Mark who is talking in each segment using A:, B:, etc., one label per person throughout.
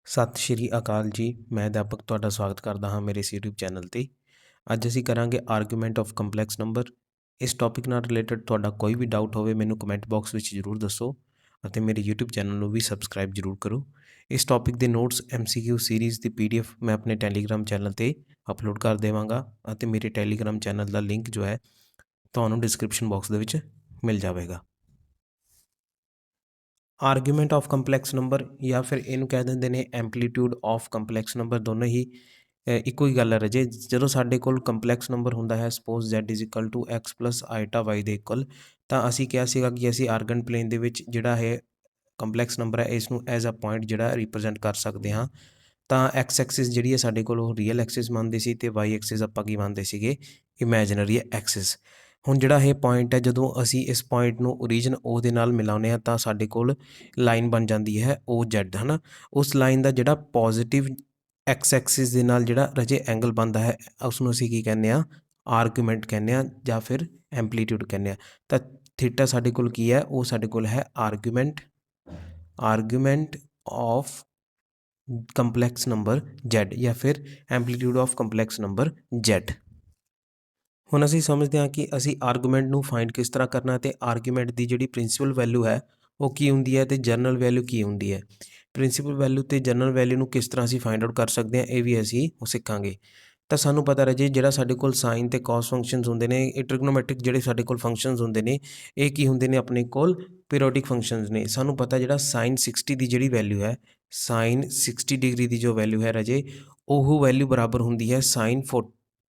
A: ਸਤਿ ਸ਼੍ਰੀ ਅਕਾਲ ਜੀ। ਮੈਂ ਅਧਿਆਪਕ ਤੁਹਾਡਾ ਸਵਾਗਤ ਕਰਦਾ ਹਾਂ ਮੇਰੇ ਇਸ YouTube ਚੈਨਲ 'ਤੇ। ਅੱਜ ਅਸੀਂ ਕਰਾਂਗੇ ਆਰਗੂਮੈਂਟ ਆਫ ਕੰਪਲੈਕਸ ਨੰਬਰ। ਇਸ ਟੌਪਿਕ ਨਾਲ ਰਿਲੇਟਡ ਤੁਹਾਡਾ ਕੋਈ ਵੀ ਡਾਊਟ ਹੋਵੇ ਮੈਨੂੰ ਕਮੈਂਟ ਬਾਕਸ ਵਿੱਚ ਜ਼ਰੂਰ ਦੱਸੋ ਅਤੇ ਮੇਰੇ YouTube ਚੈਨਲ ਨੂੰ ਵੀ ਸਬਸਕ੍ਰਾਈਬ ਜ਼ਰੂਰ ਕਰੋ। ਇਸ ਟੌਪਿਕ ਦੇ ਨੋਟਸ MCQ ਸੀਰੀਜ਼ ਦੀ PDF ਮੈਂ ਆਪਣੇ ਟੈਲੀਗ੍ਰਾਮ ਚੈਨਲ 'ਤੇ ਅਪਲੋਡ ਕਰ ਦੇਵਾਂਗਾ ਅਤੇ ਮੇਰੇ ਟੈਲੀਗ੍ਰਾਮ ਚੈਨਲ ਦਾ ਲਿੰਕ ਜੋ ਹੈ ਤੁਹਾਨੂੰ ਡਿਸਕ੍ਰਿਪਸ਼ਨ ਬਾਕਸ ਦੇ ਵਿੱਚ ਮਿਲ ਜਾਵੇਗਾ। ਆਰਗੂਮੈਂਟ ਆਫ ਕੰਪਲੈਕਸ ਨੰਬਰ ਜਾਂ ਫਿਰ ਇਹਨੂੰ ਕਹਿ ਦਿੰਦੇ ਨੇ ਐਂਪਲੀਟਿਊਡ ਆਫ ਕੰਪਲੈਕਸ ਨੰਬਰ, ਦੋਨੋਂ ਹੀ ਇੱਕੋ ਹੀ ਗੱਲ ਹੈ ਰਾਜੇ। ਜਦੋਂ ਸਾਡੇ ਕੋਲ ਕੰਪਲੈਕਸ ਨੰਬਰ ਹੁੰਦਾ ਹੈ ਸਪੋਜ਼ Z = X + i ਦੇ ਇਕੁਅਲ, ਤਾਂ ਅਸੀਂ ਕਿਹਾ ਸੀਗਾ ਕਿ ਅਸੀਂ ਆਰਗਨ ਪਲੇਨ ਦੇ ਵਿੱਚ ਜਿਹੜਾ ਹੈ ਕੰਪਲੈਕਸ ਨੰਬਰ ਹੈ ਇਸ ਨੂੰ ਐਜ਼ ਅ ਪੁਆਇੰਟ ਜਿਹੜਾ ਰਿਪਰੈਜ਼ੈਂਟ ਕਰ ਸਕਦੇ ਹਾਂ। ਤਾਂ X ਐਕਸਿਸ ਜਿਹੜੀ ਹੈ ਸਾਡੇ ਕੋਲ ਉਹ ਰੀਅਲ ਐਕਸਿਸ ਮੰਨਦੇ ਸੀ ਅਤੇ Y ਐਕਸਿਸ ਆਪਾਂ ਕੀ ਮੰਨਦੇ ਸੀਗੇ, ਇਮੈਜਨਰੀ ਐਕਸਿਸ। ਹੁਣ ਜਿਹੜਾ ਇਹ ਪੁਆਇੰਟ ਹੈ, ਜਦੋਂ ਅਸੀਂ ਇਸ ਪੁਆਇੰਟ ਨੂੰ ਓਰੀਜਨ O ਦੇ ਨਾਲ ਮਿਲਾਉਂਦੇ ਹਾਂ ਤਾਂ ਸਾਡੇ ਕੋਲ ਲਾਈਨ ਬਣ ਜਾਂਦੀ ਹੈ OZ, ਹੈ ਨਾ। ਉਸ ਲਾਈਨ ਦਾ ਜਿਹੜਾ ਪੋਜ਼ੀਟਿਵ X ਐਕਸਿਸ ਦੇ ਨਾਲ ਜਿਹੜਾ ਰਾਜੇ ਐਂਗਲ ਬਣਦਾ ਹੈ ਉਸ ਨੂੰ ਅਸੀਂ ਕੀ ਕਹਿੰਦੇ ਹਾਂ, ਆਰਗੂਮੈਂਟ ਕਹਿੰਦੇ ਹਾਂ ਜਾਂ ਫਿਰ ਐਂਪਲੀਟਿਊਡ ਕਹਿੰਦੇ ਹਾਂ। ਤਾਂ ਥੀਟਾ ਸਾਡੇ ਕੋਲ ਕੀ ਹੈ, ਉਹ ਸਾਡੇ ਕੋਲ ਹੈ argument of complex number Z ਜਾਂ ਫਿਰ amplitude of complex number Z। ਹੁਣ ਅਸੀਂ ਸਮਝਦੇ ਹਾਂ ਕਿ ਅਸੀਂ ਆਰਗੂਮੈਂਟ ਨੂੰ ਫਾਈਂਡ ਕਿਸ ਤਰ੍ਹਾਂ ਕਰਨਾ ਅਤੇ ਆਰਗੂਮੈਂਟ ਦੀ ਜਿਹੜੀ ਪ੍ਰਿੰਸੀਪਲ ਵੈਲਿਊ ਹੈ ਉਹ ਕੀ ਹੁੰਦੀ ਹੈ ਅਤੇ ਜਨਰਲ ਵੈਲਿਊ ਕੀ ਹੁੰਦੀ ਹੈ। ਪ੍ਰਿੰਸੀਪਲ ਵੈਲਿਊ ਅਤੇ ਜਨਰਲ ਵੈਲਿਊ ਨੂੰ ਕਿਸ ਤਰ੍ਹਾਂ ਅਸੀਂ ਫਾਈਂਡ ਆਊਟ ਕਰ ਸਕਦੇ ਹਾਂ, ਇਹ ਵੀ ਅਸੀਂ ਸਿੱਖਾਂਗੇ। ਤਾਂ ਸਾਨੂੰ ਪਤਾ ਰਹੇ ਜਿਹੜਾ ਸਾਡੇ ਕੋਲ ਸਾਈਨ ਅਤੇ ਕਾਸ ਫੰਕਸ਼ਨਸ ਹੁੰਦੇ ਨੇ, ਇਹ ਟ੍ਰਿਗਨੋਮੈਟ੍ਰਿਕ ਜਿਹੜੇ ਸਾਡੇ ਕੋਲ ਫੰਕਸ਼ਨਸ ਹੁੰਦੇ ਨੇ, ਇਹ ਕੀ ਹੁੰਦੇ ਨੇ, ਆਪਣੇ ਕੋਲ ਪੀਰੀਓਡਿਕ ਫੰਕਸ਼ਨਸ ਨੇ। ਸਾਨੂੰ ਪਤਾ ਜਿਹੜਾ ਸਾਈਨ 60 ਦੀ ਜਿਹੜੀ ਵੈਲਿਊ ਹੈ, ਸਾਈਨ 60 ਡਿਗਰੀ ਦੀ ਜੋ ਵੈਲਿਊ ਹੈ ਰਾਜੇ, ਉਹ ਵੈਲਿਊ ਬਰਾਬਰ ਹੁੰਦੀ ਹੈ ਸਾਈਨ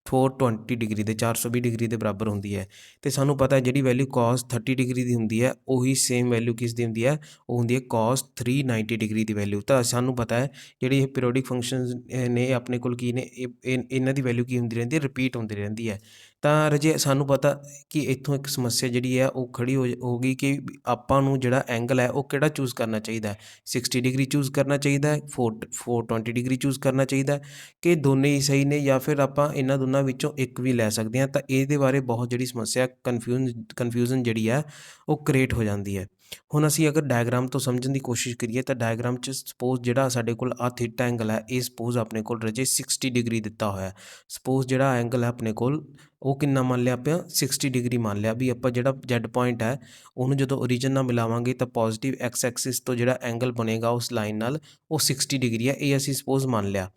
A: 420 ਡਿਗਰੀ ਦੇ, 420 ਡਿਗਰੀ ਦੇ ਬਰਾਬਰ ਹੁੰਦੀ ਹੈ। ਅਤੇ ਸਾਨੂੰ ਪਤਾ ਜਿਹੜੀ ਵੈਲਿਊ ਕਾਸ 30 ਡਿਗਰੀ ਦੀ ਹੁੰਦੀ ਹੈ ਉਹੀ ਸੇਮ ਵੈਲਿਊ ਕਿਸ ਦੀ ਹੁੰਦੀ ਹੈ, ਉਹ ਹੁੰਦੀ ਹੈ ਕਾਸ 390 ਡਿਗਰੀ ਦੀ ਵੈਲਿਊ। ਤਾਂ ਸਾਨੂੰ ਪਤਾ ਹੈ ਜਿਹੜੀ ਇਹ ਪੀਰੀਓਡਿਕ ਫੰਕਸ਼ਨਸ ਨੇ ਆਪਣੇ ਕੋਲ ਕੀ ਨੇ, ਇਹਨਾਂ ਦੀ ਵੈਲਿਊ ਕੀ ਹੁੰਦੀ ਰਹਿੰਦੀ ਹੈ, ਰਿਪੀਟ ਹੁੰਦੀ ਰਹਿੰਦੀ ਹੈ। ਤਾਂ ਰਾਜੇ ਸਾਨੂੰ ਪਤਾ ਕਿ ਇੱਥੋਂ ਇੱਕ ਸਮੱਸਿਆ ਜਿਹੜੀ ਹੈ ਉਹ ਖੜੀ ਹੋ ਗਈ ਕਿ ਆਪਾਂ ਨੂੰ ਜਿਹੜਾ ਐਂਗਲ ਹੈ ਉਹ ਕਿਹੜਾ ਚੂਜ਼ ਕਰਨਾ ਚਾਹੀਦਾ ਹੈ। 60 ਡਿਗਰੀ ਚੂਜ਼ ਕਰਨਾ ਚਾਹੀਦਾ ਹੈ, 420 ਡਿਗਰੀ ਚੂਜ਼ ਕਰਨਾ ਚਾਹੀਦਾ, ਕਿ ਦੋਨੇ ਹੀ ਸਹੀ ਨੇ, ਜਾਂ ਫਿਰ ਆਪਾਂ ਇਹਨਾਂ ਦੋਨਾਂ ਵਿੱਚੋਂ ਇੱਕ ਵੀ ਲੈ ਸਕਦੇ ਹਾਂ। ਤਾਂ ਇਹਦੇ ਬਾਰੇ ਬਹੁਤ ਜਿਹੜੀ ਸਮੱਸਿਆ ਕਨਫਿਊਜ਼ਨ ਜਿਹੜੀ ਹੈ ਉਹ ਕ੍ਰੀਏਟ ਹੋ ਜਾਂਦੀ ਹੈ। ਹੁਣ ਅਸੀਂ ਅਗਰ ਡਾਇਗਰਾਮ ਤੋਂ ਸਮਝਣ ਦੀ ਕੋਸ਼ਿਸ਼ ਕਰੀਏ ਤਾਂ ਡਾਇਗਰਾਮ 'ਚ ਸਪੋਜ਼ ਜਿਹੜਾ ਸਾਡੇ ਕੋਲ ਆ ਥੀਟਾ ਐਂਗਲ ਹੈ, ਇਹ ਸਪੋਜ਼ ਆਪਣੇ ਕੋਲ ਰਾਜੇ 60 ਡਿਗਰੀ ਦਿੱਤਾ ਹੋਇਆ। ਸਪੋਜ਼ ਜਿਹੜਾ ਐਂਗਲ ਹੈ ਆਪਣੇ ਕੋਲ ਉਹ ਕਿੰਨਾ ਮੰਨ ਲਿਆ ਆਪਾਂ, 60 ਡਿਗਰੀ ਮੰਨ ਲਿਆ ਵੀ ਆਪਾਂ ਜਿਹੜਾ Z ਪੁਆਇੰਟ ਹੈ ਉਹਨੂੰ ਜਦੋਂ ਓਰੀਜਨ ਨਾਲ ਮਿਲਾਵਾਂਗੇ ਤਾਂ ਪੋਜ਼ੀਟਿਵ X ਐਕਸਿਸ ਤੋਂ ਜਿਹੜਾ ਐਂਗਲ ਬਣੇਗਾ ਉਸ ਲਾਈਨ ਨਾਲ ਉਹ 60 ਡਿਗਰੀ ਹੈ, ਇਹ ਅਸੀਂ ਸਪੋਜ਼ ਮੰਨ ਲਿਆ।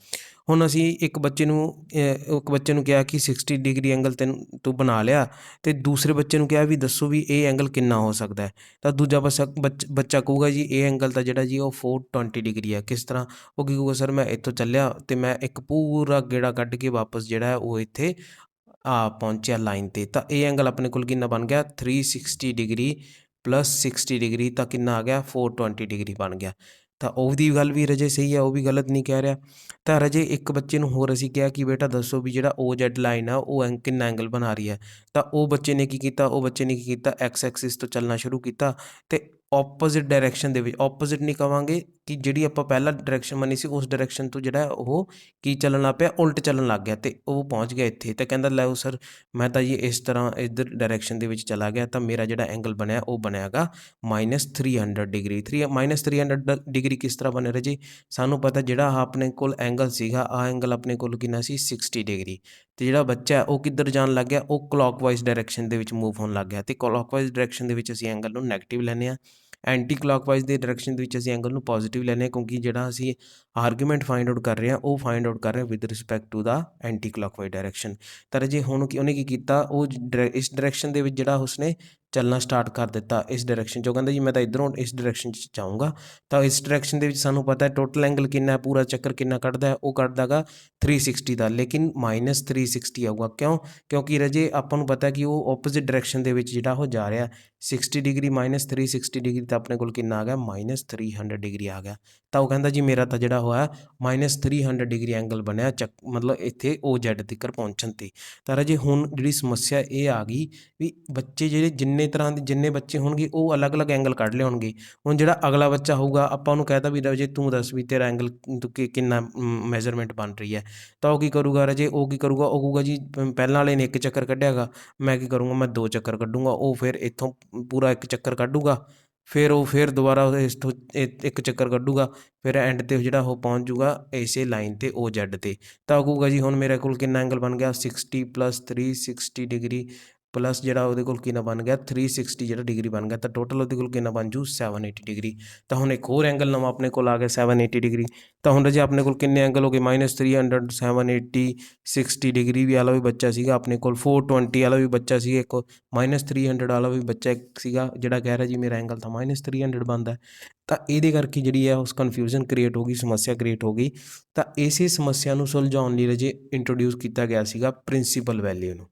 A: ਹੁਣ ਅਸੀਂ ਇੱਕ ਬੱਚੇ ਨੂੰ ਕਿਹਾ ਕਿ 60 ਡਿਗਰੀ ਐਂਗਲ ਤੂੰ ਬਣਾ ਲਿਆ, ਅਤੇ ਦੂਸਰੇ ਬੱਚੇ ਨੂੰ ਕਿਹਾ ਵੀ ਦੱਸੋ ਵੀ ਇਹ ਐਂਗਲ ਕਿੰਨਾ ਹੋ ਸਕਦਾ ਹੈ। ਤਾਂ ਦੂਜਾ ਬੱਚਾ ਕਹੂਗਾ ਜੀ ਇਹ ਐਂਗਲ ਤਾਂ ਜਿਹੜਾ ਜੀ ਉਹ 420 ਡਿਗਰੀ ਹੈ। ਕਿਸ ਤਰ੍ਹਾਂ? ਉਹ ਕੀ ਕਹੂਗਾ, ਸਰ ਮੈਂ ਇੱਥੋਂ ਚੱਲਿਆ ਅਤੇ ਮੈਂ ਇੱਕ ਪੂਰਾ ਗੇੜਾ ਕੱਢ ਕੇ ਵਾਪਸ ਜਿਹੜਾ ਹੈ ਉਹ ਇੱਥੇ ਪਹੁੰਚਿਆ ਲਾਈਨ 'ਤੇ। ਤਾਂ ਇਹ ਐਂਗਲ ਆਪਣੇ ਕੋਲ ਕਿੰਨਾ ਬਣ ਗਿਆ, 360 ਡਿਗਰੀ + 60 ਡਿਗਰੀ, ਤਾਂ ਕਿੰਨਾ ਆ ਗਿਆ, 420 ਡਿਗਰੀ ਬਣ ਗਿਆ। ਤਾਂ ਉਹਦੀ ਗੱਲ ਵੀ ਰਾਜੇ ਸਹੀ ਹੈ, ਉਹ ਵੀ ਗਲਤ ਨਹੀਂ ਕਹਿ ਰਿਹਾ। ਤਾਂ ਰਾਜੇ ਇੱਕ ਬੱਚੇ ਨੂੰ ਹੋਰ ਅਸੀਂ ਕਿਹਾ ਕਿ ਬੇਟਾ ਦੱਸੋ ਵੀ ਜਿਹੜਾ OZ ਲਾਈਨ ਆ ਉਹ ਕਿੰਨਾ ਐਂਗਲ ਬਣਾ ਰਹੀ ਹੈ। ਤਾਂ ਉਹ ਬੱਚੇ ਨੇ ਕੀ ਕੀਤਾ, X ਐਕਸਿਸ ਤੋਂ ਚੱਲਣਾ ਸ਼ੁਰੂ ਕੀਤਾ ਅਤੇ ਓਪੋਜ਼ਿਟ ਡਾਇਰੈਕਸ਼ਨ ਦੇ ਵਿੱਚ, ਓਪੋਜ਼ਿਟ ਨਹੀਂ ਕਹਾਂਗੇ ਕਿ ਜਿਹੜੀ ਆਪਾਂ ਪਹਿਲਾਂ ਡਾਇਰੈਕਸ਼ਨ ਮੰਨੀ ਸੀ ਉਸ ਡਾਇਰੈਕਸ਼ਨ ਤੋਂ ਜਿਹੜਾ ਉਹ ਕੀ ਚੱਲਣ ਲੱਗ ਪਿਆ, ਉਲਟ ਚੱਲਣ ਲੱਗ ਗਿਆ ਅਤੇ ਉਹ ਪਹੁੰਚ ਗਿਆ ਇੱਥੇ। ਤਾਂ ਕਹਿੰਦਾ ਲੈ ਸਰ ਮੈਂ ਤਾਂ ਜੀ ਇਸ ਤਰ੍ਹਾਂ ਇੱਧਰ ਡਾਇਰੈਕਸ਼ਨ ਦੇ ਵਿੱਚ ਚਲਾ ਗਿਆ ਤਾਂ ਮੇਰਾ ਜਿਹੜਾ ਐਂਗਲ ਬਣਿਆ ਉਹ ਬਣਿਆਗਾ -300 ਡਿਗਰੀ। -300 ਡਿਗਰੀ ਕਿਸ ਤਰ੍ਹਾਂ ਬਣਿਆ ਰਾਜੇ? ਸਾਨੂੰ ਪਤਾ ਜਿਹੜਾ ਆਪਣੇ ਕੋਲ ਐਂਗਲ ਸੀਗਾ, ਐਂਗਲ ਆਪਣੇ ਕੋਲ ਕਿੰਨਾ ਸੀ, 60 ਡਿਗਰੀ। ਅਤੇ ਜਿਹੜਾ ਬੱਚਾ ਉਹ ਕਿੱਧਰ ਜਾਣ ਲੱਗ ਗਿਆ, ਉਹ ਕਲੋਕਵਾਈਜ਼ ਡਾਇਰੈਕਸ਼ਨ ਦੇ ਵਿੱਚ ਮੂਵ ਹੋਣ ਲੱਗ ਗਿਆ। ਅਤੇ ਕਲੋਕਵਾਈਜ਼ ਡਾਇਰੈਕਸ਼ਨ ਦੇ ਵਿੱਚ ਅਸੀਂ ਐਂਗਲ ਨੂੰ ਨੈਗੇਟਿਵ ਲੈਂਦੇ ਹਾਂ, ਐਂਟੀ ਕਲੋਕਵਾਈਜ਼ ਦੇ ਡਾਇਰੈਕਸ਼ਨ ਦੇ ਵਿੱਚ ਅਸੀਂ ਐਂਗਲ ਨੂੰ ਪੋਜ਼ੀਟਿਵ ਲੈਂਦੇ ਹਾਂ, ਕਿਉਂਕਿ ਜਿਹੜਾ ਅਸੀਂ ਆਰਗੂਮੈਂਟ ਫਾਈਂਡ ਆਊਟ ਕਰ ਰਹੇ ਹਾਂ ਉਹ ਫਾਈਂਡ ਆਊਟ ਕਰ ਰਹੇ with respect to the anti clockwise direction. ਤਾਂ ਰਾਜੇ ਹੁਣ ਉਹਨੇ ਕੀ ਕੀਤਾ, ਉਹ ਇਸ ਡਾਇਰੈਕਸ਼ਨ ਦੇ ਵਿੱਚ ਜਿਹੜਾ ਉਸਨੇ ਚੱਲਣਾ ਸਟਾਰਟ ਕਰ ਦਿੱਤਾ, ਇਸ ਡਾਇਰੈਕਸ਼ਨ 'ਚ। ਉਹ ਕਹਿੰਦਾ ਜੀ ਮੈਂ ਤਾਂ ਇੱਧਰੋਂ ਇਸ ਡਾਇਰੈਕਸ਼ਨ 'ਚ ਜਾਊਂਗਾ। ਤਾਂ ਇਸ ਡਾਇਰੈਕਸ਼ਨ ਦੇ ਵਿੱਚ ਸਾਨੂੰ ਪਤਾ ਹੈ ਟੋਟਲ ਐਂਗਲ ਕਿੰਨਾ ਹੈ, ਪੂਰਾ ਚੱਕਰ ਕਿੰਨਾ ਕੱਢਦਾ ਹੈ, ਉਹ ਕੱਢਦਾ ਗਾ 360 ਦਾ, ਲੇਕਿਨ -360 ਆਊਗਾ। ਕਿਉਂਕਿ ਰਾਜੇ ਆਪਾਂ ਨੂੰ ਪਤਾ ਕਿ ਉਹ ਓਪੋਜ਼ਿਟ ਡਾਇਰੈਕਸ਼ਨ ਦੇ ਵਿੱਚ ਜਿਹੜਾ ਉਹ ਜਾ ਰਿਹਾ। 60 ਡਿਗਰੀ -360 ਡਿਗਰੀ ਤਾਂ ਆਪਣੇ ਕੋਲ ਕਿੰਨਾ ਆ ਗਿਆ, -300 ਡਿਗਰੀ ਆ ਗਿਆ। ਤਾਂ ਉਹ ਕਹਿੰਦਾ ਜੀ ਮੇਰਾ ਤਾਂ ਜਿਹੜਾ ਹੋਇਆ -300 ਡਿਗਰੀ ਐਂਗਲ ਬਣਿਆ ਮਤਲਬ ਇੱਥੇ OZ ਤੱਕ ਪਹੁੰਚਣ 'ਤੇ। ਤਾਂ ਰਾਜੇ ਹੁਣ ਜਿਹੜੀ ਸਮੱਸਿਆ ਇਹ ਆ ਗਈ ਵੀ ਬੱਚੇ ਜਿਹੜੇ ਜਿੰਨੇ ਬੱਚੇ ਹੋਣਗੇ ਉਹ ਅਲੱਗ-ਅਲੱਗ ਐਂਗਲ ਕੱਢ ਲਿਆਉਣਗੇ। ਹੁਣ ਜਿਹੜਾ ਅਗਲਾ ਬੱਚਾ ਹੋਊਗਾ ਆਪਾਂ ਉਹਨੂੰ ਕਹਿ ਤਾ ਵੀ ਰਾਜੇ ਤੂੰ ਦੱਸ ਵੀ ਤੇਰਾ ਐਂਗਲ ਕਿੰਨਾ ਮੈਜ਼ਰਮੈਂਟ ਬਣ ਰਹੀ ਹੈ। ਤਾਂ ਉਹ ਕੀ ਕਰੂਗਾ ਰਾਜੇ, ਉਹ ਕਹੂਗਾ ਜੀ ਪਹਿਲਾਂ ਵਾਲੇ ਨੇ 1 ਚੱਕਰ ਕੱਢਿਆ ਗਾ, ਮੈਂ ਕੀ ਕਰੂੰਗਾ, ਮੈਂ 2 ਚੱਕਰ ਕੱਢੂੰਗਾ। ਉਹ ਫਿਰ ਇੱਥੋਂ ਪੂਰਾ 1 ਚੱਕਰ ਕੱਢੂਗਾ, ਫਿਰ ਉਹ ਫਿਰ ਦੁਬਾਰਾ ਇਸ ਤੋਂ ਇੱਕ ਚੱਕਰ ਕੱਢੂਗਾ, ਫਿਰ ਐਂਡ 'ਤੇ ਜਿਹੜਾ ਉਹ ਪਹੁੰਚ ਜੂਗਾ ਇਸੇ ਲਾਈਨ 'ਤੇ ਉਹ ਜੈਡ 'ਤੇ। ਤਾਂ ਉਹ ਕਹੂਗਾ ਜੀ ਹੁਣ ਮੇਰੇ ਕੋਲ ਕਿੰਨਾ ਐਂਗਲ ਬਣ ਗਿਆ 60 + 360 ਡਿਗਰੀ ਪਲੱਸ ਜਿਹੜਾ ਉਹਦੇ ਕੋਲ ਕਿੰਨਾ ਬਣ ਗਿਆ 360 ਜਿਹੜਾ ਡਿਗਰੀ ਬਣ ਗਿਆ, ਤਾਂ ਟੋਟਲ ਉਹਦੇ ਕੋਲ ਕਿੰਨਾ ਬਣ ਜੂ 780 ਡਿਗਰੀ। ਤਾਂ ਹੁਣ ਇੱਕ ਹੋਰ ਐਂਗਲ ਨਵਾਂ ਆਪਣੇ ਕੋਲ ਆ ਗਿਆ 780 ਡਿਗਰੀ। ਤਾਂ ਹੁਣ ਜੇ ਆਪਣੇ ਕੋਲ ਕਿੰਨੇ ਐਂਗਲ ਹੋ ਗਏ -300 780 60 ਡਿਗਰੀ ਵੀ ਵਾਲਾ ਵੀ ਬੱਚਾ ਸੀਗਾ ਆਪਣੇ ਕੋਲ, 420 ਵਾਲਾ ਵੀ ਬੱਚਾ ਸੀ, ਇੱਕ -300 ਵਾਲਾ ਵੀ ਬੱਚਾ ਇੱਕ ਸੀਗਾ ਜਿਹੜਾ ਕਹਿ ਰਿਹਾ ਜੀ ਮੇਰਾ ਐਂਗਲ ਤਾਂ -300 ਬਣਦਾ। ਤਾਂ ਇਹਦੇ ਕਰਕੇ ਜਿਹੜੀ ਹੈ ਉਸ ਕਨਫਿਊਜ਼ਨ ਕ੍ਰੀਏਟ ਹੋ ਗਈ, ਸਮੱਸਿਆ ਕ੍ਰੀਏਟ ਹੋ ਗਈ। ਤਾਂ ਇਸੇ ਸਮੱਸਿਆ ਨੂੰ ਸੁਲਝਾਉਣ ਲਈ ਰਾਜੇ ਇੰਟਰੋਡਿਊਸ ਕੀਤਾ ਗਿਆ ਸੀਗਾ ਪ੍ਰਿੰਸੀਪਲ ਵੈਲਿਊ ਨੂੰ।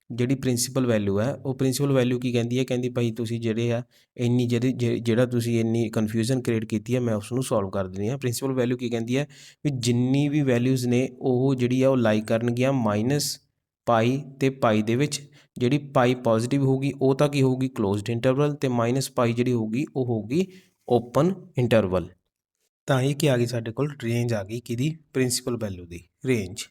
A: ਜਿਹੜੀ ਪ੍ਰਿੰਸੀਪਲ ਵੈਲਿਊ ਹੈ ਉਹ ਪ੍ਰਿੰਸੀਪਲ ਵੈਲਿਊ ਕੀ ਕਹਿੰਦੀ ਹੈ, ਕਹਿੰਦੀ ਭਾਈ ਤੁਸੀਂ ਜਿਹੜੇ ਆ ਇੰਨੀ ਜਿਹੜਾ ਤੁਸੀਂ ਇੰਨੀ ਕਨਫਿਊਜ਼ਨ ਕ੍ਰੀਏਟ ਕੀਤੀ ਹੈ ਮੈਂ ਉਸ ਨੂੰ ਸੋਲਵ ਕਰ ਦਿੰਦੀ ਹਾਂ। ਪ੍ਰਿੰਸੀਪਲ ਵੈਲਿਊ ਕੀ ਕਹਿੰਦੀ ਹੈ ਵੀ ਜਿੰਨੀ ਵੀ ਵੈਲਿਊਜ਼ ਨੇ ਉਹ ਜਿਹੜੀ ਆ ਉਹ ਲਾਈ ਕਰਨਗੀਆਂ -π ਤੇ π ਦੇ ਵਿੱਚ। ਜਿਹੜੀ π ਪੋਜ਼ੀਟਿਵ ਹੋਊਗੀ ਉਹ ਤਾਂ ਕੀ ਹੋਊਗੀ ਕਲੋਜ਼ਡ ਇੰਟਰਵਲ, ਤੇ -π ਜਿਹੜੀ ਹੋਊਗੀ ਉਹ ਹੋਊਗੀ ਓਪਨ ਇੰਟਰਵਲ। ਤਾਂ ਇਹ ਕੀ ਆ ਗਈ ਸਾਡੇ ਕੋਲ ਰੇਂਜ ਆ ਗਈ ਕਿਹਦੀ ਪ੍ਰਿੰਸੀਪਲ ਵੈਲਿਊ ਦੀ ਰੇਂਜ।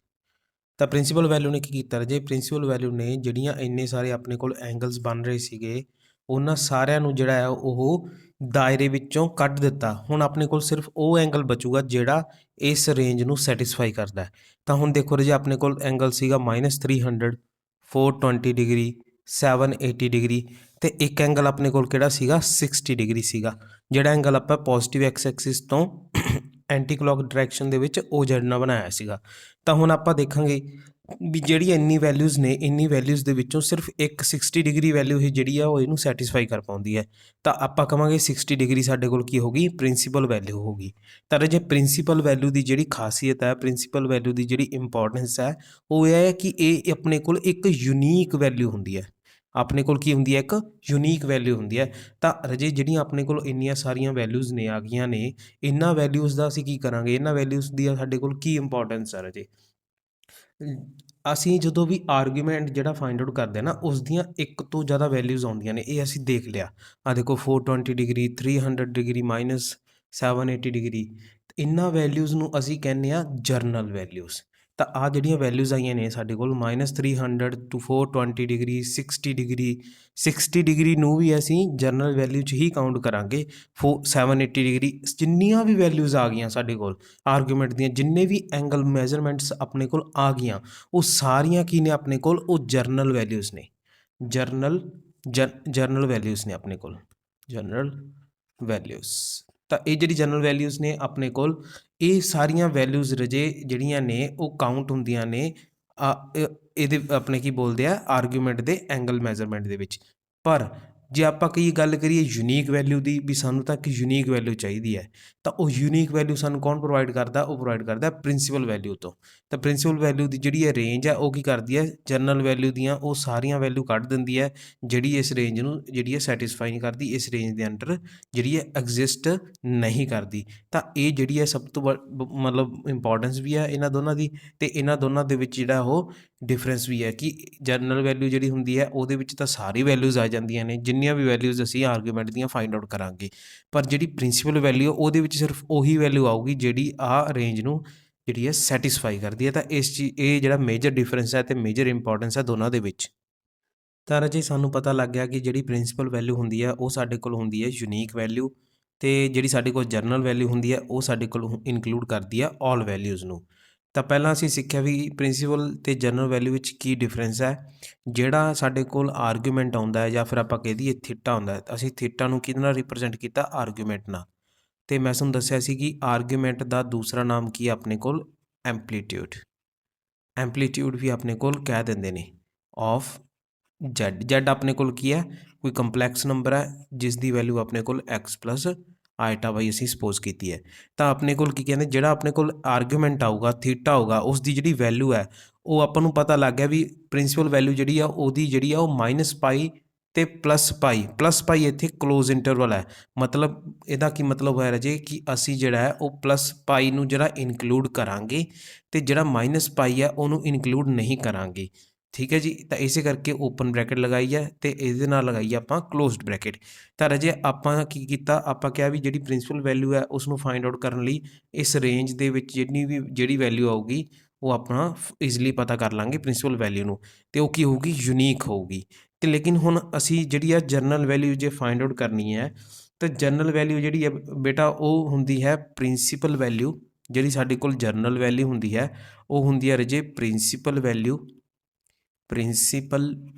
A: ਤਾਂ ਪ੍ਰਿੰਸੀਪਲ ਵੈਲਿਊ ਨੇ ਕੀ ਕੀਤਾ ਰਾਜੇ, ਪ੍ਰਿੰਸੀਪਲ ਵੈਲਿਊ ਨੇ ਜਿਹੜੀਆਂ ਇੰਨੇ ਸਾਰੇ ਆਪਣੇ ਕੋਲ ਐਂਗਲਸ ਬਣ ਰਹੇ ਸੀਗੇ ਉਹਨਾਂ ਸਾਰਿਆਂ ਨੂੰ ਜਿਹੜਾ ਹੈ ਉਹ ਦਾਇਰੇ ਵਿੱਚੋਂ ਕੱਢ ਦਿੱਤਾ। ਹੁਣ ਆਪਣੇ ਕੋਲ ਸਿਰਫ ਉਹ ਐਂਗਲ ਬਚੂਗਾ ਜਿਹੜਾ ਇਸ ਰੇਂਜ ਨੂੰ ਸੈਟਿਸਫਾਈ ਕਰਦਾ। ਤਾਂ ਹੁਣ ਦੇਖੋ ਰਾਜੇ ਆਪਣੇ ਕੋਲ ਐਂਗਲ ਸੀਗਾ -300 420 ਡਿਗਰੀ 780 ਡਿਗਰੀ, ਅਤੇ ਇੱਕ ਐਂਗਲ ਆਪਣੇ ਕੋਲ ਕਿਹੜਾ ਸੀਗਾ 60 ਡਿਗਰੀ ਸੀਗਾ, ਜਿਹੜਾ ਐਂਗਲ ਆਪਾਂ ਪੋਜ਼ੀਟਿਵ ਐਕਸ ਐਕਸਿਸ ਤੋਂ ਐਂਟੀ ਕਲੌਕ ਡਾਇਰੈਕਸ਼ਨ ਦੇ ਵਿੱਚ ਉਹ ਜੈਡ ਨਾਲ ਬਣਾਇਆ ਸੀਗਾ। ਤਾਂ ਹੁਣ ਆਪਾਂ ਦੇਖਾਂਗੇ ਵੀ ਜਿਹੜੀ ਇੰਨੀ ਵੈਲਿਊਜ਼ ਨੇ ਇੰਨੀ ਵੈਲਿਊਜ਼ ਦੇ ਵਿੱਚੋਂ ਸਿਰਫ ਇੱਕ 60 ਡਿਗਰੀ ਵੈਲਿਊ ਹੀ ਜਿਹੜੀ ਆ ਉਹ ਇਹਨੂੰ ਸੈਟਿਸਫਾਈ ਕਰ ਪਾਉਂਦੀ ਹੈ। ਤਾਂ ਆਪਾਂ ਕਹਾਂਗੇ 60 ਡਿਗਰੀ ਸਾਡੇ ਕੋਲ ਕੀ ਹੋਗੀ ਪ੍ਰਿੰਸੀਪਲ ਵੈਲਿਊ ਹੋਗੀ। ਤਾਂ ਜੇ ਪ੍ਰਿੰਸੀਪਲ ਵੈਲਿਊ ਦੀ ਜਿਹੜੀ ਖਾਸੀਅਤ ਹੈ, ਪ੍ਰਿੰਸੀਪਲ ਵੈਲਿਊ ਦੀ ਜਿਹੜੀ ਇੰਪੋਰਟੈਂਸ ਹੈ ਉਹ ਇਹ ਹੈ ਕਿ ਇਹ ਆਪਣੇ ਕੋਲ ਇੱਕ ਯੂਨੀਕ ਵੈਲਿਊ ਹੁੰਦੀ ਹੈ। ਆਪਣੇ ਕੋਲ ਕੀ ਹੁੰਦੀ ਹੈ ਇੱਕ ਯੂਨੀਕ ਵੈਲਿਊ ਹੁੰਦੀ ਹੈ। ਤਾਂ ਰਾਜੇ ਜਿਹੜੀਆਂ ਆਪਣੇ ਕੋਲ ਇੰਨੀਆਂ ਸਾਰੀਆਂ ਵੈਲਿਊਜ਼ ਨੇ ਆ ਗਈਆਂ ਨੇ, ਇਹਨਾਂ ਵੈਲਿਊਜ਼ ਦਾ ਅਸੀਂ ਕੀ ਕਰਾਂਗੇ, ਇਹਨਾਂ ਵੈਲਿਊਜ਼ ਦੀ ਸਾਡੇ ਕੋਲ ਕੀ ਇੰਪੋਰਟੈਂਸ ਹੈ ਰਾਜੇ। ਅਸੀਂ ਜਦੋਂ ਵੀ ਆਰਗੂਮੈਂਟ ਜਿਹੜਾ ਫਾਈਂਡ ਆਊਟ ਕਰਦੇ ਹਾਂ ਨਾ ਉਸ ਦੀਆਂ ਇੱਕ ਤੋਂ ਜ਼ਿਆਦਾ ਵੈਲਿਊਜ਼ ਆਉਂਦੀਆਂ ਨੇ, ਇਹ ਅਸੀਂ ਦੇਖ ਲਿਆ। ਆ ਦੇਖੋ 420 ਡਿਗਰੀ 300 ਡਿਗਰੀ -780 ਡਿਗਰੀ, ਇਹਨਾਂ ਵੈਲਿਊਜ਼ ਨੂੰ ਅਸੀਂ ਕਹਿੰਦੇ ਹਾਂ ਜਰਨਲ ਵੈਲਿਊਜ਼। ਤਾਂ ਆਹ ਜਿਹੜੀਆਂ ਵੈਲਿਊਜ਼ ਆਈਆਂ ਨੇ ਸਾਡੇ ਕੋਲ -300 to 420 ਡਿਗਰੀ 60 ਡਿਗਰੀ ਨੂੰ ਵੀ ਅਸੀਂ ਜਰਨਲ ਵੈਲਿਊ 'ਚ ਹੀ ਕਾਊਂਟ ਕਰਾਂਗੇ। 780 ਡਿਗਰੀ ਜਿੰਨੀਆਂ ਵੀ ਵੈਲਿਊਜ਼ ਆ ਗਈਆਂ ਸਾਡੇ ਕੋਲ ਆਰਗੂਮੈਂਟ ਦੀਆਂ, ਜਿੰਨੇ ਵੀ ਐਂਗਲ ਮੈਜ਼ਰਮੈਂਟਸ ਆਪਣੇ ਕੋਲ ਆ ਗਈਆਂ ਉਹ ਸਾਰੀਆਂ ਕੀ ਨੇ ਆਪਣੇ ਕੋਲ ਉਹ ਜਰਨਲ ਵੈਲਿਊਜ਼ ਨੇ। ਜਰਨਲ ਵੈਲਿਊਜ਼ ਨੇ ਆਪਣੇ ਕੋਲ ਜਰਨਲ ਵੈਲਿਊਜ਼। ਤਾਂ ਇਹ ਜਿਹੜੀ ਜਨਰਲ ਵੈਲਿਊਜ਼ ਨੇ ਆਪਣੇ ਕੋਲ ਇਹ ਸਾਰੀਆਂ ਵੈਲਿਊਜ਼ ਰਾਜੇ ਜਿਹੜੀਆਂ ਨੇ ਉਹ ਕਾਊਂਟ ਹੁੰਦੀਆਂ ਨੇ ਇਹਦੇ ਆਪਣੇ ਕੀ ਬੋਲਦੇ ਆ ਆਰਗੂਮੈਂਟ ਦੇ ਐਂਗਲ ਮੈਜ਼ਰਮੈਂਟ ਦੇ ਵਿੱਚ। ਪਰ ਜੇ ਆਪਾਂ ਕਈ ਗੱਲ ਕਰੀਏ ਯੂਨੀਕ ਵੈਲਿਊ ਦੀ ਵੀ ਸਾਨੂੰ ਤਾਂ ਇੱਕ ਯੂਨੀਕ ਵੈਲਿਊ ਚਾਹੀਦੀ ਹੈ, ਤਾਂ ਉਹ ਯੂਨੀਕ ਵੈਲਿਊ ਸਾਨੂੰ ਕੌਣ ਪ੍ਰੋਵਾਈਡ ਕਰਦਾ, ਉਹ ਪ੍ਰੋਵਾਈਡ ਕਰਦਾ ਪ੍ਰਿੰਸੀਪਲ ਵੈਲਿਊ ਤੋਂ। ਤਾਂ ਪ੍ਰਿੰਸੀਪਲ ਵੈਲਿਊ ਦੀ ਜਿਹੜੀ ਹੈ ਰੇਂਜ ਹੈ ਉਹ ਕੀ ਕਰਦੀ ਹੈ ਜਰਨਲ ਵੈਲਿਊ ਦੀਆਂ ਉਹ ਸਾਰੀਆਂ ਵੈਲਿਊ ਕੱਢ ਦਿੰਦੀ ਹੈ ਜਿਹੜੀ ਇਸ ਰੇਂਜ ਨੂੰ ਜਿਹੜੀ ਹੈ ਸੈਟਿਸਫਾਈ ਨਹੀਂ ਕਰਦੀ, ਇਸ ਰੇਂਜ ਦੇ ਅੰਡਰ ਜਿਹੜੀ ਹੈ ਐਗਜ਼ਿਸਟ ਨਹੀਂ ਕਰਦੀ। ਤਾਂ ਇਹ ਜਿਹੜੀ ਹੈ ਸਭ ਤੋਂ ਮਤਲਬ ਇੰਪੋਰਟੈਂਸ ਵੀ ਹੈ ਇਹਨਾਂ ਦੋਨਾਂ ਦੀ, ਅਤੇ ਇਹਨਾਂ ਦੋਨਾਂ ਦੇ ਵਿੱਚ ਜਿਹੜਾ ਉਹ ਡਿਫਰੈਂਸ ਵੀ ਹੈ ਕਿ ਜਰਨਲ ਵੈਲਿਊ ਜਿਹੜੀ ਹੁੰਦੀ ਹੈ ਉਹਦੇ ਵਿੱਚ ਤਾਂ ਸਾਰੀ ਵੈਲਿਊਜ਼ ਆ ਜਾਂਦੀਆਂ ਨੇ ਜਿੰਨੀਆਂ ਵੀ ਵੈਲਿਊਜ਼ ਅਸੀਂ ਆਰਗੂਮੈਂਟ ਦੀਆਂ ਫਾਈਂਡ ਆਊਟ ਕਰਾਂਗੇ। ਪਰ ਜਿਹੜੀ ਪ੍ਰਿੰਸੀਪਲ ਵੈਲਿਊ ਉਹਦੇ ਵਿੱਚ ਸਿਰਫ ਉਹੀ ਵੈਲਿਊ ਆਊਗੀ ਜਿਹੜੀ ਆਹ ਰੇਂਜ ਨੂੰ ਜਿਹੜੀ ਹੈ ਸੈਟਿਸਫਾਈ ਕਰਦੀ ਹੈ। ਤਾਂ ਇਹ ਜਿਹੜਾ ਮੇਜਰ ਡਿਫਰੈਂਸ ਹੈ ਅਤੇ ਮੇਜਰ ਇੰਪੋਰਟੈਂਸ ਹੈ ਦੋਨਾਂ ਦੇ ਵਿੱਚ। ਤਾਂ ਰਾਜੇ ਸਾਨੂੰ ਪਤਾ ਲੱਗ ਗਿਆ ਕਿ ਜਿਹੜੀ ਪ੍ਰਿੰਸੀਪਲ ਵੈਲਿਊ ਹੁੰਦੀ ਹੈ ਉਹ ਸਾਡੇ ਕੋਲ ਹੁੰਦੀ ਹੈ ਯੂਨੀਕ ਵੈਲਿਊ, ਅਤੇ ਜਿਹੜੀ ਸਾਡੇ ਕੋਲ ਜਰਨਲ ਵੈਲਿਊ ਹੁੰਦੀ ਹੈ ਉਹ ਸਾਡੇ ਕੋਲ ਇਨਕਲੂਡ ਕਰਦੀ ਹੈ ਆਲ ਵੈਲਿਊਜ਼ ਨੂੰ। ਤਾਂ ਪਹਿਲਾਂ ਅਸੀਂ ਸਿੱਖਿਆ ਵੀ ਪ੍ਰਿੰਸੀਪਲ ਅਤੇ ਜਰਨਲ ਵੈਲਿਊ ਵਿੱਚ ਕੀ ਡਿਫਰੈਂਸ ਹੈ। ਜਿਹੜਾ ਸਾਡੇ ਕੋਲ ਆਰਗੂਮੈਂਟ ਆਉਂਦਾ ਹੈ ਜਾਂ ਫਿਰ ਆਪਾਂ ਕਹਿ ਦਈਏ ਥੀਟਾ ਆਉਂਦਾ, ਅਸੀਂ ਥੀਟਾ ਨੂੰ ਕਿਹਦੇ ਨਾਲ ਰਿਪਰਜੈਂਟ ਕੀਤਾ ਆਰਗੂਮੈਂਟ ਨਾਲ। ਅਤੇ ਮੈਂ ਤੁਹਾਨੂੰ ਦੱਸਿਆ ਸੀ ਕਿ ਆਰਗੂਮੈਂਟ ਦਾ ਦੂਸਰਾ ਨਾਮ ਕੀ ਹੈ ਆਪਣੇ ਕੋਲ ਐਂਪਲੀਟਿਊਡ। ਐਂਪਲੀਟਿਊਡ ਵੀ ਆਪਣੇ ਕੋਲ ਕਹਿ ਦਿੰਦੇ ਨੇ ਆਫ ਜੈਡ ਆਪਣੇ ਕੋਲ ਕੀ ਹੈ ਕੋਈ ਕੰਪਲੈਕਸ ਨੰਬਰ ਹੈ ਜਿਸ ਦੀ ਵੈਲਿਊ ਆਪਣੇ ਕੋਲ x ਪਲੱਸ ਆਈਟਾ ਵਾਈ ਅਸੀਂ ਸਪੋਜ਼ ਕੀਤੀ ਹੈ। ਤਾਂ ਆਪਣੇ ਕੋਲ ਕੀ ਕਹਿੰਦੇ ਜਿਹੜਾ ਆਪਣੇ ਕੋਲ ਆਰਗੂਮੈਂਟ ਆਊਗਾ ਥੀਟਾ ਹੋਊਗਾ ਉਸ ਦੀ ਜਿਹੜੀ ਵੈਲਿਊ ਹੈ ਉਹ ਆਪਾਂ ਨੂੰ ਪਤਾ ਲੱਗ ਗਿਆ ਵੀ ਪ੍ਰਿੰਸੀਪਲ ਵੈਲਿਊ ਜਿਹੜੀ ਆ ਉਹਦੀ ਜਿਹੜੀ ਆ ਉਹ -π ਅਤੇ +π ਇੱਥੇ ਕਲੋਜ਼ ਇੰਟਰਵਲ ਹੈ। ਮਤਲਬ ਇਹਦਾ ਕੀ ਮਤਲਬ ਹੋਇਆ ਰਾਜੇ ਕਿ ਅਸੀਂ ਜਿਹੜਾ ਹੈ ਉਹ +π ਨੂੰ ਜਿਹੜਾ ਇਨਕਲੂਡ ਕਰਾਂਗੇ ਅਤੇ ਜਿਹੜਾ -π ਹੈ ਉਹਨੂੰ ਇਨਕਲੂਡ ਨਹੀਂ ਕਰਾਂਗੇ। ਠੀਕ ਹੈ ਜੀ, ਤਾਂ ਇਸੇ ਕਰਕੇ ਓਪਨ ਬ੍ਰੈਕਟ ਲਗਾਈ ਹੈ ਅਤੇ ਇਹਦੇ ਨਾਲ ਲਗਾਈ ਆਪਾਂ ਕਲੋਜ਼ਡ ਬ੍ਰੈਕਟ। ਤਾਂ ਰਾਜੇ ਆਪਾਂ ਕੀ ਕੀਤਾ, ਆਪਾਂ ਕਿਹਾ ਵੀ ਜਿਹੜੀ ਪ੍ਰਿੰਸੀਪਲ ਵੈਲਿਊ ਹੈ ਉਸ ਨੂੰ ਫਾਈਂਡ ਆਊਟ ਕਰਨ ਲਈ ਇਸ ਰੇਂਜ ਦੇ ਵਿੱਚ ਜਿਹੜੀ ਵੈਲਿਊ ਆਊਗੀ ਉਹ ਆਪਣਾ ਈਜ਼ੀਲੀ ਪਤਾ ਕਰ ਲਾਂਗੇ ਪ੍ਰਿੰਸੀਪਲ ਵੈਲਿਊ ਨੂੰ, ਅਤੇ ਉਹ ਕੀ ਹੋਊਗੀ ਯੂਨੀਕ ਹੋਊਗੀ। ਅਤੇ ਲੇਕਿਨ ਹੁਣ ਅਸੀਂ ਜਿਹੜੀ ਆ ਜਰਨਲ ਵੈਲਿਊ ਜੇ ਫਾਈਂਡ ਆਊਟ ਕਰਨੀ ਹੈ ਤਾਂ ਜਨਰਲ ਵੈਲਿਊ ਜਿਹੜੀ ਹੈ ਬੇਟਾ ਉਹ ਹੁੰਦੀ ਹੈ ਪ੍ਰਿੰਸੀਪਲ ਵੈਲਿਊ। ਜਿਹੜੀ ਸਾਡੇ ਕੋਲ ਜਨਰਲ ਵੈਲਿਊ ਹੁੰਦੀ ਹੈ ਉਹ ਹੁੰਦੀ ਹੈ ਰਾਜੇ principal value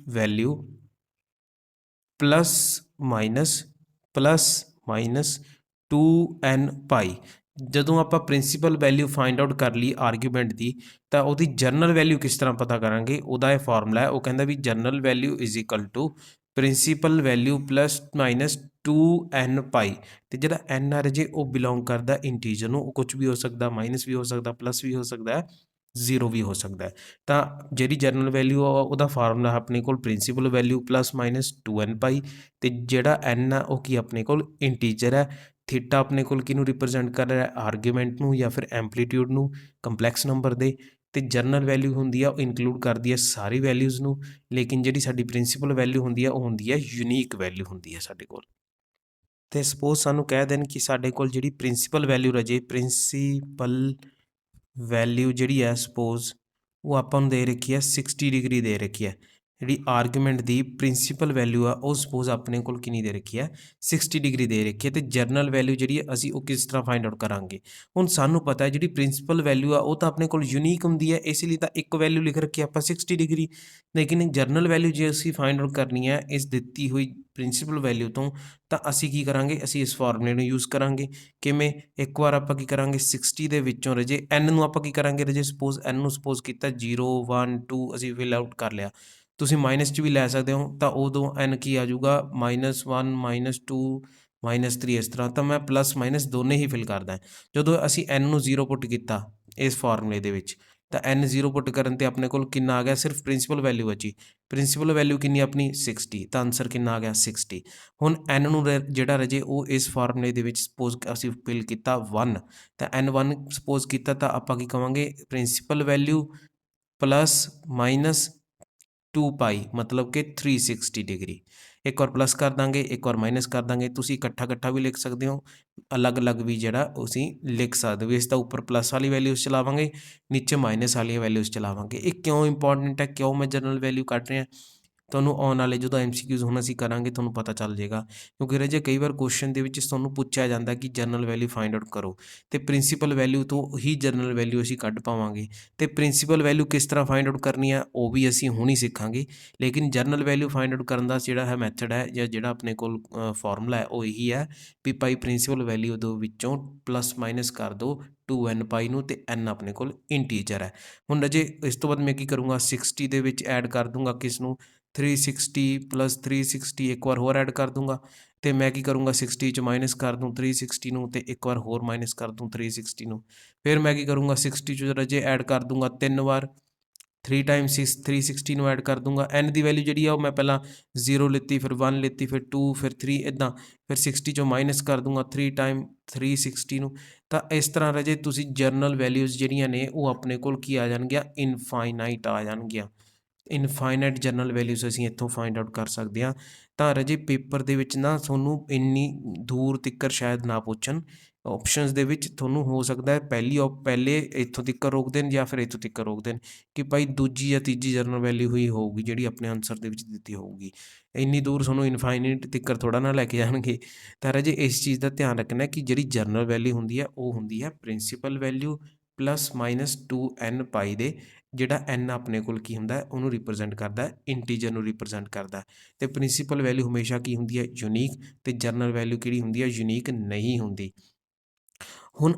A: plus minus 2n ਪਾਈ। ਜਦੋਂ ਆਪਾਂ ਪ੍ਰਿੰਸੀਪਲ ਵੈਲਿਊ ਫਾਈਂਡ ਆਊਟ ਕਰ ਲਈ ਆਰਗੂਮੈਂਟ ਦੀ ਤਾਂ ਉਹਦੀ ਜਨਰਲ ਵੈਲਿਊ ਕਿਸ ਤਰ੍ਹਾਂ ਪਤਾ ਕਰਾਂਗੇ, ਉਹਦਾ ਇਹ ਫਾਰਮੂਲਾ ਹੈ। ਉਹ ਕਹਿੰਦਾ ਵੀ general value is equal to principal value plus minus 2n pi. ਤੇ ਜਿਹੜਾ n ਆ ਰਾਜੇ ਉਹ ਬਿਲੋਂਗ ਕਰਦਾ ਇੰਟੀਜਰ ਨੂੰ, ਉਹ ਕੁਝ ਵੀ ਹੋ ਸਕਦਾ, ਮਾਈਨਸ ਵੀ ਹੋ ਸਕਦਾ, ਪਲੱਸ ਵੀ ਹੋ ਸਕਦਾ, 0 ਵੀ ਹੋ ਸਕਦਾ। ਤਾਂ ਜਿਹੜੀ ਜਨਰਲ ਵੈਲਿਊ ਆ ਉਹਦਾ ਫਾਰਮੂਲਾ ਆਪਣੇ ਕੋਲ principal value plus minus 2n pi. ਤੇ ਜਿਹੜਾ n ਆ ਉਹ ਕੀ ਆਪਣੇ ਕੋਲ ਇੰਟੀਜਰ ਹੈ। ਥੀਟਾ ਆਪਣੇ ਕੋਲ ਕਿਹਨੂੰ ਰਿਪਰੈਜ਼ੈਂਟ ਕਰ ਰਿਹਾ, ਆਰਗੂਮੈਂਟ ਨੂੰ ਜਾਂ ਫਿਰ ਐਂਪਲੀਟਿਊਡ ਨੂੰ, ਕੰਪਲੈਕਸ ਨੰਬਰ ਦੇ। ਤੇ ਜਨਰਲ ਵੈਲਿਊ ਹੁੰਦੀ ਆ ਉਹ ਇਨਕਲੂਡ ਕਰਦੀ ਹੈ ਸਾਰੀ ਵੈਲਿਊਜ਼ ਨੂੰ, ਲੇਕਿਨ ਜਿਹੜੀ ਸਾਡੀ ਪ੍ਰਿੰਸੀਪਲ ਵੈਲਿਊ ਹੁੰਦੀ ਆ ਉਹ ਹੁੰਦੀ ਹੈ ਯੂਨੀਕ ਵੈਲਿਊ ਹੁੰਦੀ ਹੈ ਸਾਡੇ ਕੋਲ। ਤੇ ਸਪੋਜ਼ ਸਾਨੂੰ ਕਹਿ ਦੇਣ ਕਿ ਸਾਡੇ ਕੋਲ ਜਿਹੜੀ ਪ੍ਰਿੰਸੀਪਲ ਵੈਲਿਊ ਰਾਜੇ ਪ੍ਰਿੰਸੀਪਲ ਵੈਲਿਊ ਜਿਹੜੀ ਹੈ ਸਪੋਜ਼ ਉਹ ਆਪਾਂ ਨੂੰ ਦੇ ਰੱਖੀ ਹੈ 60 ਡਿਗਰੀ ਦੇ ਰੱਖੀ ਹੈ। ਜਿਹੜੀ ਆਰਗੂਮੈਂਟ ਦੀ ਪ੍ਰਿੰਸੀਪਲ ਵੈਲਿਊ ਆ ਉਹ ਸਪੋਜ਼ ਆਪਣੇ ਕੋਲ ਕਿੰਨੀ ਦੇ ਰੱਖੀ ਹੈ 60 ਡਿਗਰੀ ਦੇ ਰੱਖੀ ਹੈ। ਤੇ ਜਰਨਲ ਵੈਲਿਊ ਜਿਹੜੀ ਹੈ ਅਸੀਂ ਉਹ ਕਿਸ ਤਰ੍ਹਾਂ ਫਾਈਂਡ ਆਊਟ ਕਰਾਂਗੇ। ਹੁਣ ਸਾਨੂੰ ਪਤਾ ਹੈ ਜਿਹੜੀ ਪ੍ਰਿੰਸੀਪਲ ਵੈਲਿਊ ਆ ਉਹ ਤਾਂ ਆਪਣੇ ਕੋਲ ਯੂਨੀਕ ਹੁੰਦੀ ਹੈ, ਇਸ ਲਈ ਤਾਂ ਇੱਕ ਵੈਲਿਊ ਲਿਖ ਰੱਖੀ ਆਪਾਂ 60 ਡਿਗਰੀ। ਲੇਕਿਨ ਜਰਨਲ ਵੈਲਿਊ ਜੇ ਅਸੀਂ ਫਾਈਂਡ ਆਊਟ ਕਰਨੀ ਹੈ ਇਸ ਦਿੱਤੀ ਹੋਈ ਪ੍ਰਿੰਸੀਪਲ ਵੈਲਿਊ ਤੋਂ, ਤਾਂ ਅਸੀਂ ਕੀ ਕਰਾਂਗੇ, ਅਸੀਂ ਇਸ ਫਾਰਮੂਲੇ ਨੂੰ ਯੂਜ਼ ਕਰਾਂਗੇ। ਕਿਵੇਂ, ਇੱਕ ਵਾਰ ਆਪਾਂ ਕੀ ਕਰਾਂਗੇ 60 ਦੇ ਵਿੱਚੋਂ ਰਾਜੇ n ਨੂੰ ਆਪਾਂ ਕੀ ਕਰਾਂਗੇ ਰਾਜੇ, ਸਪੋਜ਼ n ਨੂੰ ਸਪੋਜ਼ ਕੀਤਾ 0 1 2 ਅਸੀਂ ਫਿਲ ਆਊਟ ਕਰ ਲਿਆ। ਤੁਸੀਂ ਮਾਈਨਸ 'ਚ ਵੀ ਲੈ ਸਕਦੇ ਹੋ, ਤਾਂ ਉਦੋਂ n ਕੀ ਆ ਜਾਊਗਾ -1 -2 -3 ਇਸ ਤਰ੍ਹਾਂ। ਤਾਂ ਮੈਂ ਪਲੱਸ ਮਾਈਨਸ ਦੋਨੇ ਹੀ ਫਿਲ ਕਰਦਾ। ਜਦੋਂ ਅਸੀਂ n ਨੂੰ 0 ਪੁੱਟ ਕੀਤਾ ਇਸ ਫਾਰਮੂਲੇ ਦੇ ਵਿੱਚ, ਤਾਂ n 0 ਪੁੱਟ ਕਰਨ 'ਤੇ ਆਪਣੇ ਕੋਲ ਕਿੰਨਾ ਆ ਗਿਆ, ਸਿਰਫ ਪ੍ਰਿੰਸੀਪਲ ਵੈਲਿਊ ਬਚੀ। ਪ੍ਰਿੰਸੀਪਲ ਵੈਲਿਊ ਕਿੰਨੀ ਆਪਣੀ 60, ਤਾਂ ਆਨਸਰ ਕਿੰਨਾ ਆ ਗਿਆ 60। ਹੁਣ n ਨੂੰ ਜਿਹੜਾ ਰਾਜੇ ਉਹ ਇਸ ਫਾਰਮੂਲੇ ਦੇ ਵਿੱਚ ਸਪੋਜ਼ ਅਸੀਂ ਫਿਲ ਕੀਤਾ 1, ਤਾਂ n1 ਸਪੋਜ਼ ਕੀਤਾ ਤਾਂ ਆਪਾਂ ਕੀ ਕਵਾਂਗੇ ਪ੍ਰਿੰਸੀਪਲ ਵੈਲਿਊ ਪਲੱਸ ਮਾਈਨਸ 2 ਪਾਈ ਮਤਲਬ ਕਿ 360 ਡਿਗਰੀ। ਇੱਕ ਵਾਰ ਪਲੱਸ ਕਰ ਦਾਂਗੇ, ਇੱਕ ਵਾਰ ਮਾਈਨਸ ਕਰ ਦਾਂਗੇ। ਤੁਸੀਂ ਇਕੱਠਾ ਵੀ ਲਿਖ ਸਕਦੇ ਹੋ, ਅਲੱਗ-ਅਲੱਗ ਵੀ ਜਿਹੜਾ ਤੁਸੀਂ ਲਿਖ ਸਕਦੇ ਹੋ। ਇਸ ਦਾ ਉੱਪਰ ਪਲੱਸ ਵਾਲੀ ਵੈਲਿਊਜ਼ ਚਲਾਵਾਂਗੇ, ਨੀਚੇ ਮਾਈਨਸ ਵਾਲੀਆਂ ਵੈਲਿਊਜ਼ ਚਲਾਵਾਂਗੇ। ਇਹ ਕਿਉਂ ਇੰਪੋਰਟੈਂਟ ਹੈ, ਕਿਉਂ ਮੈਂ ਜਨਰਲ ਵੈਲਿਊ ਕੱਢ ਰਿਹਾ, ਤੁਹਾਨੂੰ ਆਉਣ ਵਾਲੇ ਜਦੋਂ MCQs ਹੁਣ ਅਸੀਂ ਕਰਾਂਗੇ ਤੁਹਾਨੂੰ ਪਤਾ ਚੱਲ ਜਾਏਗਾ। ਕਿਉਂਕਿ ਰਾਜੇ ਕਈ ਵਾਰ ਕੁਐਸਚਨ ਦੇ ਵਿੱਚ ਤੁਹਾਨੂੰ ਪੁੱਛਿਆ ਜਾਂਦਾ ਕਿ ਜਨਰਲ ਵੈਲਿਊ ਫਾਈਂਡ ਆਊਟ ਕਰੋ, ਤੇ ਪ੍ਰਿੰਸੀਪਲ ਵੈਲਿਊ ਤੋਂ ਹੀ ਜਨਰਲ ਵੈਲਿਊ ਅਸੀਂ ਕੱਢ ਪਾਵਾਂਗੇ। ਤੇ ਪ੍ਰਿੰਸੀਪਲ ਵੈਲਿਊ ਕਿਸ ਤਰ੍ਹਾਂ ਫਾਈਂਡ ਆਊਟ ਕਰਨੀ ਹੈ ਉਹ ਵੀ ਅਸੀਂ ਹੁਣ ਹੀ ਸਿੱਖਾਂਗੇ। ਲੇਕਿਨ ਜਨਰਲ ਵੈਲਿਊ ਫਾਈਂਡ ਆਊਟ ਕਰਨ ਦਾ ਜਿਹੜਾ ਹੈ ਮੈਥਡ ਹੈ ਜਾਂ ਜਿਹੜਾ ਆਪਣੇ ਕੋਲ ਫਾਰਮੂਲਾ ਹੈ ਉਹ ਇਹੀ ਹੈ ਵੀ ਭਾਈ ਪ੍ਰਿੰਸੀਪਲ ਵੈਲਿਊ ਦੇ ਵਿੱਚੋਂ ਪਲੱਸ ਮਾਈਨਸ ਕਰ ਦਿਓ 2n ਪਾਈ ਨੂੰ, ਤੇ n ਆਪਣੇ ਕੋਲ ਇੰਟੀਜਰ ਹੈ। ਹੁਣ ਰਾਜੇ ਇਸ ਤੋਂ ਬਾਅਦ ਮੈਂ ਕੀ ਕਰੂੰਗਾ 60 ਦੇ ਵਿੱਚ ਐਡ ਕਰ ਦੂੰਗਾ ਕਿਸ ਨੂੰ 360 ਪਲੱਸ 360 ਇੱਕ ਵਾਰ ਹੋਰ ਐਡ ਕਰ ਦੂੰਗਾ। ਤੇ ਮੈਂ ਕੀ ਕਰੂੰਗਾ 60 'ਚ ਮਾਈਨਸ ਕਰ ਦੂੰ 360 ਨੂੰ, ਤੇ ਇੱਕ ਵਾਰ ਹੋਰ ਮਾਈਨਸ ਕਰ ਦੂੰ 360 ਨੂੰ। ਫਿਰ ਮੈਂ ਕੀ ਕਰੂੰਗਾ 60 'ਚ ਰਾਜੇ ਐਡ ਕਰ ਦੂੰਗਾ 3 ਵਾਰ, 3 ਟਾਈਮਸ 360 ਨੂੰ ਐਡ ਕਰ ਦੂੰਗਾ। n ਦੀ ਵੈਲਿਊ ਜਿਹੜੀ ਆ ਉਹ ਮੈਂ ਪਹਿਲਾਂ 0 ਲਿੱਤੀ, ਫਿਰ 1 ਲਿੱਤੀ, ਫਿਰ 2, ਫਿਰ 3 ਇੱਦਾਂ, ਫਿਰ 60 'ਚੋਂ ਮਾਈਨਸ ਕਰ ਦੂੰਗਾ 3 ਟਾਈਮ 360 ਨੂੰ। ਤਾਂ ਇਸ ਤਰ੍ਹਾਂ ਰਾਜੇ ਤੁਸੀਂ ਜਰਨਲ ਵੈਲਿਊਜ਼ ਜਿਹੜੀਆਂ ਨੇ ਉਹ ਆਪਣੇ ਕੋਲ ਕੀ ਆ ਜਾਣਗੀਆਂ, ਇਨਫਾਈਨਾਈਟ ਆ ਜਾਣਗੀਆਂ। ਇਨਫਾਈਨਾਈਟ ਜਨਰਲ ਵੈਲਿਊਜ਼ ਅਸੀਂ ਇੱਥੋਂ ਫਾਈਂਡ ਆਊਟ ਕਰ ਸਕਦੇ ਹਾਂ। ਤਾਂ ਰਾਜੇ ਪੇਪਰ ਦੇ ਵਿੱਚ ਨਾ ਤੁਹਾਨੂੰ ਇੰਨੀ ਦੂਰ ਤੱਕ ਸ਼ਾਇਦ ਨਾ ਪੁੱਛਣ, ਆਪਸ਼ਨਸ ਦੇ ਵਿੱਚ ਤੁਹਾਨੂੰ ਹੋ ਸਕਦਾ ਹੈ ਪਹਿਲੇ ਇੱਥੋਂ ਤੱਕ ਰੋਕ ਦੇਣ ਜਾਂ ਫਿਰ ਇੱਥੋਂ ਤੱਕ ਰੋਕ ਦੇਣ ਕਿ ਭਾਈ ਦੂਜੀ ਜਾਂ ਤੀਜੀ ਜਨਰਲ ਵੈਲਿਊ ਹੀ ਹੋਊਗੀ ਜਿਹੜੀ ਆਪਣੇ ਆਨਸਰ ਦੇ ਵਿੱਚ ਦਿੱਤੀ ਹੋਊਗੀ। ਇੰਨੀ ਦੂਰ ਤੁਹਾਨੂੰ ਇਨਫਾਈਨਾਈਟ ਤੱਕ ਥੋੜ੍ਹਾ ਨਾ ਲੈ ਕੇ ਜਾਣਗੇ। ਤਾਂ ਰਾਜੇ ਇਸ ਚੀਜ਼ ਦਾ ਧਿਆਨ ਰੱਖਣਾ ਕਿ ਜਿਹੜੀ ਜਨਰਲ ਵੈਲਿਊ ਹੁੰਦੀ ਹੈ ਉਹ ਹੁੰਦੀ ਹੈ principal value plus minus 2n ਪਾਈ ਦੇ। ਜਿਹੜਾ n ਆਪਣੇ ਕੋਲ ਕੀ ਹੁੰਦਾ ਉਹਨੂੰ ਰਿਪਰੈਜ਼ੈਂਟ ਕਰਦਾ, ਇੰਟੀਜਰ ਨੂੰ ਰਿਪਰੈਜ਼ੈਂਟ ਕਰਦਾ। ਤੇ ਪ੍ਰਿੰਸੀਪਲ ਵੈਲਿਊ ਹਮੇਸ਼ਾ ਕੀ ਹੁੰਦੀ ਹੈ, ਯੂਨੀਕ, ਤੇ ਜਨਰਲ ਵੈਲਿਊ ਕਿਹੜੀ ਹੁੰਦੀ ਹੈ, ਯੂਨੀਕ ਨਹੀਂ ਹੁੰਦੀ। ਹੁਣ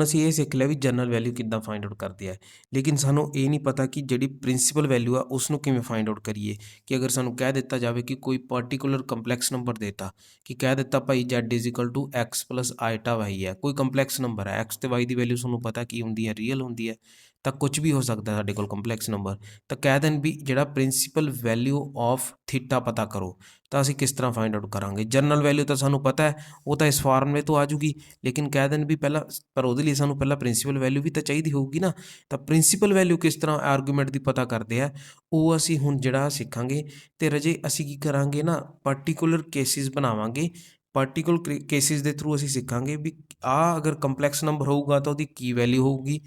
A: ਅਸੀਂ ਇਹ ਸਿੱਖ ਲਿਆ ਵੀ ਜਨਰਲ ਵੈਲਿਊ ਕਿੱਦਾਂ ਫਾਈਂਡ ਆਊਟ ਕਰਦੇ ਆ, ਲੇਕਿਨ ਸਾਨੂੰ ਇਹ ਨਹੀਂ ਪਤਾ ਕਿ ਜਿਹੜੀ ਪ੍ਰਿੰਸੀਪਲ ਵੈਲਿਊ ਆ ਉਸ ਨੂੰ ਕਿਵੇਂ ਫਾਈਂਡ ਆਊਟ ਕਰੀਏ। ਕਿ ਅਗਰ ਸਾਨੂੰ ਕਹਿ ਦਿੱਤਾ ਜਾਵੇ ਕਿ ਕੋਈ ਪਾਰਟੀਕੂਲਰ ਕੰਪਲੈਕਸ ਨੰਬਰ ਦੇਤਾ, ਕਿ ਕਹਿ ਦਿੱਤਾ ਭਾਈ z = x + i ਹੈ, ਕੋਈ ਕੰਪਲੈਕਸ ਨੰਬਰ ਹੈ, x ਤੇ y ਦੀ ਵੈਲਿਊ ਤੁਹਾਨੂੰ ਪਤਾ ਕੀ ਹੁੰਦੀ ਹੈ, ਰੀਅਲ ਹੁੰਦੀ ਹੈ। ਤਾਂ ਕੁਝ ਵੀ ਹੋ ਸਕਦਾ ਸਾਡੇ ਕੋਲ ਕੰਪਲੈਕਸ ਨੰਬਰ। ਤਾਂ ਕਹਿ ਦੇਣ ਵੀ ਜਿਹੜਾ ਪ੍ਰਿੰਸੀਪਲ ਵੈਲਿਊ ਆਫ ਥੀਟਾ ਪਤਾ ਕਰੋ, ਤਾਂ ਅਸੀਂ ਕਿਸ ਤਰ੍ਹਾਂ ਫਾਈਂਡ ਆਊਟ ਕਰਾਂਗੇ। ਜਨਰਲ ਵੈਲਿਊ ਤਾਂ ਸਾਨੂੰ ਪਤਾ ਹੈ, ਉਹ ਤਾਂ ਇਸ ਫਾਰਮੂਲੇ ਤੋਂ ਆ ਜੂਗੀ, ਲੇਕਿਨ ਕਹਿ ਦੇਣ ਵੀ ਪਹਿਲਾਂ, ਪਰ ਉਹਦੇ ਲਈ ਸਾਨੂੰ ਪਹਿਲਾਂ ਪ੍ਰਿੰਸੀਪਲ ਵੈਲਿਊ ਵੀ ਤਾਂ ਚਾਹੀਦੀ ਹੋਊਗੀ ਨਾ। ਤਾਂ ਪ੍ਰਿੰਸੀਪਲ ਵੈਲਿਊ ਕਿਸ ਤਰ੍ਹਾਂ ਆਰਗੂਮੈਂਟ ਦੀ ਪਤਾ ਕਰਦੇ ਆ ਉਹ ਅਸੀਂ ਹੁਣ ਜਿਹੜਾ ਸਿੱਖਾਂਗੇ। ਤੇ ਰਾਜੇ ਅਸੀਂ ਕੀ ਕਰਾਂਗੇ ਨਾ, ਪਾਰਟੀਕੂਲਰ ਕੇਸਿਸ ਬਣਾਵਾਂਗੇ। ਪਾਰਟੀਕੂਲਰ ਕੇਸਿਸ ਦੇ ਥਰੂ ਅਸੀਂ ਸਿੱਖਾਂਗੇ ਵੀ ਅਗਰ ਕੰਪਲੈਕਸ ਨੰਬਰ ਹੋਊਗਾ ਤਾਂ ਉਹਦੀ ਕੀ ਵੈਲਿਊ ਹੋਊਗੀ,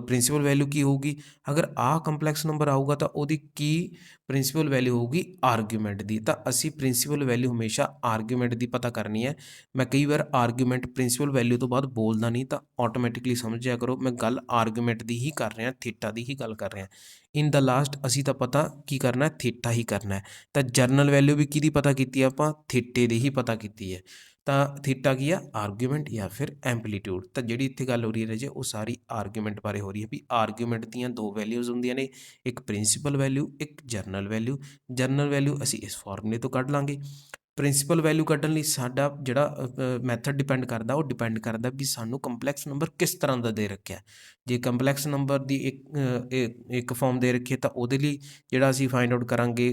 A: ਪ੍ਰਿੰਸੀਪਲ ਵੈਲਿਊ ਕੀ ਹੋਊਗੀ। ਅਗਰ ਆਹ ਕੰਪਲੈਕਸ ਨੰਬਰ ਆਊਗਾ ਤਾਂ ਉਹਦੀ ਕੀ ਪ੍ਰਿੰਸੀਪਲ ਵੈਲਿਊ ਹੋਊਗੀ ਆਰਗੂਮੈਂਟ ਦੀ। ਤਾਂ ਅਸੀਂ ਪ੍ਰਿੰਸੀਪਲ ਵੈਲਿਊ ਹਮੇਸ਼ਾ ਆਰਗੂਮੈਂਟ ਦੀ ਪਤਾ ਕਰਨੀ ਹੈ। ਮੈਂ ਕਈ ਵਾਰ ਆਰਗੂਮੈਂਟ ਪ੍ਰਿੰਸੀਪਲ ਵੈਲਿਊ ਤੋਂ ਬਾਅਦ ਬੋਲਦਾ ਨਹੀਂ, ਤਾਂ ਆਟੋਮੈਟਿਕਲੀ ਸਮਝ ਜਾਇਆ ਕਰੋ ਮੈਂ ਗੱਲ ਆਰਗੂਮੈਂਟ ਦੀ ਹੀ ਕਰ ਰਿਹਾ, ਥੀਟਾ ਦੀ ਹੀ ਗੱਲ ਕਰ ਰਿਹਾ। ਇਨ ਦਾ ਲਾਸਟ ਅਸੀਂ ਤਾਂ ਪਤਾ ਕੀ ਕਰਨਾ, ਥੀਟਾ ਹੀ ਕਰਨਾ ਹੈ। ਤਾਂ ਜਰਨਲ ਵੈਲਿਊ ਵੀ ਕਿਹਦੀ ਪਤਾ ਕੀਤੀ ਆਪਾਂ, ਥੀਟੇ ਦੀ ਹੀ ਪਤਾ ਕੀਤੀ ਹੈ। ਤਾਂ ਥੀਟਾ ਕੀ ਆ, ਆਰਗੂਮੈਂਟ ਜਾਂ ਫਿਰ ਐਂਪਲੀਟਿਊਡ। ਤਾਂ ਜਿਹੜੀ ਇੱਥੇ ਗੱਲ ਹੋ ਰਹੀ ਹੈ ਰਾਜੇ ਉਹ ਸਾਰੀ ਆਰਗੂਮੈਂਟ ਬਾਰੇ ਹੋ ਰਹੀ ਹੈ ਵੀ ਆਰਗੂਮੈਂਟ ਦੀਆਂ ਦੋ ਵੈਲਿਊਜ਼ ਹੁੰਦੀਆਂ ਨੇ, ਇੱਕ ਪ੍ਰਿੰਸੀਪਲ ਵੈਲਿਊ, ਇੱਕ ਜਰਨਲ ਵੈਲਿਊ। ਜਰਨਲ ਵੈਲਿਊ ਅਸੀਂ ਇਸ ਫਾਰਮੂਲੇ ਤੋਂ ਕੱਢ ਲਾਂਗੇ। ਪ੍ਰਿੰਸੀਪਲ ਵੈਲਿਊ ਕੱਢਣ ਲਈ ਸਾਡਾ ਜਿਹੜਾ ਮੈਥਡ ਡਿਪੈਂਡ ਕਰਦਾ, ਉਹ ਡਿਪੈਂਡ ਕਰਦਾ ਵੀ ਸਾਨੂੰ ਕੰਪਲੈਕਸ ਨੰਬਰ ਕਿਸ ਤਰ੍ਹਾਂ ਦਾ ਦੇ ਰੱਖਿਆ। ਜੇ ਕੰਪਲੈਕਸ ਨੰਬਰ ਦੀ ਇੱਕ ਫਾਰਮ ਦੇ ਰੱਖੀਏ ਤਾਂ ਉਹਦੇ ਲਈ ਜਿਹੜਾ ਅਸੀਂ ਫਾਈਂਡ ਆਊਟ ਕਰਾਂਗੇ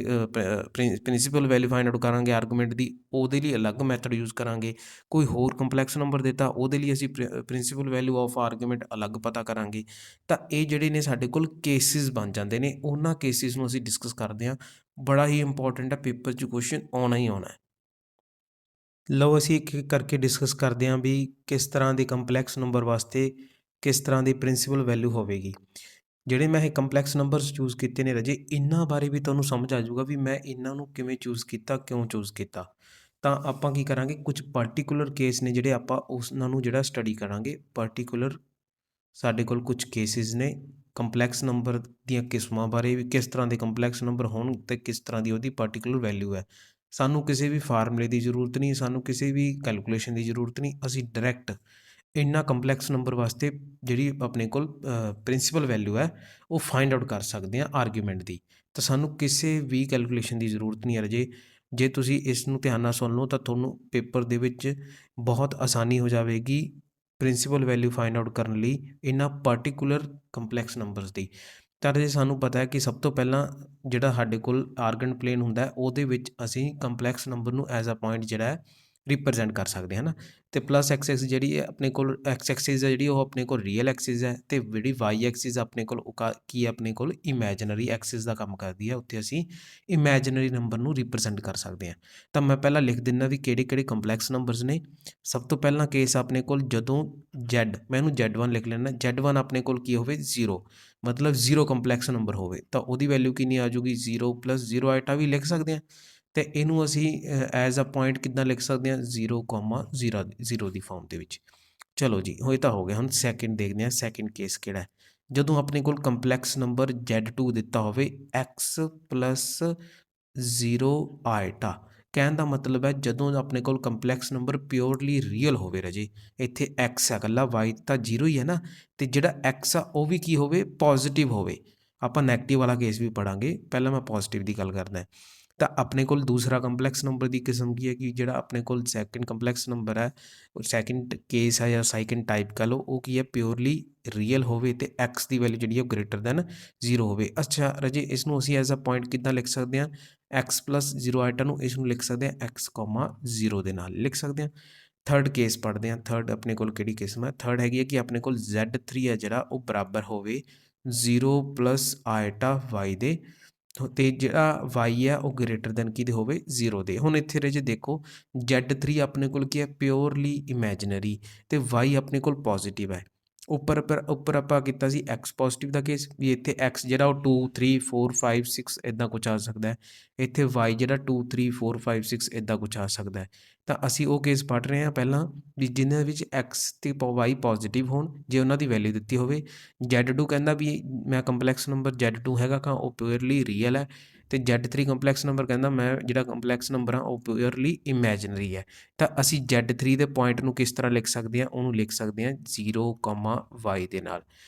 A: ਪ੍ਰਿੰਸੀਪਲ ਵੈਲਿਊ ਫਾਈਂਡ ਆਊਟ ਕਰਾਂਗੇ ਆਰਗੂਮੈਂਟ ਦੀ, ਉਹਦੇ ਲਈ ਅਲੱਗ ਮੈਥਡ ਯੂਜ਼ ਕਰਾਂਗੇ। ਕੋਈ ਹੋਰ ਕੰਪਲੈਕਸ ਨੰਬਰ ਦਿੱਤਾ ਉਹਦੇ ਲਈ ਅਸੀਂ ਪ੍ਰਿੰਸੀਪਲ ਵੈਲਿਊ ਆਫ ਆਰਗੂਮੈਂਟ ਅਲੱਗ ਪਤਾ ਕਰਾਂਗੇ। ਤਾਂ ਇਹ ਜਿਹੜੇ ਨੇ ਸਾਡੇ ਕੋਲ ਕੇਸਿਸ ਬਣ ਜਾਂਦੇ ਨੇ, ਉਹਨਾਂ ਕੇਸਿਸ ਨੂੰ ਅਸੀਂ ਡਿਸਕਸ ਕਰਦੇ ਹਾਂ। ਬੜਾ ਹੀ ਇੰਪੋਰਟੈਂਟ ਹੈ, ਪੇਪਰ 'ਚ ਕੁਐਸਚਨ ਆਉਣਾ ਹੀ ਆਉਣਾ ਹੈ। ਲਓ ਅਸੀਂ ਇੱਕ ਇੱਕ ਕਰਕੇ ਡਿਸਕਸ ਕਰਦੇ ਹਾਂ ਵੀ ਕਿਸ ਤਰ੍ਹਾਂ ਦੇ ਕੰਪਲੈਕਸ ਨੰਬਰ ਵਾਸਤੇ ਕਿਸ ਤਰ੍ਹਾਂ ਦੀ ਪ੍ਰਿੰਸੀਪਲ ਵੈਲਿਊ ਹੋਵੇਗੀ। ਜਿਹੜੇ ਮੈਂ ਇਹ ਕੰਪਲੈਕਸ ਨੰਬਰਸ ਚੂਜ਼ ਕੀਤੇ ਨੇ ਰਾਜੇ, ਇਹਨਾਂ ਬਾਰੇ ਵੀ ਤੁਹਾਨੂੰ ਸਮਝ ਆ ਜਾਊਗਾ ਵੀ ਮੈਂ ਇਹਨਾਂ ਨੂੰ ਕਿਵੇਂ ਚੂਜ਼ ਕੀਤਾ, ਕਿਉਂ ਚੂਜ਼ ਕੀਤਾ। ਤਾਂ ਆਪਾਂ ਕੀ ਕਰਾਂਗੇ, ਕੁਝ ਪਾਰਟੀਕੂਲਰ ਕੇਸ ਨੇ ਜਿਹੜੇ ਆਪਾਂ ਉਹਨਾਂ ਨੂੰ ਜਿਹੜਾ ਸਟੱਡੀ ਕਰਾਂਗੇ। ਪਾਰਟੀਕੂਲਰ ਸਾਡੇ ਕੋਲ ਕੁਝ ਕੇਸਿਸ ਨੇ ਕੰਪਲੈਕਸ ਨੰਬਰ ਦੀਆਂ ਕਿਸਮਾਂ ਬਾਰੇ ਵੀ, ਕਿਸ ਤਰ੍ਹਾਂ ਦੇ ਕੰਪਲੈਕਸ ਨੰਬਰ ਹੋਣ ਅਤੇ ਕਿਸ ਤਰ੍ਹਾਂ ਦੀ ਉਹਦੀ ਪਾਰਟੀਕੂਲਰ ਵੈਲਿਊ ਹੈ। ਸਾਨੂੰ ਕਿਸੇ ਵੀ ਫਾਰਮੂਲੇ ਦੀ ਜ਼ਰੂਰਤ ਨਹੀਂ, ਸਾਨੂੰ ਕਿਸੇ ਵੀ ਕੈਲਕੂਲੇਸ਼ਨ ਦੀ ਜ਼ਰੂਰਤ ਨਹੀਂ, ਅਸੀਂ ਡਾਇਰੈਕਟ ਇਹਨਾਂ ਕੰਪਲੈਕਸ ਨੰਬਰ ਵਾਸਤੇ ਜਿਹੜੀ ਆਪਣੇ ਕੋਲ ਪ੍ਰਿੰਸੀਪਲ ਵੈਲਿਊ ਹੈ ਉਹ ਫਾਈਂਡ ਆਊਟ ਕਰ ਸਕਦੇ ਹਾਂ ਆਰਗੂਮੈਂਟ ਦੀ। ਤਾਂ ਸਾਨੂੰ ਕਿਸੇ ਵੀ ਕੈਲਕੂਲੇਸ਼ਨ ਦੀ ਜ਼ਰੂਰਤ ਨਹੀਂ ਹੈ ਰਾਜੇ। ਜੇ ਤੁਸੀਂ ਇਸ ਨੂੰ ਧਿਆਨ ਨਾਲ ਸੁਣ ਲਓ ਤਾਂ ਤੁਹਾਨੂੰ ਪੇਪਰ ਦੇ ਵਿੱਚ ਬਹੁਤ ਆਸਾਨੀ ਹੋ ਜਾਵੇਗੀ ਪ੍ਰਿੰਸੀਪਲ ਵੈਲਿਊ ਫਾਈਂਡ ਆਊਟ ਕਰਨ ਲਈ ਇਹਨਾਂ ਪਾਰਟੀਕੂਲਰ ਕੰਪਲੈਕਸ ਨੰਬਰਸ ਦੀ। ਤਾਂ ਜੇ ਸਾਨੂੰ ਪਤਾ ਹੈ ਕਿ ਸਭ ਤੋਂ ਪਹਿਲਾਂ ਜਿਹੜਾ ਸਾਡੇ ਕੋਲ ਆਰਗਨ ਪਲੇਨ ਹੁੰਦਾ ਉਹਦੇ ਵਿੱਚ ਅਸੀਂ ਕੰਪਲੈਕਸ ਨੰਬਰ ਨੂੰ ਐਜ਼ ਅ ਪੁਆਇੰਟ ਜਿਹੜਾ ਹੈ ਰਿਪਰਜੈਂਟ ਕਰ ਸਕਦੇ ਹਾਂ ਨਾ। ਅਤੇ ਪਲੱਸ ਐਕਸਿਸ ਜਿਹੜੀ ਹੈ ਆਪਣੇ ਕੋਲ ਐਕਸ ਐਕਸਿਸ ਹੈ ਜਿਹੜੀ ਉਹ ਆਪਣੇ ਕੋਲ ਰੀਅਲ ਐਕਸਿਸ ਹੈ, ਅਤੇ ਜਿਹੜੀ ਵਾਈ ਐਕਸਿਸ ਆਪਣੇ ਕੋਲ ਕੀ ਆਪਣੇ ਕੋਲ ਇਮੈਜਨਰੀ ਐਕਸਿਸ ਦਾ ਕੰਮ ਕਰਦੀ ਹੈ। ਉੱਥੇ ਅਸੀਂ ਇਮੈਜਨਰੀ ਨੰਬਰ ਨੂੰ ਰਿਪਰਜੈਂਟ ਕਰ ਸਕਦੇ ਹਾਂ। ਤਾਂ ਮੈਂ ਪਹਿਲਾਂ ਲਿਖ ਦਿੰਦਾ ਵੀ ਕਿਹੜੇ ਕਿਹੜੇ ਕੰਪਲੈਕਸ ਨੰਬਰਸ ਨੇ। ਸਭ ਤੋਂ ਪਹਿਲਾਂ ਕੇਸ ਆਪਣੇ ਕੋਲ ਜਦੋਂ Z, ਮੈਂ ਇਹਨੂੰ Z1 ਲਿਖ ਲੈਣਾ, Z1 ਆਪਣੇ ਕੋਲ ਕੀ ਹੋਵੇ 0, ਮਤਲਬ 0 ਕੰਪਲੈਕਸ ਨੰਬਰ ਹੋਵੇ ਤਾਂ ਉਹਦੀ ਵੈਲਿਊ ਕਿੰਨੀ ਆ ਜਾਊਗੀ 0 + 0 ਆਈਟਾ ਵੀ ਲਿਖ ਸਕਦੇ ਹਾਂ। ਅਤੇ ਇਹਨੂੰ ਅਸੀਂ ਐਜ਼ ਅ ਪੁਆਇੰਟ ਕਿੱਦਾਂ ਲਿਖ ਸਕਦੇ ਹਾਂ 0,0 ਦੀ ਫਾਰਮ ਦੇ ਵਿੱਚ। ਚਲੋ ਜੀ ਹੋਏ ਤਾਂ ਹੋ ਗਿਆ। ਹੁਣ ਸੈਕਿੰਡ ਦੇਖਦੇ ਹਾਂ, ਸੈਕਿੰਡ ਕੇਸ ਕਿਹੜਾ ਹੈ। ਜਦੋਂ ਆਪਣੇ ਕੋਲ ਕੰਪਲੈਕਸ ਨੰਬਰ Z2 ਦਿੱਤਾ ਹੋਵੇ x + 0 ਆਈਟਾ, ਕਹਿਣ ਦਾ ਮਤਲਬ ਹੈ ਜਦੋਂ ਆਪਣੇ ਕੋਲ ਕੰਪਲੈਕਸ ਨੰਬਰ ਪਿਓਰਲੀ ਰੀਅਲ ਹੋਵੇ ਰਾਜੇ। ਇੱਥੇ x ਹੈ ਇਕੱਲਾ, y ਤਾਂ 0 ਹੀ ਹੈ ਨਾ, ਅਤੇ ਜਿਹੜਾ x ਆ ਉਹ ਵੀ ਕੀ ਹੋਵੇ ਪੋਜ਼ੀਟਿਵ ਹੋਵੇ। ਆਪਾਂ ਨੈਗੇਟਿਵ ਵਾਲਾ ਕੇਸ ਵੀ ਪੜ੍ਹਾਂਗੇ, ਪਹਿਲਾਂ ਮੈਂ ਪੋਜ਼ੀਟਿਵ ਦੀ ਗੱਲ ਕਰਦਾ। ਤਾਂ ਆਪਣੇ ਕੋਲ ਦੂਸਰਾ ਕੰਪਲੈਕਸ ਨੰਬਰ ਦੀ ਕਿਸਮ ਕੀ ਹੈ ਕਿ ਜਿਹੜਾ ਆਪਣੇ ਕੋਲ ਸੈਕਿੰਡ ਕੰਪਲੈਕਸ ਨੰਬਰ ਹੈ, ਸੈਕਿੰਡ ਕੇਸ ਹੈ ਜਾਂ ਸੈਕਿੰਡ ਟਾਈਪ ਕਹ ਲਓ, ਉਹ ਕੀ ਹੈ ਪਿਓਰਲੀ ਰੀਅਲ ਹੋਵੇ ਅਤੇ ਐਕਸ ਦੀ ਵੈਲਿਊ ਜਿਹੜੀ ਉਹ ਗ੍ਰੇਟਰ ਦੈਨ 0 ਹੋਵੇ। ਅੱਛਾ ਰਾਜੇ, ਇਸ ਨੂੰ ਅਸੀਂ ਐਜ਼ ਅ ਪੁਆਇੰਟ ਕਿੱਦਾਂ ਲਿਖ ਸਕਦੇ ਹਾਂ, x + 0 ਆਈਟਾ ਨੂੰ ਇਸ ਨੂੰ ਲਿਖ ਸਕਦੇ ਹਾਂ x, 0 ਦੇ ਨਾਲ ਲਿਖ ਸਕਦੇ ਹਾਂ। ਥਰਡ ਕੇਸ ਪੜ੍ਹਦੇ ਹਾਂ। ਥਰਡ ਆਪਣੇ ਕੋਲ ਕਿਹੜੀ ਕਿਸਮ ਹੈ, ਥਰਡ ਹੈਗੀ ਹੈ ਕਿ ਆਪਣੇ ਕੋਲ Z3 ਹੈ ਜਿਹੜਾ ਉਹ ਬਰਾਬਰ ਹੋਵੇ 0 + ਆਈਟਾ y ਦੇ, ਅਤੇ ਜਿਹੜਾ y ਹੈ ਉਹ ਗ੍ਰੇਟਰ ਦੈਨ ਕਿਹਦੇ ਹੋਵੇ 0 ਦੇ। ਹੁਣ ਇੱਥੇ ਰਾਜੇ ਦੇਖੋ Z3 ਆਪਣੇ ਕੋਲ ਕੀ ਹੈ ਪਿਓਰਲੀ ਇਮੈਜਨਰੀ, ਅਤੇ y ਆਪਣੇ ਕੋਲ ਪੋਜ਼ੀਟਿਵ ਹੈ। ਉੱਪਰ ਆਪਾਂ ਕੀਤਾ ਸੀ x ਪੋਜ਼ੀਟਿਵ ਦਾ ਕੇਸ, ਵੀ ਇੱਥੇ x ਜਿਹੜਾ ਉਹ 2 3 4 5 6 ਇੱਦਾਂ ਕੁਛ ਆ ਸਕਦਾ ਹੈ। ਇੱਥੇ y ਜਿਹੜਾ 2 3 4 5 6 ਇੱਦਾਂ ਕੁਛ ਆ ਸਕਦਾ ਹੈ। ਤਾਂ ਅਸੀਂ ਉਹ ਕੇਸ ਪੜ੍ਹ ਰਹੇ ਹਾਂ ਪਹਿਲਾਂ ਵੀ ਜਿਨ੍ਹਾਂ ਵਿੱਚ x ਅਤੇ y ਪੋਜ਼ੀਟਿਵ ਹੋਣ, ਜੇ ਉਹਨਾਂ ਦੀ ਵੈਲਿਊ ਦਿੱਤੀ ਹੋਵੇ। Z2 ਕਹਿੰਦਾ ਵੀ ਮੈਂ ਕੰਪਲੈਕਸ ਨੰਬਰ Z2 ਹੈਗਾ ਕਿ ਉਹ ਪਿਓਰਲੀ ਰੀਅਲ ਹੈ, ਅਤੇ Z3 ਕੰਪਲੈਕਸ ਨੰਬਰ ਕਹਿੰਦਾ ਮੈਂ ਜਿਹੜਾ ਕੰਪਲੈਕਸ ਨੰਬਰ ਆ ਉਹ ਪਿਓਰਲੀ ਇਮੈਜਨਰੀ ਹੈ। ਤਾਂ ਅਸੀਂ Z3 ਦੇ ਪੁਆਇੰਟ ਨੂੰ ਕਿਸ ਤਰ੍ਹਾਂ ਲਿਖ ਸਕਦੇ ਹਾਂ, ਉਹਨੂੰ ਲਿਖ ਸਕਦੇ ਹਾਂ 0, y ਦੇ ਨਾਲ।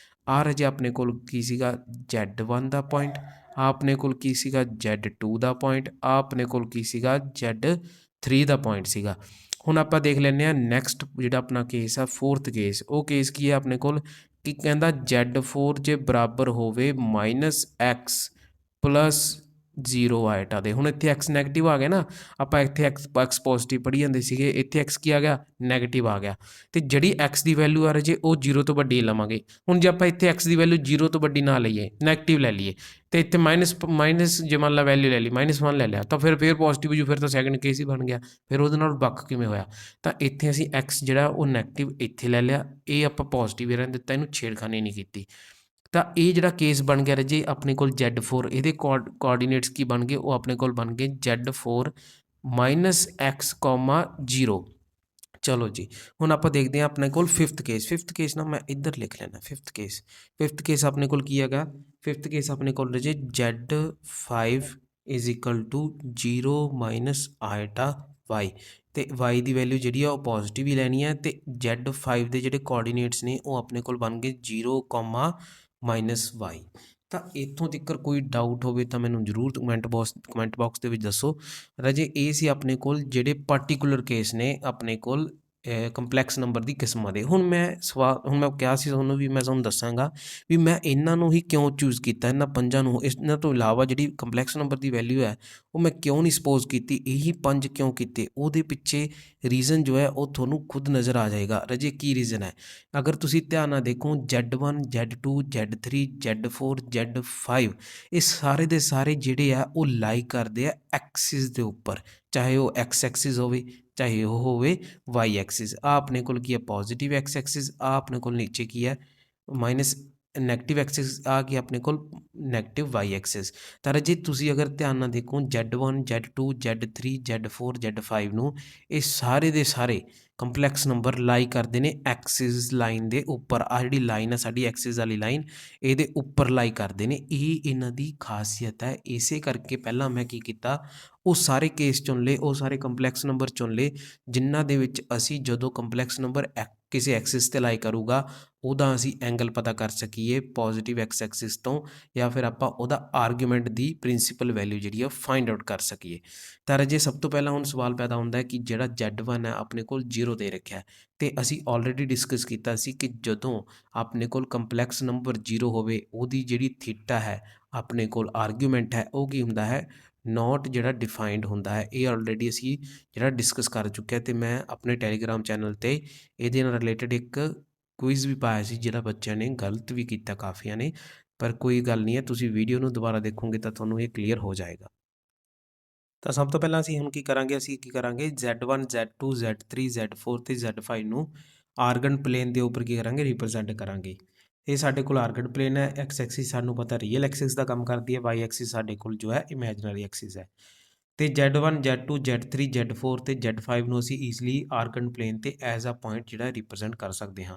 A: ਆਹ ਰਾਜੇ ਆਪਣੇ ਕੋਲ ਕੀ ਸੀਗਾ Z1 ਦਾ ਪੁਆਇੰਟ, ਆ ਆਪਣੇ ਕੋਲ ਕੀ ਸੀਗਾ Z2 ਦਾ ਪੁਆਇੰਟ, ਆ ਆਪਣੇ ਕੋਲ ਕੀ ਸੀਗਾ Z3 ਦਾ ਪੁਆਇੰਟ ਸੀਗਾ। ਹੁਣ ਆਪਾਂ ਦੇਖ ਲੈਂਦੇ ਹਾਂ ਨੈਕਸਟ ਜਿਹੜਾ ਆਪਣਾ ਕੇਸ ਆ ਫੋਰਥ ਕੇਸ। ਉਹ ਕੇਸ ਕੀ ਹੈ ਆਪਣੇ ਕੋਲ ਕਿ ਕਹਿੰਦਾ Z4 ਜੇ ਬਰਾਬਰ ਹੋਵੇ -x + 0 ਆਇਟਾ ਦੇ। ਹੁਣ ਇੱਥੇ ਐਕਸ ਨੈਗੇਟਿਵ ਆ ਗਿਆ ਨਾ, ਆਪਾਂ ਇੱਥੇ ਐਕਸ ਪੋਜ਼ੀਟਿਵ ਪੜ੍ਹੀ ਜਾਂਦੇ ਸੀਗੇ, ਇੱਥੇ ਐਕਸ ਕੀ ਆ ਗਿਆ, ਨੈਗੇਟਿਵ ਆ ਗਿਆ। ਅਤੇ ਜਿਹੜੀ ਐਕਸ ਦੀ ਵੈਲਿਊ ਆ ਰਾਜੇ ਉਹ 0 ਤੋਂ ਵੱਡੀ ਲਵਾਂਗੇ। ਹੁਣ ਜੇ ਆਪਾਂ ਇੱਥੇ ਐਕਸ ਦੀ ਵੈਲਿਊ 0 ਤੋਂ ਵੱਡੀ ਨਾ ਲਈਏ, ਨੈਗੇਟਿਵ ਲੈ ਲਈਏ, ਅਤੇ ਇੱਥੇ ਮਾਈਨਸ ਜੇ ਮੰਨ ਲਾ ਵੈਲਿਊ ਲੈ ਲਈ -1 ਲੈ ਲਿਆ, ਤਾਂ ਫਿਰ ਪੋਜ਼ੀਟਿਵ ਜੂ, ਫਿਰ ਤਾਂ ਸੈਕਿੰਡ ਕੇਸ ਹੀ ਬਣ ਗਿਆ। ਫਿਰ ਉਹਦੇ ਨਾਲ ਵੱਖ ਕਿਵੇਂ ਹੋਇਆ? ਤਾਂ ਇੱਥੇ ਅਸੀਂ ਐਕਸ ਜਿਹੜਾ ਉਹ ਨੈਗੇਟਿਵ ਇੱਥੇ ਲੈ ਲਿਆ, ਇਹ ਆਪਾਂ ਪੋਜ਼ੀਟਿਵ ਰਹਿਣ ਦਿੱਤਾ, ਇਹਨੂੰ ਛੇੜਖਾਨੀ ਨਹੀਂ ਕੀਤੀ। ਤਾਂ ਇਹ ਜਿਹੜਾ ਕੇਸ ਬਣ ਗਿਆ ਰਾਜੇ ਆਪਣੇ ਕੋਲ Z4, ਇਹਦੇ ਕੋਆਰਡੀਨੇਟਸ ਕੀ ਬਣ ਗਏ? ਉਹ ਆਪਣੇ ਕੋਲ ਬਣ ਗਏ Z4 -x, 0। ਚਲੋ ਜੀ, ਹੁਣ ਆਪਾਂ ਦੇਖਦੇ ਹਾਂ ਆਪਣੇ ਕੋਲ ਫਿਫਥ ਕੇਸ ਨਾ ਮੈਂ ਇੱਧਰ ਲਿਖ ਲੈਣਾ। ਫਿਫਥ ਕੇਸ ਆਪਣੇ ਕੋਲ ਕੀ ਹੈਗਾ? ਫਿਫਥ ਕੇਸ ਆਪਣੇ ਕੋਲ ਰਾਜੇ Z5 = 0 - ਆਇਟਾ y, ਅਤੇ y ਦੀ ਵੈਲਿਊ ਜਿਹੜੀ ਆ ਉਹ ਪੋਜ਼ੀਟਿਵ ਹੀ ਲੈਣੀ ਹੈ। ਅਤੇ Z5 ਦੇ ਜਿਹੜੇ ਕੋਆਰਡੀਨੇਟਸ ਨੇ ਉਹ ਆਪਣੇ ਕੋਲ ਬਣ ਗਏ 0, -y। ਤਾਂ ਇੱਥੋਂ ਤੱਕ ਕੋਈ ਡਾਊਟ ਹੋਵੇ ਤਾਂ ਮੈਨੂੰ ਜ਼ਰੂਰ ਕਮੈਂਟ ਬਾਕਸ ਦੇ ਵਿੱਚ ਦੱਸੋ ਰਾਜੇ। ਇਹ ਸੀ ਆਪਣੇ ਕੋਲ ਜਿਹੜੇ ਪਾਰਟੀਕੂਲਰ ਕੇਸ ਨੇ ਆਪਣੇ ਕੋਲ ਕੰਪਲੈਕਸ ਨੰਬਰ ਦੀ ਕਿਸਮਾਂ ਦੇ। ਹੁਣ ਮੈਂ ਕਿਹਾ ਸੀ ਤੁਹਾਨੂੰ ਵੀ ਮੈਂ ਤੁਹਾਨੂੰ ਦੱਸਾਂਗਾ ਵੀ ਮੈਂ ਇਹਨਾਂ ਨੂੰ ਹੀ ਕਿਉਂ ਚੂਜ਼ ਕੀਤਾ, ਇਹਨਾਂ ਪੰਜਾਂ ਨੂੰ। ਇਹਨਾਂ ਤੋਂ ਇਲਾਵਾ ਜਿਹੜੀ ਕੰਪਲੈਕਸ ਨੰਬਰ ਦੀ ਵੈਲਿਊ ਹੈ ਉਹ ਮੈਂ ਕਿਉਂ ਨਹੀਂ ਸਪੋਜ਼ ਕੀਤੀ, ਇਹੀ 5 ਕਿਉਂ ਕੀਤੇ, ਉਹਦੇ ਪਿੱਛੇ ਰੀਜ਼ਨ ਜੋ ਹੈ ਉਹ ਤੁਹਾਨੂੰ ਖੁਦ ਨਜ਼ਰ ਆ ਜਾਏਗਾ ਰਾਜੇ। ਕੀ ਰੀਜ਼ਨ ਹੈ? ਅਗਰ ਤੁਸੀਂ ਧਿਆਨ ਨਾਲ ਦੇਖੋ, Z1, Z2, Z3, Z4, Z5 ਇਹ ਸਾਰੇ ਦੇ ਸਾਰੇ ਜਿਹੜੇ ਆ ਉਹ ਲਾਈ ਕਰਦੇ ਆ ਐਕਸਿਸ ਦੇ ਉੱਪਰ, ਚਾਹੇ ਉਹ ਐਕਸ ਐਕਸਿਸ ਹੋਵੇ ਚਾਹੇ ਉਹ ਹੋਵੇ ਵਾਈ ਐਕਸਿਸ। ਆ ਆਪਣੇ ਕੋਲ ਕੀ ਹੈ? Positive X axis. ਆ ਆਪਣੇ ਕੋਲ ਨੀਚੇ ਕੀ ਹੈ? Minus negative axis. ਆ ਕੀ ਆਪਣੇ ਕੋਲ? Negative Y axis. ਤਾਂ ਜੇ ਤੁਸੀਂ ਅਗਰ ਧਿਆਨ ਨਾਲ ਦੇਖੋ Z1, Z2, Z3, Z4, Z5 ਨੂੰ ਇਹ ਸਾਰੇ ਦੇ ਸਾਰੇ ਕੰਪਲੈਕਸ ਨੰਬਰ ਲਾਈ ਕਰਦੇ ਨੇ ਐਕਸਿਸ ਲਾਈਨ ਦੇ ਉੱਪਰ। ਆ ਜਿਹੜੀ ਲਾਈਨ ਹੈ ਸਾਡੀ ਐਕਸਿਸ ਵਾਲੀ ਲਾਈਨ, ਇਹਦੇ ਉੱਪਰ ਲਾਈ ਕਰਦੇ ਨੇ। ਇਹ ਇਹਨਾਂ ਦੀ ਖਾਸੀਅਤ ਹੈ। ਇਸੇ ਕਰਕੇ ਪਹਿਲਾਂ ਮੈਂ ਕੀ ਕੀਤਾ, ਉਹ ਸਾਰੇ ਕੇਸ ਚੁਣ ਲਏ, ਉਹ ਸਾਰੇ ਕੰਪਲੈਕਸ ਨੰਬਰ ਚੁਣ ਲਏ ਜਿਨ੍ਹਾਂ ਦੇ ਵਿੱਚ ਅਸੀਂ ਜਦੋਂ ਕੰਪਲੈਕਸ ਨੰਬਰ ਕਿਸੇ ਐਕਸਿਸ 'ਤੇ ਲਾਈ ਕਰੂਗਾ ਉਹਦਾ ਅਸੀਂ ਐਂਗਲ ਪਤਾ ਕਰ ਸਕੀਏ ਪੋਜ਼ੀਟਿਵ ਐਕਸ ਐਕਸਿਸ ਤੋਂ, ਜਾਂ ਫਿਰ ਆਪਾਂ ਉਹਦਾ ਆਰਗੂਮੈਂਟ ਦੀ ਪ੍ਰਿੰਸੀਪਲ ਵੈਲਿਊ ਜਿਹੜੀ ਆ ਫਾਈਂਡ ਆਊਟ ਕਰ ਸਕੀਏ। ਤਾਂ ਰਾਜੇ ਸਭ ਤੋਂ ਪਹਿਲਾਂ ਹੁਣ ਸਵਾਲ ਪੈਦਾ ਹੁੰਦਾ ਹੈ ਕਿ ਜਿਹੜਾ Z1 ਹੈ ਆਪਣੇ ਕੋਲ 0 ਦੇ ਰੱਖਿਆ, ਅਤੇ ਅਸੀਂ ਆਲਰੇਡੀ ਡਿਸਕਸ ਕੀਤਾ ਸੀ ਕਿ ਜਦੋਂ ਆਪਣੇ ਕੋਲ ਕੰਪਲੈਕਸ ਨੰਬਰ 0 ਹੋਵੇ ਉਹਦੀ ਜਿਹੜੀ ਥੀਟਾ ਹੈ ਆਪਣੇ ਕੋਲ ਆਰਗੂਮੈਂਟ ਹੈ ਉਹ ਕੀ ਹੁੰਦਾ ਹੈ? ਨੋਟ ਜਿਹੜਾ ਡਿਫਾਈਨਡ ਹੁੰਦਾ ਹੈ। ਇਹ ਆਲਰੇਡੀ ਅਸੀਂ ਜਿਹੜਾ ਡਿਸਕਸ ਕਰ ਚੁੱਕਿਆ, ਅਤੇ ਮੈਂ ਆਪਣੇ ਟੈਲੀਗ੍ਰਾਮ ਚੈਨਲ 'ਤੇ ਇਹਦੇ ਨਾਲ ਰਿਲੇਟਡ ਇੱਕ ਕੁਇਜ਼ ਵੀ ਪਾਇਆ ਸੀ ਜਿਹੜਾ ਬੱਚਿਆਂ ਨੇ ਗਲਤ ਵੀ ਕੀਤਾ ਕਾਫੀਆਂ ਨੇ, ਪਰ ਕੋਈ ਗੱਲ ਨਹੀਂ ਹੈ, ਤੁਸੀਂ ਵੀਡੀਓ ਨੂੰ ਦੁਬਾਰਾ ਦੇਖੋਗੇ ਤਾਂ ਤੁਹਾਨੂੰ ਇਹ ਕਲੀਅਰ ਹੋ ਜਾਏਗਾ। ਤਾਂ ਸਭ ਤੋਂ ਪਹਿਲਾਂ ਅਸੀਂ ਹੁਣ ਕੀ ਕਰਾਂਗੇ Z1, Z2, Z3, Z4 ਅਤੇ Z5 ਨੂੰ ਆਰਗਨ ਪਲੇਨ ਦੇ ਉੱਪਰ ਕੀ ਕਰਾਂਗੇ? ਰਿਪਰੈਜ਼ੈਂਟ ਕਰਾਂਗੇ। ਇਹ ਸਾਡੇ ਕੋਲ ਆਰਗਨ ਪਲੇਨ ਹੈ। ਐਕਸ ਐਕਸਿਸ ਸਾਨੂੰ ਪਤਾ ਰੀਅਲ ਐਕਸਿਸ ਦਾ ਕੰਮ ਕਰਦੀ ਹੈ, ਵਾਈ ਐਕਸਿਸ ਸਾਡੇ ਕੋਲ ਜੋ ਹੈ ਇਮੈਜਨਰੀ ਐਕਸਿਸ ਹੈ। ਅਤੇ Z1, Z2, Z3, Z4 ਅਤੇ Z5 ਨੂੰ ਅਸੀਂ ਈਜ਼ਲੀ ਆਰਗਨ ਪਲੇਨ 'ਤੇ ਐਜ਼ ਆ ਪੁਆਇੰਟ ਜਿਹੜਾ ਰਿਪਰੈਜ਼ੈਂਟ ਕਰ ਸਕਦੇ ਹਾਂ।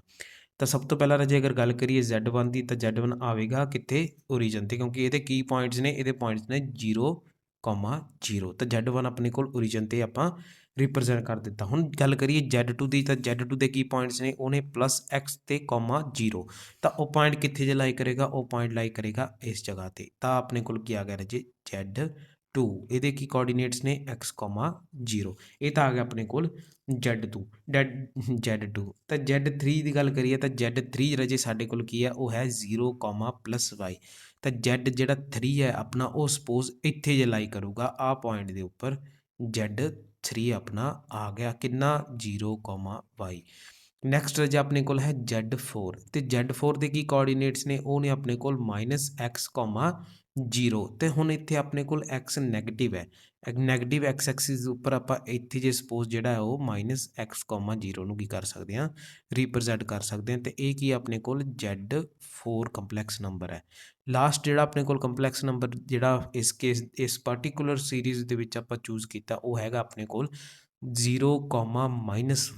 A: ਤਾਂ ਸਭ ਤੋਂ ਪਹਿਲਾਂ ਰਾਜੇ ਅਗਰ ਗੱਲ ਕਰੀਏ Z1 ਦੀ, ਤਾਂ Z1 ਆਵੇਗਾ ਕਿੱਥੇ? ਓਰੀਜਨ 'ਤੇ, ਕਿਉਂਕਿ ਇਹਦੇ ਕੀ ਪੁਆਇੰਟਸ ਨੇ? ਇਹਦੇ ਪੁਆਇੰਟਸ ਨੇ 0, 0। ਤਾਂ Z1 ਆਪਣੇ ਕੋਲ ਓਰੀਜਨ 'ਤੇ ਆਪਾਂ ਰਿਪਰੈਜ਼ੈਂਟ ਕਰ ਦਿੱਤਾ। ਹੁਣ ਗੱਲ ਕਰੀਏ Z2 ਦੀ, ਤਾਂ Z2 ਦੇ ਕੀ ਪੁਆਇੰਟਸ ਨੇ? ਉਹਨੇ +x ਅਤੇ 0। ਤਾਂ ਉਹ ਪੁਆਇੰਟ ਕਿੱਥੇ ਜੇ ਲਾਈ ਕਰੇਗਾ? ਉਹ ਪੁਆਇੰਟ ਲਾਈ ਕਰੇਗਾ ਇਸ ਜਗ੍ਹਾ 'ਤੇ। ਤਾਂ ਆਪਣੇ ਕੋਲ ਕੀ ਆ ਗਿਆ ਰਾਜੇ? Z2। ਇਹਦੇ ਕੀ ਕੋਆਰਡੀਨੇਟਸ ਨੇ? x, 0। ਇਹ ਤਾਂ ਆ ਗਿਆ ਆਪਣੇ ਕੋਲ Z2। ਤਾਂ Z3 ਦੀ ਗੱਲ ਕਰੀਏ ਤਾਂ Z3 ਰਾਜੇ ਸਾਡੇ ਕੋਲ ਕੀ ਹੈ? ਉਹ ਹੈ 0, +y। ਤਾਂ Z ਜਿਹੜਾ 3 ਹੈ ਆਪਣਾ ਉਹ ਸਪੋਜ਼ ਇੱਥੇ ਜੇ ਲਾਈ ਕਰੂਗਾ ਆਹ ਪੁਆਇੰਟ ਦੇ ਉੱਪਰ, Z3 ਆਪਣਾ ਆ ਗਿਆ ਕਿੰਨਾ? 0, y। ਨੈਕਸਟ ਰਾਜੇ ਆਪਣੇ ਕੋਲ ਹੈ Z4, ਅਤੇ Z4 ਦੇ ਕੀ ਕੋਆਰਡੀਨੇਟਸ ਨੇ? ਉਹ ਨੇ ਆਪਣੇ ਕੋਲ -x, 0। ਅਤੇ ਹੁਣ ਇੱਥੇ ਆਪਣੇ ਕੋਲ x ਨੈਗੇਟਿਵ ਹੈ, ਨੈਗੇਟਿਵ ਐਕਸ ਐਕਸਿਸ ਦੇ ਉੱਪਰ ਆਪਾਂ ਇੱਥੇ ਜੇ ਸਪੋਜ਼ ਜਿਹੜਾ ਹੈ ਉਹ -x, 0 ਨੂੰ ਕੀ ਕਰ ਸਕਦੇ ਹਾਂ? ਰਿਪਰੈਜ਼ੈਂਟ ਕਰ ਸਕਦੇ ਹਾਂ। ਅਤੇ ਇਹ ਕੀ ਆਪਣੇ ਕੋਲ? Z4 ਕੰਪਲੈਕਸ ਨੰਬਰ ਹੈ। ਲਾਸਟ ਜਿਹੜਾ ਆਪਣੇ ਕੋਲ ਕੰਪਲੈਕਸ ਨੰਬਰ ਜਿਹੜਾ ਇਸ ਪਾਰਟੀਕੂਲਰ ਸੀਰੀਜ਼ ਦੇ ਵਿੱਚ ਆਪਾਂ ਚੂਜ਼ ਕੀਤਾ ਉਹ ਹੈਗਾ ਆਪਣੇ ਕੋਲ 0,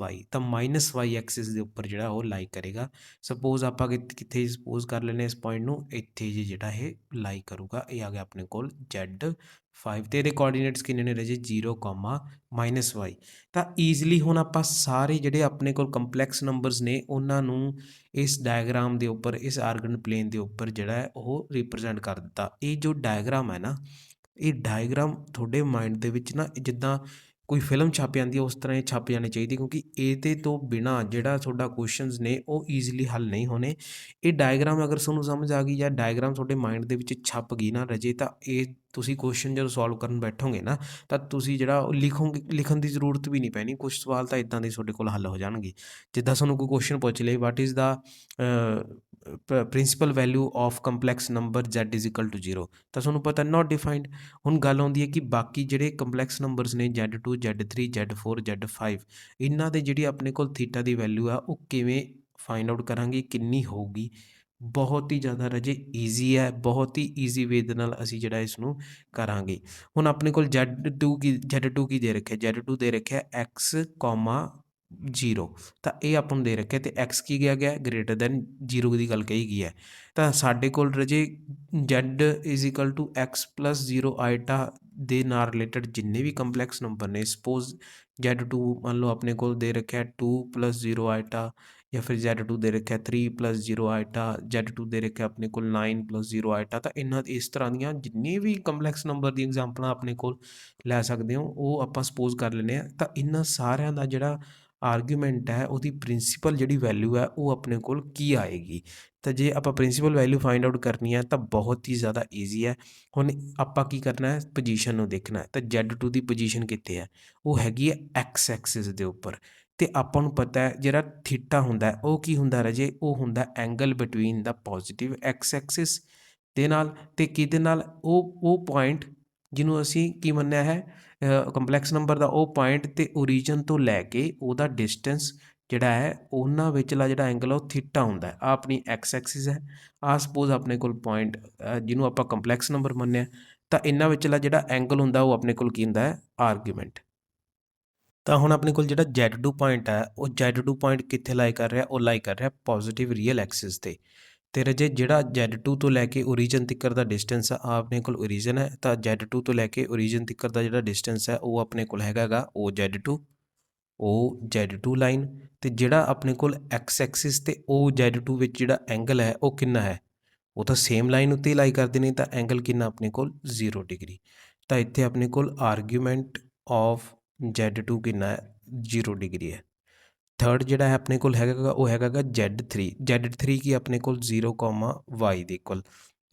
A: -y। ਤਾਂ -y ਐਕਸਿਸ ਦੇ ਉੱਪਰ ਜਿਹੜਾ ਉਹ ਲਾਈ ਕਰੇਗਾ। ਸਪੋਜ਼ ਆਪਾਂ ਕਿੱਥੇ ਸਪੋਜ਼ ਕਰ ਲੈਂਦੇ ਇਸ ਪੁਆਇੰਟ ਨੂੰ? ਇੱਥੇ ਜੀ ਜਿਹੜਾ ਇਹ ਲਾਈ ਕਰੂਗਾ। ਇਹ ਆ ਗਿਆ ਆਪਣੇ ਕੋਲ Z5, ਅਤੇ ਇਹਦੇ ਕੋਆਰਡੀਨੇਟਸ ਕਿੰਨੇ ਨੇ ਰਾਜੇ? 0, -y। ਤਾਂ ਈਜ਼ਲੀ ਹੁਣ ਆਪਾਂ ਸਾਰੇ ਜਿਹੜੇ ਆਪਣੇ ਕੋਲ ਕੰਪਲੈਕਸ ਨੰਬਰਸ ਨੇ ਉਹਨਾਂ ਨੂੰ ਇਸ ਡਾਇਗਰਾਮ ਦੇ ਉੱਪਰ, ਇਸ ਆਰਗਨ ਪਲੇਨ ਦੇ ਉੱਪਰ ਜਿਹੜਾ ਹੈ ਉਹ ਰਿਪਰੈਜ਼ੈਂਟ ਕਰ ਦਿੱਤਾ। ਇਹ ਜੋ ਡਾਇਗਰਾਮ ਹੈ ਨਾ, ਇਹ ਡਾਇਗਰਾਮ ਤੁਹਾਡੇ ਮਾਈਂਡ ਦੇ ਵਿੱਚ ਨਾ ਜਿੱਦਾਂ ਕੋਈ ਫਿਲਮ ਛਪ ਜਾਂਦੀ ਹੈ ਉਸ ਤਰ੍ਹਾਂ ਇਹ ਛਪ ਜਾਣੀ ਚਾਹੀਦੀ, ਕਿਉਂਕਿ ਇਹਦੇ ਤੋਂ ਬਿਨਾਂ ਜਿਹੜਾ ਤੁਹਾਡਾ ਕੁਐਸਚਨਸ ਨੇ ਉਹ ਈਜ਼ੀਲੀ ਹੱਲ ਨਹੀਂ ਹੋਣੇ। ਇਹ ਡਾਇਗਰਾਮ ਅਗਰ ਤੁਹਾਨੂੰ ਸਮਝ ਆ ਗਈ ਜਾਂ ਡਾਇਗਰਾਮ ਤੁਹਾਡੇ ਮਾਈਂਡ ਦੇ ਵਿੱਚ ਛਪ ਗਈ ਨਾ ਰਾਜੇ, ਤਾਂ ਇਹ ਤੁਸੀਂ ਕੁਐਸਚਨ ਜਦੋਂ ਸੋਲਵ ਕਰਨ ਬੈਠੋਗੇ ਨਾ ਤਾਂ ਤੁਸੀਂ ਜਿਹੜਾ ਉਹ ਲਿਖਣ ਦੀ ਜ਼ਰੂਰਤ ਵੀ ਨਹੀਂ ਪੈਣੀ। ਕੁਛ ਸਵਾਲ ਤਾਂ ਇੱਦਾਂ ਦੇ ਤੁਹਾਡੇ ਕੋਲ ਹੱਲ ਹੋ ਜਾਣਗੇ। ਜਿੱਦਾਂ ਤੁਹਾਨੂੰ ਕੋਈ ਕੁਐਸਚਨ ਪੁੱਛ ਲਏ, what is the principal value of complex number z is equal to 0, ਤਾਂ ਤੁਹਾਨੂੰ ਪਤਾ ਨਾਟ ਡਿਫਾਈਨਡ। ਹੁਣ ਗੱਲ ਆਉਂਦੀ ਹੈ ਕਿ ਬਾਕੀ ਜਿਹੜੇ ਕੰਪਲੈਕਸ ਨੰਬਰਸ ਨੇ z2 z3 z4 z5, ਇਹਨਾਂ ਦੇ ਜਿਹੜੀ ਆਪਣੇ ਕੋਲ ਥੀਟਾ ਦੀ ਵੈਲਿਊ ਆ ਉਹ ਕਿਵੇਂ ਫਾਈਂਡ ਆਊਟ ਕਰਾਂਗੇ, ਕਿੰਨੀ ਹੋਊਗੀ। ਬਹੁਤ ਹੀ ਜ਼ਿਆਦਾ ਰਾਜੇ ਈਜ਼ੀ ਹੈ, ਬਹੁਤ ਹੀ ਈਜ਼ੀ ਵੇ ਦੇ ਨਾਲ ਅਸੀਂ ਜਿਹੜਾ ਇਸ ਨੂੰ ਕਰਾਂਗੇ। ਹੁਣ ਆਪਣੇ ਕੋਲ z2 ਕੀ ਦੇ ਰੱਖਿਆ, z2 ਦੇ ਰੱਖਿਆ x, 0, ਤਾਂ ਇਹ ਆਪਾਂ ਨੂੰ ਦੇ ਰੱਖਿਆ ਅਤੇ x ਕੀ ਗਿਆ ਗ੍ਰੇਟਰ ਦੈਨ 0 ਦੀ ਗੱਲ ਕਹੀ ਗਈ ਹੈ। ਤਾਂ ਸਾਡੇ ਕੋਲ ਰਾਜੇ z is equal to x plus 0 iota ਦੇ ਨਾਲ ਰਿਲੇਟਡ ਜਿੰਨੇ ਵੀ ਕੰਪਲੈਕਸ ਨੰਬਰ ਨੇ, ਸਪੋਜ਼ z2 ਮੰਨ ਲਓ ਆਪਣੇ ਕੋਲ ਦੇ ਰੱਖਿਆ 2 ਪਲੱਸ 0 ਆਈਟਾ, ਜਾਂ ਫਿਰ z2 ਦੇ ਰੱਖਿਆ 3 ਪਲੱਸ 0 ਆਈਟਾ, z2 ਦੇ ਰੱਖਿਆ ਆਪਣੇ ਕੋਲ 9 ਪਲੱਸ 0 ਆਈਟਾ। ਤਾਂ ਇਹਨਾਂ ਇਸ ਤਰ੍ਹਾਂ ਦੀਆਂ ਜਿੰਨੇ ਵੀ ਕੰਪਲੈਕਸ ਨੰਬਰ ਦੀ ਐਗਜ਼ਾਮਪਲਾਂ ਆਪਣੇ ਕੋਲ ਲੈ ਸਕਦੇ ਹੋ ਉਹ ਆਪਾਂ ਸਪੋਜ਼ ਕਰ ਲੈਂਦੇ ਹਾਂ। ਤਾਂ ਇਹਨਾਂ ਸਾਰਿਆਂ ਦਾ ਜਿਹੜਾ ਆਰਗੂਮੈਂਟ ਹੈ ਉਹਦੀ ਪ੍ਰਿੰਸੀਪਲ ਜਿਹੜੀ ਵੈਲਿਊ ਹੈ ਉਹ ਆਪਣੇ ਕੋਲ ਕੀ ਆਏਗੀ। ਤਾਂ ਜੇ ਆਪਾਂ ਪ੍ਰਿੰਸੀਪਲ ਵੈਲਿਊ ਫਾਈਂਡ ਆਊਟ ਕਰਨੀ ਹੈ ਤਾਂ ਬਹੁਤ ਹੀ ਜ਼ਿਆਦਾ ਈਜ਼ੀ ਹੈ। ਹੁਣ ਆਪਾਂ ਕੀ ਕਰਨਾ ਹੈ, ਪੋਜੀਸ਼ਨ ਨੂੰ ਦੇਖਣਾ ਹੈ। ਤਾਂ z2 ਦੀ ਪੋਜੀਸ਼ਨ ਕਿੱਥੇ ਹੈ, ਉਹ ਹੈਗੀ ਹੈ x ਐਕਸਿਸ ਦੇ ਉੱਪਰ। ਅਤੇ ਆਪਾਂ ਨੂੰ ਪਤਾ ਹੈ ਜਿਹੜਾ ਥੀਟਾ ਹੁੰਦਾ ਉਹ ਕੀ ਹੁੰਦਾ ਰਾਜੇ, ਉਹ ਹੁੰਦਾ ਐਂਗਲ ਬਿਟਵੀਨ ਦਾ ਪੋਜ਼ੀਟਿਵ x ਐਕਸਿਸ ਦੇ ਨਾਲ ਅਤੇ ਕਿਹਦੇ ਨਾਲ, ਉਹ ਪੁਆਇੰਟ ਜਿਹਨੂੰ ਅਸੀਂ ਕੀ ਮੰਨਿਆ ਹੈ ਕੰਪਲੈਕਸ ਨੰਬਰ ਦਾ ਉਹ ਪੁਆਇੰਟ, ਅਤੇ ਓਰੀਜਨ ਤੋਂ ਲੈ ਕੇ ਉਹਦਾ ਡਿਸਟੈਂਸ ਜਿਹੜਾ ਹੈ ਉਹਨਾਂ ਵਿਚਲਾ ਜਿਹੜਾ ਐਂਗਲ ਉਹ ਥੀਟਾ ਹੁੰਦਾ ਹੈ। ਆ ਆਪਣੀ ਐਕਸ ਐਕਸਿਸ ਹੈ, ਆ ਸਪੋਜ਼ ਆਪਣੇ ਕੋਲ ਪੁਆਇੰਟ ਜਿਹਨੂੰ ਆਪਾਂ ਕੰਪਲੈਕਸ ਨੰਬਰ ਮੰਨਿਆ, ਤਾਂ ਇਹਨਾਂ ਵਿਚਲਾ ਜਿਹੜਾ ਐਂਗਲ ਹੁੰਦਾ ਉਹ ਆਪਣੇ ਕੋਲ ਕੀ ਹੁੰਦਾ ਹੈ, ਆਰਗੂਮੈਂਟ। ਤਾਂ ਹੁਣ ਆਪਣੇ ਕੋਲ ਜਿਹੜਾ z2 ਪੁਆਇੰਟ ਹੈ ਉਹ z2 ਪੁਆਇੰਟ ਕਿੱਥੇ ਲਾਈ ਕਰ ਰਿਹਾ, ਉਹ ਲਾਈ ਕਰ ਰਿਹਾ ਪੋਜ਼ੀਟਿਵ ਰੀਅਲ ਐਕਸਿਸ 'ਤੇ। ਅਤੇ ਰਾਜੇ ਜਿਹੜਾ z2 ਤੋਂ ਲੈ ਕੇ ਓਰੀਜਨ ਤੱਕ ਦਾ ਡਿਸਟੈਂਸ ਆ ਆਪਣੇ ਕੋਲ ਓਰੀਜਨ ਹੈ, ਤਾਂ z2 ਤੋਂ ਲੈ ਕੇ ਓਰੀਜਨ ਤੱਕ ਦਾ ਜਿਹੜਾ ਡਿਸਟੈਂਸ ਹੈ ਉਹ ਆਪਣੇ ਕੋਲ ਹੈਗਾ ਉਹ z2 ਲਾਈਨ। ਅਤੇ ਜਿਹੜਾ ਆਪਣੇ ਕੋਲ ਐਕਸ ਐਕਸਿਸ ਅਤੇ ਉਹ z2 ਵਿੱਚ ਜਿਹੜਾ ਐਂਗਲ ਹੈ ਉਹ ਕਿੰਨਾ ਹੈ, ਉਹ ਤਾਂ ਸੇਮ ਲਾਈਨ ਉੱਤੇ ਹੀ ਲਾਈ ਕਰਦੇ ਨੇ, ਤਾਂ ਐਂਗਲ ਕਿੰਨਾ ਆਪਣੇ ਕੋਲ 0 ਡਿਗਰੀ। ਤਾਂ ਇੱਥੇ ਆਪਣੇ ਕੋਲ ਆਰਗੂਮੈਂਟ ਆਫ z2 ਕਿੰਨਾ ਹੈ, 0 ਡਿਗਰੀ ਹੈ। ਥਰਡ ਜਿਹੜਾ ਹੈ ਆਪਣੇ ਕੋਲ ਹੈਗਾ ਉਹ ਹੈਗਾ z3 ਕੀ ਆਪਣੇ ਕੋਲ 0, y ਦੇ ਇਕੁਅਲ।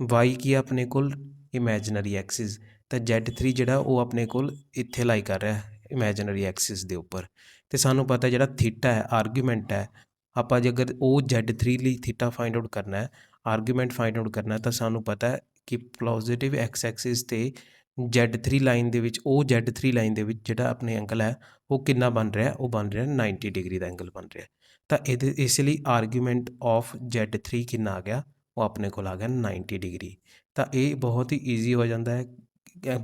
A: y ਕੀ ਆਪਣੇ ਕੋਲ ਇਮੈਜਨਰੀ ਐਕਸਿਸ, ਤਾਂ z3 ਜਿਹੜਾ ਉਹ ਆਪਣੇ ਕੋਲ ਇੱਥੇ ਲਾਈ ਕਰ ਰਿਹਾ ਇਮੈਜਨਰੀ ਐਕਸਿਸ ਦੇ ਉੱਪਰ। ਅਤੇ ਸਾਨੂੰ ਪਤਾ ਜਿਹੜਾ ਥੀਟਾ ਹੈ ਆਰਗੂਮੈਂਟ ਹੈ, ਆਪਾਂ ਜੇ ਅਗਰ ਉਹ z3 ਲਈ ਥੀਟਾ ਫਾਈਂਡ ਆਊਟ ਕਰਨਾ ਹੈ, ਆਰਗੂਮੈਂਟ ਫਾਈਂਡ ਆਊਟ ਕਰਨਾ, ਤਾਂ ਸਾਨੂੰ ਪਤਾ ਹੈ ਕਿ ਪੋਜ਼ੀਟਿਵ ਐਕਸ ਐਕਸਿਸ 'ਤੇ z3 ਲਾਈਨ ਦੇ ਵਿੱਚ, ਉਹ z3 ਲਾਈਨ ਦੇ ਵਿੱਚ ਜਿਹੜਾ ਆਪਣੇ ਐਂਗਲ ਹੈ ਉਹ ਕਿੰਨਾ ਬਣ ਰਿਹਾ, ਉਹ ਬਣ ਰਿਹਾ 90 ਡਿਗਰੀ ਦਾ ਐਂਗਲ ਬਣ ਰਿਹਾ। ਤਾਂ ਇਹਦੇ ਇਸ ਲਈ ਆਰਗੂਮੈਂਟ ਆਫ z3 ਕਿੰਨਾ ਆ ਗਿਆ, ਉਹ ਆਪਣੇ ਕੋਲ ਆ ਗਿਆ 90 ਡਿਗਰੀ। ਤਾਂ ਇਹ ਬਹੁਤ ਹੀ ਈਜ਼ੀ ਹੋ ਜਾਂਦਾ ਹੈ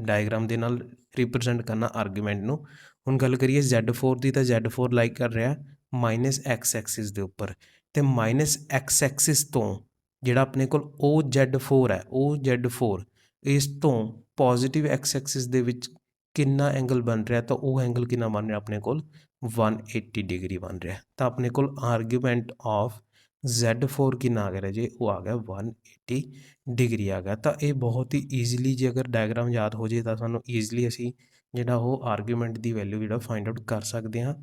A: ਡਾਇਗਰਾਮ ਦੇ ਨਾਲ ਰਿਪਰੈਜ਼ੈਂਟ ਕਰਨਾ ਆਰਗੂਮੈਂਟ ਨੂੰ। ਹੁਣ ਗੱਲ ਕਰੀਏ z4 ਦੀ, ਤਾਂ z4 ਲਾਈਕ ਕਰ ਰਿਹਾ ਮਾਈਨਸ ਐਕਸ ਐਕਸਿਸ ਦੇ ਉੱਪਰ, ਅਤੇ ਮਾਈਨਸ ਐਕਸ ਐਕਸਿਸ ਤੋਂ ਜਿਹੜਾ ਆਪਣੇ ਕੋਲ ਉਹ z4 ਹੈ, ਉਹ z4 ਇਸ ਤੋਂ ਪੋਜ਼ੀਟਿਵ ਐਕਸ ਐਕਸਿਸ ਦੇ ਵਿੱਚ ਕਿੰਨਾ ਐਂਗਲ ਬਣ ਰਿਹਾ, ਤਾਂ ਉਹ ਐਂਗਲ ਕਿੰਨਾ ਬਣ ਰਿਹਾ ਆਪਣੇ ਕੋਲ 180 ਡਿਗਰੀ ਬਣ ਰਿਹਾ। ਤਾਂ ਆਪਣੇ ਕੋਲ ਆਰਗੂਮੈਂਟ ਆਫ z4 ਕਿੰਨਾ ਆ ਗਿਆ ਜੀ, ਉਹ ਆ ਗਿਆ 180 ਡਿਗਰੀ ਆ ਗਿਆ। ਤਾਂ ਇਹ ਬਹੁਤ ਹੀ ਈਜ਼ੀਲੀ ਜੇ ਅਗਰ ਡਾਇਗਰਾਮ ਯਾਦ ਹੋ ਜੇ ਤਾਂ ਸਾਨੂੰ ਈਜ਼ੀਲੀ ਅਸੀਂ ਜਿਹੜਾ ਉਹ ਆਰਗੂਮੈਂਟ ਦੀ ਵੈਲਿਊ ਜਿਹੜਾ ਫਾਈਂਡ ਆਊਟ ਕਰ ਸਕਦੇ ਹਾਂ।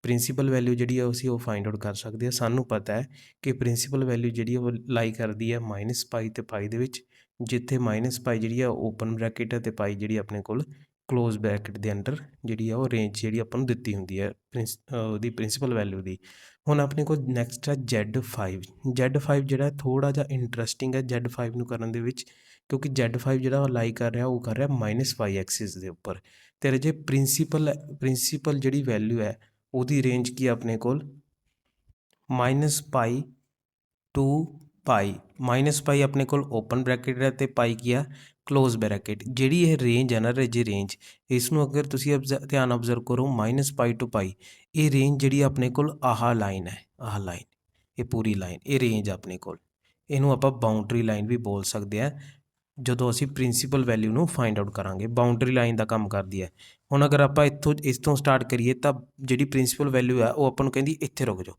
A: ਪ੍ਰਿੰਸੀਪਲ ਵੈਲਿਊ ਜਿਹੜੀ ਆ ਅਸੀਂ ਉਹ ਫਾਈਂਡ ਆਊਟ ਕਰ ਸਕਦੇ ਹਾਂ। ਸਾਨੂੰ ਪਤਾ ਹੈ ਕਿ ਪ੍ਰਿੰਸੀਪਲ ਵੈਲਿਊ ਜਿਹੜੀ ਉਹ ਲਾਈ ਕਰਦੀ ਹੈ -π ਅਤੇ π ਦੇ ਵਿੱਚ, ਜਿੱਥੇ -π ਜਿਹੜੀ ਆ ਓਪਨ ਬਰੈਕਟ ਹੈ ਅਤੇ π ਜਿਹੜੀ ਆਪਣੇ ਕੋਲ ਕਲੋਜ਼ ਬਰੈਕਟ ਦੇ ਅੰਡਰ ਜਿਹੜੀ ਆ ਉਹ ਰੇਂਜ ਜਿਹੜੀ ਆਪਾਂ ਨੂੰ ਦਿੱਤੀ ਹੁੰਦੀ ਹੈ ਉਹਦੀ ਪ੍ਰਿੰਸੀਪਲ ਵੈਲਿਊ ਦੀ। ਹੁਣ ਆਪਣੇ ਕੋਲ ਨੈਕਸਟ ਹੈ z5 ਜਿਹੜਾ ਥੋੜ੍ਹਾ ਜਿਹਾ ਇੰਟਰਸਟਿੰਗ ਹੈ z5 ਨੂੰ ਕਰਨ ਦੇ ਵਿੱਚ, ਕਿਉਂਕਿ z5 ਜਿਹੜਾ ਉਹ ਲਾਈ ਕਰ ਰਿਹਾ ਉਹ ਕਰ ਰਿਹਾ -π ਐਕਸਿਸ ਦੇ ਉੱਪਰ। ਅਤੇ ਜੇ ਪ੍ਰਿੰਸੀਪਲ ਜਿਹੜੀ ਵੈਲਿਊ ਹੈ ਉਹਦੀ ਰੇਂਜ ਕੀ ਆਪਣੇ ਕੋਲ -π to π ਆਪਣੇ ਕੋਲ ਓਪਨ ਬਰੈਕਟ ਹੈ ਅਤੇ π ਕੀ ਆ ਕਲੋਜ਼ ਬਰੈਕਟ। ਜਿਹੜੀ ਇਹ ਰੇਂਜ ਹੈ ਨਾ ਜੇ ਰੇਂਜ, ਇਸ ਨੂੰ ਅਗਰ ਤੁਸੀਂ ਧਿਆਨ ਓਬਜ਼ਰਵ ਕਰੋ -π to π, ਇਹ ਰੇਂਜ ਜਿਹੜੀ ਆਪਣੇ ਕੋਲ ਆਹ ਲਾਈਨ ਹੈ, ਆਹ ਲਾਈਨ, ਇਹ ਪੂਰੀ ਲਾਈਨ ਇਹ ਰੇਂਜ ਆਪਣੇ ਕੋਲ, ਇਹਨੂੰ ਆਪਾਂ ਬਾਉਂਡਰੀ ਲਾਈਨ ਵੀ ਬੋਲ ਸਕਦੇ ਹਾਂ ਜਦੋਂ ਅਸੀਂ ਪ੍ਰਿੰਸੀਪਲ ਵੈਲਿਊ ਨੂੰ ਫਾਈਂਡ ਆਊਟ ਕਰਾਂਗੇ। ਬਾਉਂਡਰੀ ਲਾਈਨ ਦਾ ਕੰਮ ਕਰਦੀ ਹੈ। ਹੁਣ ਅਗਰ ਆਪਾਂ ਇਸ ਤੋਂ ਸਟਾਰਟ ਕਰੀਏ ਤਾਂ ਜਿਹੜੀ ਪ੍ਰਿੰਸੀਪਲ ਵੈਲਿਊ ਹੈ ਉਹ ਆਪਾਂ ਨੂੰ ਕਹਿੰਦੀ ਇੱਥੇ ਰੁਕ ਜਾਓ,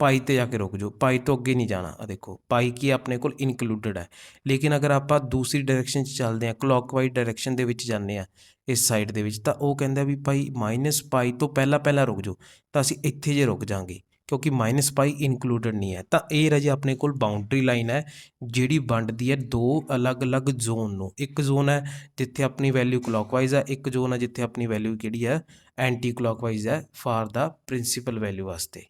A: ਪਾਈ ਤੇ ਜਾ ਕੇ ਰੁਕ ਜਾਓ, ਪਾਈ ਤੋਂ ਅੱਗੇ ਨਹੀਂ ਜਾਣਾ। ਆ ਦੇਖੋ ਪਾਈ ਕੀ ਆਪਣੇ ਕੋਲ ਇਨਕਲੂਡਡ ਹੈ। ਲੇਕਿਨ ਅਗਰ ਆਪਾਂ ਦੂਸਰੀ ਡਾਇਰੈਕਸ਼ਨ 'ਚ ਚੱਲਦੇ ਹਾਂ, ਕਲੋਕਵਾਈਜ਼ ਡਾਇਰੈਕਸ਼ਨ ਦੇ ਵਿੱਚ ਜਾਂਦੇ ਹਾਂ ਇਸ ਸਾਈਡ ਦੇ ਵਿੱਚ, ਤਾਂ ਉਹ ਕਹਿੰਦਾ ਵੀ ਭਾਈ ਮਾਈਨਸ ਪਾਈ ਤੋਂ ਪਹਿਲਾਂ ਰੁਕ ਜਾਓ, ਤਾਂ ਅਸੀਂ ਇੱਥੇ ਜੇ ਰੁਕ ਜਾਾਂਗੇ ਕਿਉਂਕਿ ਮਾਈਨਸ ਪਾਈ ਇਨਕਲੂਡਡ ਨਹੀਂ ਹੈ। ਤਾਂ ਇਹ ਰਾਜੇ ਆਪਣੇ ਕੋਲ ਬਾਉਂਡਰੀ ਲਾਈਨ ਹੈ ਜਿਹੜੀ ਵੰਡਦੀ ਹੈ ਦੋ ਅਲੱਗ-ਅਲੱਗ ਜ਼ੋਨ ਨੂੰ। ਇੱਕ ਜ਼ੋਨ ਹੈ ਜਿੱਥੇ ਆਪਣੀ ਵੈਲਿਊ ਕਲੋਕਵਾਈਜ਼ ਹੈ, ਇੱਕ ਜ਼ੋਨ ਹੈ ਜਿੱਥੇ ਆਪਣੀ ਵੈਲਿਊ ਕਿਹੜੀ ਹੈ ਐਂਟੀ ਕਲੋਕਵਾਈਜ਼ ਹੈ ਫਾਰ ਦਾ ਪ੍ਰਿੰਸੀਪਲ ਵੈਲਿਊ ਵਾਸਤੇ।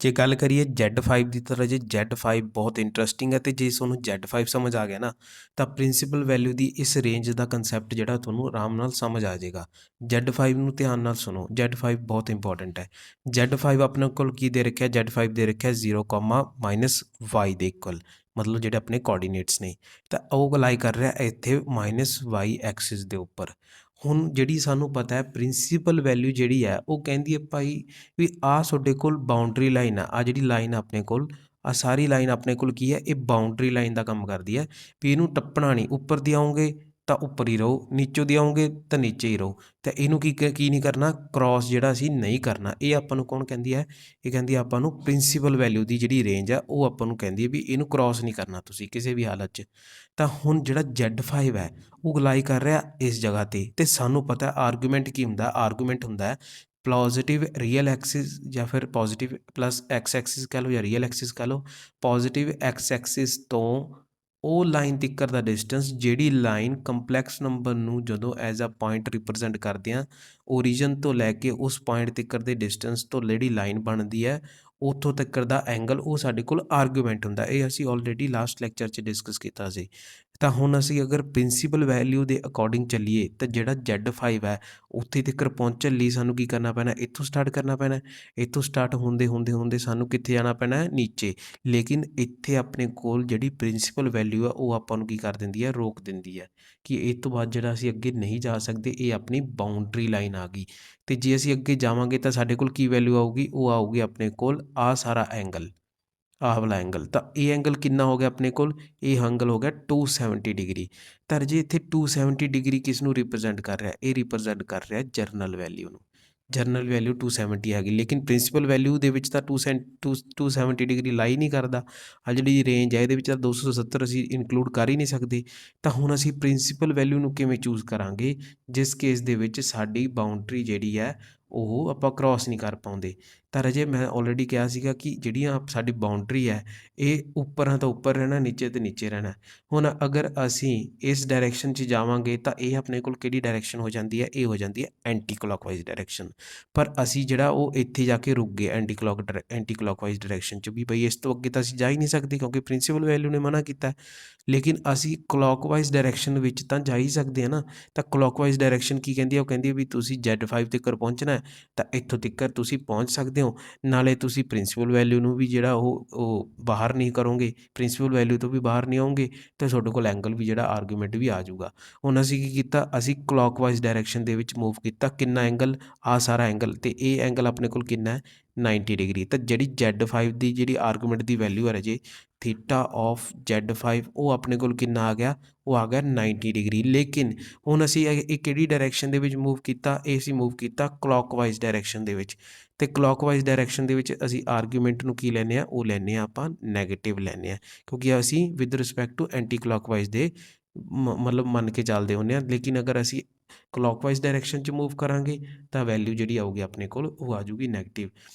A: ਜੇ ਗੱਲ ਕਰੀਏ Z5 ਦੀ, ਤਾਂ ਰਾਜੇ Z5 ਬਹੁਤ ਇੰਟਰਸਟਿੰਗ ਹੈ। ਅਤੇ ਜੇ ਤੁਹਾਨੂੰ Z5 ਸਮਝ ਆ ਗਿਆ ਨਾ, ਤਾਂ ਪ੍ਰਿੰਸੀਪਲ ਵੈਲਿਊ ਦੀ ਇਸ ਰੇਂਜ ਦਾ ਕੰਸੈਪਟ ਜਿਹੜਾ ਤੁਹਾਨੂੰ ਆਰਾਮ ਨਾਲ ਸਮਝ ਆ ਜਾਏਗਾ। Z5 ਨੂੰ ਧਿਆਨ ਨਾਲ ਸੁਣੋ, Z5 ਬਹੁਤ ਇੰਪੋਰਟੈਂਟ ਹੈ। Z5 ਆਪਣੇ ਕੋਲ ਕੀ ਦੇ ਰੱਖਿਆ, Z5 ਦੇ ਰੱਖਿਆ 0, -y ਦੇ ਇਕੁਅਲ, ਮਤਲਬ ਜਿਹੜੇ ਆਪਣੇ ਕੋਆਰਡੀਨੇਟਸ ਨੇ। ਤਾਂ ਉਹ ਲਾਈ ਕਰ ਰਿਹਾ ਇੱਥੇ -y ਐਕਸਿਸ ਦੇ ਉੱਪਰ। ਹੁਣ ਜਿਹੜੀ ਸਾਨੂੰ ਪਤਾ ਹੈ ਪ੍ਰਿੰਸੀਪਲ ਵੈਲਿਊ ਜਿਹੜੀ ਹੈ ਉਹ ਕਹਿੰਦੀ ਹੈ ਭਾਈ ਵੀ ਆਹ ਤੁਹਾਡੇ ਕੋਲ ਬਾਉਂਡਰੀ ਲਾਈਨ ਆ, ਜਿਹੜੀ ਲਾਈਨ ਆਪਣੇ ਕੋਲ, ਆਹ ਸਾਰੀ ਲਾਈਨ ਆਪਣੇ ਕੋਲ ਕੀ ਹੈ, ਇਹ ਬਾਉਂਡਰੀ ਲਾਈਨ ਦਾ ਕੰਮ ਕਰਦੀ ਹੈ ਵੀ ਇਹਨੂੰ ਟੱਪਣਾ ਨਹੀਂ। ਉੱਪਰ ਦੀ ਆਉਂਗੇ ਤਾਂ ਉੱਪਰ ਹੀ ਰਹੋ, ਨੀਚੋਂ ਦੀ ਆਉਂਗੇ ਤਾਂ ਨੀਚੇ ਹੀ ਰਹੋ। ਤਾਂ ਇਹਨੂੰ ਕੀ ਨਹੀਂ ਕਰਨਾ, ਕ੍ਰੋਸ ਜਿਹੜਾ ਅਸੀਂ ਨਹੀਂ ਕਰਨਾ। ਇਹ ਆਪਾਂ ਨੂੰ ਕੌਣ ਕਹਿੰਦੀ ਹੈ, ਇਹ ਕਹਿੰਦੀ ਆਪਾਂ ਨੂੰ ਪ੍ਰਿੰਸੀਪਲ ਵੈਲਿਊ ਦੀ ਜਿਹੜੀ ਰੇਂਜ ਆ ਉਹ ਆਪਾਂ ਨੂੰ ਕਹਿੰਦੀ ਹੈ ਵੀ ਇਹਨੂੰ ਕ੍ਰੋਸ ਨਹੀਂ ਕਰਨਾ ਤੁਸੀਂ ਕਿਸੇ ਵੀ ਹਾਲਤ 'ਚ। ਤਾਂ ਹੁਣ ਜਿਹੜਾ Z5 ਹੈ ਉਹ ਅਲਾਈ ਕਰ ਰਿਹਾ ਇਸ ਜਗ੍ਹਾ 'ਤੇ। ਅਤੇ ਸਾਨੂੰ ਪਤਾ ਆਰਗੂਮੈਂਟ ਕੀ ਹੁੰਦਾ, ਆਰਗੂਮੈਂਟ ਹੁੰਦਾ ਪੋਜ਼ੀਟਿਵ ਰੀਅਲ ਐਕਸਿਸ ਜਾਂ ਫਿਰ ਪੋਜ਼ੀਟਿਵ ਪਲੱਸ ਐਕਸ ਐਕਸਿਸ ਕਹਿ ਲਓ ਜਾਂ ਰੀਅਲ ਐਕਸਿਸ ਕਹਿ ਲਓ। ਪੋਜ਼ੀਟਿਵ ਐਕਸ ਐਕਸਿਸ ਤੋਂ ਉਹ ਲਾਈਨ ਤੀਕਰ ਦਾ ਡਿਸਟੈਂਸ, ਜਿਹੜੀ ਲਾਈਨ ਕੰਪਲੈਕਸ ਨੰਬਰ ਨੂੰ ਜਦੋਂ ਐਜ਼ ਅ ਪੁਆਇੰਟ ਰਿਪਰਜੈਂਟ ਕਰਦੇ ਹਾਂ, ਓਰੀਜਨ ਤੋਂ ਲੈ ਕੇ ਉਸ ਪੁਆਇੰਟ ਤੀਕਰ ਦੇ ਡਿਸਟੈਂਸ ਤੋਂ ਜਿਹੜੀ ਲਾਈਨ ਬਣਦੀ ਹੈ ਉੱਥੋਂ ਤੱਕਰ ਦਾ ਐਂਗਲ, ਉਹ ਸਾਡੇ ਕੋਲ ਆਰਗੂਮੈਂਟ ਹੁੰਦਾ। ਇਹ ਅਸੀਂ ਆਲਰੇਡੀ ਲਾਸਟ ਲੈਕਚਰ 'ਚ ਡਿਸਕਸ ਕੀਤਾ ਸੀ। ਤਾਂ ਹੁਣ ਅਸੀਂ ਅਗਰ ਪ੍ਰਿੰਸੀਪਲ ਵੈਲਿਊ ਦੇ ਅਕੋਰਡਿੰਗ ਚੱਲੀਏ ਤਾਂ ਜਿਹੜਾ Z5 ਹੈ ਉੱਥੇ ਤੱਕ ਪਹੁੰਚਣ ਲਈ ਸਾਨੂੰ ਕੀ ਕਰਨਾ ਪੈਣਾ, ਇੱਥੋਂ ਸਟਾਰਟ ਕਰਨਾ ਪੈਣਾ। ਇੱਥੋਂ ਸਟਾਰਟ ਹੁੰਦੇ ਸਾਨੂੰ ਕਿੱਥੇ ਜਾਣਾ ਪੈਣਾ ਹੈ, ਨੀਚੇ। ਲੇਕਿਨ ਇੱਥੇ ਆਪਣੇ ਕੋਲ ਜਿਹੜੀ ਪ੍ਰਿੰਸੀਪਲ ਵੈਲਿਊ ਆ ਉਹ ਆਪਾਂ ਨੂੰ ਕੀ ਕਰ ਦਿੰਦੀ ਹੈ, ਰੋਕ ਦਿੰਦੀ ਹੈ ਕਿ ਇਹ ਤੋਂ ਬਾਅਦ ਜਿਹੜਾ ਅਸੀਂ ਅੱਗੇ ਨਹੀਂ ਜਾ ਸਕਦੇ। ਇਹ ਆਪਣੀ ਬਾਉਂਡਰੀ ਲਾਈਨ ਆ ਗਈ। ਅਤੇ ਜੇ ਅਸੀਂ ਅੱਗੇ ਜਾਵਾਂਗੇ ਤਾਂ ਸਾਡੇ ਕੋਲ ਕੀ ਵੈਲਿਊ ਆਊਗੀ, ਉਹ ਆਊਗੀ ਆਪਣੇ ਕੋਲ ਆਹ ਸਾਰਾ ਐਂਗਲ, ਆਹ ਵਾਲਾ ਐਂਗਲ। ਤਾਂ ਇਹ ਐਂਗਲ ਕਿੰਨਾ ਹੋ ਗਿਆ ਆਪਣੇ ਕੋਲ, ਇਹ ਐਂਗਲ ਹੋ ਗਿਆ 270 ਡਿਗਰੀ। ਤਾਂ ਜੇ ਇੱਥੇ 270 ਡਿਗਰੀ ਕਿਸ ਨੂੰ ਰਿਪਰਜੈਂਟ ਕਰ ਰਿਹਾ, ਇਹ ਰਿਪਰਜੈਂਟ ਕਰ ਰਿਹਾ ਜਰਨਲ ਵੈਲਿਊ ਨੂੰ। ਜਰਨਲ ਵੈਲਿਊ 270 ਹੈਗੀ, ਲੇਕਿਨ ਪ੍ਰਿੰਸੀਪਲ ਵੈਲਿਊ ਦੇ ਵਿੱਚ ਤਾਂ 270 ਡਿਗਰੀ ਲਾਈ ਨਹੀਂ ਕਰਦਾ। ਆ ਜਿਹੜੀ ਰੇਂਜ ਹੈ ਇਹਦੇ ਵਿੱਚ ਤਾਂ 270 ਅਸੀਂ ਇਨਕਲੂਡ ਕਰ ਹੀ ਨਹੀਂ ਸਕਦੇ। ਤਾਂ ਹੁਣ ਅਸੀਂ ਪ੍ਰਿੰਸੀਪਲ ਵੈਲਿਊ ਨੂੰ ਕਿਵੇਂ ਚੂਜ਼ ਕਰਾਂਗੇ, ਜਿਸ ਕੇਸ ਦੇ ਵਿੱਚ ਸਾਡੀ ਬਾਉਂਡਰੀ ਜਿਹੜੀ ਹੈ ਉਹ ਆਪਾਂ ਕ੍ਰੋਸ ਨਹੀਂ ਕਰ ਪਾਉਂਦੇ। ਤਾਂ ਰਾਜੇ ਮੈਂ ਆਲਰੇਡੀ ਕਿਹਾ ਸੀਗਾ ਕਿ ਜਿਹੜੀਆਂ ਸਾਡੀ ਬਾਉਂਡਰੀ ਹੈ ਇਹ ਉੱਪਰਾਂ ਤੋਂ ਉੱਪਰ ਰਹਿਣਾ, ਨੀਚੇ ਤੋਂ ਨੀਚੇ ਰਹਿਣਾ। ਹੁਣ ਅਗਰ ਅਸੀਂ ਇਸ ਡਾਇਰੈਕਸ਼ਨ 'ਚ ਜਾਵਾਂਗੇ ਤਾਂ ਇਹ ਆਪਣੇ ਕੋਲ ਕਿਹੜੀ ਡਾਇਰੈਕਸ਼ਨ ਹੋ ਜਾਂਦੀ ਹੈ, ਇਹ ਹੋ ਜਾਂਦੀ ਹੈ ਐਂਟੀ ਕਲੋਕਵਾਈਜ਼ ਡਾਇਰੈਕਸ਼ਨ। ਪਰ ਅਸੀਂ ਜਿਹੜਾ ਉਹ ਇੱਥੇ ਜਾ ਕੇ ਰੁਕ ਗਏ ਐਂਟੀ ਕਲੋਕਵਾਈਜ਼ ਡਾਇਰੈਕਸ਼ਨ 'ਚ, ਵੀ ਬਈ ਇਸ ਤੋਂ ਅੱਗੇ ਤਾਂ ਅਸੀਂ ਜਾ ਹੀ ਨਹੀਂ ਸਕਦੇ ਕਿਉਂਕਿ ਪ੍ਰਿੰਸੀਪਲ ਵੈਲਿਊ ਨੇ ਮਨਾ ਕੀਤਾ। ਲੇਕਿਨ ਅਸੀਂ ਕਲੋਕਵਾਈਜ਼ ਡਾਇਰੈਕਸ਼ਨ ਵਿੱਚ ਤਾਂ ਜਾ ਹੀ ਸਕਦੇ ਹਾਂ ਨਾ। ਤਾਂ ਕਲੋਕਵਾਈਜ਼ ਡਾਇਰੈਕਸ਼ਨ ਕੀ ਕਹਿੰਦੀ ਹੈ, ਉਹ ਕਹਿੰਦੀ ਹੈ ਵੀ ਤੁਸੀਂ Z5 ਤੱਕ ਪਹੁੰਚਣਾ ਤਾਂ ਇੱਥੋਂ ਤੱਕ ਤੁਸੀਂ ਪਹੁੰਚ ਸਕਦੇ ਹੋ। ਨਾਲੇ ਤੁਸੀਂ ਪ੍ਰਿੰਸੀਪਲ ਵੈਲਿਊ ਨੂੰ ਵੀ ਜਿਹੜਾ ਉਹ ਬਾਹਰ ਨਹੀਂ ਕਰੋਗੇ, ਪ੍ਰਿੰਸੀਪਲ ਵੈਲਿਊ ਤੋਂ ਵੀ ਬਾਹਰ ਨਹੀਂ ਆਉਂਗੇ, ਅਤੇ ਤੁਹਾਡੇ ਕੋਲ ਐਂਗਲ ਵੀ ਜਿਹੜਾ ਆਰਗੂਮੈਂਟ ਵੀ ਆ ਜਾਊਗਾ। ਹੁਣ ਅਸੀਂ ਕੀ ਕੀਤਾ, ਅਸੀਂ ਕਲੋਕਵਾਈਜ਼ ਡਾਇਰੈਕਸ਼ਨ ਦੇ ਵਿੱਚ ਮੂਵ ਕੀਤਾ। ਕਿੰਨਾ ਐਂਗਲ, ਆਹ ਸਾਰਾ ਐਂਗਲ, ਅਤੇ ਇਹ ਐਂਗਲ ਆਪਣੇ ਕੋਲ ਕਿੰਨਾ ਹੈ 90 ਡਿਗਰੀ। ਤਾਂ ਜਿਹੜੀ Z5 ਦੀ ਜਿਹੜੀ ਆਰਗੂਮੈਂਟ ਦੀ ਵੈਲਿਊ ਹੈ ਰਾਜੇ, ਥੀਟਾ ਆਫ Z5, ਉਹ ਆਪਣੇ ਕੋਲ ਕਿੰਨਾ ਆ ਗਿਆ, ਉਹ ਆ ਗਿਆ 90 ਡਿਗਰੀ। ਲੇਕਿਨ ਹੁਣ ਅਸੀਂ ਇਹ ਕਿਹੜੀ ਡਾਇਰੈਕਸ਼ਨ ਦੇ ਵਿੱਚ ਮੂਵ ਕੀਤਾ, ਇਹ ਅਸੀਂ ਮੂਵ ਕੀਤਾ ਕਲੋਕਵਾਈਜ਼ ਡਾਇਰੈਕਸ਼ਨ ਦੇ ਵਿੱਚ। ਅਤੇ ਕਲੋਕਵਾਈਜ਼ ਡਾਇਰੈਕਸ਼ਨ ਦੇ ਵਿੱਚ ਅਸੀਂ ਆਰਗੂਮੈਂਟ ਨੂੰ ਕੀ ਲੈਂਦੇ ਹਾਂ, ਉਹ ਲੈਂਦੇ ਹਾਂ ਆਪਾਂ ਨੈਗੇਟਿਵ ਲੈਂਦੇ ਹਾਂ, ਕਿਉਂਕਿ ਅਸੀਂ with respect to anti clockwise ਦੇ ਮਤਲਬ ਮੰਨ ਕੇ ਚੱਲਦੇ ਹੁੰਦੇ ਹਾਂ। ਲੇਕਿਨ ਅਗਰ ਅਸੀਂ ਕਲੋਕਵਾਈਜ਼ ਡਾਇਰੈਕਸ਼ਨ 'ਚ ਮੂਵ ਕਰਾਂਗੇ ਤਾਂ ਵੈਲਿਊ ਜਿਹੜੀ ਆਊਗੀ ਆਪਣੇ ਕੋਲ ਉਹ ਆ ਜਾਊਗੀ ਨੈਗੇਟਿਵ।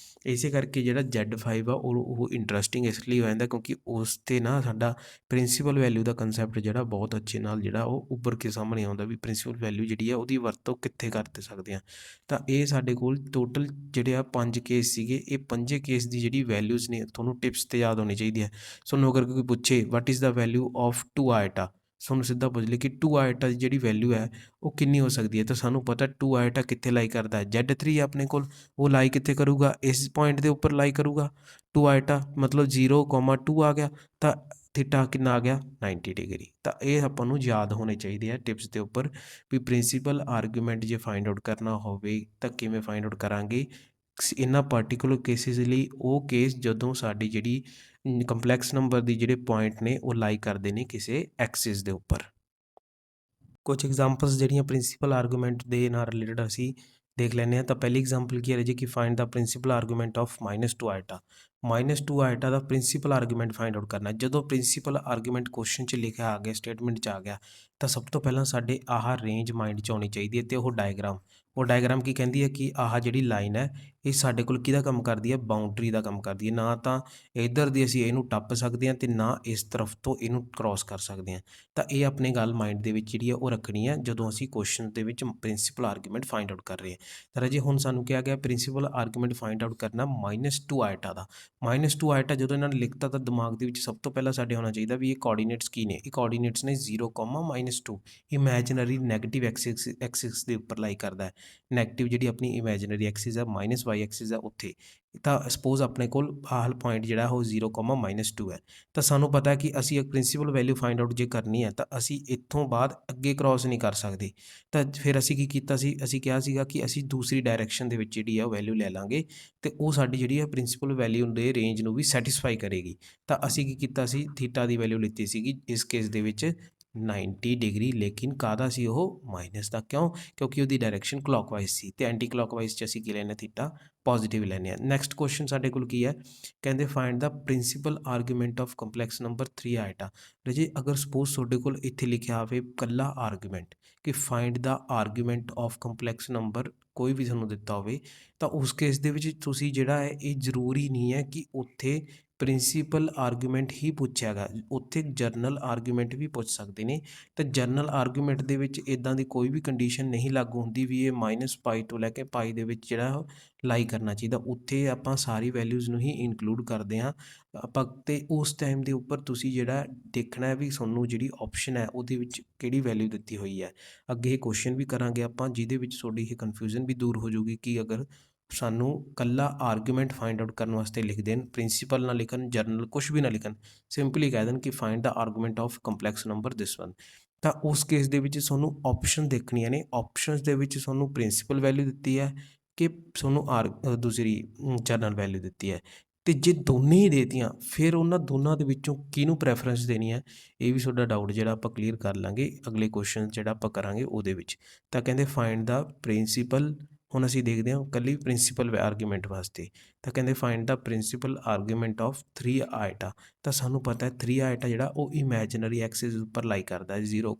A: ਇਸੇ ਕਰਕੇ ਜਿਹੜਾ Z5 ਆ ਉਹ ਇੰਟਰਸਟਿੰਗ ਇਸ ਲਈ ਹੋ ਜਾਂਦਾ ਕਿਉਂਕਿ ਉਸ 'ਤੇ ਨਾ ਸਾਡਾ ਪ੍ਰਿੰਸੀਪਲ ਵੈਲਿਊ ਦਾ ਕੰਸੈਪਟ ਜਿਹੜਾ ਬਹੁਤ ਅੱਛੇ ਨਾਲ ਜਿਹੜਾ ਉਹ ਉੱਭਰ ਕੇ ਸਾਹਮਣੇ ਆਉਂਦਾ ਵੀ ਪ੍ਰਿੰਸੀਪਲ ਵੈਲਿਊ ਜਿਹੜੀ ਆ ਉਹਦੀ ਵਰਤੋਂ ਕਿੱਥੇ ਕਰ ਸਕਦੇ ਹਾਂ। ਤਾਂ ਇਹ ਸਾਡੇ ਕੋਲ ਟੋਟਲ ਜਿਹੜੇ ਆ 5 ਕੇਸ ਸੀਗੇ। ਇਹ 5 ਕੇਸ ਦੀ ਜਿਹੜੀ ਵੈਲਿਊਜ਼ ਨੇ ਤੁਹਾਨੂੰ ਟਿਪਸ 'ਤੇ ਯਾਦ ਹੋਣੀ ਚਾਹੀਦੀ ਹੈ। ਤੁਹਾਨੂੰ ਅਗਰ ਕੋਈ ਪੁੱਛੇ ਵਾਟ ਇਜ਼ ਦਾ ਵੈਲਿਊ ਆਫ 2 ਆਇਟਾ, ਤੁਹਾਨੂੰ ਸਿੱਧਾ ਪੁੱਛ ਲਏ ਕਿ 2 ਆਇਟਾ ਦੀ ਜਿਹੜੀ ਵੈਲਿਊ ਹੈ ਉਹ ਕਿੰਨੀ ਹੋ ਸਕਦੀ ਹੈ। ਤਾਂ ਸਾਨੂੰ ਪਤਾ 2 ਆਇਟਾ ਕਿੱਥੇ ਲਾਈ ਕਰਦਾ, Z3 ਆਪਣੇ ਕੋਲ, ਉਹ ਲਾਈ ਕਿੱਥੇ ਕਰੂਗਾ, ਇਸ ਪੁਆਇੰਟ ਦੇ ਉੱਪਰ ਲਾਈ ਕਰੂਗਾ 2 ਆਇਟਾ, ਮਤਲਬ 0,2 ਆ ਗਿਆ। ਤਾਂ ਥੀਟਾ ਕਿੰਨਾ ਆ ਗਿਆ 90 ਡਿਗਰੀ। ਤਾਂ ਇਹ ਆਪਾਂ ਨੂੰ ਯਾਦ ਹੋਣੇ ਚਾਹੀਦੇ ਆ ਟਿਪਸ ਦੇ ਉੱਪਰ ਵੀ ਪ੍ਰਿੰਸੀਪਲ ਆਰਗੂਮੈਂਟ ਜੇ ਫਾਈਂਡ ਆਊਟ ਕਰਨਾ ਹੋਵੇ ਤਾਂ ਕਿਵੇਂ ਫਾਈਂਡ ਆਊਟ ਕਰਾਂਗੇ। ਇਹਨਾਂ ਪਾਰਟੀਕੂਲਰ ਕੇਸਿਸ ਲਈ ਉਹ ਕੇਸ ਜਦੋਂ ਸਾਡੀ ਜਿਹੜੀ ਕੰਪਲੈਕਸ ਨੰਬਰ ਦੀ ਜਿਹੜੇ ਪੁਆਇੰਟ ਨੇ ਉਹ ਲਾਈ ਕਰਦੇ ਨੇ ਕਿਸੇ ਐਕਸਿਸ ਦੇ ਉੱਪਰ। ਕੁਝ ਐਗਜ਼ਾਮਪਲਸ ਜਿਹੜੀਆਂ ਪ੍ਰਿੰਸੀਪਲ ਆਰਗੂਮੈਂਟ ਦੇ ਨਾਲ ਰਿਲੇਟਡ ਅਸੀਂ ਦੇਖ ਲੈਂਦੇ ਹਾਂ। ਤਾਂ ਪਹਿਲੀ ਐਗਜ਼ਾਮਪਲ ਕੀ ਹੈ ਜੀ ਕਿ find the principal argument of -2 iota. -2 iota ਦਾ ਪ੍ਰਿੰਸੀਪਲ ਆਰਗੂਮੈਂਟ ਫਾਈਂਡ ਆਊਟ ਕਰਨਾ। ਜਦੋਂ ਪ੍ਰਿੰਸੀਪਲ ਆਰਗੂਮੈਂਟ ਕੁਐਸਚਨ 'ਚ ਲਿਖਿਆ ਆ ਗਿਆ, ਸਟੇਟਮੈਂਟ 'ਚ ਆ ਗਿਆ, ਤਾਂ ਸਭ ਤੋਂ ਪਹਿਲਾਂ ਸਾਡੇ ਆਹ ਰੇਂਜ ਮਾਈਂਡ 'ਚ ਆਉਣੀ ਚਾਹੀਦੀ ਹੈ। ਅਤੇ ਉਹ ਡਾਇਗਰਾਮ ਕੀ ਕਹਿੰਦੀ ਹੈ ਕਿ ਆਹ ਜਿਹੜੀ ਲਾਈਨ ਹੈ ਇਹ ਸਾਡੇ ਕੋਲ ਕਿਹਦਾ ਕੰਮ ਕਰਦੀ ਹੈ, ਬਾਊਂਡਰੀ ਦਾ ਕੰਮ ਕਰਦੀ ਹੈ। ਨਾ ਤਾਂ ਇੱਧਰ ਦੀ ਅਸੀਂ ਇਹਨੂੰ ਟੱਪ ਸਕਦੇ ਹਾਂ ਅਤੇ ਨਾ ਇਸ ਤਰਫ ਤੋਂ ਇਹਨੂੰ ਕ੍ਰੋਸ ਕਰ ਸਕਦੇ ਹਾਂ। ਤਾਂ ਇਹ ਆਪਣੀ ਗੱਲ ਮਾਈਂਡ ਦੇ ਵਿੱਚ ਜਿਹੜੀ ਹੈ ਉਹ ਰੱਖਣੀ ਹੈ ਜਦੋਂ ਅਸੀਂ ਕੁਐਸਚਨ ਦੇ ਵਿੱਚ ਪ੍ਰਿੰਸੀਪਲ ਆਰਗੂਮੈਂਟ ਫਾਈਂਡ ਆਊਟ ਕਰ ਰਹੇ ਹਾਂ। ਤਾਂ ਰਾਜੇ ਹੁਣ ਸਾਨੂੰ ਕਿਹਾ ਗਿਆ ਪ੍ਰਿੰਸੀਪਲ ਆਰਗੂਮੈਂਟ ਫਾਈਂਡ ਆਊਟ ਕਰਨਾ -2 ਆਈਟਾ ਦਾ। -2 ਆਈਟਾ ਜਦੋਂ ਇਹਨਾਂ ਨੇ ਲਿਖਤਾ ਤਾਂ ਦਿਮਾਗ ਦੇ ਵਿੱਚ ਸਭ ਤੋਂ ਪਹਿਲਾਂ ਸਾਡੇ ਹੋਣਾ ਚਾਹੀਦਾ ਵੀ ਇਹ ਕੋਆਰਡੀਨੇਟਸ ਕੀ ਨੇ। ਇਹ ਕੋਆਰਡੀਨੇਟਸ ਨੇ 0, -2। ਇਮੈਜਨਰੀ ਨੈਗੇਟਿਵ ਐਕਸਿਸ ਦੇ ਉੱਪਰ ਲਾਈ ਕਰਦਾ ਹੈ। ਨੈਗੇਟਿਵ ਜਿਹੜੀ ਆਪਣੀ ਇਮੈਜਨਰੀ ਐਕਸਿਸ ਹੈ, -y ਐਕਸਿਸ ਹੈ ਉੱਥੇ। ਤਾਂ ਸਪੋਜ਼ ਆਪਣੇ ਕੋਲ ਆਹ ਪੁਆਇੰਟ ਜਿਹੜਾ ਉਹ 0, -2 ਹੈ। ਤਾਂ ਸਾਨੂੰ ਪਤਾ ਕਿ ਅਸੀਂ ਇੱਕ ਪ੍ਰਿੰਸੀਪਲ ਵੈਲਿਊ ਫਾਈਂਡ ਆਊਟ ਜੇ ਕਰਨੀ ਹੈ ਤਾਂ ਅਸੀਂ ਇੱਥੋਂ ਬਾਅਦ ਅੱਗੇ ਕ੍ਰੋਸ ਨਹੀਂ ਕਰ ਸਕਦੇ। ਤਾਂ ਫਿਰ ਅਸੀਂ ਕੀ ਕੀਤਾ ਸੀ, ਅਸੀਂ ਕਿਹਾ ਸੀਗਾ ਕਿ ਅਸੀਂ ਦੂਸਰੀ ਡਾਇਰੈਕਸ਼ਨ ਦੇ ਵਿੱਚ ਜਿਹੜੀ ਆ ਉਹ ਵੈਲਿਊ ਲੈ ਲਾਂਗੇ ਅਤੇ ਉਹ ਸਾਡੀ ਜਿਹੜੀ ਹੈ ਪ੍ਰਿੰਸੀਪਲ ਵੈਲਿਊ ਦੇ ਰੇਂਜ ਨੂੰ ਵੀ ਸੈਟਿਸਫਾਈ ਕਰੇਗੀ। ਤਾਂ ਅਸੀਂ ਕੀ ਕੀਤਾ ਸੀ, ਥੀਟਾ ਦੀ ਵੈਲਿਊ ਲਿੱਤੀ ਸੀਗੀ ਇਸ ਕੇਸ ਦੇ ਵਿੱਚ 90 ਡਿਗਰੀ। ਲੇਕਿਨ ਕਾਹਦਾ ਸੀ ਉਹ, ਮਾਈਨਸ ਦਾ। ਕਿਉਂ? ਕਿਉਂਕਿ ਉਹਦੀ ਡਾਇਰੈਕਸ਼ਨ ਕਲੋਕਵਾਈਜ਼ ਸੀ ਅਤੇ ਐਂਟੀ ਕਲੋਕਵਾਈਜ਼ 'ਚ ਅਸੀਂ ਕੀ ਲੈਂਦੇ, ਥੀਟਾ ਪੋਜ਼ੀਟਿਵ ਲੈਂਦੇ ਹਾਂ। ਨੈਕਸਟ ਕੁਐਸਚਨ ਸਾਡੇ ਕੋਲ ਕੀ ਹੈ, ਕਹਿੰਦੇ find the principal argument of complex number 3 ਆਈਟਾ। ਰਾਜੇ ਅਗਰ ਸਪੋਜ਼ ਤੁਹਾਡੇ ਕੋਲ ਇੱਥੇ ਲਿਖਿਆ ਹੋਵੇ ਇਕੱਲਾ ਆਰਗੂਮੈਂਟ ਕਿ find the argument of complex number, ਕੋਈ ਵੀ ਤੁਹਾਨੂੰ ਦਿੱਤਾ ਹੋਵੇ, ਤਾਂ ਉਸ ਕੇਸ ਦੇ ਵਿੱਚ ਤੁਸੀਂ ਜਿਹੜਾ ਹੈ ਇਹ ਜ਼ਰੂਰੀ ਨਹੀਂ ਹੈ ਕਿ ਉੱਥੇ ਪ੍ਰਿੰਸੀਪਲ ਆਰਗੂਮੈਂਟ ਹੀ ਪੁੱਛਿਆ ਗਾ, ਉੱਥੇ ਜਰਨਲ ਆਰਗੂਮੈਂਟ ਵੀ ਪੁੱਛ ਸਕਦੇ ਨੇ। ਤਾਂ ਜਰਨਲ ਆਰਗੂਮੈਂਟ ਦੇ ਵਿੱਚ ਇੱਦਾਂ ਦੀ ਕੋਈ ਵੀ ਕੰਡੀਸ਼ਨ ਨਹੀਂ ਲਾਗੂ ਹੁੰਦੀ ਵੀ ਇਹ -π ਤੋਂ ਲੈ ਕੇ π ਦੇ ਵਿੱਚ ਜਿਹੜਾ ਲਾਈ ਕਰਨਾ ਚਾਹੀਦਾ। ਉੱਥੇ ਆਪਾਂ ਸਾਰੀ ਵੈਲਿਊਜ਼ ਨੂੰ ਹੀ ਇਨਕਲੂਡ ਕਰਦੇ ਹਾਂ ਆਪਾਂ। ਅਤੇ ਉਸ ਟਾਈਮ ਦੇ ਉੱਪਰ ਤੁਸੀਂ ਜਿਹੜਾ ਦੇਖਣਾ ਵੀ ਤੁਹਾਨੂੰ ਜਿਹੜੀ ਆਪਸ਼ਨ ਹੈ ਉਹਦੇ ਵਿੱਚ ਕਿਹੜੀ ਵੈਲਿਊ ਦਿੱਤੀ ਹੋਈ ਹੈ। ਅੱਗੇ ਇਹ ਕੁਐਸਚਨ ਵੀ ਕਰਾਂਗੇ ਆਪਾਂ ਜਿਹਦੇ ਵਿੱਚ ਤੁਹਾਡੀ ਇਹ ਕਨਫਿਊਜ਼ਨ ਵੀ ਦੂਰ ਹੋ ਜਾਊਗੀ ਕਿ ਅਗਰ ਸਾਨੂੰ ਕੱਲਾ ਆਰਗੂਮੈਂਟ ਫਾਈਂਡ ਆਊਟ ਕਰਨ ਵਾਸਤੇ ਲਿਖ ਦੇਣ, ਪ੍ਰਿੰਸੀਪਲ ਨਾ ਲਿਖਣ, ਜਰਨਲ ਕੁਛ ਵੀ ਨਾ ਲਿਖਣ, ਸਿੰਪਲੀ ਕਹਿ ਦੇਣ ਕਿ find the argument of complex number this one. ਤਾਂ ਉਸ ਕੇਸ ਦੇ ਵਿੱਚ ਤੁਹਾਨੂੰ ਆਪਸ਼ਨ ਦੇਖਣੀਆਂ ਨੇ। ਆਪਸ਼ਨਸ ਦੇ ਵਿੱਚ ਤੁਹਾਨੂੰ ਪ੍ਰਿੰਸੀਪਲ ਵੈਲਿਊ ਦਿੱਤੀ ਹੈ ਕਿ ਤੁਹਾਨੂੰ ਦੂਸਰੀ ਜਰਨਲ ਵੈਲਿਊ ਦਿੱਤੀ ਹੈ। ਅਤੇ ਜੇ ਦੋਨੇ ਹੀ ਦੇਤੀਆਂ ਫਿਰ ਉਹਨਾਂ ਦੋਨਾਂ ਦੇ ਵਿੱਚੋਂ ਕਿਹਨੂੰ ਪ੍ਰੈਫਰੈਂਸ ਦੇਣੀ ਹੈ, ਇਹ ਵੀ ਤੁਹਾਡਾ ਡਾਊਟ ਜਿਹੜਾ ਆਪਾਂ ਕਲੀਅਰ ਕਰ ਲਾਂਗੇ ਅਗਲੇ ਕੁਐਸਚਨ ਜਿਹੜਾ ਆਪਾਂ ਕਰਾਂਗੇ ਉਹਦੇ ਵਿੱਚ। ਤਾਂ ਕਹਿੰਦੇ ਫਾਈਂਡ ਦਾ ਪ੍ਰਿੰਸੀਪਲ, ਹੁਣ ਅਸੀਂ ਦੇਖਦੇ ਹਾਂ ਇਕੱਲੀ ਪ੍ਰਿੰਸੀਪਲ ਆਰਗੂਮੈਂਟ ਵਾਸਤੇ। ਤਾਂ ਕਹਿੰਦੇ find the principal argument of 3 iota. ਤਾਂ ਸਾਨੂੰ ਪਤਾ ਹੈ 3 ਆਈਟਾ ਜਿਹੜਾ ਉਹ ਇਮੈਜਨਰੀ ਐਕਸਿਸ ਉੱਪਰ ਲਾਈ ਕਰਦਾ ਹੈ 0,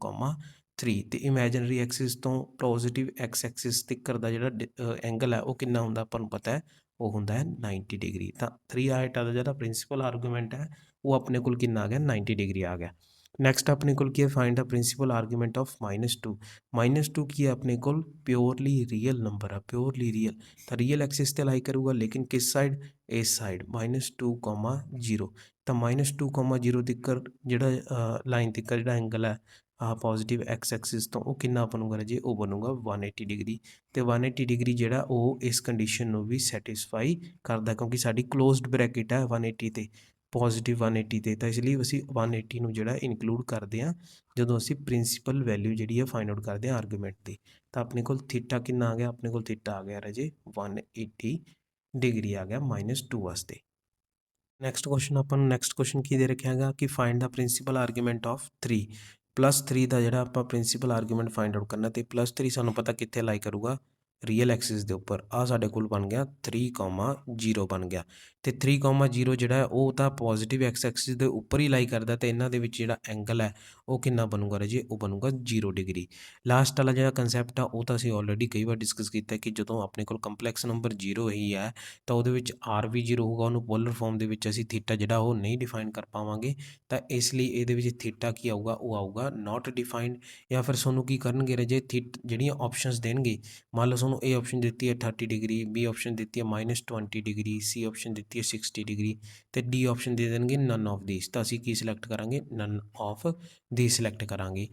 A: 3। ਅਤੇ ਇਮੈਜਨਰੀ ਐਕਸਿਸ ਤੋਂ ਪੋਜ਼ੀਟਿਵ ਐਕਸਿਸ ਤੱਕ ਦਾ ਜਿਹੜਾ ਐਂਗਲ ਹੈ ਉਹ ਕਿੰਨਾ ਹੁੰਦਾ ਆਪਾਂ ਨੂੰ ਪਤਾ ਹੈ, ਉਹ ਹੁੰਦਾ ਹੈ 90 ਡਿਗਰੀ। ਤਾਂ 3 ਆਈਟਾ ਦਾ ਜਿਹੜਾ ਪ੍ਰਿੰਸੀਪਲ ਆਰਗੂਮੈਂਟ ਹੈ ਉਹ ਆਪਣੇ ਕੋਲ ਕਿੰਨਾ ਆ ਗਿਆ, 90 ਡਿਗਰੀ ਆ ਗਿਆ। ਨੈਕਸਟ ਆਪਣੇ ਕੋਲ ਕੀ ਹੈ, find the principal argument of -2। -2 ਕੀ ਹੈ ਆਪਣੇ ਕੋਲ, ਪਿਓਰਲੀ ਰੀਅਲ ਨੰਬਰ ਆ, ਪਿਓਰਲੀ ਰੀਅਲ। ਤਾਂ ਰੀਅਲ ਐਕਸਿਸ 'ਤੇ ਲਾਈ ਕਰੂਗਾ ਲੇਕਿਨ ਕਿਸ ਸਾਈਡ, ਇਸ ਸਾਈਡ -2, 0। ਤਾਂ -2, 0 ਤੱਕ ਜਿਹੜਾ ਲਾਈਨ ਤੱਕ ਜਿਹੜਾ ਐਂਗਲ ਹੈ ਆਹ ਪੋਜ਼ੀਟਿਵ ਐਕਸਿਸ ਤੋਂ ਉਹ ਕਿੰਨਾ ਬਣੂਗਾ ਰਾਜੇ, ਉਹ ਬਣੂਗਾ 180 ਡਿਗਰੀ। ਅਤੇ 180 ਡਿਗਰੀ ਜਿਹੜਾ ਉਹ ਇਸ ਕੰਡੀਸ਼ਨ ਨੂੰ ਵੀ ਸੈਟਿਸਫਾਈ ਕਰਦਾ ਕਿਉਂਕਿ ਸਾਡੀ ਕਲੋਜ਼ਡ ਬਰੈਕਟ ਹੈ 180 'ਤੇ, ਪੋਜ਼ੀਟਿਵ 180 'ਤੇ। ਤਾਂ ਇਸ ਲਈ ਅਸੀਂ 180 ਨੂੰ ਜਿਹੜਾ ਇਨਕਲੂਡ ਕਰਦੇ ਹਾਂ ਜਦੋਂ ਅਸੀਂ ਪ੍ਰਿੰਸੀਪਲ ਵੈਲਿਊ ਜਿਹੜੀ ਹੈ ਫਾਈਂਡ ਆਊਟ ਕਰਦੇ ਹਾਂ ਆਰਗੂਮੈਂਟ ਦੀ। ਤਾਂ ਆਪਣੇ ਕੋਲ ਥੀਟਾ ਕਿੰਨਾ ਆ ਗਿਆ, ਆਪਣੇ ਕੋਲ ਥੀਟਾ ਆ ਗਿਆ ਰਾਜੇ 180 ਡਿਗਰੀ ਆ ਗਿਆ -2 ਵਾਸਤੇ। ਨੈਕਸਟ ਕੁਐਸਚਨ ਆਪਾਂ ਨੂੰ ਨੈਕਸਟ ਕੁਐਸਚਨ ਕੀ ਦੇ ਰੱਖਿਆ ਹੈਗਾ ਕਿ find the principal argument of 3 +3 ਦਾ ਜਿਹੜਾ ਆਪਾਂ ਪ੍ਰਿੰਸੀਪਲ ਆਰਗੂਮੈਂਟ ਫਾਈਂਡ ਆਊਟ ਕਰਨਾ। ਅਤੇ +3 ਸਾਨੂੰ ਪਤਾ ਕਿੱਥੇ ਲਾਈ ਕਰੂਗਾ, ਰੀਅਲ ਐਕਸਿਸ ਦੇ ਉੱਪਰ। ਆਹ ਸਾਡੇ ਕੋਲ ਬਣ ਗਿਆ 3, 0 ਬਣ ਗਿਆ। ਅਤੇ 3, 0 ਜਿਹੜਾ ਉਹ ਤਾਂ ਪੋਜ਼ੀਟਿਵ ਐਕਸਿਸ ਦੇ ਉੱਪਰ ਹੀ ਲਾਈ ਕਰਦਾ। ਅਤੇ ਇਹਨਾਂ ਦੇ ਵਿੱਚ ਜਿਹੜਾ ਐਂਗਲ ਹੈ ਉਹ ਕਿੰਨਾ ਬਣੂਗਾ ਰਾਜੇ, ਉਹ ਬਣੂਗਾ 0 ਡਿਗਰੀ। ਲਾਸਟ ਵਾਲਾ ਜਿਹੜਾ ਕੰਸੈਪਟ ਆ ਉਹ ਤਾਂ ਅਸੀਂ ਆਲਰੇਡੀ ਕਈ ਵਾਰ ਡਿਸਕਸ ਕੀਤਾ ਕਿ ਜਦੋਂ ਆਪਣੇ ਕੋਲ ਕੰਪਲੈਕਸ ਨੰਬਰ 0 ਹੀ ਹੈ ਤਾਂ ਉਹਦੇ ਵਿੱਚ ਆਰ ਵੀ 0 ਹੋਊਗਾ, ਉਹਨੂੰ ਪੋਲਰ ਫਾਰਮ ਦੇ ਵਿੱਚ ਅਸੀਂ ਥੀਟਾ ਜਿਹੜਾ ਉਹ ਨਹੀਂ ਡਿਫਾਈਨ ਕਰ ਪਾਵਾਂਗੇ। ਤਾਂ ਇਸ ਲਈ ਇਹਦੇ ਵਿੱਚ ਥੀਟਾ ਕੀ ਆਊਗਾ, ਉਹ ਆਊਗਾ ਨਾਟ ਡਿਫਾਈਨਡ। ਜਾਂ ਫਿਰ ਤੁਹਾਨੂੰ ਕੀ ਕਰਨਗੇ ਰਾਜੇ, ਜਿਹੜੀਆਂ ਆਪਸ਼ਨਸ ਦੇਣਗੇ, ਮੰਨ ਲਓ ਤੁਹਾਨੂੰ ਇਹ ਆਪਸ਼ਨ ਦਿੱਤੀ ਹੈ 30 ਡਿਗਰੀ, ਬੀ ਆਪਸ਼ਨ ਦਿੱਤੀ ਹੈ -20 ਡਿਗਰੀ, ਸੀ ਆਪਸ਼ਨ ਦਿੱਤੀ ਹੈ 60 ਡਿਗਰੀ, ਅਤੇ ਡੀ ਆਪਸ਼ਨ ਦੇ ਦੇਣਗੇ ਨਨ ਆਫ ਦੀਸ। ਤਾਂ ਅਸੀਂ ਕੀ ਸਿਲੈਕਟ ਕਰਾਂਗੇ, ਨਨ ਆਫ ਦੀ ਸਿਲੈਕਟ ਕਰਾਂਗੇ।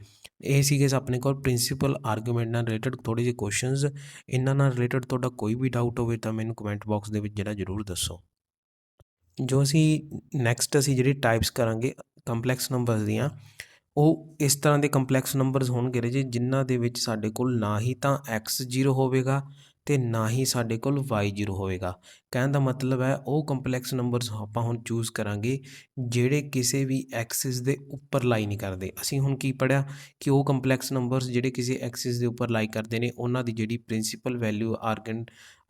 A: ਇਹ ਸੀਗੇ ਆਪਣੇ ਕੋਲ ਪ੍ਰਿੰਸੀਪਲ ਆਰਗੂਮੈਂਟ ਨਾਲ ਰਿਲੇਟਡ ਥੋੜ੍ਹੇ ਜਿਹੇ ਕੁਐਸਚਨਸ। ਇਹਨਾਂ ਨਾਲ ਰਿਲੇਟਡ ਤੁਹਾਡਾ ਕੋਈ ਵੀ ਡਾਊਟ ਹੋਵੇ ਤਾਂ ਮੈਨੂੰ ਕਮੈਂਟ ਬਾਕਸ ਦੇ ਵਿੱਚ ਜਿਹੜਾ ਜ਼ਰੂਰ ਦੱਸੋ। ਜੋ ਅਸੀਂ ਨੈਕਸਟ ਅਸੀਂ ਜਿਹੜੀ ਟਾਈਪਸ ਕਰਾਂਗੇ ਕੰਪਲੈਕਸ ਨੰਬਰਸ ਦੀਆਂ, ਉਹ ਇਸ ਤਰ੍ਹਾਂ ਦੇ ਕੰਪਲੈਕਸ ਨੰਬਰਸ ਹੋਣਗੇ ਰਾਜੇ ਜਿਨ੍ਹਾਂ ਦੇ ਵਿੱਚ ਸਾਡੇ ਕੋਲ ਨਾ ਹੀ ਤਾਂ x 0 ਹੋਵੇਗਾ ਤੇ ਨਾ ਹੀ ਸਾਡੇ ਕੋਲ y0 ਹੋਵੇਗਾ। ਕਹਿਣ ਦਾ ਮਤਲਬ ਹੈ ਉਹ ਕੰਪਲੈਕਸ ਨੰਬਰਸ ਆਪਾਂ ਹੁਣ ਚੂਜ਼ ਕਰਾਂਗੇ ਜਿਹੜੇ ਕਿਸੇ ਵੀ ਐਕਸਿਸ ਦੇ ਉੱਪਰ ਲਾਈ ਨਹੀਂ ਕਰਦੇ। ਅਸੀਂ ਹੁਣ ਕੀ ਪੜ੍ਹਿਆ ਕਿ ਉਹ ਕੰਪਲੈਕਸ ਨੰਬਰਸ ਜਿਹੜੇ ਕਿਸੇ ਐਕਸਿਸ ਦੇ ਉੱਪਰ ਲਾਈ ਕਰਦੇ ਨੇ ਉਹਨਾਂ ਦੀ ਜਿਹੜੀ ਪ੍ਰਿੰਸੀਪਲ ਵੈਲਿਊ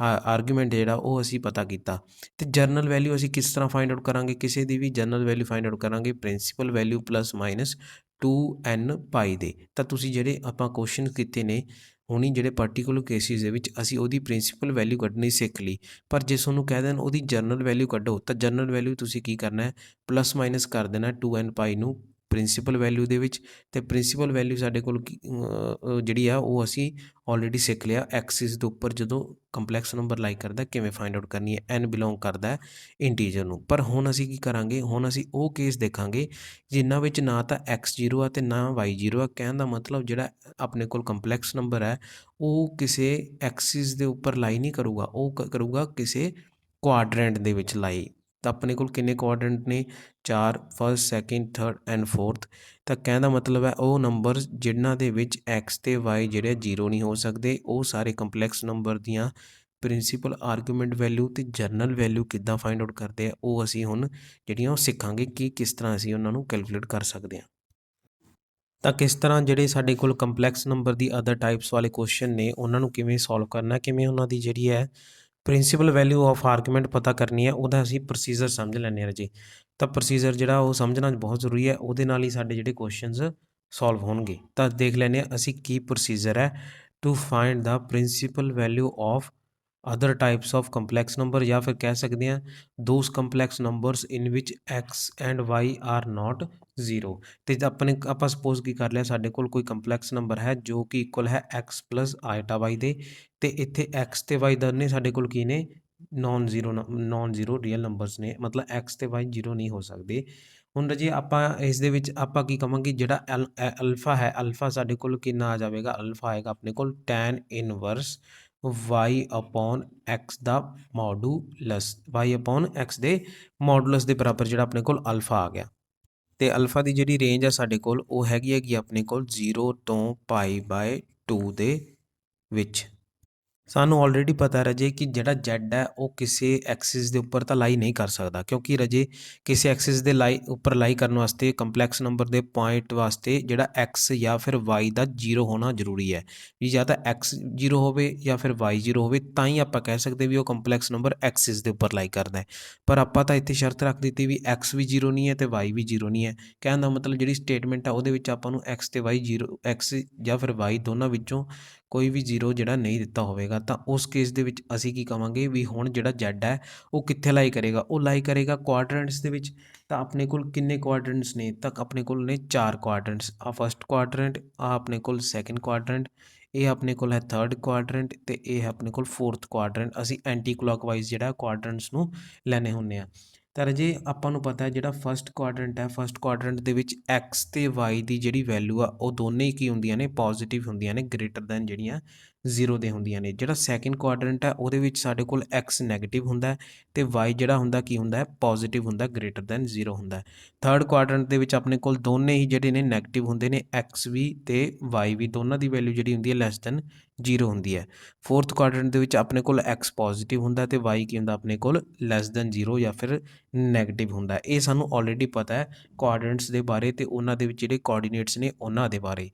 A: ਆਰਗੂਮੈਂਟ ਜਿਹੜਾ ਉਹ ਅਸੀਂ ਪਤਾ ਕੀਤਾ। ਤੇ ਜਰਨਲ ਵੈਲਿਊ ਅਸੀਂ ਕਿਸ ਤਰ੍ਹਾਂ ਫਾਈਂਡ ਆਊਟ ਕਰਾਂਗੇ? ਕਿਸੇ ਦੀ ਵੀ ਜਰਨਲ ਵੈਲਿਊ ਫਾਈਂਡ ਆਊਟ ਕਰਾਂਗੇ principal value plus minus 2n ਪਾਈ ਦੇ। ਤਾਂ ਤੁਸੀਂ ਜਿਹੜੇ ਆਪਾਂ ਕੁਐਸਚਨ ਕੀਤੇ ਨੇ ਹੁਣੀ ਜਿਹੜੇ ਪਾਰਟੀਕੂਲਰ ਕੇਸਿਸ ਦੇ ਵਿੱਚ ਅਸੀਂ ਉਹਦੀ ਪ੍ਰਿੰਸੀਪਲ ਵੈਲਿਊ ਕੱਢਣੀ ਸਿੱਖ ਲਈ। ਪਰ ਜੇ ਤੁਹਾਨੂੰ ਕਹਿ ਦੇਣ ਉਹਦੀ ਜਰਨਲ ਵੈਲਿਊ ਕੱਢੋ ਤਾਂ ਜਰਨਲ ਵੈਲਿਊ ਤੁਸੀਂ ਕੀ ਕਰਨਾ ਹੈ? ਪਲੱਸ ਮਾਈਨਸ ਕਰ ਦੇਣਾ 2n ਪਾਈ ਨੂੰ ਪ੍ਰਿੰਸੀਪਲ ਵੈਲਿਊ ਦੇ ਵਿੱਚ। ਤੇ ਪ੍ਰਿੰਸੀਪਲ ਵੈਲਿਊ ਸਾਡੇ ਕੋਲ ਜਿਹੜੀ ਆ ਉਹ ਅਸੀਂ ਆਲਰੇਡੀ ਸਿੱਖ ਲਿਆ ਐਕਸਿਸ ਦੇ ਉੱਪਰ ਜਦੋਂ ਕੰਪਲੈਕਸ ਨੰਬਰ ਲਾਈ ਕਰਦਾ ਕਿਵੇਂ ਫਾਈਂਡ ਆਊਟ ਕਰਨੀ ਹੈ। n ਬਿਲੋਂਗ ਕਰਦਾ ਹੈ ਇੰਟੀਜਰ ਨੂੰ। ਪਰ ਹੁਣ ਅਸੀਂ ਕੀ ਕਰਾਂਗੇ? ਹੁਣ ਅਸੀਂ ਉਹ ਕੇਸ ਦੇਖਾਂਗੇ ਜਿਨ੍ਹਾਂ ਵਿੱਚ ਨਾ ਤਾਂ x0 ਆ ਤੇ ਨਾ y0 ਆ। ਕਹਿਣ ਦਾ ਮਤਲਬ ਜਿਹੜਾ ਆਪਣੇ ਕੋਲ ਕੰਪਲੈਕਸ ਨੰਬਰ ਹੈ ਉਹ ਕਿਸੇ ਐਕਸਿਸ ਦੇ ਉੱਪਰ ਲਾਈ ਨਹੀਂ ਕਰੂਗਾ, ਉਹ ਕਰੂਗਾ ਕਿਸੇ ਕੁਆਡਰੈਂਟ ਦੇ ਵਿੱਚ ਲਾਈ। ਤਾਂ ਆਪਣੇ ਕੋਲ ਕਿੰਨੇ ਕੁਆਡਰੈਂਟ ਨੇ? 4, first, second, third and fourth. ਤਾਂ ਕਹਿਣ ਦਾ ਮਤਲਬ ਹੈ ਉਹ ਨੰਬਰ ਜਿਨ੍ਹਾਂ ਦੇ ਵਿੱਚ x ਤੇ y ਜਿਹੜੇ 0 ਨਹੀਂ ਹੋ ਸਕਦੇ ਉਹ ਸਾਰੇ ਕੰਪਲੈਕਸ ਨੰਬਰ ਦੀਆਂ ਪ੍ਰਿੰਸੀਪਲ ਆਰਗੂਮੈਂਟ ਵੈਲਿਊ ਤੇ ਜਰਨਲ ਵੈਲਿਊ ਕਿੱਦਾਂ ਫਾਈਂਡ ਆਊਟ ਕਰਦੇ ਆ ਉਹ ਅਸੀਂ ਹੁਣ ਜਿਹੜੀਆਂ ਉਹ ਸਿੱਖਾਂਗੇ ਕਿ ਕਿਸ ਤਰ੍ਹਾਂ ਅਸੀਂ ਉਹਨਾਂ ਨੂੰ ਕੈਲਕੂਲੇਟ ਕਰ ਸਕਦੇ ਹਾਂ। ਤਾਂ ਕਿਸ ਤਰ੍ਹਾਂ ਜਿਹੜੇ ਸਾਡੇ ਕੋਲ complex number the other types ਵਾਲੇ ਕੁਐਸਚਨ ਨੇ ਉਹਨਾਂ ਨੂੰ ਕਿਵੇਂ ਸੋਲਵ ਕਰਨਾ, ਕਿਵੇਂ ਉਹਨਾਂ ਦੀ ਜਿਹੜੀ ਹੈ ਪ੍ਰਿੰਸੀਪਲ ਵੈਲਿਊ ਆਫ ਆਰਗੂਮੈਂਟ ਪਤਾ ਕਰਨੀ ਹੈ, ਉਹਦਾ ਅਸੀਂ ਪ੍ਰੋਸੀਜਰ ਸਮਝ ਲੈਂਦੇ ਹਾਂ ਜੀ। ਤਾਂ ਪ੍ਰੋਸੀਜਰ ਜਿਹੜਾ ਉਹ ਸਮਝਣਾ ਬਹੁਤ ਜ਼ਰੂਰੀ ਹੈ, ਉਹਦੇ ਨਾਲ ਹੀ ਸਾਡੇ ਜਿਹੜੇ ਕੁਐਸਚਨਸ ਸੋਲਵ ਹੋਣਗੇ। ਤਾਂ ਦੇਖ ਲੈਂਦੇ ਹਾਂ ਅਸੀਂ ਕੀ ਪ੍ਰੋਸੀਜਰ ਹੈ to find the principal value of other types of complex number, ਜਾਂ ਫਿਰ ਕਹਿ ਸਕਦੇ ਹਾਂ those complex numbers in which x and y are not 0। ਅਤੇ ਆਪਾਂ ਸਪੋਜ਼ ਕੀ ਕਰ ਲਿਆ, ਸਾਡੇ ਕੋਲ ਕੋਈ ਕੰਪਲੈਕਸ ਨੰਬਰ ਹੈ ਜੋ ਕਿ ਇਕੁਅਲ ਹੈ x ਪਲੱਸ ਆਈਟਾ y ਦੇ, ਅਤੇ ਇੱਥੇ x ਅਤੇ y ਦੋਨੇ ਸਾਡੇ ਕੋਲ ਕੀ ਨੇ? ਨੋਨ ਜ਼ੀਰੋ ਰੀਅਲ ਨੰਬਰਸ ਨੇ, ਮਤਲਬ x ਅਤੇ y 0 ਨਹੀਂ ਹੋ ਸਕਦੇ। ਹੁਣ ਜੀ ਆਪਾਂ ਇਸ ਦੇ ਵਿੱਚ ਆਪਾਂ ਕੀ ਕਵਾਂਗੇ, ਜਿਹੜਾ ਅਲਫਾ ਹੈ, ਅਲਫਾ ਸਾਡੇ ਕੋਲ ਕਿੰਨਾ ਆ ਜਾਵੇਗਾ? ਅਲਫਾ ਆਏਗਾ ਆਪਣੇ ਕੋਲ tan inverse y upon x ਦਾ ਮੋਡੂਲਸ, y ਅਪੋਨ x ਦੇ ਮੋਡੂਲਸ ਦੇ ਬਰਾਬਰ ਜਿਹੜਾ ਆਪਣੇ ਕੋਲ ਅਲਫਾ ਆ ਗਿਆ। ਅਤੇ ਅਲਫਾ ਦੀ ਜਿਹੜੀ ਰੇਂਜ ਆ ਸਾਡੇ ਕੋਲ ਉਹ ਹੈਗੀ ਆਪਣੇ ਕੋਲ 0 ਤੋਂ π/2 ਦੇ ਵਿੱਚ। ਸਾਨੂੰ ਆਲਰੇਡੀ ਪਤਾ ਰਾਜੇ ਕਿ ਜਿਹੜਾ Z ਹੈ ਉਹ ਕਿਸੇ ਐਕਸਿਸ ਦੇ ਉੱਪਰ ਤਾਂ ਲਾਈ ਨਹੀਂ ਕਰ ਸਕਦਾ, ਕਿਉਂਕਿ ਰਾਜੇ ਕਿਸੇ ਐਕਸਿਸ ਦੇ ਉੱਪਰ ਲਾਈ ਕਰਨ ਵਾਸਤੇ ਕੰਪਲੈਕਸ ਨੰਬਰ ਦੇ ਪੁਆਇੰਟ ਵਾਸਤੇ ਜਿਹੜਾ x ਜਾਂ ਫਿਰ y ਦਾ 0 ਹੋਣਾ ਜ਼ਰੂਰੀ ਹੈ। ਵੀ ਜਾਂ ਤਾਂ x 0 ਹੋਵੇ ਜਾਂ ਫਿਰ y 0 ਹੋਵੇ, ਤਾਂ ਹੀ ਆਪਾਂ ਕਹਿ ਸਕਦੇ ਵੀ ਉਹ ਕੰਪਲੈਕਸ ਨੰਬਰ ਐਕਸਿਸ ਦੇ ਉੱਪਰ ਲਾਈ ਕਰਦਾ ਹੈ। ਪਰ ਆਪਾਂ ਤਾਂ ਇੱਥੇ ਸ਼ਰਤ ਰੱਖ ਦਿੱਤੀ ਵੀ x ਵੀ 0 ਨਹੀਂ ਹੈ ਅਤੇ y ਵੀ 0 ਨਹੀਂ ਹੈ। ਕਹਿਣ ਦਾ ਮਤਲਬ ਜਿਹੜੀ ਸਟੇਟਮੈਂਟ ਆ ਉਹਦੇ ਵਿੱਚ ਆਪਾਂ ਨੂੰ x ਅਤੇ y 0, x ਜਾਂ ਫਿਰ y ਦੋਨਾਂ ਵਿੱਚੋਂ ਕੋਈ ਵੀ 0 ਜਿਹੜਾ ਨਹੀਂ ਦਿੱਤਾ ਹੋਵੇਗਾ। ਤਾਂ ਉਸ ਕੇਸ ਦੇ ਵਿੱਚ ਅਸੀਂ ਕੀ ਕਵਾਂਗੇ ਵੀ ਹੁਣ ਜਿਹੜਾ Z ਹੈ ਉਹ ਕਿੱਥੇ ਲਾਈ ਕਰੇਗਾ? ਉਹ ਲਾਈ ਕਰੇਗਾ ਕੁਆਡਰੈਂਟਸ ਦੇ ਵਿੱਚ। ਤਾਂ ਆਪਣੇ ਕੋਲ ਕਿੰਨੇ ਕੁਆਡਰੈਂਟਸ ਨੇ? ਤਾਂ ਆਪਣੇ ਕੋਲ ਨੇ 4 ਕੁਆਡਰੈਂਟਸ। ਆ ਫਸਟ ਕੁਆਡਰੈਂਟ, ਆ ਆਪਣੇ ਕੋਲ ਸੈਕਿੰਡ ਕੁਆਡਰੈਂਟ, ਇਹ ਆਪਣੇ ਕੋਲ ਹੈ ਥਰਡ ਕੁਆਡਰੈਂਟ, ਅਤੇ ਇਹ ਹੈ ਆਪਣੇ ਕੋਲ ਫੋਰਥ ਕੁਆਡਰੈਂਟ। ਅਸੀਂ ਐਂਟੀ ਕਲੌਕਵਾਈਜ਼ ਜਿਹੜਾ ਕੁਆਡਰੈਂਟਸ ਨੂੰ ਲੈਣੇ ਹੁੰਦੇ ਆ। ਤਾਂ ਰਾਜੇ ਆਪਾਂ ਨੂੰ ਪਤਾ ਹੈ ਜਿਹੜਾ ਫਸਟ ਕੁਆਡਰੈਂਟ ਹੈ, ਫਸਟ ਕੁਆਡਰੈਂਟ ਦੇ ਵਿੱਚ x ਅਤੇ y ਦੀ ਜਿਹੜੀ ਵੈਲਿਊ ਆ ਉਹ ਦੋਨੇ ਹੀ ਕੀ ਹੁੰਦੀਆਂ ਨੇ? ਪੋਜ਼ੀਟਿਵ ਹੁੰਦੀਆਂ ਨੇ, ਗ੍ਰੇਟਰ ਦੈਨ ਜਿਹੜੀਆਂ 0 ਦੇ ਹੁੰਦੀਆਂ ਨੇ। ਜਿਹੜਾ ਸੈਕਿੰਡ ਕੁਆਡਰੈਂਟ ਹੈ ਉਹਦੇ ਵਿੱਚ ਸਾਡੇ ਕੋਲ x ਨੈਗੇਟਿਵ ਹੁੰਦਾ ਅਤੇ y ਜਿਹੜਾ ਹੁੰਦਾ ਕੀ ਹੁੰਦਾ ਹੈ? ਪੋਜ਼ੀਟਿਵ ਹੁੰਦਾ, ਗ੍ਰੇਟਰ ਦੈਨ 0 ਹੁੰਦਾ। ਥਰਡ ਕੁਆਡਰੈਂਟ ਦੇ ਵਿੱਚ ਆਪਣੇ ਕੋਲ ਦੋਨੇ ਹੀ ਜਿਹੜੇ ਨੇ ਨੈਗੇਟਿਵ ਹੁੰਦੇ ਨੇ, x ਵੀ ਅਤੇ y ਵੀ, ਦੋਨਾਂ ਦੀ ਵੈਲਿਊ ਜਿਹੜੀ ਹੁੰਦੀ ਹੈ ਲੈਸ ਦੈਨ 0 ਹੁੰਦੀ ਹੈ। ਫੋਰਥ ਕੁਆਡਰੈਂਟ ਦੇ ਵਿੱਚ ਆਪਣੇ ਕੋਲ x ਪੋਜ਼ੀਟਿਵ ਹੁੰਦਾ ਅਤੇ y ਕੀ ਹੁੰਦਾ ਆਪਣੇ ਕੋਲ? ਲੈਸ ਦੈਨ 0 ਜਾਂ ਫਿਰ ਨੈਗੇਟਿਵ ਹੁੰਦਾ। ਇਹ ਸਾਨੂੰ ਆਲਰੇਡੀ ਪਤਾ ਹੈ ਕੁਆਡਰੈਂਟਸ ਦੇ ਬਾਰੇ ਅਤੇ ਉਹਨਾਂ ਦੇ ਵਿੱਚ ਜਿਹੜੇ ਕੋਆਰਡੀਨੇਟਸ ਨੇ ਉਹਨਾਂ ਦੇ ਬਾਰੇ।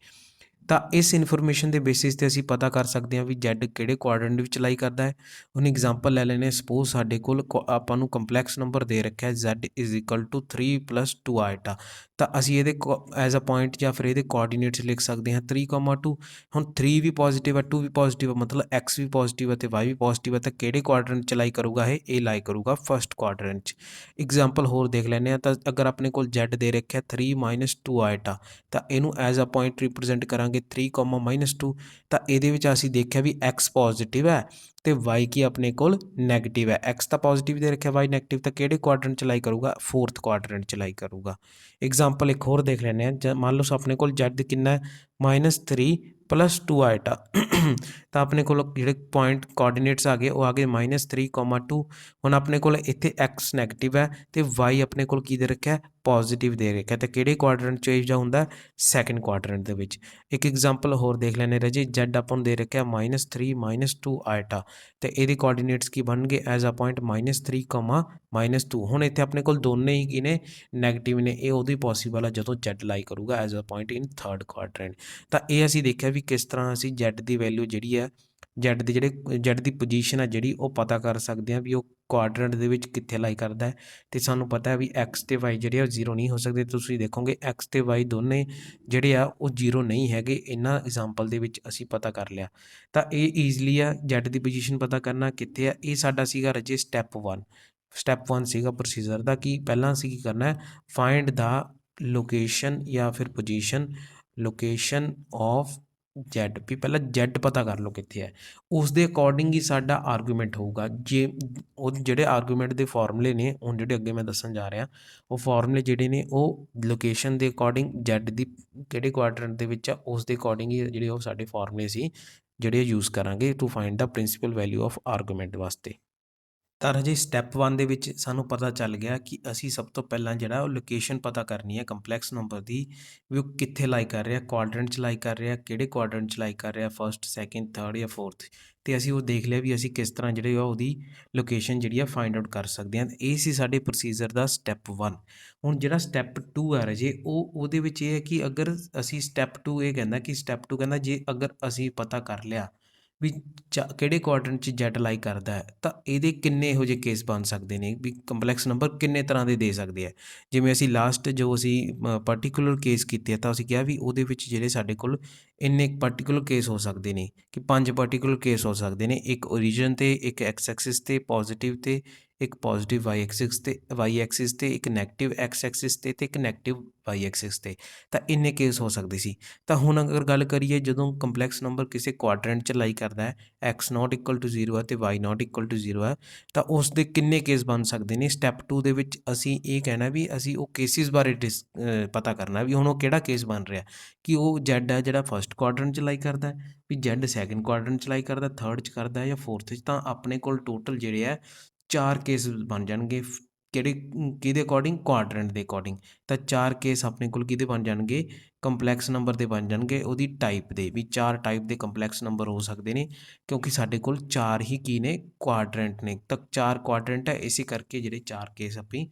A: ਤਾਂ ਇਸ ਇਨਫੋਰਮੇਸ਼ਨ ਦੇ ਬੇਸਿਸ 'ਤੇ ਅਸੀਂ ਪਤਾ ਕਰ ਸਕਦੇ ਹਾਂ ਵੀ Z ਕਿਹੜੇ ਕੁਆਡਰੈਂਟ ਵਿੱਚ ਲਾਈ ਕਰਦਾ ਹੈ। ਹੁਣ ਐਗਜ਼ਾਮਪਲ ਲੈ ਲੈਂਦੇ ਹਾਂ। ਸਪੋਜ਼ ਸਾਡੇ ਕੋਲ ਆਪਾਂ ਨੂੰ ਕੰਪਲੈਕਸ ਨੰਬਰ ਦੇ ਰੱਖਿਆ Z = 3 + 2 ਆਈਟਾ। ਤਾਂ ਅਸੀਂ ਇਹਦੇ ਐਜ਼ ਅ ਪੁਆਇੰਟ ਜਾਂ ਫਿਰ ਇਹਦੇ ਕੋਆਰਡੀਨੇਟਸ ਲਿਖ ਸਕਦੇ ਹਾਂ 3,2। ਹੁਣ 3 ਵੀ ਪੋਜ਼ੀਟਿਵ ਹੈ, 2 ਵੀ ਪੋਜ਼ੀਟਿਵ ਹੈ, ਮਤਲਬ x ਵੀ ਪੋਜ਼ੀਟਿਵ ਹੈ ਅਤੇ y ਵੀ ਪੋਜ਼ੀਟਿਵ ਹੈ। ਤਾਂ ਕਿਹੜੇ ਕੁਆਡਰੈਂਟ 'ਚ ਲਾਈ ਕਰੂਗਾ? ਇਹ ਲਾਈ ਕਰੂਗਾ ਫਸਟ ਕੁਆਡਰੈਂਟ 'ਚ। ਐਗਜ਼ਾਮਪਲ ਹੋਰ ਦੇਖ ਲੈਂਦੇ ਹਾਂ। ਤਾਂ ਅਗਰ ਆਪਣੇ ਕੋਲ Z ਦੇ ਰੱਖਿਆ 3 - 2 ਆਈਟਾ, ਤਾਂ ਇਹਨੂੰ ਐਜ਼ ਅ ਪੁਆਇੰਟ ਰਿਪਰਜੈਂਟ ਕਰਾਂਗੇ 3, -2। ਤਾਂ ਇਹਦੇ ਵਿੱਚ ਅਸੀਂ ਦੇਖਿਆ ਵੀ x ਪੋਜ਼ੀਟਿਵ ਹੈ ਅਤੇ y ਕੀ ਆਪਣੇ ਕੋਲ ਨੈਗੇਟਿਵ ਹੈ। x ਤਾਂ ਪੋਜ਼ੀਟਿਵ ਦੇ ਰੱਖਿਆ, y ਨੈਗੇਟਿਵ, ਤਾਂ ਕਿਹੜੇ ਕੁਆਡਰੈਂਟ 'ਚ ਲਾਈ ਕਰੂਗਾ? ਫੋਰਥ ਕੁਆਡਰੈਂਟ 'ਚ ਲਾਈ ਕਰੂਗਾ। ਐਗਜ਼ਾਮਪਲ ਇੱਕ ਹੋਰ ਦੇਖ ਲੈਂਦੇ ਹਾਂ। ਮੰਨ ਲਓ ਆਪਣੇ ਕੋਲ Z ਕਿੰਨਾ ਹੈ? -3 + 2 ਆਈਟਾ। ਤਾਂ ਆਪਣੇ ਕੋਲ ਜਿਹੜੇ ਪੁਆਇੰਟ ਕੋਆਰਡੀਨੇਟਸ ਆ ਗਏ ਉਹ ਆ ਗਏ -3, 2। ਹੁਣ ਆਪਣੇ ਕੋਲ ਇੱਥੇ x ਨੈਗੇਟਿਵ ਹੈ ਅਤੇ y ਆਪਣੇ ਕੋਲ ਕੀ ਦੇ ਰੱਖਿਆ? ਪੋਜ਼ਿਟਿਵ ਦੇ ਰੱਖਿਆ ਤੇ ਕਿਹੜੇ ਕੁਆਡਰੈਂਟ 'ਚ ਇਹ ਹੁੰਦਾ, ਸੈਕਿੰਡ ਕੁਆਡਰੈਂਟ ਦੇ ਵਿੱਚ। ਇੱਕ ਐਗਜ਼ਾਮਪਲ ਹੋਰ ਦੇਖ ਲੈਂਦੇ ਰਾਜੇ, ਜੈਡ ਆਪਾਂ ਨੂੰ ਦੇ ਰੱਖਿਆ -3 -2 ਆਇਟਾ ਤੇ ਇਹਦੇ ਕੋਆਰਡੀਨੇਟਸ ਕੀ ਬਣਨਗੇ ਐਜ਼ ਅ ਪੁਆਇੰਟ -3, -2। ਹੁਣ ਇੱਥੇ ਆਪਣੇ ਕੋਲ ਦੋਨੇ ਹੀ ਕੀ ਨੇ, ਨੈਗੇਟਿਵ ਨੇ। ਇਹ ਉਦੋਂ ਹੀ ਪੋਸੀਬਲ ਆ ਜਦੋਂ ਜੈਡ ਲਾਈ ਕਰੂਗਾ as a point in third quadrant. ਤਾਂ ਇਹ ਅਸੀਂ ਦੇਖਿਆ ਵੀ ਕਿਸ ਤਰ੍ਹਾਂ ਅਸੀਂ ਜੈਡ ਦੀ ਵੈਲਿਊ ਜਿਹੜੀ ਹੈ, ਜੈਡ ਦੀ ਪੋਜੀਸ਼ਨ ਆ ਜਿਹੜੀ ਉਹ ਪਤਾ ਕਰ ਸਕਦੇ ਹਾਂ ਵੀ ਉਹ ਕੁਆਡਰੈਂਟ ਦੇ ਵਿੱਚ ਕਿੱਥੇ ਲਾਈ ਕਰਦਾ ਹੈ। ਅਤੇ ਸਾਨੂੰ ਪਤਾ ਹੈ ਵੀ ਐਕਸ ਅਤੇ ਵਾਈ ਜਿਹੜੇ ਆ ਉਹ ਜ਼ੀਰੋ ਨਹੀਂ ਹੋ ਸਕਦੇ। ਤੁਸੀਂ ਦੇਖੋਗੇ ਐਕਸ ਅਤੇ ਵਾਈ ਦੋਨੇ ਜਿਹੜੇ ਆ ਉਹ ਜ਼ੀਰੋ ਨਹੀਂ ਹੈਗੇ। ਇਹਨਾਂ ਐਗਜ਼ਾਮਪਲ ਦੇ ਵਿੱਚ ਅਸੀਂ ਪਤਾ ਕਰ ਲਿਆ। ਤਾਂ ਇਹ ਈਜ਼ਲੀ ਆ ਜੈਡ ਦੀ ਪੋਜੀਸ਼ਨ ਪਤਾ ਕਰਨਾ ਕਿੱਥੇ ਆ। ਇਹ ਸਾਡਾ ਸੀਗਾ ਰਾਜੇ ਸਟੈਪ 1 ਸੀਗਾ ਪ੍ਰੋਸੀਜਰ ਦਾ। ਕਿ ਪਹਿਲਾਂ ਅਸੀਂ ਕੀ ਕਰਨਾ ਹੈ, ਫਾਈਂਡ ਦਾ ਲੋਕੇਸ਼ਨ ਜਾਂ ਫਿਰ ਲੋਕੇਸ਼ਨ ਆਫ ਜੈਡ। ਵੀ ਪਹਿਲਾਂ ਜੈਡ ਪਤਾ ਕਰ ਲਓ ਕਿੱਥੇ ਹੈ, ਉਸ ਦੇ ਅਕੋਰਡਿੰਗ ਹੀ ਸਾਡਾ ਆਰਗੂਮੈਂਟ ਹੋਊਗਾ। ਜੇ ਉਹ ਜਿਹੜੇ ਆਰਗੂਮੈਂਟ ਦੇ ਫਾਰਮੂਲੇ ਨੇ ਹੁਣ ਜਿਹੜੇ ਅੱਗੇ ਮੈਂ ਦੱਸਣ ਜਾ ਰਿਹਾ, ਉਹ ਫਾਰਮੂਲੇ ਜਿਹੜੇ ਨੇ ਉਹ ਲੋਕੇਸ਼ਨ ਦੇ ਅਕੋਰਡਿੰਗ ਜੈਡ ਦੀ ਕਿਹੜੇ ਕੁਆਡਰੈਂਟ ਦੇ ਵਿੱਚ ਆ ਉਸ ਦੇ ਅਕੋਰਡਿੰਗ ਹੀ ਜਿਹੜੇ ਉਹ ਸਾਡੇ ਫਾਰਮੂਲੇ ਸੀ ਜਿਹੜੇ ਯੂਜ਼ ਕਰਾਂਗੇ to find the principal value of argument ਵਾਸਤੇ। ਤਾਂ ਰਾਜੇ ਸਟੈਪ 1 ਦੇ ਵਿੱਚ ਸਾਨੂੰ ਪਤਾ ਚੱਲ ਗਿਆ ਕਿ ਅਸੀਂ ਸਭ ਤੋਂ ਪਹਿਲਾਂ ਜਿਹੜਾ ਉਹ ਲੋਕੇਸ਼ਨ ਪਤਾ ਕਰਨੀ ਹੈ ਕੰਪਲੈਕਸ ਨੰਬਰ ਦੀ, ਵੀ ਉਹ ਕਿੱਥੇ ਲਾਈ ਕਰ ਰਿਹਾ, ਕੁਆਡਰੈਂਟ 'ਚ ਲਾਈ ਕਰ ਰਿਹਾ, ਕਿਹੜੇ ਕੁਆਡਰੈਂਟ 'ਚ ਲਾਈ ਕਰ ਰਿਹਾ, ਫਸਟ, ਸੈਕਿੰਡ, ਥਰਡ ਜਾਂ ਫੋਰਥ। ਅਤੇ ਅਸੀਂ ਉਹ ਦੇਖ ਲਿਆ ਵੀ ਅਸੀਂ ਕਿਸ ਤਰ੍ਹਾਂ ਜਿਹੜੇ ਆ ਉਹਦੀ ਲੋਕੇਸ਼ਨ ਜਿਹੜੀ ਆ ਫਾਈਂਡ ਆਊਟ ਕਰ ਸਕਦੇ ਹਾਂ। ਇਹ ਸੀ ਸਾਡੇ ਪ੍ਰੋਸੀਜਰ ਦਾ ਸਟੈਪ 1। ਹੁਣ ਜਿਹੜਾ ਸਟੈਪ 2 ਆ ਰਾਜੇ ਉਹਦੇ ਵਿੱਚ ਇਹ ਹੈ ਕਿ ਅਗਰ ਅਸੀਂ ਸਟੈਪ 2 ਇਹ ਕਹਿੰਦਾ ਕਿ ਸਟੈਪ 2 ਕਹਿੰਦਾ ਜੇ ਅਗਰ ਅਸੀਂ ਪਤਾ ਕਰ ਲਿਆ ਵੀ ਕਿਹੜੇ ਕੁਆਡਰੈਂਟ 'ਚ ਜੈਡ ਲਾਈ ਕਰਦਾ ਹੈ, ਤਾਂ ਇਹਦੇ ਕਿੰਨੇ ਇਹੋ ਜਿਹੇ ਕੇਸ ਬਣ ਸਕਦੇ ਨੇ ਵੀ ਕੰਪਲੈਕਸ ਨੰਬਰ ਕਿੰਨੇ ਤਰ੍ਹਾਂ ਦੇ ਸਕਦੇ ਆ। ਜਿਵੇਂ ਅਸੀਂ ਲਾਸਟ ਜੋ ਅਸੀਂ ਪਰਟੀਕੂਲਰ ਕੇਸ ਕੀਤੇ ਆ, ਤਾਂ ਅਸੀਂ ਕਿਹਾ ਵੀ ਉਹਦੇ ਵਿੱਚ ਜਿਹੜੇ ਸਾਡੇ ਕੋਲ ਇੰਨੇ ਪਰਟੀਕੂਲਰ ਕੇਸ ਹੋ ਸਕਦੇ ਨੇ ਕਿ 5 ਪਰਟੀਕੂਲਰ ਕੇਸ ਹੋ ਸਕਦੇ ਨੇ। ਇੱਕ ਓਰੀਜਨ 'ਤੇ, ਇੱਕ ਐਕਸ ਐਕਸਿਸ 'ਤੇ ਪੋਜ਼ੀਟਿਵ 'ਤੇ, ਇੱਕ ਪੋਜ਼ੀਟਿਵ ਵਾਈ ਐਕਸਿਸ 'ਤੇ, ਇੱਕ ਨੈਗੇਟਿਵ ਐਕਸ ਐਕਸਿਸ 'ਤੇ ਇੱਕ ਨੈਗੇਟਿਵ ਵਾਈ ਐਕਸਿਸ 'ਤੇ। ਤਾਂ ਇੰਨੇ ਕੇਸ ਹੋ ਸਕਦੇ ਸੀ। ਤਾਂ ਹੁਣ ਅਗਰ ਗੱਲ ਕਰੀਏ ਜਦੋਂ ਕੰਪਲੈਕਸ ਨੰਬਰ ਕਿਸੇ ਕੁਆਡਰੈਂਟ 'ਚ ਲਾਈ ਕਰਦਾ ਹੈ, ਐਕਸ ਨੋਟ ਇਕੁਅਲ ਟੂ 0 ਹੈ ਅਤੇ ਵਾਈ ਨੋਟ ਇਕੁਅਲ ਟੂ 0 ਹੈ, ਤਾਂ ਉਸ ਦੇ ਕਿੰਨੇ ਕੇਸ ਬਣ ਸਕਦੇ ਨੇ। ਸਟੈਪ 2 ਦੇ ਵਿੱਚ ਅਸੀਂ ਇਹ ਕਹਿਣਾ ਵੀ ਅਸੀਂ ਉਹ ਕੇਸਿਸ ਬਾਰੇ ਪਤਾ ਕਰਨਾ ਵੀ ਹੁਣ ਉਹ ਕਿਹੜਾ ਕੇਸ ਬਣ ਰਿਹਾ, ਕਿ ਉਹ ਜੈਡ ਹੈ ਜਿਹੜਾ ਫਸਟ ਕੁਆਡਰੈਂਟ 'ਚ ਲਾਈ ਕਰਦਾ ਹੈ, ਵੀ ਜੈਡ ਸੈਕਿੰਡ ਕੁਆਡਰੈਂਟ 'ਚ ਲਾਈ ਕਰਦਾ, ਥਰਡ 'ਚ ਕਰਦਾ ਜਾਂ ਫੋਰਥ 'ਚ। ਤਾਂ ਆਪਣੇ ਕੋਲ ਟੋਟਲ ਜਿਹੜੇ ਹੈ 4 ਕੇਸ ਬਣ ਜਾਣਗੇ। ਕਿਹਦੇ ਅਕੋਰਡਿੰਗ, ਕੁਆਡਰੈਂਟ ਦੇ ਅਕੋਰਡਿੰਗ। ਤਾਂ 4 ਕੇਸ ਆਪਣੇ ਕੋਲ ਕਿਹਦੇ ਬਣ ਜਾਣਗੇ, ਕੰਪਲੈਕਸ ਨੰਬਰ ਦੇ ਬਣ ਜਾਣਗੇ ਉਹਦੀ ਟਾਈਪ ਦੇ। ਵੀ 4 ਟਾਈਪ ਦੇ ਕੰਪਲੈਕਸ ਨੰਬਰ ਹੋ ਸਕਦੇ ਨੇ ਕਿਉਂਕਿ ਸਾਡੇ ਕੋਲ 4 ਹੀ ਕੀ ਨੇ, ਕੁਆਡਰੈਂਟ ਨੇ। ਤਾਂ 4 ਕੁਆਡਰੈਂਟ ਹੈ, ਇਸੇ ਕਰਕੇ ਜਿਹੜੇ 4 ਕੇਸ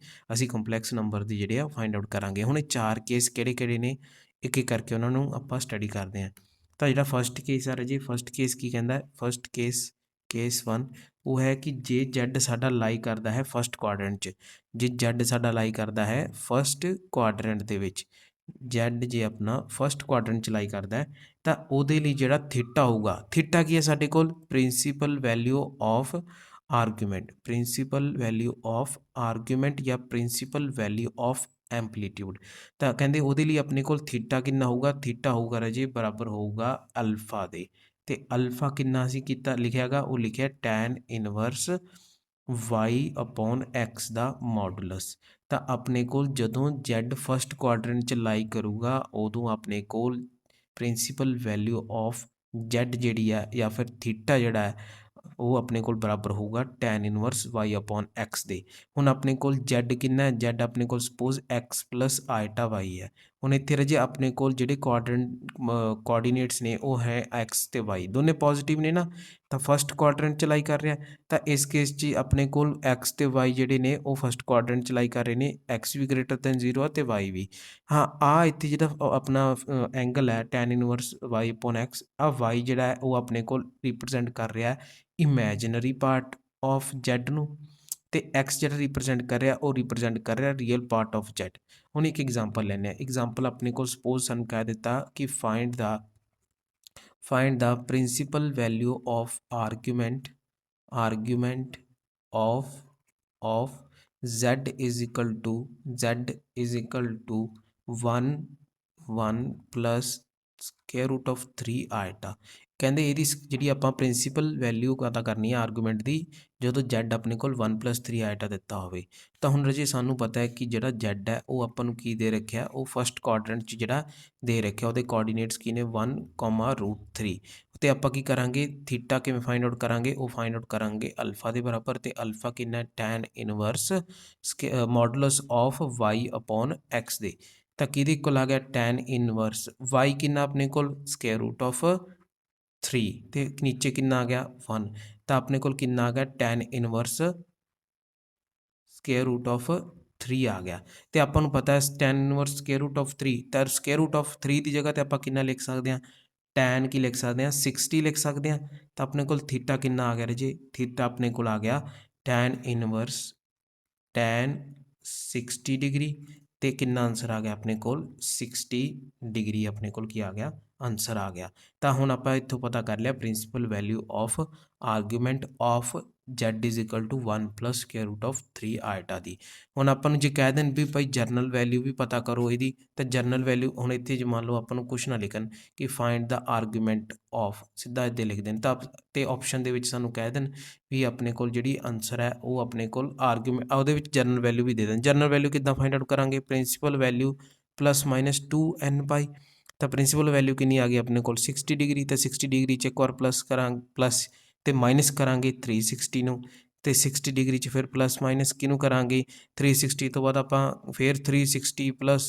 A: ਅਸੀਂ ਕੰਪਲੈਕਸ ਨੰਬਰ ਦੀ ਜਿਹੜੇ ਆ ਫਾਈਂਡ ਆਊਟ ਕਰਾਂਗੇ। ਹੁਣ ਇਹ 4 ਕੇਸ ਕਿਹੜੇ ਕਿਹੜੇ ਨੇ, ਇੱਕ ਇੱਕ ਕਰਕੇ ਉਹਨਾਂ ਨੂੰ ਆਪਾਂ ਸਟੱਡੀ ਕਰਦੇ ਹਾਂ। ਤਾਂ ਜਿਹੜਾ ਫਸਟ ਕੇਸ ਆ ਰਾਜੇ, ਫਸਟ ਕੇਸ ਕੀ ਕਹਿੰਦਾ, ਫਸਟ ਕੇਸ 1 ਉਹ ਹੈ ਕਿ ਜੇ ਜੈਡ ਸਾਡਾ ਲਾਈ ਕਰਦਾ ਹੈ ਫਸਟ ਕੁਆਡਰੈਂਟ 'ਚ, ਜੇ ਜੈਡ ਸਾਡਾ ਲਾਈ ਕਰਦਾ ਹੈ ਫਸਟ ਕੁਆਡਰੈਂਟ ਦੇ ਵਿੱਚ, ਜੈਡ ਜੇ ਆਪਣਾ ਫਸਟ ਕੁਆਡਰੈਂਟ 'ਚ ਲਾਈ ਕਰਦਾ ਹੈ, ਤਾਂ ਉਹਦੇ ਲਈ ਜਿਹੜਾ ਥੀਟਾ ਹੋਊਗਾ, ਥੀਟਾ ਕੀ ਹੈ ਸਾਡੇ ਕੋਲ, principal value of argument, principal value of argument ਜਾਂ ਪ੍ਰਿੰਸੀਪਲ ਵੈਲਿਊ ਆਫ ਐਂਪਲੀਟਿਊਡ। ਤਾਂ ਕਹਿੰਦੇ ਉਹਦੇ ਲਈ ਆਪਣੇ ਕੋਲ ਥੀਟਾ ਕਿੰਨਾ ਹੋਊਗਾ, ਥੀਟਾ ਹੋਊਗਾ ਰਾਜੇ ਬਰਾਬਰ ਹੋਊਗਾ ਅਲਫਾ ਦੇ। ਅਤੇ ਅਲਫਾ ਕਿੰਨਾ ਅਸੀਂ ਕੀਤਾ ਲਿਖਿਆ ਗਾ, ਉਹ ਲਿਖਿਆ ਟੈਨ ਇਨਵਰਸ y/x ਦਾ ਮੋਡੂਲਸ। ਤਾਂ ਆਪਣੇ ਕੋਲ ਜਦੋਂ ਜੈਡ ਫਸਟ ਕੁਆਡਰੈਂਟ 'ਚ ਲਾਈ ਕਰੂਗਾ ਉਦੋਂ ਆਪਣੇ ਕੋਲ ਪ੍ਰਿੰਸੀਪਲ ਵੈਲਿਊ ਆਫ ਜੈਡ ਜਿਹੜੀ ਆ ਜਾਂ ਫਿਰ ਥੀਟਾ ਜਿਹੜਾ ਹੈ ਉਹ ਆਪਣੇ ਕੋਲ ਬਰਾਬਰ ਹੋਊਗਾ ਟੈਨ ਇਨਵਰਸ y/x ਦੇ। ਹੁਣ ਆਪਣੇ ਕੋਲ ਜੈਡ ਕਿੰਨਾ ਹੈ, ਜੈਡ ਆਪਣੇ ਕੋਲ ਸਪੋਜ਼ x ਪਲਸ ਆਇਟਾ ਵਾਈ ਹੈ। ਹੁਣ ਇੱਥੇ ਰਾਜੇ ਆਪਣੇ ਕੋਲ ਜਿਹੜੇ ਕੋਆਰਡੀਨੇਟਸ ਨੇ ਉਹ ਹੈ ਐਕਸ ਅਤੇ ਵਾਈ, ਦੋਨੇ ਪੋਜ਼ੀਟਿਵ ਨੇ ਨਾ। ਤਾਂ ਫਸਟ ਕੁਆਡਰੈਂਟ 'ਚ ਲਾਈ ਕਰ ਰਿਹਾ, ਤਾਂ ਇਸ ਕੇਸ 'ਚ ਆਪਣੇ ਕੋਲ ਐਕਸ ਅਤੇ ਵਾਈ ਜਿਹੜੇ ਨੇ ਉਹ ਫਸਟ ਕੁਆਡਰੈਂਟ 'ਚ ਲਾਈ ਕਰ ਰਹੇ ਨੇ, ਐਕਸ ਵੀ ਗ੍ਰੇਟਰ ਦੈਨ 0 ਅਤੇ ਵਾਈ ਵੀ। ਹਾਂ ਆਹ ਇੱਥੇ ਜਿਹੜਾ ਆਪਣਾ ਐਂਗਲ ਹੈ ਟੈਨ ਇਨਵਰਸ y/x, ਆਹ ਵਾਈ ਜਿਹੜਾ ਹੈ ਉਹ ਆਪਣੇ ਕੋਲ ਰਿਪਰਜੈਂਟ ਕਰ ਰਿਹਾ ਇਮੈਜਨਰੀ ਪਾਰਟ ਆਫ ਜੈਡ ਨੂੰ, ਅਤੇ ਐਕਸ ਜਿਹੜਾ ਰਿਪਰਜੈਂਟ ਕਰ ਰਿਹਾ ਉਹ ਰਿਪਰਜੈਂਟ ਕਰ ਰਿਹਾ ਰੀਅਲ ਪਾਰਟ ਆਫ ਜੈਡ। ਹੁਣ ਇੱਕ ਐਗਜ਼ਾਮਪਲ ਲੈਂਦੇ ਹਾਂ। ਐਗਜ਼ਾਮਪਲ ਆਪਣੇ ਕੋਲ ਸਪੋਜ਼ ਸਾਨੂੰ ਕਹਿ ਦਿੱਤਾ ਕਿ find the principal value of argument of z is equal to 1 plus square root of 3 iota। ਕਹਿੰਦੇ ਇਹਦੀ ਜਿਹੜੀ ਆਪਾਂ ਪ੍ਰਿੰਸੀਪਲ ਵੈਲਿਊ ਪਤਾ ਕਰਨੀ ਹੈ ਆਰਗੂਮੈਂਟ ਦੀ ਜਦੋਂ z ਆਪਣੇ ਕੋਲ 1+3 ਆਈਟਾ ਦਿੱਤਾ ਹੋਵੇ। ਤਾਂ ਹੁਣ ਰਾਜੇ ਸਾਨੂੰ ਪਤਾ ਹੈ ਕਿ ਜਿਹੜਾ z ਹੈ ਉਹ ਆਪਾਂ ਨੂੰ ਕੀ ਦੇ ਰੱਖਿਆ, ਉਹ ਫਸਟ ਕੁਆਡਰੈਂਟ 'ਚ ਜਿਹੜਾ ਦੇ ਰੱਖਿਆ ਉਹਦੇ ਕੋਆਰਡੀਨੇਟਸ ਕੀ ਨੇ 1,√3। ਅਤੇ ਆਪਾਂ ਕੀ ਕਰਾਂਗੇ, ਥੀਟਾ ਕਿਵੇਂ ਫਾਈਂਡ ਆਊਟ ਕਰਾਂਗੇ, ਉਹ ਫਾਈਂਡ ਆਊਟ ਕਰਾਂਗੇ ਅਲਫਾ ਦੇ ਬਰਾਬਰ, ਅਤੇ ਅਲਫਾ ਕਿੰਨਾ ten inverse modulus of y/x ਦੇ। ਤਾਂ ਕਿਹਦੇ ਕੋਲ ਆ ਗਿਆ ਟੈਨ ਇਨਵਰਸ y ਕਿੰਨਾ ਆਪਣੇ ਕੋਲ ਸਕੇਅਰ ਰੂਟ ਆਫ 3 ਤੇ ਨੀਚੇ ਕਿੰਨਾ ਆ ਗਿਆ 1। ਤਾਂ ਆਪਣੇ ਕੋਲ ਕਿੰਨਾ ਆ ਗਿਆ tan inverse square root of 3 ਆ ਗਿਆ। ਤੇ ਆਪਾਂ ਨੂੰ ਪਤਾ ਹੈ tan inverse square root of 3, ਤਾਂ ਸਕੇਅਰ ਰੂਟ ਆਫ 3 ਦੀ ਜਗ੍ਹਾ ਤੇ ਆਪਾਂ ਕਿੰਨਾ ਲਿਖ ਸਕਦੇ ਹਾਂ, ਟੈਨ ਕੀ ਲਿਖ ਸਕਦੇ ਹਾਂ 60 ਲਿਖ ਸਕਦੇ ਹਾਂ। ਤਾਂ ਆਪਣੇ ਕੋਲ ਥੀਟਾ ਕਿੰਨਾ ਆ ਗਿਆ ਰਾਜੇ, ਥੀਟਾ ਆਪਣੇ ਕੋਲ ਆ ਗਿਆ ਟੈਨ ਇਨਵਰਸ ਟੈਨ 60 ਡਿਗਰੀ ਤੇ ਕਿੰਨਾ ਆਨਸਰ ਆ ਗਿਆ ਆਪਣੇ ਕੋਲ 60 ਡਿਗਰੀ ਆਪਣੇ ਕੋਲ ਕੀ ਆ ਗਿਆ ਆਨਸਰ ਆ ਗਿਆ। ਤਾਂ ਹੁਣ ਆਪਾਂ ਇੱਥੋਂ ਪਤਾ ਕਰ ਲਿਆ principal value of argument of z is equal to 1+ square root of 3 iota ਦੀ। ਹੁਣ ਆਪਾਂ ਨੂੰ ਜੇ ਕਹਿ ਦੇਣ ਵੀ ਭਾਈ ਜਰਨਲ ਵੈਲਿਊ ਵੀ ਪਤਾ ਕਰੋ ਇਹਦੀ, ਤਾਂ ਜਰਨਲ ਵੈਲਿਊ ਹੁਣ ਇੱਥੇ ਜੇ ਮੰਨ ਲਓ ਆਪਾਂ ਨੂੰ ਕੁਛ ਨਾ ਲਿਖਣ ਕਿ ਫਾਈਂਡ ਦਾ ਆਰਗੂਮੈਂਟ ਆਫ, ਸਿੱਧਾ ਇੱਥੇ ਲਿਖ ਦੇਣ ਤਾਂ ਤੇ ਆਪਸ਼ਨ ਦੇ ਵਿੱਚ ਸਾਨੂੰ ਕਹਿ ਦੇਣ ਵੀ ਆਪਣੇ ਕੋਲ ਜਿਹੜੀ ਆਨਸਰ ਹੈ ਉਹ ਆਪਣੇ ਕੋਲ ਆਰਗੂਮੈਂਟ ਉਹਦੇ ਵਿੱਚ ਜਰਨਲ ਵੈਲਿਊ ਵੀ ਦੇ ਦੇਣ। ਜਰਨਲ ਵੈਲਿਊ ਕਿੱਦਾਂ ਫਾਈਂਡ ਆਊਟ ਕਰਾਂਗੇ, ਪ੍ਰਿੰਸੀਪਲ ਵੈਲਿਊ +-2n/। ਤਾਂ ਪ੍ਰਿੰਸੀਪਲ ਵੈਲਿਊ ਕਿੰਨੀ ਆ ਗਈ ਆਪਣੇ ਕੋਲ 60 ਡਿਗਰੀ, ਤਾਂ 60 ਡਿਗਰੀ 'ਚ ਇੱਕ ਵਾਰ ਪਲੱਸ ਤੇ ਮਾਈਨਸ ਕਰਾਂਗੇ 360 ਨੂੰ, ਤੇ 60 ਡਿਗਰੀ 'ਚ ਫਿਰ ਪਲੱਸ ਮਾਈਨਸ ਕਿਹਨੂੰ ਕਰਾਂਗੇ 360 ਤੋਂ ਬਾਅਦ ਆਪਾਂ ਫਿਰ 360 +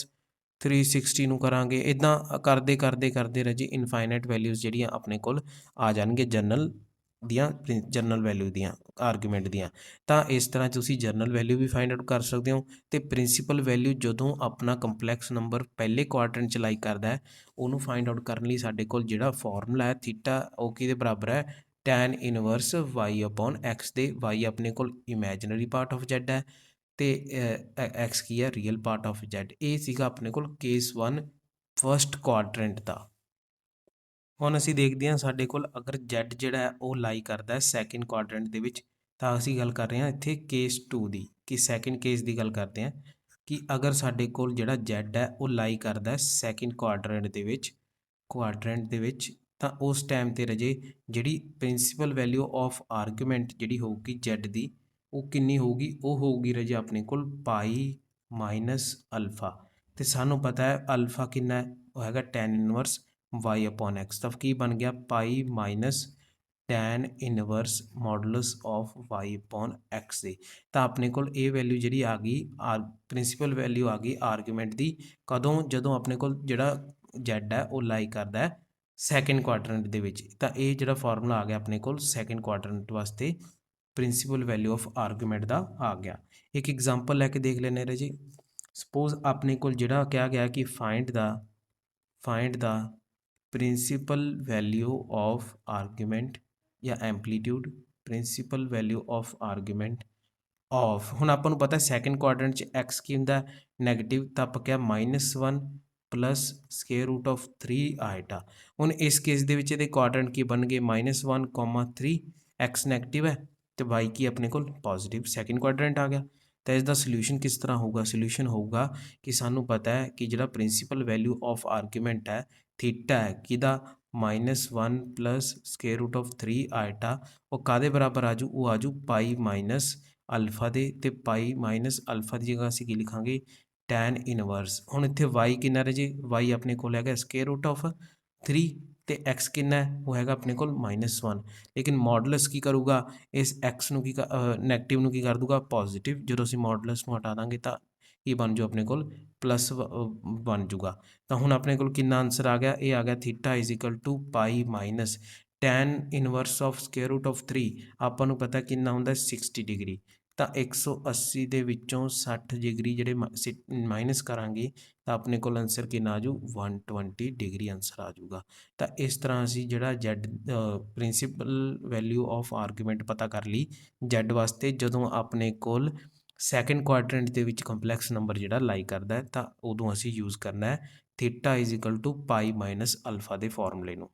A: 360 ਨੂੰ ਕਰਾਂਗੇ। ਇੱਦਾਂ ਕਰਦੇ ਕਰਦੇ ਕਰਦੇ ਰਾਜੀ ਇਨਫਾਈਨਾਈਟ ਵੈਲਿਊਜ਼ ਜਿਹੜੀਆਂ ਆਪਣੇ ਕੋਲ ਆ ਜਾਣਗੇ ਜਰਨਲ ਦੀਆਂ, ਜਰਨਲ ਵੈਲਿਊ ਦੀਆਂ ਆਰਗੂਮੈਂਟ ਦੀਆਂ। ਤਾਂ ਇਸ ਤਰ੍ਹਾਂ ਤੁਸੀਂ ਜਰਨਲ ਵੈਲਿਊ ਵੀ ਫਾਈਂਡ ਆਊਟ ਕਰ ਸਕਦੇ ਹੋ। ਤੇ ਪ੍ਰਿੰਸੀਪਲ ਵੈਲਿਊ ਜਦੋਂ ਆਪਣਾ ਕੰਪਲੈਕਸ ਨੰਬਰ ਪਹਿਲੇ ਕੁਆਡਰੈਂਟ 'ਚ ਲਾਈ ਕਰਦਾ ਹੈ, ਉਹਨੂੰ ਫਾਈਂਡ ਆਊਟ ਕਰਨ ਲਈ ਸਾਡੇ ਕੋਲ ਜਿਹੜਾ ਫਾਰਮੂਲਾ ਹੈ ਥੀਟਾ ਉਹ ਕਿਹਦੇ ਬਰਾਬਰ ਹੈ ਟੈਨ ਇਨਵਰਸ y/x ਦੇ। y ਆਪਣੇ ਕੋਲ ਇਮੈਜਨਰੀ ਪਾਰਟ ਆਫ z ਹੈ ਤੇ x ਕੀ ਹੈ ਰੀਅਲ ਪਾਰਟ ਆਫ z। ਇਹ ਸੀਗਾ ਆਪਣੇ ਕੋਲ ਕੇਸ 1 ਫਸਟ ਕੁਆਡਰੈਂਟ ਦਾ। ਹੁਣ ਅਸੀਂ ਦੇਖਦੇ ਹਾਂ ਸਾਡੇ ਕੋਲ ਅਗਰ z ਜਿਹੜਾ ਹੈ ਉਹ ਲਾਈ ਕਰਦਾ ਹੈ ਸੈਕਿੰਡ ਕੁਆਡਰੈਂਟ ਦੇ ਵਿੱਚ, ਤਾਂ ਅਸੀਂ ਗੱਲ ਕਰ ਰਹੇ ਹਾਂ ਇੱਥੇ ਕੇਸ 2 ਦੀ, ਕਿ ਸੈਕਿੰਡ ਕੇਸ ਦੀ ਗੱਲ ਕਰਦੇ ਹਾਂ ਕਿ ਅਗਰ ਸਾਡੇ ਕੋਲ ਜਿਹੜਾ z ਹੈ ਉਹ ਲਾਈ ਕਰਦਾ ਹੈ ਸੈਕਿੰਡ ਕੁਆਡਰੈਂਟ ਦੇ ਵਿੱਚ, ਤਾਂ ਉਸ ਟਾਈਮ ਤੇ ਰਾਜੇ ਜਿਹੜੀ ਪ੍ਰਿੰਸੀਪਲ ਵੈਲਿਊ ਆਫ ਆਰਗੂਮੈਂਟ ਜਿਹੜੀ ਹੋਊਗੀ z ਦੀ ਉਹ ਕਿੰਨੀ ਹੋਊਗੀ, ਉਹ ਹੋਊਗੀ ਰਾਜੇ ਆਪਣੇ ਕੋਲ ਪਾਈ ਮਾਈਨਸ ਅਲਫਾ। ਤੇ ਸਾਨੂੰ ਪਤਾ ਹੈ ਅਲਫਾ ਕਿੰਨਾ ਹੈ, ਉਹ ਹੈਗਾ ਟੈਨ ਇਨਵਰਸ y/x। ਤਾਂ ਕੀ ਬਣ ਗਿਆ pi minus tan inverse modulus of y/x ਦੇ। ਤਾਂ ਆਪਣੇ ਕੋਲ ਇਹ ਵੈਲਿਊ ਜਿਹੜੀ ਆ ਗਈ ਪ੍ਰਿੰਸੀਪਲ ਵੈਲਿਊ ਆ ਗਈ ਆਰਗੂਮੈਂਟ ਦੀ, ਕਦੋਂ, ਜਦੋਂ ਆਪਣੇ ਕੋਲ ਜਿਹੜਾ z ਹੈ ਉਹ ਲਾਈ ਕਰਦਾ ਹੈ ਸੈਕਿੰਡ ਕੁਆਡਰੈਂਟ ਦੇ ਵਿੱਚ। ਤਾਂ ਇਹ ਜਿਹੜਾ ਫਾਰਮੂਲਾ ਆ ਗਿਆ ਆਪਣੇ ਕੋਲ ਸੈਕਿੰਡ ਕੁਆਡਰੈਂਟ ਵਾਸਤੇ ਪ੍ਰਿੰਸੀਪਲ ਵੈਲਿਊ ਆਫ ਆਰਗੂਮੈਂਟ ਦਾ ਆ ਗਿਆ। ਇੱਕ ਐਗਜ਼ਾਮਪਲ ਲੈ ਕੇ ਦੇਖ ਲੈਂਦੇ ਰਾਜੇ। ਸਪੋਜ਼ ਆਪਣੇ ਕੋਲ ਜਿਹੜਾ ਕਿਹਾ ਗਿਆ ਕਿ find the principal value of argument ਜਾਂ amplitude, principal value of argument of, ਹੁਣ ਆਪਾਂ ਨੂੰ ਪਤਾ ਸੈਕਿੰਡ ਕੁਆਡਰੈਂਟ 'ਚ x ਕੀ ਹੁੰਦਾ ਨੈਗੇਟਿਵ, ਤਾਂ ਆਪਾਂ ਕਿਹਾ -1 + ਸਕੇਅਰ ਰੂਟ ਆਫ 3 ਆਈਟਾ। ਹੁਣ ਇਸ ਕੇਸ ਦੇ ਵਿੱਚ ਇਹਦੇ ਕੁਆਡਰੈਂਟ ਕੀ ਬਣ ਗਏ -1, 3, x ਨੈਗੇਟਿਵ ਹੈ ਤੇ y ਕੀ ਆਪਣੇ ਕੋਲ ਪੋਜ਼ੀਟਿਵ, ਸੈਕਿੰਡ ਕੁਆਡਰੈਂਟ ਆ ਗਿਆ। ਤਾਂ ਇਸ ਦਾ ਸੋਲਿਊਸ਼ਨ ਕਿਸ ਤਰ੍ਹਾਂ ਹੋਊਗਾ, ਸੋਲਿਊਸ਼ਨ ਹੋਊਗਾ ਕਿ ਸਾਨੂੰ ਪਤਾ ਹੈ ਕਿ ਜਿਹੜਾ ਪ੍ਰਿੰਸੀਪਲ ਵੈਲਿਊ ਆਫ ਆਰਗੂਮੈਂਟ ਹੈ ਥੀਟਾ ਹੈ ਕਿਹਦਾ -1 + ਸਕੇਅਰ ਰੂਟ ਆਫ 3 ਆਈਟਾ, ਉਹ ਕਾਹਦੇ ਬਰਾਬਰ ਆਜੂ, ਉਹ ਆਜੂ ਪਾਈ ਮਾਈਨਸ ਅਲਫਾ ਦੇ। ਤੇ ਪਾਈ ਮਾਈਨਸ ਅਲਫਾ ਦੀ ਜਗ੍ਹਾ ਅਸੀਂ ਕੀ ਲਿਖਾਂਗੇ ਟੈਨ ਇਨਵਰਸ। ਹੁਣ ਇੱਥੇ y ਕਿੰਨਾ ਰਾਜੇ, y ਆਪਣੇ ਕੋਲ ਹੈਗਾ ਸਕੇਅਰ ਰੂਟ ਆਫ 3 ਤੇ x ਕਿੰਨਾ ਹੈ, ਉਹ ਹੈਗਾ ਆਪਣੇ ਕੋਲ -1। ਲੇਕਿਨ ਮੋਡੂਲਸ ਕੀ ਕਰੂਗਾ ਇਸ x ਨੂੰ ਕੀ ਨੈਗੇਟਿਵ ਨੂੰ ਕੀ ਕਰ ਦੂਗਾ ਪੋਜ਼ੀਟਿਵ। ਜਦੋਂ ਅਸੀਂ ਮੋਡੂਲਸ ਨੂੰ ਹਟਾ ਦਾਂਗੇ ਤਾਂ ਇਹ ਬਣ ਜਾਊ ਆਪਣੇ ਕੋਲ ਪਲੱਸ ਬਣ ਜੂਗਾ। ਤਾਂ ਹੁਣ ਆਪਣੇ ਕੋਲ ਕਿੰਨਾ ਆਨਸਰ ਆ ਗਿਆ, ਇਹ ਆ ਗਿਆ theta is equal to pi minus tan inverse of square root of 3। ਆਪਾਂ ਨੂੰ ਪਤਾ ਕਿੰਨਾ ਹੁੰਦਾ 60 ਡਿਗਰੀ। ਤਾਂ 180 ਦੇ ਵਿੱਚੋਂ 60 ਡਿਗਰੀ ਜਿਹੜੇ ਮਾਈਨਸ ਕਰਾਂਗੇ ਤਾਂ ਆਪਣੇ ਕੋਲ ਆਨਸਰ ਕਿੰਨਾ ਆ ਜੂ 120 ਡਿਗਰੀ ਆਨਸਰ ਆ ਜੂਗਾ। ਤਾਂ ਇਸ ਤਰ੍ਹਾਂ ਅਸੀਂ ਜਿਹੜਾ z principal value of argument ਪਤਾ ਕਰ ਲਈ z ਵਾਸਤੇ ਜਦੋਂ ਆਪਣੇ ਕੋਲ ਸੈਕਿੰਡ ਕੁਆਡਰੈਂਟ ਦੇ ਵਿੱਚ ਕੰਪਲੈਕਸ ਨੰਬਰ ਜਿਹੜਾ ਲਾਈ ਕਰਦਾ ਹੈ, ਤਾਂ ਉਦੋਂ ਅਸੀਂ ਯੂਜ਼ ਕਰਨਾ ਹੈ theta is equal to pi minus alpha ਦੇ ਫਾਰਮੂਲੇ ਨੂੰ।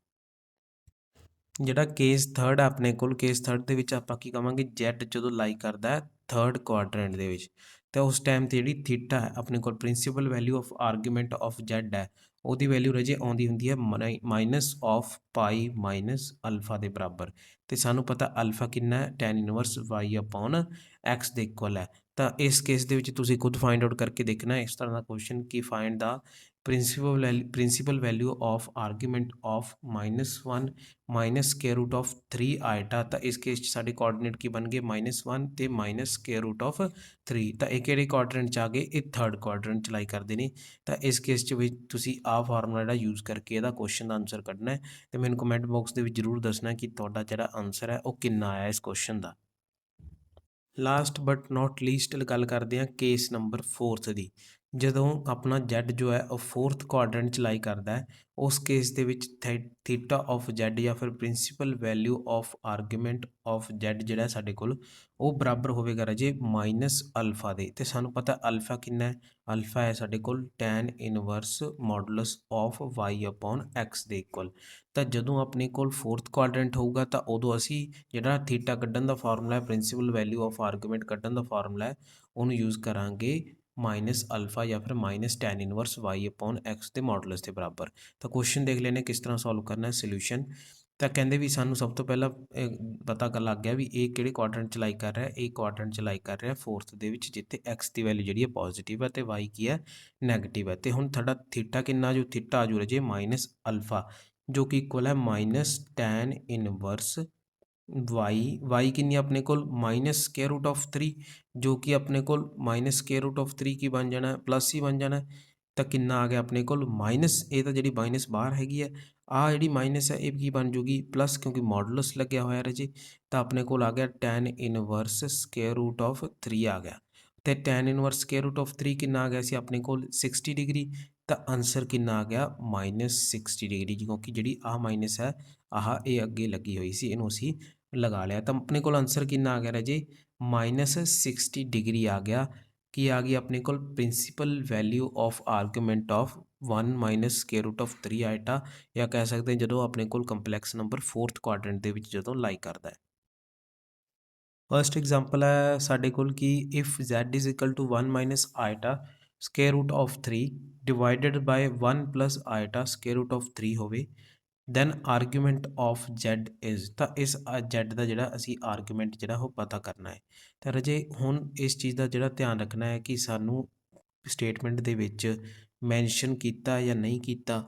A: ਜਿਹੜਾ ਕੇਸ ਥਰਡ ਆਪਣੇ ਕੋਲ, ਕੇਸ ਥਰਡ ਦੇ ਵਿੱਚ ਆਪਾਂ ਕੀ ਕਵਾਂਗੇ z ਜਦੋਂ ਲਾਈ ਕਰਦਾ ਹੈ ਥਰਡ ਕੁਆਡਰੈਂਟ ਦੇ ਵਿੱਚ, ਤਾਂ ਉਸ ਟਾਈਮ ਤੇ ਜਿਹੜੀ ਥੀਟਾ ਹੈ ਆਪਣੇ ਕੋਲ principal value of argument of z ਹੈ ਉਹਦੀ ਵੈਲਿਊ ਰਾਜੇ ਆਉਂਦੀ ਹੁੰਦੀ ਹੈ minus of pi minus alpha ਦੇ ਬਰਾਬਰ। ਤੇ ਸਾਨੂੰ ਪਤਾ ਅਲਫਾ ਕਿੰਨਾ ਹੈ, tan inverse Y upon X ਦੇ ਇਕੁਅਲ ਹੈ। ਤਾਂ ਇਸ ਕੇਸ ਦੇ ਵਿੱਚ ਤੁਸੀਂ ਖੁਦ ਫਾਈਂਡ ਆਊਟ ਕਰਕੇ ਦੇਖਣਾ ਇਸ ਤਰ੍ਹਾਂ ਦਾ ਕੁਐਸਚਨ ਕਿ find the principal value of argument of -1 minus square root of 3 iota. ਤਾਂ ਇਸ ਕੇਸ 'ਚ ਸਾਡੇ ਕੋਆਰਡੀਨੇਟ ਕੀ ਬਣ ਗਏ -1 ਤੇ ਮਾਈਨਸ ਸਕੇਅਰ ਰੂਟ ਆਫ 3। ਤਾਂ ਇਹ ਕਿਹੜੇ ਕੁਆਡਰੈਂਟ 'ਚ ਆ ਗਏ, ਇਹ ਥਰਡ ਕੁਆਡਰੈਂਟ 'ਚ ਲਾਈ ਕਰਦੇ ਨੇ। ਤਾਂ ਇਸ ਕੇਸ 'ਚ ਵੀ ਤੁਸੀਂ ਆਹ ਫਾਰਮੂਲਾ ਜਿਹੜਾ ਯੂਜ਼ ਕਰਕੇ ਇਹਦਾ ਕੁਐਸਚਨ ਦਾ ਆਨਸਰ ਕੱਢਣਾ ਹੈ ਤੇ ਮੈਨੂੰ ਕਮੈਂਟ ਬਾਕਸ ਦੇ ਵਿੱਚ ਜ਼ਰੂਰ ਦੱਸਣਾ ਕਿ ਤੁਹਾਡਾ ਜਿਹੜਾ ਆਨਸਰ ਹੈ ਉਹ ਕਿੰਨਾ ਆਇਆ ਇਸ question the. Last but not least ਗੱਲ ਕਰਦੇ ਹਾਂ ਕੇਸ ਨੰਬਰ 4 ਦੀ। ਜਦੋਂ ਆਪਣਾ Z ਜੋ ਹੈ ਉਹ 4th ਕੁਆਡਰੈਂਟ 'ਚ ਲਾਈ ਕਰਦਾ ਹੈ, ਉਸ ਕੇਸ ਦੇ ਵਿੱਚ ਥੀਟਾ ਆਫ Z ਜਾਂ ਫਿਰ principal value of argument of Z ਜਿਹੜਾ ਸਾਡੇ ਕੋਲ ਉਹ ਬਰਾਬਰ ਹੋਵੇਗਾ ਰਾਜੇ ਮਾਈਨਸ ਅਲਫਾ ਦੇ। ਤੇ ਸਾਨੂੰ ਪਤਾ ਅਲਫਾ ਕਿੰਨਾ ਹੈ, ਅਲਫਾ ਹੈ ਸਾਡੇ ਕੋਲ tan inverse modulus of y upon X ਦੇ ਇਕੁਅਲ। ਤਾਂ ਜਦੋਂ ਆਪਣੇ ਕੋਲ 4th ਕੁਆਡਰੈਂਟ ਹੋਊਗਾ ਤਾਂ ਉਦੋਂ ਅਸੀਂ ਜਿਹੜਾ ਥੀਟਾ ਕੱਢਣ ਦਾ ਫਾਰਮੂਲਾ ਹੈ, ਪ੍ਰਿੰਸੀਪਲ ਵੈਲਿਊ ਆਫ ਆਰਗੂਮੈਂਟ ਕੱਢਣ ਦਾ ਫਾਰਮੂਲਾ ਹੈ, ਉਹਨੂੰ ਯੂਜ਼ ਕਰਾਂਗੇ ਮਾਈਨਸ ਅਲਫਾ ਜਾਂ ਫਿਰ minus tan inverse Y upon X ਦੇ ਮੋਡੂਲਸ ਦੇ ਬਰਾਬਰ। ਤਾਂ ਕੁਐਸਚਨ ਦੇਖ ਲੈਣੇ ਕਿਸ ਤਰ੍ਹਾਂ ਸੋਲਵ ਕਰਨਾ ਹੈ ਸੋਲੂਸ਼ਨ। ਤਾਂ ਕਹਿੰਦੇ ਵੀ ਸਾਨੂੰ ਸਭ ਤੋਂ ਪਹਿਲਾਂ ਪਤਾ ਲੱਗ ਗਿਆ ਵੀ ਇਹ ਕਿਹੜੇ ਕੁਆਡਰੈਂਟ 'ਚ ਲਾਈ ਕਰ ਰਿਹਾ, ਇਹ ਕੁਆਡਰੈਂਟ 'ਚ ਲਾਈ ਕਰ ਰਿਹਾ 4th ਦੇ ਵਿੱਚ, ਜਿੱਥੇ ਐਕਸ ਦੀ ਵੈਲਿਊ ਜਿਹੜੀ ਹੈ ਪੋਜ਼ਿਟਿਵ ਹੈ ਤੇ ਵਾਈ ਕੀ ਹੈ ਨੈਗੇਟਿਵ ਹੈ। ਤੇ ਹੁਣ ਤੁਹਾਡਾ ਥੀਟਾ ਕਿੰਨਾ ਜੋ ਥੀਟਾ ਆ ਜੂ ਰਾਜੇ ਮਾਈਨਸ ਅਲਫਾ ਜੋ ਕਿ ਇਕੁਅਲ ਹੈ ਮਾਈਨਸ ਟੈਨ ਇਨਵਰਸ ਵਾਈ ਕਿੰਨੀ ਆਪਣੇ ਕੋਲ ਮਾਈਨਸ ਸਕੇਅਰ ਰੂਟ ਆਫ 3 ਜੋ ਕਿ ਆਪਣੇ ਕੋਲ ਮਾਈਨਸ ਸਕੇਅਰ ਰੂਟ ਆਫ 3 ਕੀ ਬਣ ਜਾਣਾ ਪਲੱਸ ਹੀ ਬਣ ਜਾਣਾ। ਤਾਂ ਕਿੰਨਾ ਆ ਗਿਆ ਆਪਣੇ ਕੋਲ ਮਾਈਨਸ, ਇਹ ਤਾਂ ਜਿਹੜੀ ਮਾਈਨਸ ਬਾਹਰ ਹੈਗੀ ਹੈ, ਆਹ ਜਿਹੜੀ ਮਾਈਨਸ ਹੈ ਇਹ ਕੀ ਬਣ ਜੂਗੀ ਪਲੱਸ, ਕਿਉਂਕਿ ਮੋਡੂਲਸ ਲੱਗਿਆ ਹੋਇਆ ਰਾਜੇ। ਤਾਂ ਆਪਣੇ ਕੋਲ ਆ ਗਿਆ tan inverse square root of 3 ਆ ਗਿਆ। ਤੇ tan inverse square root of 3 ਕਿੰਨਾ ਆ ਗਿਆ ਸੀ ਆਪਣੇ ਕੋਲ 60 ਡਿਗਰੀ। ਤਾਂ ਆਨਸਰ ਕਿੰਨਾ ਆ ਗਿਆ ਮਾਈਨਸ 60 ਡਿਗਰੀ, ਕਿਉਂਕਿ ਜਿਹੜੀ ਆਹ ਮਾਈਨਸ ਹੈ ਆਹ ਇਹ ਅੱਗੇ ਲੱਗੀ ਹੋਈ ਸੀ, ਇਹਨੂੰ ਅਸੀਂ ਲਗਾ ਲਿਆ। ਤਾਂ ਆਪਣੇ ਕੋਲ ਆਨਸਰ ਕਿੰਨਾ ਆ ਗਿਆ ਰਾਜੇ ਮਾਈਨਸ 60 ਡਿਗਰੀ ਆ ਗਿਆ। ਕੀ ਆ ਗਈ ਆਪਣੇ ਕੋਲ principal value of argument of 1 minus square root of 3 iota, ਜਾਂ ਕਹਿ ਸਕਦੇ ਜਦੋਂ ਆਪਣੇ ਕੋਲ ਕੰਪਲੈਕਸ ਨੰਬਰ 4th ਕੁਆਡਰੈਂਟ ਦੇ ਵਿੱਚ ਜਦੋਂ ਲਾਈ ਕਰਦਾ ਹੈ। ਫਸਟ ਐਗਜ਼ਾਮਪਲ ਹੈ ਸਾਡੇ ਕੋਲ ਕਿ if z is equal to 1 minus iota square root of 3 divided by 1 plus iota square root of 3 ਹੋਵੇ, then argument of Z is. ਤਾਂ ਇਸ Z ਦਾ ਜਿਹੜਾ ਅਸੀਂ ਆਰਗੂਮੈਂਟ ਜਿਹੜਾ ਉਹ ਪਤਾ ਕਰਨਾ ਹੈ। ਤਾਂ ਰਾਜੇ ਹੁਣ ਇਸ ਚੀਜ਼ ਦਾ ਜਿਹੜਾ ਧਿਆਨ ਰੱਖਣਾ ਹੈ ਕਿ ਸਾਨੂੰ ਸਟੇਟਮੈਂਟ ਦੇ ਵਿੱਚ ਮੈਂਸ਼ਨ ਕੀਤਾ ਜਾਂ ਨਹੀਂ ਕੀਤਾ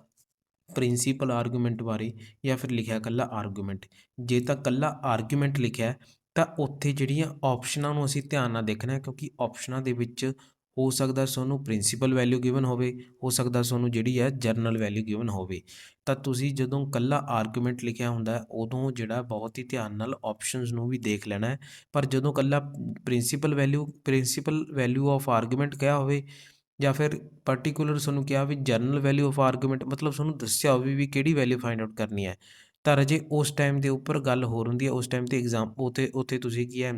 A: ਪ੍ਰਿੰਸੀਪਲ ਆਰਗੂਮੈਂਟ ਬਾਰੇ, ਜਾਂ ਫਿਰ ਲਿਖਿਆ ਇਕੱਲਾ ਆਰਗੂਮੈਂਟ। ਜੇ ਤਾਂ ਇਕੱਲਾ ਆਰਗੂਮੈਂਟ ਲਿਖਿਆ ਤਾਂ ਉੱਥੇ ਜਿਹੜੀਆਂ ਆਪਸ਼ਨਾਂ ਨੂੰ ਅਸੀਂ ਧਿਆਨ ਨਾਲ ਦੇਖਣਾ ਹੈ, ਕਿਉਂਕਿ ਆਪਸ਼ਨਾਂ ਦੇ ਵਿੱਚ ਹੋ ਸਕਦਾ ਤੁਹਾਨੂੰ ਪ੍ਰਿੰਸੀਪਲ ਵੈਲਿਊ ਗਿਵਨ ਹੋਵੇ, ਹੋ ਸਕਦਾ ਤੁਹਾਨੂੰ ਜਿਹੜੀ ਹੈ ਜਰਨਲ ਵੈਲਿਊ ਗਿਵਨ ਹੋਵੇ। ਤਾਂ ਤੁਸੀਂ ਜਦੋਂ ਇਕੱਲਾ ਆਰਗੂਮੈਂਟ ਲਿਖਿਆ ਹੁੰਦਾ ਉਦੋਂ ਜਿਹੜਾ ਬਹੁਤ ਹੀ ਧਿਆਨ ਨਾਲ ਆਪਸ਼ਨਸ ਨੂੰ ਵੀ ਦੇਖ ਲੈਣਾ ਹੈ। ਪਰ ਜਦੋਂ ਇਕੱਲਾ ਪ੍ਰਿੰਸੀਪਲ ਵੈਲਿਊ ਆਫ ਆਰਗੂਮੈਂਟ ਕਿਹਾ ਹੋਵੇ, ਜਾਂ ਫਿਰ ਪਰਟੀਕੂਲਰ ਤੁਹਾਨੂੰ ਕਿਹਾ ਵੀ ਜਰਨਲ ਵੈਲਿਊ ਆਫ ਆਰਗੂਮੈਂਟ, ਮਤਲਬ ਤੁਹਾਨੂੰ ਦੱਸਿਆ ਹੋਵੇ ਵੀ ਕਿਹੜੀ ਵੈਲਿਊ ਫਾਈਂਡ ਆਊਟ ਕਰਨੀ ਹੈ, ਤਾਂ ਰਾਜੇ ਉਸ ਟਾਈਮ ਦੇ ਉੱਪਰ ਗੱਲ ਹੋਰ ਹੁੰਦੀ ਹੈ। ਉਸ ਟਾਈਮ 'ਤੇ ਉੱਥੇ ਤੁਸੀਂ ਕੀ ਹੈ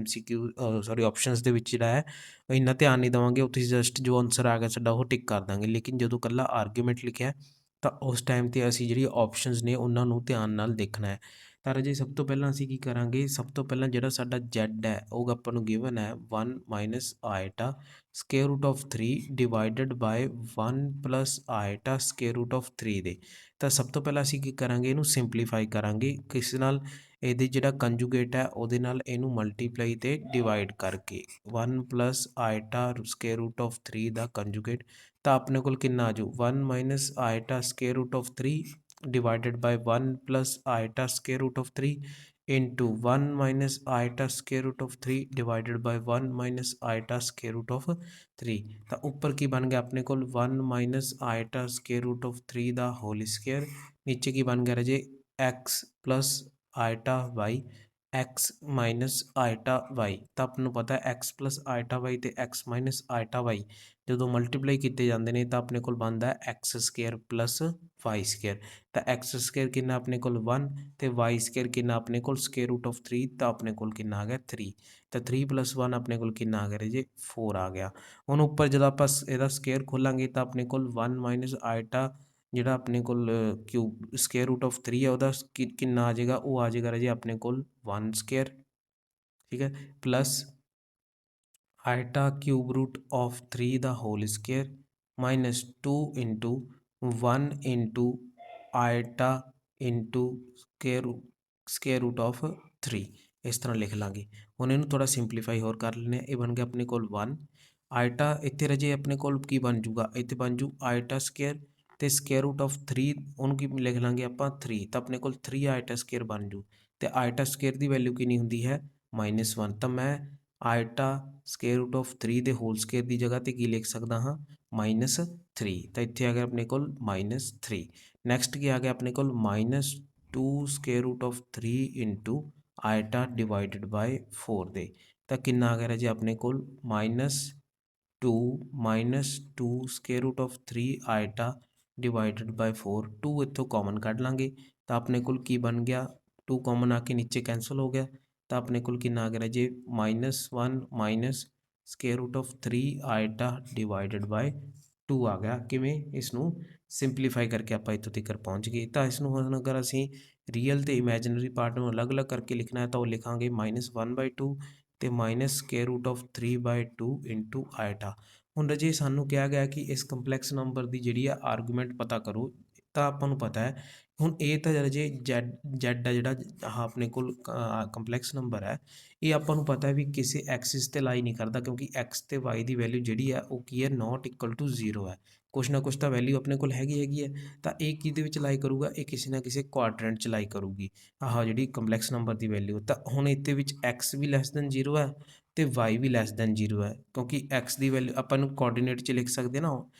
A: ਸੌਰੀ ਆਪਸ਼ਨਸ ਦੇ ਵਿੱਚ ਜਿਹੜਾ ਹੈ ਇੰਨਾ ਧਿਆਨ ਨਹੀਂ ਦੇਵਾਂਗੇ, ਉੱਥੇ ਜਸਟ ਜੋ ਆਨਸਰ ਆ ਗਿਆ ਸਾਡਾ ਉਹ ਟਿਕ ਕਰ ਦਾਂਗੇ। ਲੇਕਿਨ ਜਦੋਂ ਇਕੱਲਾ ਆਰਗੂਮੈਂਟ ਲਿਖਿਆ ਤਾਂ ਉਸ ਟਾਈਮ 'ਤੇ ਅਸੀਂ ਜਿਹੜੀ ਆਪਸ਼ਨਸ ਨੇ ਉਹਨਾਂ ਨੂੰ ਧਿਆਨ ਨਾਲ ਦੇਖਣਾ ਹੈ। ਤਾਂ ਰਾਜੇ ਸਭ ਤੋਂ ਪਹਿਲਾਂ ਅਸੀਂ ਕੀ ਕਰਾਂਗੇ, ਸਭ ਤੋਂ ਪਹਿਲਾਂ ਜਿਹੜਾ ਸਾਡਾ Z ਹੈ ਉਹ ਆਪਾਂ ਨੂੰ ਗਿਵਨ ਹੈ 1 minus iota square root of 3 divided by 1 plus iota square root of 3 ਦੇ। ਤਾਂ ਸਭ ਤੋਂ ਪਹਿਲਾਂ ਅਸੀਂ ਕੀ ਕਰਾਂਗੇ, ਇਹਨੂੰ ਸਿੰਪਲੀਫਾਈ ਕਰਾਂਗੇ ਕਿਸ ਨਾਲ, ਇਹਦੇ ਜਿਹੜਾ ਕੰਜੂਗੇਟ ਹੈ ਉਹਦੇ ਨਾਲ ਇਹਨੂੰ ਮਲਟੀਪਲਾਈ ਤੇ ਡਿਵਾਈਡ ਕਰਕੇ 1 plus iota square root of 3 ਦਾ ਕੰਜੂਗੇਟ। ਤਾਂ ਆਪਣੇ ਕੋਲ ਕਿੰਨਾ ਆ ਜਾਊ 1 minus iota square root of 3 divided by 1 plus iota square root of 3 into 1 minus iota square root of 3 divided by 1 minus iota square root of 3। ਤਾਂ ਉੱਪਰ ਕੀ ਬਣ ਗਿਆ ਆਪਣੇ ਕੋਲ 1 minus iota square root of 3 ਦਾ ਹੋਲ ਸਕੁਅਰ, ਨੀਚੇ ਕੀ ਬਣ ਗਿਆ ਰਾਜੇ x plus iota y x minus iota y। ਤਾਂ ਆਪਾਂ ਨੂੰ ਪਤਾ x plus iota y ਤੇ x minus iota y ਜਦੋਂ ਮਲਟੀਪਲਾਈ ਕੀਤੇ ਜਾਂਦੇ ਨੇ ਤਾਂ ਆਪਣੇ ਕੋਲ ਬਣਦਾ x square plus Y square. ਤਾਂ ਐਕਸ ਸਕੁਅਰ ਕਿੰਨਾ ਆਪਣੇ ਕੋਲ 1 ਤੇ ਵਾਈ ਸਕੁਅਰ ਕਿੰਨਾ ਆਪਣੇ ਕੋਲ ਸਕੁਅਰ ਰੂਟ ਆਫ 3, ਤਾਂ ਆਪਣੇ ਕੋਲ ਕਿੰਨਾ ਆ ਗਿਆ 3। ਤਾਂ 3 + 1 ਆਪਣੇ ਕੋਲ ਕਿੰਨਾ ਆ ਗਿਆ ਜੀ 4 ਆ ਗਿਆ। ਹੁਣ ਉੱਪਰ ਜਦੋਂ ਆਪਾਂ ਇਹਦਾ ਸਕੁਅਰ ਖੋਲਾਂਗੇ ਤਾਂ ਆਪਣੇ ਕੋਲ 1 ਮਾਈਨਸ ਆਈਟਾ ਜਿਹੜਾ ਆਪਣੇ ਕੋਲ ਕਿਊਬ ਸਕੁਅਰ ਰੂਟ ਆਫ 3 ਹੈ ਉਹਦਾ ਕਿੰਨਾ ਆ ਜਾਏਗਾ, ਉਹ ਆ ਜਾਏਗਾ ਰਾਜੇ ਆਪਣੇ ਕੋਲ 1 ਸਕੁਅਰ, ਠੀਕ ਹੈ, plus iota cube root of 3 ਦਾ whole square minus 2 into 1 into iota into square root of 3 ਇਸ ਤਰ੍ਹਾਂ ਲਿਖ ਲਾਂਗੇ। ਹੁਣ ਇਹਨੂੰ ਥੋੜ੍ਹਾ ਸਿੰਪਲੀਫਾਈ ਹੋਰ ਕਰ ਲੈਂਦੇ ਹਾਂ। ਇਹ ਬਣ ਗਿਆ ਆਪਣੇ ਕੋਲ 1 ਆਇਟਾ, ਇੱਥੇ ਰਾਜੇ ਆਪਣੇ ਕੋਲ ਕੀ ਬਣ ਜੂਗਾ, ਇੱਥੇ ਬਣ ਜੂ ਆਇਟਾ ਸਕੇਅਰ ਅਤੇ ਸਕੇਅਰ ਰੂਟ ਆਫ 3 ਉਹਨੂੰ ਕੀ ਲਿਖ ਲਾਂਗੇ ਆਪਾਂ 3, ਤਾਂ ਆਪਣੇ ਕੋਲ 3 ਆਇਟਾ ਸਕੇਅਰ ਬਣ ਜੂ। ਅਤੇ ਆਇਟਾ ਸਕੇਅਰ ਦੀ ਵੈਲਿਊ ਕਿੰਨੀ ਹੁੰਦੀ ਹੈ -1, ਤਾਂ ਮੈਂ ਆਇਟਾ ਸਕੇਅਰ ਰੂਟ ਆਫ 3 ਦੇ ਹੋਲ ਸਕੇਅਰ ਦੀ ਜਗ੍ਹਾ 'ਤੇ ਕੀ ਲਿਖ ਸਕਦਾ ਹਾਂ -3, ਤਾਂ ਇੱਥੇ ਆ ਗਿਆ ਆਪਣੇ ਕੋਲ -3। ਨੈਕਸਟ ਕੀ ਆ ਗਿਆ ਆਪਣੇ ਕੋਲ -2 square root of 3 into iota divided by 4 ਦੇ, ਤਾਂ ਕਿੰਨਾ ਆ ਗਿਆ ਰਾਜੇ ਆਪਣੇ ਕੋਲ -2 square root of 3 iota divided by 4। 2 ਇੱਥੋਂ ਕਾਮਨ ਕੱਢ ਲਾਂਗੇ ਤਾਂ ਆਪਣੇ ਕੋਲ ਕੀ ਬਣ ਗਿਆ, 2 ਕਾਮਨ ਆ ਕੇ ਨੀਚੇ ਕੈਂਸਲ ਹੋ ਗਿਆ, ਤਾਂ ਆਪਣੇ ਕੋਲ ਕਿੰਨਾ ਆ ਗਿਆ ਰਾਜੇ -1 minus square root of 3 iota divided by 2 ਆ ਗਿਆ। ਕਿਵੇਂ, ਇਸ ਨੂੰ ਸਿੰਪਲੀਫਾਈ ਕਰਕੇ ਆਪਾਂ ਇੱਥੋਂ ਤੱਕ ਪਹੁੰਚ ਗਏ। ਤਾਂ ਇਸ ਨੂੰ ਹੁਣ ਅਗਰ ਅਸੀਂ ਰੀਅਲ ਅਤੇ ਇਮੈਜਨਰੀ ਪਾਰਟ ਨੂੰ ਅਲੱਗ-ਅਲੱਗ ਕਰਕੇ ਲਿਖਣਾ ਹੈ ਤਾਂ ਉਹ ਲਿਖਾਂਗੇ -1/2 ਅਤੇ minus square root of 3/2 into iota. ਹੁਣ ਰਾਜੇ ਸਾਨੂੰ ਕਿਹਾ ਗਿਆ ਕਿ ਇਸ ਕੰਪਲੈਕਸ ਨੰਬਰ ਦੀ ਜਿਹੜੀ ਆ ਆਰਗੂਮੈਂਟ ਪਤਾ ਕਰੋ, ਤਾਂ ਆਪਾਂ ਨੂੰ ਪਤਾ ਹੈ ਹੁਣ ਇਹ ਤਾਂ ਰਾਜੇ ਜੈਡ ਆ ਜਿਹੜਾ ਆਪਣੇ ਕੋਲ ਕੰਪਲੈਕਸ ਨੰਬਰ ਹੈ, ਇਹ ਆਪਾਂ ਨੂੰ ਪਤਾ ਹੈ ਵੀ ਕਿਸੇ ਐਕਸਿਸ 'ਤੇ ਲਾਈ ਨਹੀਂ ਕਰਦਾ, ਕਿਉਂਕਿ ਐਕਸ ਅਤੇ ਵਾਈ ਦੀ ਵੈਲਿਊ ਜਿਹੜੀ ਹੈ ਉਹ ਕੀ ਹੈ ਨੋਟ ਇਕੁਅਲ ਟੂ 0 ਹੈ। ਕੁਛ ਨਾ ਕੁਛ ਤਾਂ ਵੈਲਿਊ ਆਪਣੇ ਕੋਲ ਹੈਗੀ ਹੈ, ਤਾਂ ਇਹ ਕਿਹਦੇ ਵਿੱਚ ਲਾਈ ਕਰੂਗਾ, ਇਹ ਕਿਸੇ ਨਾ ਕਿਸੇ ਕੁਆਡਰੈਂਟ 'ਚ ਲਾਈ ਕਰੂਗੀ ਆਹ ਜਿਹੜੀ ਕੰਪਲੈਕਸ ਨੰਬਰ ਦੀ ਵੈਲਿਊ। ਤਾਂ ਹੁਣ ਇਹਦੇ ਵਿੱਚ ਐਕਸ ਵੀ ਲੈਸ ਦੈਨ 0 ਹੈ ਅਤੇ ਵਾਈ ਵੀ ਲੈਸ ਦੈਨ 0 ਹੈ, ਕਿਉਂਕਿ ਐਕਸ ਦੀ ਵੈਲਿਊ ਆਪਾਂ ਨੂੰ ਕੋਆਰਡੀਨੇਟ 'ਚ ਲਿਖ ਸਕਦੇ ਨਾ,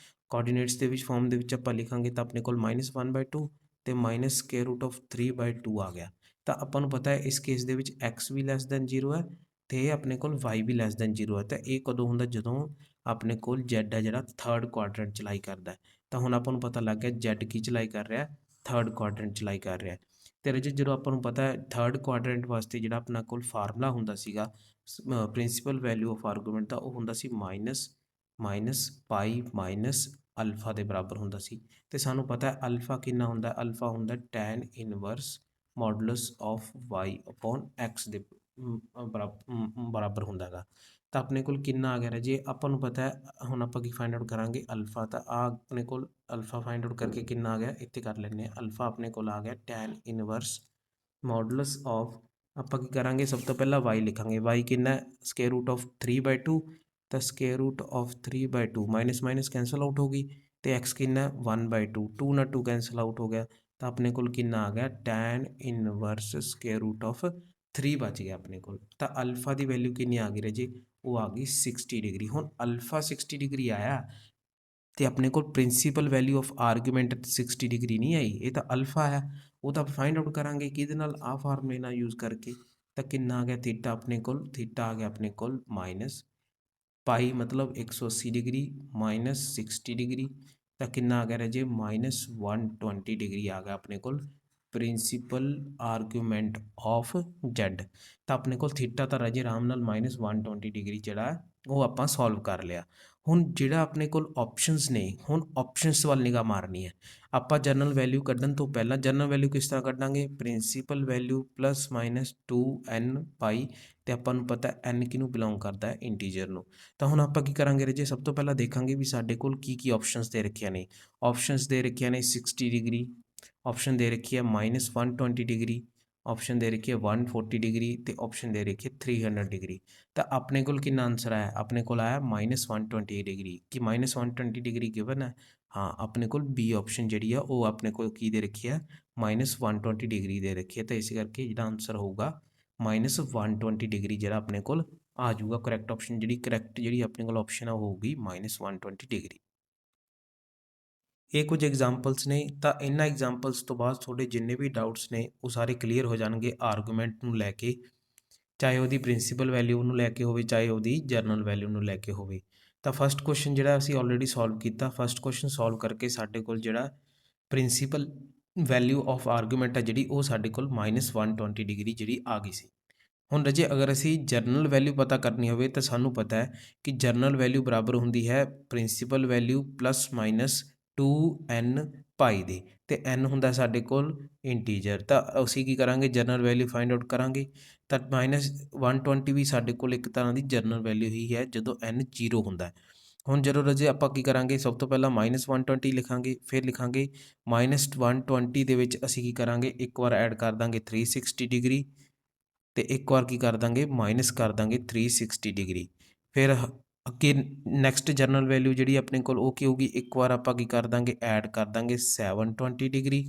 A: ਕੋਆਰਡੀਨੇਟਸ ਦੇ ਵਿੱਚ ਫਾਰਮ ਦੇ ਵਿੱਚ ਆਪਾਂ ਲਿਖਾਂਗੇ ਤਾਂ ਆਪਣੇ ਕੋਲ -1/2 ਅਤੇ ਮਾਈਨਸ ਸਕੇਅਰ ਰੂਟ ਆਫ 3/2 ਆ ਗਿਆ। ਤਾਂ ਆਪਾਂ ਨੂੰ ਪਤਾ ਹੈ ਇਸ ਕੇਸ ਦੇ ਵਿੱਚ ਐਕਸ ਵੀ ਲੈਸ ਦੈਨ 0 ਹੈ ਅਤੇ ਆਪਣੇ ਕੋਲ ਵਾਈ ਵੀ ਲੈਸ ਦੈਨ 0 ਹੈ। ਤਾਂ ਇਹ ਕਦੋਂ ਹੁੰਦਾ, ਜਦੋਂ ਆਪਣੇ ਕੋਲ ਜੈਡ ਹੈ ਜਿਹੜਾ ਥਰਡ ਕੁਆਡਰੈਂਟ ਚਲਾਈ ਕਰਦਾ। ਤਾਂ ਹੁਣ ਆਪਾਂ ਨੂੰ ਪਤਾ ਲੱਗ ਗਿਆ ਜੈਡ ਕੀ ਚਲਾਈ ਕਰ ਰਿਹਾ, ਥਰਡ ਕੁਆਡਰੈਂਟ ਚਲਾਈ ਕਰ ਰਿਹਾ। ਅਤੇ ਰਾਜੇ ਜਦੋਂ ਆਪਾਂ ਨੂੰ ਪਤਾ ਹੈ ਥਰਡ ਕੁਆਡਰੈਂਟ ਵਾਸਤੇ ਜਿਹੜਾ ਆਪਣਾ ਕੋਲ ਫਾਰਮੂਲਾ ਹੁੰਦਾ ਸੀਗਾ ਪ੍ਰਿੰਸੀਪਲ ਵੈਲਿਊ ਆਫ ਆਰਗੂਮੈਂਟ ਦਾ, ਉਹ ਹੁੰਦਾ ਸੀ ਮਾਈਨਸ ਪਾਈ ਮਾਈਨਸ ਅਲਫਾ ਦੇ ਬਰਾਬਰ ਹੁੰਦਾ ਸੀ। ਅਤੇ ਸਾਨੂੰ ਪਤਾ ਹੈ ਅਲਫਾ ਕਿੰਨਾ ਹੁੰਦਾ, ਅਲਫਾ ਹੁੰਦਾ tan inverse modulus of y upon X ਦੇ ਬਰਾਬਰ ਹੁੰਦਾ ਹੈਗਾ। ਤਾਂ ਆਪਣੇ ਕੋਲ ਕਿੰਨਾ ਆ ਗਿਆ ਰਾਜੇ, ਆਪਾਂ ਨੂੰ ਪਤਾ ਹੈ ਹੁਣ ਆਪਾਂ ਕੀ ਫਾਈਂਡ ਆਊਟ ਕਰਾਂਗੇ ਅਲਫਾ, ਤਾਂ ਆ ਆਪਣੇ ਕੋਲ ਅਲਫਾ ਫਾਈਂਡ ਆਊਟ ਕਰਕੇ ਕਿੰਨਾ ਆ ਗਿਆ, ਇੱਥੇ ਕਰ ਲੈਂਦੇ ਹਾਂ। ਅਲਫਾ ਆਪਣੇ ਕੋਲ ਆ ਗਿਆ ਟੈਨ ਇਨਵਰਸ ਮੋਡੂਲਸ ਆਫ, ਆਪਾਂ ਕੀ ਕਰਾਂਗੇ ਸਭ ਤੋਂ ਪਹਿਲਾਂ ਵਾਈ ਲਿਖਾਂਗੇ, ਵਾਈ ਕਿੰਨਾ ਸਕੇਅਰ ਰੂਟ ਆਫ 3/2, ਤਾਂ square root of 3/2 minus minus cancel out ਹੋ ਗਈ, ਅਤੇ ਐਕਸ ਕਿੰਨਾ 1/2, 2 ਨਾਲ 2 ਕੈਂਸਲ ਆਊਟ ਹੋ ਗਿਆ, ਤਾਂ ਆਪਣੇ ਕੋਲ ਕਿੰਨਾ ਆ ਗਿਆ tan inverse square root of 3 ਬਚ ਗਿਆ ਆਪਣੇ ਕੋਲ। ਤਾਂ ਅਲਫਾ ਦੀ ਵੈਲਿਊ ਕਿੰਨੀ ਆ ਗਈ ਰਾਜੇ, ਉਹ ਆ ਗਈ 60 ਡਿਗਰੀ। ਹੁਣ ਅਲਫਾ 60 ਡਿਗਰੀ ਆਇਆ ਅਤੇ ਆਪਣੇ ਕੋਲ principal value of argument 60 degree ਨਹੀਂ ਆਈ, ਇਹ ਤਾਂ ਅਲਫਾ ਹੈ, ਉਹ ਤਾਂ ਫਾਈਂਡ ਆਊਟ ਕਰਾਂਗੇ ਕਿਹਦੇ ਨਾਲ, ਆਹ ਫਾਰਮੂਲੇ ਨਾਲ ਯੂਜ਼ ਕਰਕੇ। ਤਾਂ ਕਿੰਨਾ ਆ ਗਿਆ ਥੀਟਾ ਆਪਣੇ ਕੋਲ, ਥੀਟਾ ਆ ਗਿਆ ਆਪਣੇ ਕੋਲ ਮਾਈਨਸ ਪਾਈ ਮਤਲਬ 180 ਡਿਗਰੀ ਮਾਈਨਸ 60 ਡਿਗਰੀ, ਤਾਂ ਕਿੰਨਾ ਆ ਗਿਆ ਰਾਜੇ -120 ਡਿਗਰੀ ਆ ਗਿਆ ਆਪਣੇ ਕੋਲ ਪ੍ਰਿੰਸੀਪਲ ਆਰਗੂਮੈਂਟ ਆਫ ਜੈਡ। ਤਾਂ ਆਪਣੇ ਕੋਲ ਥੀਟਾ ਤਾਂ ਰਾਜੇ ਆਰਾਮ ਨਾਲ -120 ਡਿਗਰੀ ਜਿਹੜਾ ਉਹ ਆਪਾਂ ਸੋਲਵ ਕਰ ਲਿਆ। ਹੁਣ ਜਿਹੜਾ ਆਪਣੇ ਕੋਲ ਆਪਸ਼ਨਸ ਨੇ, ਹੁਣ ਆਪਸ਼ਨਸ ਵੱਲ ਨਿਗਾਹ ਮਾਰਨੀ ਹੈ ਆਪਾਂ। ਜਨਰਲ ਵੈਲਿਊ ਕੱਢਣ ਤੋਂ ਪਹਿਲਾਂ ਜਨਰਲ ਵੈਲਿਊ ਕਿਸ ਤਰ੍ਹਾਂ ਕੱਢਾਂਗੇ, principal value plus minus 2n pi, ਅਤੇ ਆਪਾਂ ਨੂੰ ਪਤਾ n ਕਿਹਨੂੰ ਬਿਲੋਂਗ ਕਰਦਾ ਹੈ, ਇੰਟੀਜਰ ਨੂੰ। ਤਾਂ ਹੁਣ ਆਪਾਂ ਕੀ ਕਰਾਂਗੇ ਰਾਜੇ, ਸਭ ਤੋਂ ਪਹਿਲਾਂ ਦੇਖਾਂਗੇ ਵੀ ਸਾਡੇ ਕੋਲ ਕੀ ਆਪਸ਼ਨਸ ਦੇ ਰੱਖੀਆਂ ਨੇ। ਆਪਸ਼ਨਸ ਦੇ ਰੱਖੀਆਂ ਨੇ 60 ਡਿਗਰੀ, ਆਪਸ਼ਨ ਦੇ ਰੱਖੀ ਹੈ -120 ਡਿਗਰੀ, ਆਪਸ਼ਨ ਦੇ ਰੱਖੀ ਹੈ 140 ਡਿਗਰੀ, ਅਤੇ ਆਪਸ਼ਨ ਦੇ ਰੱਖੀ ਹੈ 300 ਡਿਗਰੀ। ਤਾਂ ਆਪਣੇ ਕੋਲ ਕਿੰਨਾ ਆਂਸਰ ਆਇਆ, ਆਪਣੇ ਕੋਲ ਆਇਆ -120 ਡਿਗਰੀ। ਕਿ -120 ਡਿਗਰੀ ਗਿਵਨ ਹੈ, ਹਾਂ ਆਪਣੇ ਕੋਲ ਬੀ ਆਪਸ਼ਨ ਜਿਹੜੀ ਆ ਉਹ ਆਪਣੇ ਕੋਲ ਕੀ ਦੇ ਰੱਖੀ ਹੈ -120 ਡਿਗਰੀ ਦੇ ਰੱਖੀ ਹੈ। ਤਾਂ ਇਸ ਕਰਕੇ ਜਿਹੜਾ ਆਂਸਰ ਹੋਊਗਾ -120 ਡਿਗਰੀ ਜਿਹੜਾ ਆਪਣੇ ਕੋਲ ਆ ਜਾਊਗਾ ਕਰੈਕਟ ਆਪਸ਼ਨ। ਜਿਹੜੀ ਆਪਣੇ ਕੋਲ ਆਪਸ਼ਨ ਆ ਉਹ ਹੋਊਗੀ -120 ਡਿਗਰੀ। ਇਹ ਕੁਝ ਐਗਜ਼ਾਮਪਲਸ ਨੇ, ਤਾਂ ਇਹਨਾਂ ਐਗਜ਼ਾਮਪਲਸ ਤੋਂ ਬਾਅਦ ਤੁਹਾਡੇ ਜਿੰਨੇ ਵੀ ਡਾਊਟਸ ਨੇ ਉਹ ਸਾਰੇ ਕਲੀਅਰ ਹੋ ਜਾਣਗੇ ਆਰਗੂਮੈਂਟ ਨੂੰ ਲੈ ਕੇ, ਚਾਹੇ ਉਹਦੀ ਪ੍ਰਿੰਸੀਪਲ ਵੈਲਿਊ ਨੂੰ ਲੈ ਕੇ ਹੋਵੇ, ਚਾਹੇ ਉਹਦੀ ਜਰਨਲ ਵੈਲਿਊ ਨੂੰ ਲੈ ਕੇ ਹੋਵੇ। ਤਾਂ ਫਸਟ ਕੁਐਸਚਨ ਜਿਹੜਾ ਅਸੀਂ ਆਲਰੇਡੀ ਸੋਲਵ ਕੀਤਾ, ਫਸਟ ਕੁਐਸਚਨ ਸੋਲਵ ਕਰਕੇ ਸਾਡੇ ਕੋਲ ਜਿਹੜਾ ਪ੍ਰਿੰਸੀਪਲ ਵੈਲਿਊ ਆਫ ਆਰਗੂਮੈਂਟ ਹੈ ਜਿਹੜੀ ਉਹ ਸਾਡੇ ਕੋਲ -120 ਡਿਗਰੀ ਜਿਹੜੀ ਆ ਗਈ ਸੀ। ਹੁਣ ਰਾਜੇ ਅਗਰ ਅਸੀਂ ਜਰਨਲ ਵੈਲਿਊ ਪਤਾ ਕਰਨੀ ਹੋਵੇ ਤਾਂ ਸਾਨੂੰ ਪਤਾ ਹੈ ਕਿ ਜਰਨਲ ਵੈਲਿਊ ਬਰਾਬਰ ਹੁੰਦੀ ਹੈ principal value plus minus 2n ਪਾਈ ਦੇ, ਅਤੇ n ਹੁੰਦਾ ਸਾਡੇ ਕੋਲ ਇੰਟੀਜਰ। ਤਾਂ ਅਸੀਂ ਕੀ ਕਰਾਂਗੇ, ਜਰਨਲ ਵੈਲਿਊ ਫਾਈਂਡ ਆਊਟ ਕਰਾਂਗੇ। ਤਾਂ -120 ਵੀ ਸਾਡੇ ਕੋਲ ਇੱਕ ਤਰ੍ਹਾਂ ਦੀ ਜਰਨਲ ਵੈਲਿਊ ਹੀ ਹੈ ਜਦੋਂ n 0 ਹੁੰਦਾ ਹੈ। ਹੁਣ ਜਦੋਂ ਰਾਜੇ ਆਪਾਂ ਕੀ ਕਰਾਂਗੇ, ਸਭ ਤੋਂ ਪਹਿਲਾਂ -120 ਲਿਖਾਂਗੇ, ਫਿਰ ਲਿਖਾਂਗੇ -120 ਦੇ ਵਿੱਚ ਅਸੀਂ ਕੀ ਕਰਾਂਗੇ, ਇੱਕ ਵਾਰ ਐਡ ਕਰ ਦਾਂਗੇ 360 ਡਿਗਰੀ ਅਤੇ ਇੱਕ ਵਾਰ ਕੀ ਕਰ ਦਾਂਗੇ, ਮਾਈਨਸ ਕਰ ਦਾਂਗੇ 360 ਡਿਗਰੀ। ਫਿਰ ਅੱਗੇ ਨੈਕਸਟ ਜਨਰਲ ਵੈਲਿਊ ਜਿਹੜੀ ਆਪਣੇ ਕੋਲ ਉਹ ਕੀ ਹੋਊਗੀ, ਇੱਕ ਵਾਰ ਆਪਾਂ ਕੀ ਕਰ ਦਾਂਗੇ, ਐਡ ਕਰ ਦਾਂਗੇ 720 ਡਿਗਰੀ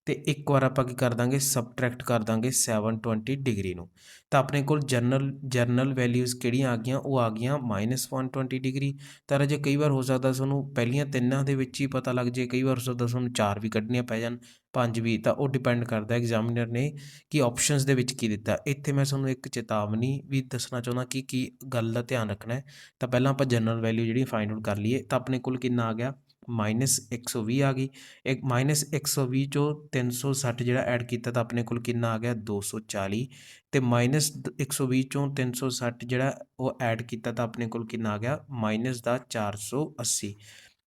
A: ਅਤੇ ਇੱਕ ਵਾਰ ਆਪਾਂ ਕੀ ਕਰ ਦਾਂਗੇ, ਸਬਟਰੈਕਟ ਕਰ ਦਾਂਗੇ 720 ਡਿਗਰੀ ਨੂੰ। ਤਾਂ ਆਪਣੇ ਕੋਲ ਜਨਰਲ ਵੈਲਿਊਜ਼ ਕਿਹੜੀਆਂ ਆ ਗਈਆਂ, ਉਹ ਆ ਗਈਆਂ -120 ਡਿਗਰੀ। ਤਾਂ ਰਾਜੇ ਕਈ ਵਾਰ ਹੋ ਸਕਦਾ ਤੁਹਾਨੂੰ ਪਹਿਲੀਆਂ ਤਿੰਨਾਂ ਦੇ ਵਿੱਚ ਹੀ ਪਤਾ ਲੱਗ ਜੇ, ਕਈ ਵਾਰ ਹੋ ਸਕਦਾ ਤੁਹਾਨੂੰ 4 ਵੀ ਕੱਢਣੀਆਂ ਪੈ ਜਾਣ, 5 ਵੀ, ਤਾਂ ਉਹ ਡਿਪੈਂਡ ਕਰਦਾ ਐਗਜ਼ਾਮੀਨਰ ਨੇ ਕਿ ਆਪਸ਼ਨਸ ਦੇ ਵਿੱਚ ਕੀ ਦਿੱਤਾ। ਇੱਥੇ ਮੈਂ ਤੁਹਾਨੂੰ ਇੱਕ ਚੇਤਾਵਨੀ ਵੀ ਦੱਸਣਾ ਚਾਹੁੰਦਾ ਕਿ ਕੀ ਗੱਲ ਦਾ ਧਿਆਨ ਰੱਖਣਾ ਹੈ। ਤਾਂ ਪਹਿਲਾਂ ਆਪਾਂ ਜਨਰਲ ਵੈਲਿਊ ਜਿਹੜੀ ਫਾਈਂਡ ਆਊਟ ਕਰ ਲਈਏ, ਤਾਂ ਆਪਣੇ ਕੋਲ ਕਿੰਨਾ ਆ ਗਿਆ, -120 ਆ ਗਈ। ਇੱਕ -120 ਚੋਂ 360 ਜਿਹੜਾ ਐਡ ਕੀਤਾ ਤਾਂ ਆਪਣੇ ਕੋਲ ਕਿੰਨਾ ਆ ਗਿਆ, 240, ਅਤੇ -120 ਚੋਂ 360 ਜਿਹੜਾ ਉਹ ਐਡ ਕੀਤਾ ਤਾਂ ਆਪਣੇ ਕੋਲ ਕਿੰਨਾ ਆ ਗਿਆ, -480।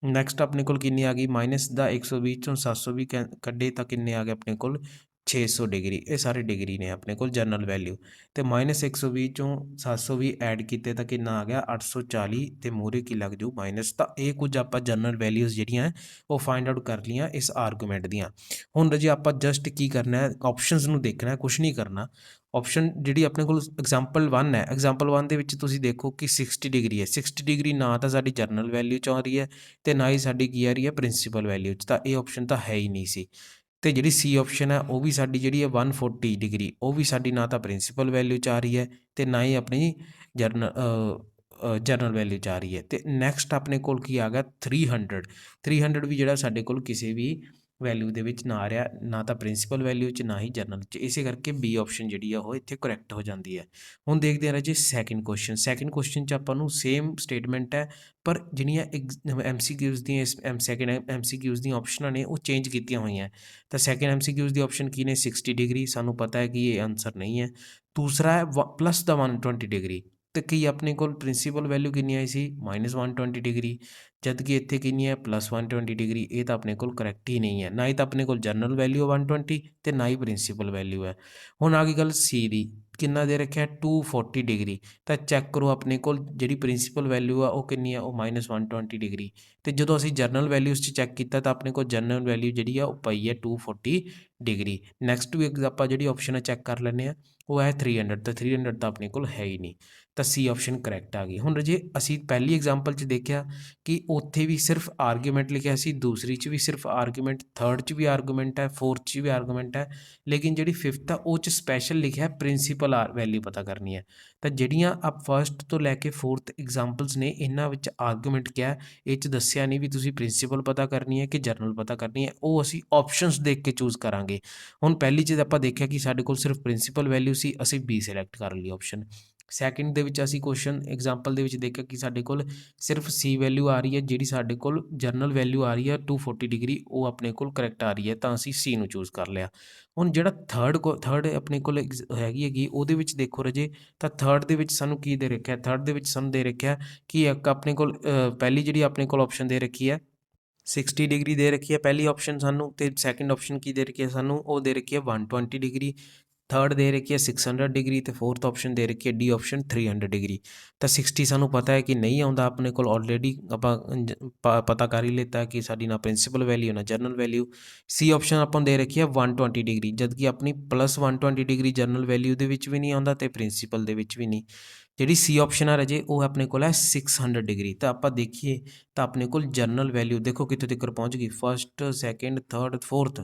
A: ਨੈਕਸਟ ਆਪਣੇ ਕੋਲ ਕਿੰਨੀ ਆ ਗਈ, -120 ਚੋਂ 720 ਕੱਢੇ ਤਾਂ ਕਿੰਨੇ ਆ ਗਏ ਆਪਣੇ ਕੋਲ, 600 ਡਿਗਰੀ। ਇਹ ਸਾਰੇ ਡਿਗਰੀ ਨੇ ਆਪਣੇ ਕੋਲ ਜਨਰਲ ਵੈਲਿਊ। ਅਤੇ -120 ਚੋਂ 720 ਐਡ ਕੀਤੇ ਤਾਂ ਕਿੰਨਾ ਆ ਗਿਆ, 840, ਅਤੇ ਮੂਹਰੇ ਕੀ ਲੱਗ ਜੂ, ਮਾਈਨਸ। ਤਾਂ ਇਹ ਕੁਝ ਆਪਾਂ ਜਨਰਲ ਵੈਲਿਊਜ਼ ਜਿਹੜੀਆਂ ਉਹ ਫਾਈਂਡ ਆਊਟ ਕਰ ਲਈਆਂ ਇਸ ਆਰਗੂਮੈਂਟ ਦੀਆਂ। ਹੁਣ ਜੇ ਆਪਾਂ ਜਸਟ ਕੀ ਕਰਨਾ ਹੈ, ਆਪਸ਼ਨਸ ਨੂੰ ਦੇਖਣਾ, ਕੁਛ ਨਹੀਂ ਕਰਨਾ। ਆਪਸ਼ਨ ਜਿਹੜੀ ਆਪਣੇ ਕੋਲ ਐਗਜ਼ਾਮਪਲ 1 ਹੈ, ਐਗਜ਼ਾਮਪਲ 1 ਦੇ ਵਿੱਚ ਤੁਸੀਂ ਦੇਖੋ ਕਿ 60 ਡਿਗਰੀ ਹੈ। 60 ਡਿਗਰੀ ਨਾ ਤਾਂ ਸਾਡੀ ਜਨਰਲ ਵੈਲਿਊ 'ਚ ਆ ਰਹੀ ਹੈ ਅਤੇ ਨਾ ਹੀ ਸਾਡੀ ਕੀ ਆ ਰਹੀ ਹੈ, ਪ੍ਰਿੰਸੀਪਲ ਵੈਲਿਊ 'ਚ। ਤਾਂ ਇਹ ਆਪਸ਼ਨ ਤਾਂ ਹੈ ਹੀ ਨਹੀਂ ਸੀ। ਅਤੇ ਜਿਹੜੀ ਸੀ ਆਪਸ਼ਨ ਹੈ ਉਹ ਵੀ ਸਾਡੀ ਜਿਹੜੀ ਹੈ 140 ਡਿਗਰੀ, ਉਹ ਵੀ ਸਾਡੀ ਨਾ ਤਾਂ ਪ੍ਰਿੰਸੀਪਲ ਵੈਲਿਊ 'ਚ ਆ ਰਹੀ ਹੈ ਅਤੇ ਨਾ ਹੀ ਆਪਣੀ ਜਨਰਲ ਵੈਲਿਊ 'ਚ ਆ ਰਹੀ ਹੈ। ਅਤੇ ਨੈਕਸਟ ਆਪਣੇ ਕੋਲ ਕੀ ਆ ਗਿਆ, 300 ਵੀ ਜਿਹੜਾ ਸਾਡੇ ਕੋਲ ਕਿਸੇ ਵੀ ਵੈਲਿਊ ਦੇ ਵਿੱਚ ਨਾ ਆ ਰਿਹਾ, ਨਾ ਤਾਂ ਪ੍ਰਿੰਸੀਪਲ ਵੈਲਿਊ 'ਚ ਨਾ ਹੀ ਜਨਰਲ 'ਚ। ਇਸੇ ਕਰਕੇ ਬੀ ਆਪਸ਼ਨ ਜਿਹੜੀ ਆ ਉਹ ਇੱਥੇ ਕਰੈਕਟ ਹੋ ਜਾਂਦੀ ਹੈ। ਹੁਣ ਦੇਖਦੇ ਹਾਂ ਰਾਜੇ ਸੈਕਿੰਡ ਕੁਐਸਚਨ 'ਚ ਆਪਾਂ ਨੂੰ ਸੇਮ ਸਟੇਟਮੈਂਟ ਹੈ, ਪਰ ਜਿਹੜੀਆਂ MCQs ਦੀਆਂ ਸੈਕਿੰਡ MCQs ਦੀਆਂ ਆਪਸ਼ਨਾਂ ਨੇ ਉਹ ਚੇਂਜ ਕੀਤੀਆਂ ਹੋਈਆਂ। ਤਾਂ ਸੈਕਿੰਡ MCQs ਦੀ ਆਪਸ਼ਨ ਕੀ ਨੇ, 60 ਡਿਗਰੀ, ਸਾਨੂੰ ਪਤਾ ਹੈ ਕਿ ਇਹ ਆਨਸਰ ਨਹੀਂ ਹੈ। ਦੂਸਰਾ ਹੈ ਪਲੱਸ ਦਾ 120 ਡਿਗਰੀ, ਅਤੇ ਕੀ ਆਪਣੇ ਕੋਲ ਪ੍ਰਿੰਸੀਪਲ ਵੈਲਿਊ ਕਿੰਨੀ ਆਈ ਸੀ, -120 ਡਿਗਰੀ, ਜਦ ਕਿ ਇੱਥੇ ਕਿੰਨੀ ਹੈ, +120 ਡਿਗਰੀ। ਇਹ ਤਾਂ ਆਪਣੇ ਕੋਲ ਕਰੈਕਟ ਹੀ ਨਹੀਂ ਹੈ, ਨਾ ਹੀ ਤਾਂ ਆਪਣੇ ਕੋਲ ਜਨਰਲ ਵੈਲਿਊ 120 ਅਤੇ ਨਾ ਹੀ ਪ੍ਰਿੰਸੀਪਲ ਵੈਲਿਊ ਹੈ। ਹੁਣ ਆ ਗਈ ਗੱਲ ਸੀ ਦੀ, ਕਿੰਨਾ ਦੇ ਰੱਖਿਆ, 240 ਡਿਗਰੀ। ਤਾਂ ਚੈੱਕ ਕਰੋ ਆਪਣੇ ਕੋਲ ਜਿਹੜੀ ਪ੍ਰਿੰਸੀਪਲ ਵੈਲਿਊ ਆ ਉਹ ਕਿੰਨੀ ਆ, ਉਹ -120 ਡਿਗਰੀ। ਅਤੇ ਜਦੋਂ ਅਸੀਂ ਜਨਰਲ ਵੈਲਿਊਜ਼ 'ਚ ਚੈੱਕ ਕੀਤਾ ਤਾਂ ਆਪਣੇ ਕੋਲ ਜਨਰਲ ਵੈਲਿਊ ਜਿਹੜੀ ਆ ਉਹ ਪਈ ਹੈ 240 ਡਿਗਰੀ। ਨੈਕਸਟ ਵੀ ਆਪਾਂ ਜਿਹੜੀ ਆਪਸ਼ਨ ਚੈੱਕ ਕਰ ਲੈਂਦੇ ਹਾਂ, ਉਹ ਹੈ 300, ਤਾਂ 300 ਤਾਂ ਆਪਣੇ ਕੋਲ ਹੈ ਹੀ ਨਹੀਂ। ਤਾਂ ਸੀ ਆਪਸ਼ਨ ਕਰੈਕਟ ਆ ਗਈ। ਹੁਣ ਜੇ ਅਸੀਂ ਪਹਿਲੀ ਐਗਜ਼ਾਮਪਲ 'ਚ ਦੇਖਿਆ ਕਿ ਉੱਥੇ ਵੀ ਸਿਰਫ ਆਰਗੂਮੈਂਟ ਲਿਖਿਆ ਸੀ, ਦੂਸਰੀ 'ਚ ਵੀ ਸਿਰਫ ਆਰਗੂਮੈਂਟ, ਥਰਡ 'ਚ ਵੀ ਆਰਗੂਮੈਂਟ ਹੈ, ਫੋਰਥ 'ਚ ਵੀ ਆਰਗੂਮੈਂਟ ਹੈ, ਲੇਕਿਨ ਜਿਹੜੀ ਫਿਫਥ ਆ ਉਹ 'ਚ ਸਪੈਸ਼ਲ ਲਿਖਿਆ ਪ੍ਰਿੰਸੀਪਲ ਵੈਲਿਊ ਪਤਾ ਕਰਨੀ ਹੈ। ਤਾਂ ਜਿਹੜੀਆਂ ਆਪ ਫਸਟ ਤੋਂ ਲੈ ਕੇ ਫੋਰਥ ਐਗਜ਼ਾਮਪਲਸ ਨੇ, ਇਹਨਾਂ ਵਿੱਚ ਆਰਗੂਮੈਂਟ ਕਿਹਾ, ਇਹ 'ਚ ਦੱਸਿਆ ਨਹੀਂ ਵੀ ਤੁਸੀਂ ਪ੍ਰਿੰਸੀਪਲ ਪਤਾ ਕਰਨੀ ਹੈ ਕਿ ਜਨਰਲ ਪਤਾ ਕਰਨੀ ਹੈ, ਉਹ ਅਸੀਂ ਆਪਸ਼ਨਸ ਦੇਖ ਕੇ ਚੂਜ਼ ਕਰਾਂਗੇ। ਹੁਣ ਪਹਿਲੀ ਚੀਜ਼ ਆਪਾਂ ਦੇਖਿਆ ਕਿ ਸਾਡੇ ਕੋਲ ਸਿਰਫ ਪ੍ਰਿੰਸੀਪਲ ਵੈਲਿਊ ਸੀ, ਅਸੀਂ ਬੀ ਸਿਲੈਕਟ ਕਰ ਲਈ ਆਪਸ਼ਨ। ਸੈਕਿੰਡ ਦੇ ਵਿੱਚ ਅਸੀਂ ਕੁਐਸਚਨ ਐਗਜ਼ਾਮਪਲ ਦੇ ਵਿੱਚ ਦੇਖਿਆ ਕਿ ਸਾਡੇ ਕੋਲ ਸਿਰਫ ਸੀ ਵੈਲਿਊ ਆ ਰਹੀ ਹੈ, ਜਿਹੜੀ ਸਾਡੇ ਕੋਲ ਜਨਰਲ ਵੈਲਿਊ ਆ ਰਹੀ ਹੈ 240 ਡਿਗਰੀ, ਉਹ ਆਪਣੇ ਕੋਲ ਕਰੈਕਟ ਆ ਰਹੀ ਹੈ, ਤਾਂ ਅਸੀਂ ਸੀ ਨੂੰ ਚੂਜ਼ ਕਰ ਲਿਆ। ਹੁਣ ਜਿਹੜਾ ਥਰਡ ਆਪਣੇ ਕੋਲ ਹੈਗੀ ਉਹਦੇ ਵਿੱਚ ਦੇਖੋ ਰਾਜੇ, ਤਾਂ ਥਰਡ ਦੇ ਵਿੱਚ ਸਾਨੂੰ ਕੀ ਦੇ ਰੱਖਿਆ, ਥਰਡ ਦੇ ਵਿੱਚ ਸਾਨੂੰ ਦੇ ਰੱਖਿਆ ਕਿ ਇੱਕ ਆਪਣੇ ਕੋਲ ਪਹਿਲੀ ਜਿਹੜੀ ਆਪਣੇ ਕੋਲ ਆਪਸ਼ਨ ਦੇ ਰੱਖੀ ਹੈ 60 ਡਿਗਰੀ ਦੇ ਰੱਖੀ ਹੈ ਪਹਿਲੀ ਆਪਸ਼ਨ ਸਾਨੂੰ, ਅਤੇ ਸੈਕਿੰਡ ਆਪਸ਼ਨ ਕੀ ਦੇ ਰੱਖੀ ਹੈ ਸਾਨੂੰ, ਉਹ ਦੇ ਰੱਖੀ ਹੈ 120 ਡਿਗਰੀ, ਥਰਡ ਦੇ ਰੱਖੀ ਹੈ 600 ਡਿਗਰੀ, ਅਤੇ ਫੋਰਥ ਆਪਸ਼ਨ ਦੇ ਰੱਖੀ ਹੈ ਡੀ ਆਪਸ਼ਨ 300 ਡਿਗਰੀ। ਤਾਂ 60 ਸਾਨੂੰ ਪਤਾ ਹੈ ਕਿ ਨਹੀਂ ਆਉਂਦਾ ਆਪਣੇ ਕੋਲ, ਆਲਰੇਡੀ ਆਪਾਂ ਪਤਾ ਕਰ ਹੀ ਲਿੱਤਾ ਕਿ ਸਾਡੀ ਨਾ ਪ੍ਰਿੰਸੀਪਲ ਵੈਲਿਊ ਨਾ ਜਨਰਲ ਵੈਲਿਊ। ਸੀ ਆਪਸ਼ਨ ਆਪਾਂ ਦੇ ਰੱਖੀ ਹੈ 120 ਡਿਗਰੀ, ਜਦ ਕਿ ਆਪਣੀ +120 ਡਿਗਰੀ ਜਨਰਲ ਵੈਲਿਊ ਦੇ ਵਿੱਚ ਵੀ ਨਹੀਂ ਆਉਂਦਾ ਅਤੇ ਪ੍ਰਿੰਸੀਪਲ ਦੇ ਵਿੱਚ ਵੀ ਨਹੀਂ। ਜਿਹੜੀ ਸੀ ਆਪਸ਼ਨ ਆ ਰਾਜੇ ਉਹ ਆਪਣੇ ਕੋਲ ਹੈ 600 ਡਿਗਰੀ। ਤਾਂ ਆਪਾਂ ਦੇਖੀਏ ਤਾਂ ਆਪਣੇ ਕੋਲ ਜਨਰਲ ਵੈਲਿਊ ਦੇਖੋ ਕਿੱਥੋਂ ਤੱਕ ਪਹੁੰਚ ਗਈ, first, second, third,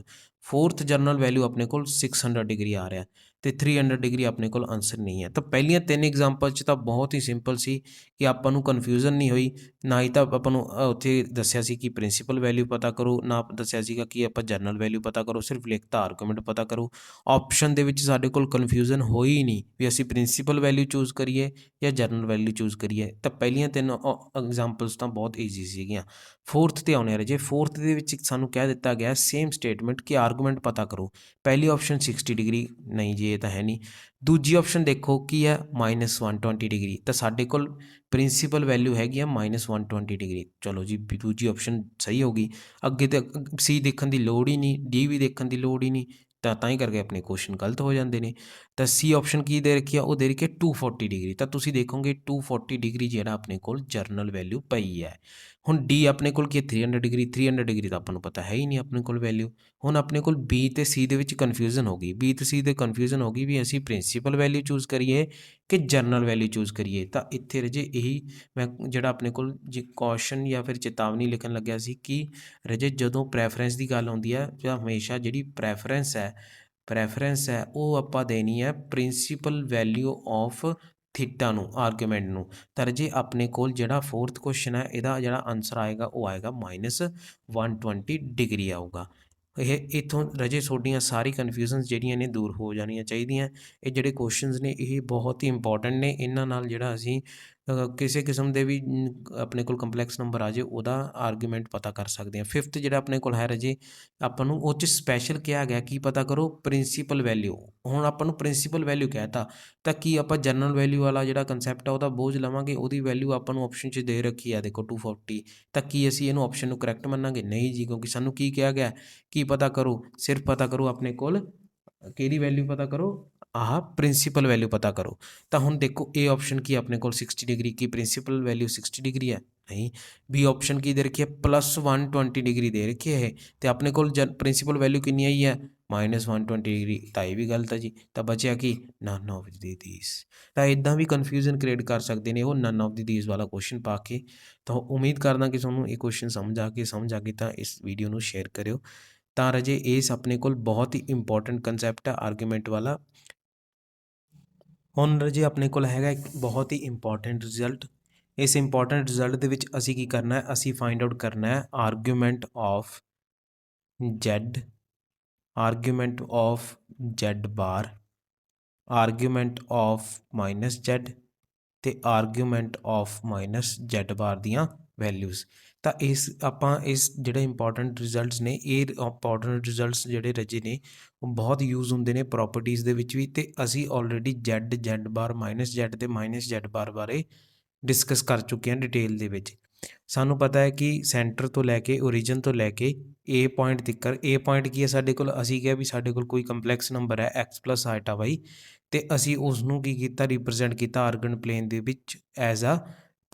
A: fourth general value ਆਪਣੇ ਕੋਲ 600 ਡਿਗਰੀ ਆ ਰਿਹਾ, ਅਤੇ 300 ਡਿਗਰੀ ਆਪਣੇ ਕੋਲ ਆਨਸਰ ਨਹੀਂ ਹੈ। ਤਾਂ ਪਹਿਲੀਆਂ ਤਿੰਨ ਐਗਜ਼ਾਮਪਲ 'ਚ ਤਾਂ ਬਹੁਤ ਹੀ ਸਿੰਪਲ ਸੀ ਕਿ ਆਪਾਂ ਨੂੰ ਕਨਫਿਊਜ਼ਨ ਨਹੀਂ ਹੋਈ, ਨਾ ਹੀ ਤਾਂ ਆਪਾਂ ਨੂੰ ਉੱਥੇ ਦੱਸਿਆ ਸੀ ਕਿ ਪ੍ਰਿੰਸੀਪਲ ਵੈਲਿਊ ਪਤਾ ਕਰੋ, ਨਾ ਦੱਸਿਆ ਸੀਗਾ ਕਿ ਆਪਾਂ ਜਨਰਲ ਵੈਲਿਊ ਪਤਾ ਕਰੋ, ਸਿਰਫ ਲਿਖਤਾ ਆਰਗੂਮੈਂਟ ਪਤਾ ਕਰੋ। ਆਪਸ਼ਨ ਦੇ ਵਿੱਚ ਸਾਡੇ ਕੋਲ ਕਨਫਿਊਜ਼ਨ ਹੋਈ ਹੀ ਨਹੀਂ ਵੀ ਅਸੀਂ ਪ੍ਰਿੰਸੀਪਲ ਵੈਲਿਊ ਚੂਜ਼ ਕਰੀਏ ਜਾਂ ਜਨਰਲ ਵੈਲਿਊ ਚੂਜ਼ ਕਰੀਏ। ਤਾਂ ਪਹਿਲੀਆਂ ਤਿੰਨ ਐਗਜ਼ਾਮਪਲਸ ਤਾਂ ਬਹੁਤ ਈਜ਼ੀ ਸੀਗੀਆਂ। ਫੋਰਥ 'ਤੇ ਆਉਂਦੇ ਰਾਜੇ, ਫੋਰਥ ਦੇ ਵਿੱਚ ਸਾਨੂੰ ਕਹਿ ਦਿੱਤਾ ਗਿਆ ਸੇਮ ਸਟੇਟਮੈਂਟ ਕਿ ਆਰਗੂਮੈਂਟ ਪਤਾ ਕਰੋ। ਪਹਿਲੀ ਆਪਸ਼ਨ 60 ਡਿਗਰੀ, ਨਹੀਂ ਜੀ ਇਹ ਤਾਂ ਹੈ ਨਹੀਂ। ਦੂਜੀ ਆਪਸ਼ਨ ਦੇਖੋ ਕੀ ਹੈ, -120 ਡਿਗਰੀ, ਤਾਂ ਸਾਡੇ ਕੋਲ ਪ੍ਰਿੰਸੀਪਲ ਵੈਲਿਊ ਹੈਗੀ ਆ -120 ਡਿਗਰੀ। ਚਲੋ ਜੀ ਦੂਜੀ ਆਪਸ਼ਨ ਸਹੀ ਹੋ ਗਈ, ਅੱਗੇ ਤਾਂ ਸੀ ਦੇਖਣ ਦੀ ਲੋੜ ਹੀ ਨਹੀਂ, ਡੀ ਵੀ ਦੇਖਣ ਦੀ ਲੋੜ ਹੀ ਨਹੀਂ, ਤਾਂ ਹੀ ਕਰਕੇ ਆਪਣੇ ਕੁਐਸਚਨ ਗਲਤ ਹੋ ਜਾਂਦੇ ਨੇ। ਤਾਂ ਸੀ ਆਪਸ਼ਨ ਕੀ ਦੇ ਰੱਖੀ ਆ, ਉਹ ਦੇ ਰੱਖੀ ਹੈ 240 ਡਿਗਰੀ। ਤਾਂ ਤੁਸੀਂ ਦੇਖੋਗੇ 240 ਡਿਗਰੀ ਜਿਹੜਾ ਆਪਣੇ ਕੋਲ ਜਰਨਲ ਵੈਲਿਊ ਪਈ ਹੈ। ਹੁਣ ਡੀ ਆਪਣੇ ਕੋਲ ਕੀ 300 ਡਿਗਰੀ, 300 ਡਿਗਰੀ ਤਾਂ ਆਪਾਂ ਨੂੰ ਪਤਾ ਹੈ ਹੀ ਨਹੀਂ ਆਪਣੇ ਕੋਲ ਵੈਲਿਊ। ਹੁਣ ਆਪਣੇ ਕੋਲ ਬੀ ਅਤੇ ਸੀ ਦੇ ਵਿੱਚ ਕਨਫਿਊਜ਼ਨ ਹੋ ਗਈ, ਬੀ ਅਤੇ ਸੀ ਦੇ ਕਨਫਿਊਜ਼ਨ ਹੋ ਗਈ ਵੀ ਅਸੀਂ ਪ੍ਰਿੰਸੀਪਲ ਵੈਲਿਊ ਚੂਜ਼ ਕਰੀਏ ਕਿ ਜਰਨਲ ਵੈਲਿਊ ਚੂਜ਼ ਕਰੀਏ। ਤਾਂ ਇੱਥੇ ਰਜੇ ਇਹੀ ਮੈਂ ਜਿਹੜਾ ਆਪਣੇ ਕੋਲ ਜੇ ਕੌਸ਼ਨ ਜਾਂ ਫਿਰ ਚੇਤਾਵਨੀ ਲਿਖਣ ਲੱਗਿਆ ਸੀ ਕਿ ਰਜੇ ਜਦੋਂ ਪ੍ਰੈਫਰੈਂਸ ਦੀ ਗੱਲ ਆਉਂਦੀ ਹੈ ਜਾਂ ਹਮੇਸ਼ਾ ਜਿਹੜੀ ਪ੍ਰੈਫਰੈਂਸ ਹੈ ਉਹ ਆਪਾਂ ਦੇਣੀ ਹੈ ਪ੍ਰਿੰਸੀਪਲ ਵੈਲਿਊ ਆਫ ਥੀਟਾ ਨੂੰ, ਆਰਗੂਮੈਂਟ ਨੂੰ। ਤਾਂ ਰਜੇ ਆਪਣੇ ਕੋਲ ਜਿਹੜਾ 4th ਕੁਐਸਚਨ ਹੈ ਇਹਦਾ ਜਿਹੜਾ ਆਨਸਰ ਆਏਗਾ ਉਹ ਆਏਗਾ -120 ਡਿਗਰੀ ਆਊਗਾ। ਇਹ ਇੱਥੋਂ ਰਜੇ ਤੁਹਾਡੀਆਂ ਸਾਰੀ ਕਨਫਿਊਜ਼ਨਸ ਜਿਹੜੀਆਂ ਨੇ ਦੂਰ ਹੋ ਜਾਣੀਆਂ ਚਾਹੀਦੀਆਂ। ਇਹ ਜਿਹੜੇ ਕੁਐਸਚਨਸ ਨੇ ਇਹ ਬਹੁਤ ਹੀ ਇੰਪੋਰਟੈਂਟ ਨੇ, ਇਹਨਾਂ ਨਾਲ ਜਿਹੜਾ ਅਸੀਂ ਕਿਸੇ ਕਿਸਮ ਦੇ ਵੀ ਆਪਣੇ ਕੋਲ ਕੰਪਲੈਕਸ ਨੰਬਰ ਆ ਜੇ ਉਹਦਾ ਆਰਗੂਮੈਂਟ ਪਤਾ ਕਰ ਸਕਦੇ ਹਾਂ। 5th ਜਿਹੜਾ ਆਪਣੇ ਕੋਲ ਹੈ ਰਜੇ ਆਪਾਂ ਨੂੰ ਉਹ 'ਚ ਸਪੈਸ਼ਲ ਕਿਹਾ ਗਿਆ ਕੀ ਪਤਾ ਕਰੋ ਪ੍ਰਿੰਸੀਪਲ ਵੈਲਿਊ। ਹੁਣ ਆਪਾਂ ਨੂੰ ਪ੍ਰਿੰਸੀਪਲ ਵੈਲਿਊ ਕਹਿ ਤਾ ਤਾਂ ਕੀ ਆਪਾਂ ਜਨਰਲ ਵੈਲਿਊ ਵਾਲਾ ਜਿਹੜਾ ਕੰਸੈਪਟ ਆ ਉਹਦਾ ਬੋਝ ਲਵਾਂਗੇ, ਉਹਦੀ ਵੈਲਿਊ ਆਪਾਂ ਨੂੰ ਆਪਸ਼ਨ 'ਚ ਦੇ ਰੱਖੀ ਆ ਦੇਖੋ 240। ਤਾਂ ਕੀ ਅਸੀਂ ਇਹਨੂੰ ਆਪਸ਼ਨ ਨੂੰ ਕਰੈਕਟ ਮੰਨਾਂਗੇ? ਨਹੀਂ ਜੀ, ਕਿਉਂਕਿ ਸਾਨੂੰ ਕੀ ਕਿਹਾ ਗਿਆ, ਕੀ ਪਤਾ ਕਰੋ, ਸਿਰਫ ਪਤਾ ਕਰੋ ਆਪਣੇ ਕੋਲ ਕਿਹੜੀ ਵੈਲਿਊ ਪਤਾ ਕਰੋ, ਆਹ ਪ੍ਰਿੰਸੀਪਲ ਵੈਲਿਊ ਪਤਾ ਕਰੋ। ਤਾਂ ਹੁਣ ਦੇਖੋ ਇਹ ਆਪਸ਼ਨ ਕੀ ਆਪਣੇ ਕੋਲ 60 ਡਿਗਰੀ, ਕੀ ਪ੍ਰਿੰਸੀਪਲ ਵੈਲਿਊ 60 ਡਿਗਰੀ ਹੈ? ਨਹੀਂ। ਬੀ ਆਪਸ਼ਨ ਕੀ ਦੇ ਰੱਖੀ ਹੈ +120 ਡਿਗਰੀ ਦੇ ਰੱਖੀ ਹੈ ਇਹ, ਅਤੇ ਆਪਣੇ ਕੋਲ ਪ੍ਰਿੰਸੀਪਲ ਵੈਲਿਊ ਕਿੰਨੀ ਆਈ ਹੈ -120 ਡਿਗਰੀ। ਤਾਂ ਇਹ ਵੀ ਗਲਤ ਹੈ ਜੀ। ਤਾਂ ਬਚਿਆ ਕੀ ਨਨ ਆਫ ਦੀ ਦੀਸ। ਤਾਂ ਇੱਦਾਂ ਵੀ ਕਨਫਿਊਜ਼ਨ ਕ੍ਰੀਏਟ ਕਰ ਸਕਦੇ ਨੇ ਉਹ ਨਨ ਆਫ ਦੀ ਦੀਸ ਵਾਲਾ ਕੁਐਸਚਨ ਪਾ ਕੇ। ਤਾਂ ਉਮੀਦ ਕਰਦਾ ਕਿ ਤੁਹਾਨੂੰ ਇਹ ਕੁਐਸਚਨ ਸਮਝ ਆ ਗਏ ਤਾਂ ਇਸ ਵੀਡੀਓ ਨੂੰ ਸ਼ੇਅਰ ਕਰਿਓ। ਤਾਂ ਰਜੇ ਇਸ ਆਪਣੇ ਕੋਲ ਬਹੁਤ ਹੀ ਇੰਪੋਰਟੈਂਟ ਕੰਸੈਪਟ ਹੈ ਆਰਗੂਮੈਂਟ ਵਾਲਾ। ਹੁਣ ਰਜੇ ਆਪਣੇ ਕੋਲ ਹੈਗਾ ਇੱਕ ਬਹੁਤ ਹੀ ਇੰਪੋਰਟੈਂਟ ਰਿਜ਼ਲਟ। ਇਸ ਇੰਪੋਰਟੈਂਟ ਰਿਜ਼ਲਟ ਦੇ ਵਿੱਚ ਅਸੀਂ ਕੀ ਕਰਨਾ ਹੈ, ਅਸੀਂ ਫਾਈਂਡ ਆਊਟ ਕਰਨਾ ਹੈ argument of Z, argument of Z bar, argument of -Z ਅਤੇ ਆਰਗੂਮੈਂਟ ਆਫ -Z ਬਾਰ ਦੀਆਂ ਵੈਲਿਊਜ਼। ਤਾਂ ਆਪਾਂ ਇਸ ਜਿਹੜੇ ਇੰਪੋਰਟੈਂਟ ਰਿਜ਼ਲਟਸ ਨੇ, ਇਹ ਇੰਪੋਰਟੈਂਟ ਰਿਜ਼ਲਟਸ ਜਿਹੜੇ ਰਜੇ ਨੇ ਉਹ ਬਹੁਤ ਯੂਜ਼ ਹੁੰਦੇ ਨੇ ਪ੍ਰੋਪਰਟੀਜ਼ ਦੇ ਵਿੱਚ ਵੀ। ਅਤੇ ਅਸੀਂ ਆਲਰੇਡੀ Z ਬਾਰ -Z ਅਤੇ -Z ਬਾਰ ਬਾਰੇ ਡਿਸਕਸ ਕਰ ਚੁੱਕੇ ਹਾਂ ਡਿਟੇਲ ਦੇ ਵਿੱਚ। ਸਾਨੂੰ ਪਤਾ ਹੈ ਕਿ ਸੈਂਟਰ ਤੋਂ ਲੈ ਕੇ ਓਰੀਜਨ ਤੋਂ ਲੈ ਕੇ A ਪੁਆਇੰਟ ਤੱਕ, A ਪੁਆਇੰਟ ਕੀ ਹੈ ਸਾਡੇ ਕੋਲ, ਅਸੀਂ ਕਿਹਾ ਵੀ ਸਾਡੇ ਕੋਲ ਕੋਈ ਕੰਪਲੈਕਸ ਨੰਬਰ ਹੈ x + i, ਅਤੇ ਅਸੀਂ ਉਸ ਨੂੰ ਕੀ ਕੀਤਾ, ਰਿਪਰਜੈਂਟ ਕੀਤਾ ਆਰਗਨ ਪਲੇਨ ਦੇ ਵਿੱਚ ਐਜ਼ ਆ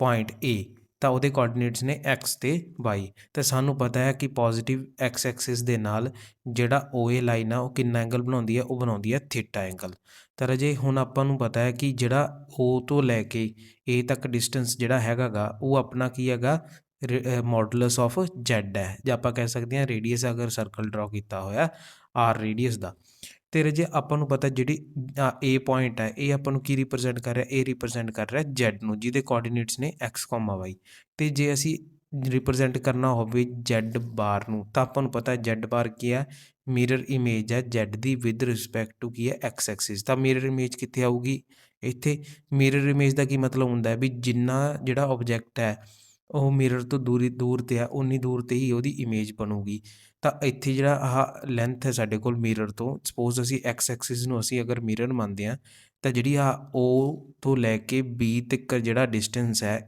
A: ਪੁਆਇੰਟ A। ਤਾਂ ਉਹਦੇ ਕੋਆਰਡੀਨੇਟਸ ਨੇ x ਅਤੇ y। ਅਤੇ ਸਾਨੂੰ ਪਤਾ ਹੈ ਕਿ ਪੋਜ਼ੀਟਿਵ x ਐਕਸਿਸ ਦੇ ਨਾਲ ਜਿਹੜਾ OA ਲਾਈਨ ਆ ਉਹ ਕਿੰਨਾ ਐਂਗਲ ਬਣਾਉਂਦੀ ਹੈ, ਉਹ ਬਣਾਉਂਦੀ ਹੈ ਥੀਟਾ ਐਂਗਲ। ਤਾਂ ਰਜੇ ਹੁਣ ਆਪਾਂ ਨੂੰ ਪਤਾ ਹੈ ਕਿ ਜਿਹੜਾ O ਤੋਂ ਲੈ ਕੇ A ਤੱਕ ਡਿਸਟੈਂਸ ਜਿਹੜਾ ਹੈਗਾ ਗਾ ਉਹ ਆਪਣਾ ਕੀ ਹੈਗਾ ਮੋਡੂਲਸ ਆਫ Z ਹੈ, ਜਾਂ ਆਪਾਂ ਕਹਿ ਸਕਦੇ ਹਾਂ ਰੇਡੀਅਸ ਅਗਰ ਸਰਕਲ ਡਰਾ ਕੀਤਾ ਹੋਇਆ R ਰੇਡੀਅਸ ਦਾ। ਅਤੇ ਰਜੇ ਆਪਾਂ ਨੂੰ ਪਤਾ ਜਿਹੜੀ A ਪੁਆਇੰਟ ਹੈ ਇਹ ਆਪਾਂ ਨੂੰ ਕੀ ਰਿਪਰਜੈਂਟ ਕਰ ਰਿਹਾ, ਇਹ ਰਿਪਰਜੈਂਟ ਕਰ ਰਿਹਾ Z ਨੂੰ, ਜਿਹਦੇ ਕੋਆਰਡੀਨੇਟਸ ਨੇ x, y। ਅਤੇ ਜੇ ਅਸੀਂ ਰਿਪਰਜੈਂਟ ਕਰਨਾ ਹੋਵੇ Z ਬਾਰ ਨੂੰ ਤਾਂ ਆਪਾਂ ਨੂੰ ਪਤਾ Z ਬਾਰ ਕੀ ਹੈ, ਮਿਰਰ ਇਮੇਜ ਹੈ Z the with respect to ਕੀ ਹੈ x ਐਕਸਿਸ। ਤਾਂ ਮਿਰਰ ਇਮੇਜ ਕਿੱਥੇ ਆਊਗੀ, ਇੱਥੇ। ਮਿਰਰ ਇਮੇਜ ਦਾ ਕੀ ਮਤਲਬ ਹੁੰਦਾ ਹੈ ਵੀ ਜਿੰਨਾ ਜਿਹੜਾ ਆਬਜੈਕਟ ਹੈ ਉਹ ਮਿਰਰ ਤੋਂ ਦੂਰ 'ਤੇ ਆ, ਉਨੀ ਦੂਰ 'ਤੇ ਹੀ ਉਹਦੀ ਇਮੇਜ ਬਣੂਗੀ। ਤਾਂ ਇੱਥੇ ਜਿਹੜਾ ਆਹ ਲੈਂਥ ਹੈ ਸਾਡੇ ਕੋਲ ਮਿਰਰ ਤੋਂ, ਸਪੋਜ਼ ਅਸੀਂ x ਐਕਸਿਸ ਨੂੰ ਅਸੀਂ ਅਗਰ ਮਿਰਰ ਮੰਨਦੇ ਹਾਂ ਤਾਂ ਜਿਹੜੀ ਆ O ਤੋਂ ਲੈ ਕੇ B ਤੱਕ ਜਿਹੜਾ ਡਿਸਟੈਂਸ ਹੈ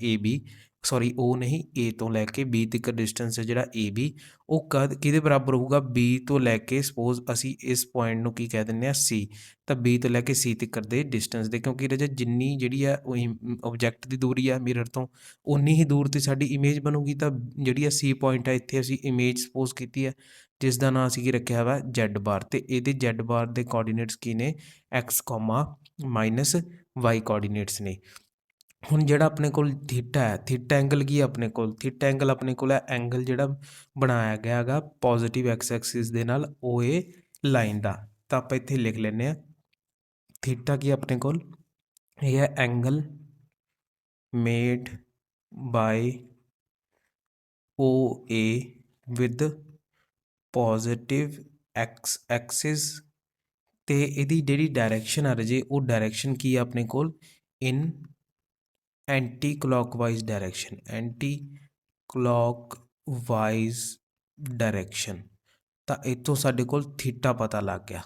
A: O ਨਹੀਂ, A ਤੋਂ ਲੈ ਕੇ B ਤੱਕ ਡਿਸਟੈਂਸ ਹੈ ਜਿਹੜਾ AB, ਉਹ ਕਿਹਦੇ ਬਰਾਬਰ ਹੋਊਗਾ, B ਤੋਂ ਲੈ ਕੇ ਸਪੋਜ਼ ਅਸੀਂ ਇਸ ਪੁਆਇੰਟ ਨੂੰ ਕੀ ਕਹਿ ਦਿੰਦੇ ਹਾਂ C, ਤਾਂ B ਤੋਂ ਲੈ ਕੇ C ਤੱਕ ਦੇ ਡਿਸਟੈਂਸ ਦੇ, ਕਿਉਂਕਿ ਇਹਦੇ 'ਚ ਜਿੰਨੀ ਜਿਹੜੀ ਆ ਉਹ ਆਬਜੈਕਟ ਦੀ ਦੂਰੀ ਆ ਮਿਰਰ ਤੋਂ ਉਨੀ ਹੀ ਦੂਰ 'ਤੇ ਸਾਡੀ ਇਮੇਜ ਬਣੂਗੀ। ਤਾਂ ਜਿਹੜੀ ਆ C ਪੁਆਇੰਟ ਹੈ ਇੱਥੇ ਅਸੀਂ ਇਮੇਜ ਸਪੋਜ਼ ਕੀਤੀ ਹੈ ਜਿਸ ਦਾ ਨਾਂ ਅਸੀਂ ਕੀ ਰੱਖਿਆ ਵਾ Z ਬਾਰ, ਅਤੇ ਇਹਦੇ Z ਬਾਰ ਦੇ ਕੋਆਰਡੀਨੇਟਸ ਕੀ ਨੇ x, -y ਕੋਆਰਡੀਨੇਟਸ ਨੇ। ਹੁਣ ਜਿਹੜਾ ਆਪਣੇ ਕੋਲ ਥੀਟਾ ਹੈ, ਥੀਟਾ ਐਂਗਲ ਕੀ ਹੈ ਆਪਣੇ ਕੋਲ, ਥੀਟਾ ਐਂਗਲ ਆਪਣੇ ਕੋਲ ਹੈ ਐਂਗਲ ਜਿਹੜਾ ਬਣਾਇਆ ਗਿਆ ਹੈਗਾ ਪੋਜ਼ੀਟਿਵ x ਐਕਸਿਸ ਦੇ ਨਾਲ OA ਲਾਈਨ ਦਾ। ਤਾਂ ਆਪਾਂ ਇੱਥੇ ਲਿਖ ਲੈਂਦੇ ਹਾਂ ਥੀਟਾ ਕੀ ਆਪਣੇ ਕੋਲ, ਇਹ ਹੈ angle made by OA with positive x axis, ਅਤੇ ਇਹਦੀ ਜਿਹੜੀ ਡਾਇਰੈਕਸ਼ਨ ਆ ਰਜੇ ਉਹ ਡਾਇਰੈਕਸ਼ਨ ਕੀ ਆ ਆਪਣੇ ਕੋਲ in anti clockwise direction, anti clockwise direction. ਤਾਂ ਇੱਥੋਂ ਸਾਡੇ ਕੋਲ ਥੀਟਾ ਪਤਾ ਲੱਗ ਗਿਆ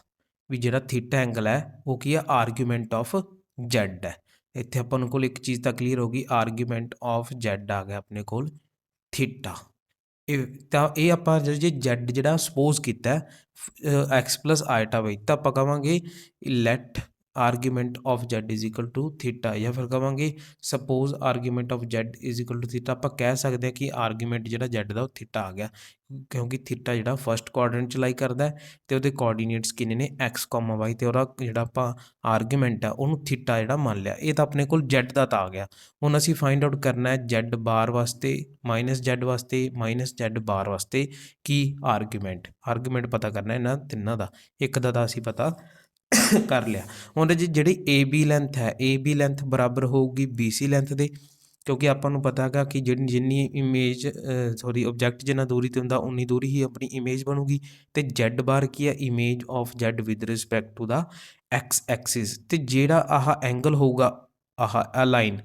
A: ਵੀ ਜਿਹੜਾ ਥੀਟਾ ਐਂਗਲ ਹੈ ਉਹ ਕੀ ਆ ਆਰਗੂਮੈਂਟ ਆਫ Z ਹੈ। ਇੱਥੇ ਆਪਾਂ ਨੂੰ ਕੋਲ ਇੱਕ ਚੀਜ਼ ਤਾਂ ਕਲੀਅਰ ਹੋ ਗਈ, ਆਰਗੂਮੈਂਟ ਆਫ Z ਆ ਗਿਆ ਆਪਣੇ ਕੋਲ ਥੀਟਾ। ਤਾਂ ਇਹ ਆਪਾਂ ਜੇ ਜੈਡ ਜਿਹੜਾ ਸਪੋਜ਼ ਕੀਤਾ ਐਕਸ ਪਲਸ ਆਈਟਾ ਬਾਈ, ਤਾਂ ਆਪਾਂ ਕਹਾਂਗੇ let argument of Z is equal to theta, ਜਾਂ ਫਿਰ ਕਹਾਂਗੇ suppose argument of Z is equal to theta. ਆਪਾਂ ਕਹਿ ਸਕਦੇ ਹਾਂ ਕਿ ਆਰਗੂਮੈਂਟ ਜਿਹੜਾ ਜੈਡ ਦਾ ਉਹ ਥੀਟਾ ਆ ਗਿਆ, ਕਿਉਂਕਿ ਥੀਟਾ ਜਿਹੜਾ ਫਸਟ ਕੁਆਡਰੈਂਟ 'ਚ ਲਾਈ ਕਰਦਾ ਅਤੇ ਉਹਦੇ ਕੋਆਰਡੀਨੇਟਸ ਕਿੰਨੇ ਨੇ ਐਕਸ, ਵਾਈ, ਅਤੇ ਉਹਦਾ ਜਿਹੜਾ ਆਪਾਂ ਆਰਗੂਮੈਂਟ ਆ ਉਹਨੂੰ ਥੀਟਾ ਜਿਹੜਾ ਮੰਨ ਲਿਆ। ਇਹ ਤਾਂ ਆਪਣੇ ਕੋਲ ਜੈਡ ਦਾ ਤਾਂ ਆ ਗਿਆ। ਹੁਣ ਅਸੀਂ ਫਾਈਂਡ ਆਊਟ ਕਰਨਾ ਹੈ ਜੈਡ ਬਾਰ ਵਾਸਤੇ, ਮਾਈਨਸ ਜੈਡ ਵਾਸਤੇ, ਮਾਈਨਸ ਜੈਡ ਬਾਰ ਵਾਸਤੇ ਕੀ ਆਰਗੂਮੈਂਟ ਪਤਾ ਕਰਨਾ ਇਹਨਾਂ ਤਿੰਨਾਂ ਦਾ। ਇੱਕ ਦਾ ਤਾਂ ਅਸੀਂ ਪਤਾ ਕਰ ਲਿਆ। ਹੁਣ ਜੀ ਜਿਹੜੀ ਏ ਬੀ ਲੈਂਥ ਹੈ, ਏ ਬੀ ਲੈਂਥ ਬਰਾਬਰ ਹੋਊਗੀ ਬੀ ਸੀ ਲੈਂਥ ਦੇ, ਕਿਉਂਕਿ ਆਪਾਂ ਨੂੰ ਪਤਾ ਹੈਗਾ ਕਿ ਜਿੰਨੀ ਇਮੇਜ ਓਬਜੈਕਟ ਜਿੰਨਾ ਦੂਰੀ 'ਤੇ ਹੁੰਦਾ ਉਨੀ ਦੂਰੀ ਹੀ ਆਪਣੀ ਇਮੇਜ ਬਣੂਗੀ। ਅਤੇ ਜੈਡ ਬਾਰ ਕੀ ਹੈ, image of Z with respect to the X axis. ਅਤੇ ਜਿਹੜਾ ਆਹ ਐਂਗਲ ਹੋਊਗਾ, ਆਹ ਲਾਈਨ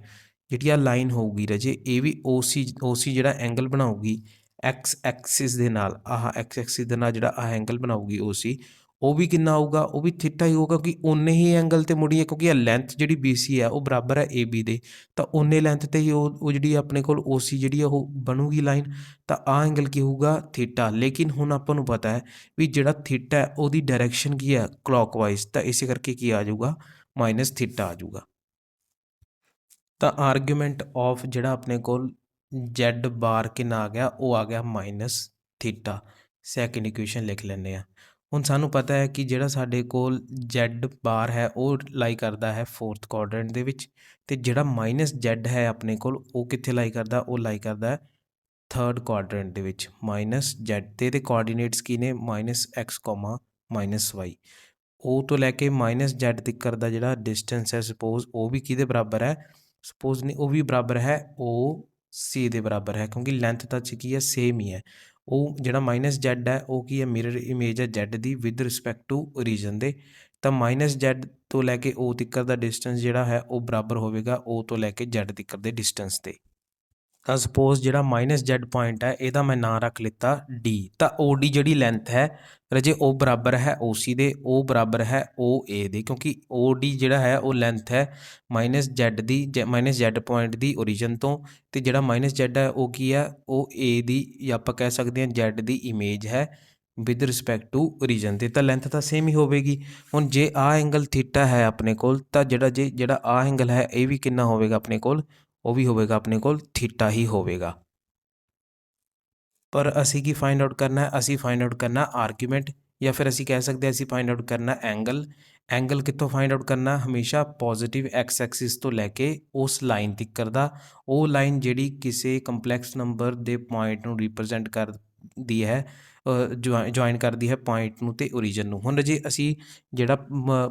A: ਜਿਹੜੀ ਆ ਲਾਈਨ ਹੋਊਗੀ ਰਾਜੇ, ਇਹ ਵੀ ਓ ਸੀ ਜਿਹੜਾ ਐਂਗਲ ਬਣਾਊਗੀ ਐਕਸ ਐਕਸਿਸ ਦੇ ਨਾਲ, ਆਹ ਐਕਸ ਐਕਸਿਸ ਦੇ ਨਾਲ ਜਿਹੜਾ ਆਹ ਐਂਗਲ ਬਣਾਊਗੀ ਓ ਸੀ, ਉਹ ਵੀ ਕਿੰਨਾ ਆਊਗਾ, ਉਹ ਵੀ ਥੀਟਾ ਹੀ ਹੋਊਗਾ, ਕਿ ਓਨੇ ਹੀ ਐਂਗਲ 'ਤੇ ਮੁੜੀ ਹੈ, ਕਿਉਂਕਿ ਇਹ ਲੈਂਥ ਜਿਹੜੀ ਬੀ ਸੀ ਹੈ ਉਹ ਬਰਾਬਰ ਹੈ ਏ ਬੀ ਦੇ, ਤਾਂ ਓਨੇ ਲੈਂਥ 'ਤੇ ਹੀ ਉਹ ਜਿਹੜੀ ਆਪਣੇ ਕੋਲ ਓ ਸੀ ਜਿਹੜੀ ਉਹ ਬਣੂਗੀ ਲਾਈਨ, ਤਾਂ ਆਹ ਐਂਗਲ ਕੀ ਹੋਊਗਾ ਥੀਟਾ। ਲੇਕਿਨ ਹੁਣ ਆਪਾਂ ਨੂੰ ਪਤਾ ਹੈ ਵੀ ਜਿਹੜਾ ਥੀਟਾ ਹੈ ਉਹਦੀ ਡਾਇਰੈਕਸ਼ਨ ਕੀ ਹੈ ਕਲੌਕਵਾਈਜ਼, ਤਾਂ ਇਸੇ ਕਰਕੇ ਕੀ ਆ ਜਾਊਗਾ ਮਾਈਨਸ ਥੀਟਾ ਆ ਜਾਊਗਾ। ਤਾਂ ਆਰਗੂਮੈਂਟ ਆਫ ਜਿਹੜਾ ਆਪਣੇ ਕੋਲ ਜੈਡ ਬਾਰ ਕਿੰਨਾ ਆ ਗਿਆ, ਉਹ ਆ ਗਿਆ ਮਾਈਨਸ ਥੀਟਾ। ਸੈਕਿੰਡ ਇਕੁਏਸ਼ਨ ਲਿਖ ਲੈਂਦੇ ਹਾਂ। ਹੁਣ ਸਾਨੂੰ ਪਤਾ ਹੈ ਕਿ ਜਿਹੜਾ ਸਾਡੇ ਕੋਲ ਜੈਡ ਬਾਰ ਹੈ ਉਹ ਲਾਈ ਕਰਦਾ ਹੈ ਫੋਰਥ ਕੁਆਡਰੈਂਟ ਦੇ ਵਿੱਚ, ਅਤੇ ਜਿਹੜਾ ਮਾਈਨਸ ਜੈਡ ਹੈ ਆਪਣੇ ਕੋਲ ਉਹ ਕਿੱਥੇ ਲਾਈ ਕਰਦਾ, ਉਹ ਲਾਈ ਕਰਦਾ ਹੈ ਥਰਡ ਕੁਆਡਰੈਂਟ ਦੇ ਵਿੱਚ। ਮਾਈਨਸ ਜੈਡ ਅਤੇ ਇਹਦੇ ਕੋਆਰਡੀਨੇਟਸ ਕੀ ਨੇ, ਮਾਈਨਸ ਐਕਸ ਮਾਈਨਸ ਵਾਈ। ਉਹ ਤੋਂ ਲੈ ਕੇ ਮਾਈਨਸ ਜੈਡ ਤੱਕ ਦਾ ਜਿਹੜਾ ਡਿਸਟੈਂਸ ਹੈ ਸਪੋਜ਼ ਉਹ ਵੀ ਕਿਹਦੇ ਬਰਾਬਰ ਹੈ, ਸਪੋਜ਼ ਨਹੀਂ ਉਹ ਵੀ ਬਰਾਬਰ ਹੈ ਓ ਸੀ ਦੇ ਬਰਾਬਰ ਹੈ, ਕਿਉਂਕਿ ਲੈਂਥ ਤਾਂ ਕੀ ਹੈ ਸੇਮ ਹੀ ਹੈ। ਉਹ ਜਿਹੜਾ ਮਾਈਨਸ ਜੈਡ ਹੈ ਉਹ ਕੀ ਹੈ, ਮਿਰਰ ਇਮੇਜ ਹੈ Z the with respect to origin ਦੇ। ਤਾਂ ਮਾਈਨਸ ਜੈਡ ਤੋਂ ਲੈ ਕੇ ਓ ਤੱਕ ਦਾ ਡਿਸਟੈਂਸ ਜਿਹੜਾ ਹੈ ਉਹ ਬਰਾਬਰ ਹੋਵੇਗਾ ਓ ਤੋਂ ਲੈ ਕੇ ਜੈਡ ਤੱਕ ਦੇ ਡਿਸਟੈਂਸ ਦੇ। ਤਾਂ ਸਪੋਜ਼ ਜਿਹੜਾ ਮਾਈਨਸ ਜੈਡ ਪੁਆਇੰਟ ਹੈ ਇਹਦਾ ਮੈਂ ਨਾਂ ਰੱਖ ਲਿੱਤਾ ਡੀ, ਤਾਂ ਓ ਡੀ ਜਿਹੜੀ ਲੈਂਥ ਹੈ ਰਾਜੇ ਉਹ ਬਰਾਬਰ ਹੈ ਓ ਸੀ ਦੇ, ਉਹ ਬਰਾਬਰ ਹੈ ਓ ਏ ਦੇ, ਕਿਉਂਕਿ ਓ ਡੀ ਜਿਹੜਾ ਹੈ ਉਹ ਲੈਂਥ ਹੈ ਮਾਈਨਸ ਜੈਡ ਦੀ, ਮਾਈਨਸ ਜੈਡ ਪੁਆਇੰਟ ਦੀ ਓਰੀਜਨ ਤੋਂ, ਅਤੇ ਜਿਹੜਾ ਮਾਈਨਸ ਜੈਡ ਹੈ ਉਹ ਕੀ ਹੈ, ਉਹ ਏ ਦੀ, ਜਾਂ ਆਪਾਂ ਕਹਿ ਸਕਦੇ ਹਾਂ ਜੈਡ ਦੀ ਇਮੇਜ ਹੈ ਵਿਦ ਰਿਸਪੈਕਟ ਟੂ ਓਰੀਜਨ ਦੇ। ਤਾਂ ਲੈਂਥ ਤਾਂ ਸੇਮ ਹੀ ਹੋਵੇਗੀ। ਹੁਣ ਜੇ ਆਹ ਐਂਗਲ ਥੀਟਾ ਹੈ ਆਪਣੇ ਕੋਲ, ਤਾਂ ਜਿਹੜਾ ਆਹ ਐਂਗਲ ਹੈ ਇਹ ਵੀ ਕਿੰਨਾ ਹੋਵੇਗਾ ਆਪਣੇ ਕੋਲ, ਉਹ ਵੀ ਹੋਵੇਗਾ ਆਪਣੇ ਕੋਲ ਥੀਟਾ ਹੀ ਹੋਵੇਗਾ। ਪਰ ਅਸੀਂ ਕੀ ਫਾਈਂਡ ਆਊਟ ਕਰਨਾ ਹੈ, ਅਸੀਂ ਫਾਈਂਡ ਆਊਟ ਕਰਨਾ ਆਰਗੂਮੈਂਟ, ਜਾਂ ਫਿਰ ਅਸੀਂ ਕਹਿ ਸਕਦੇ ਹਾਂ ਅਸੀਂ ਫਾਈਂਡ ਆਊਟ ਕਰਨਾ ਐਂਗਲ। ਐਂਗਲ ਕਿੱਥੋਂ ਫਾਈਂਡ ਆਊਟ ਕਰਨਾ, ਹਮੇਸ਼ਾ ਪੋਜ਼ੀਟਿਵ ਐਕਸ ਐਕਸਿਸ ਤੋਂ ਲੈ ਕੇ ਉਸ ਲਾਈਨ ਤੱਕ ਦਾ, ਉਹ ਲਾਈਨ ਜਿਹੜੀ ਕਿਸੇ ਕੰਪਲੈਕਸ ਨੰਬਰ ਦੇ ਪੁਆਇੰਟ ਨੂੰ ਰਿਪਰੈਜ਼ੈਂਟ ਕਰਦੀ ਹੈ, ਜੁਆਇਨ ਕਰਦੀ ਹੈ ਪੁਆਇੰਟ ਨੂੰ ਅਤੇ ਓਰੀਜਨ ਨੂੰ। ਹੁਣ ਜੇ ਅਸੀਂ ਜਿਹੜਾ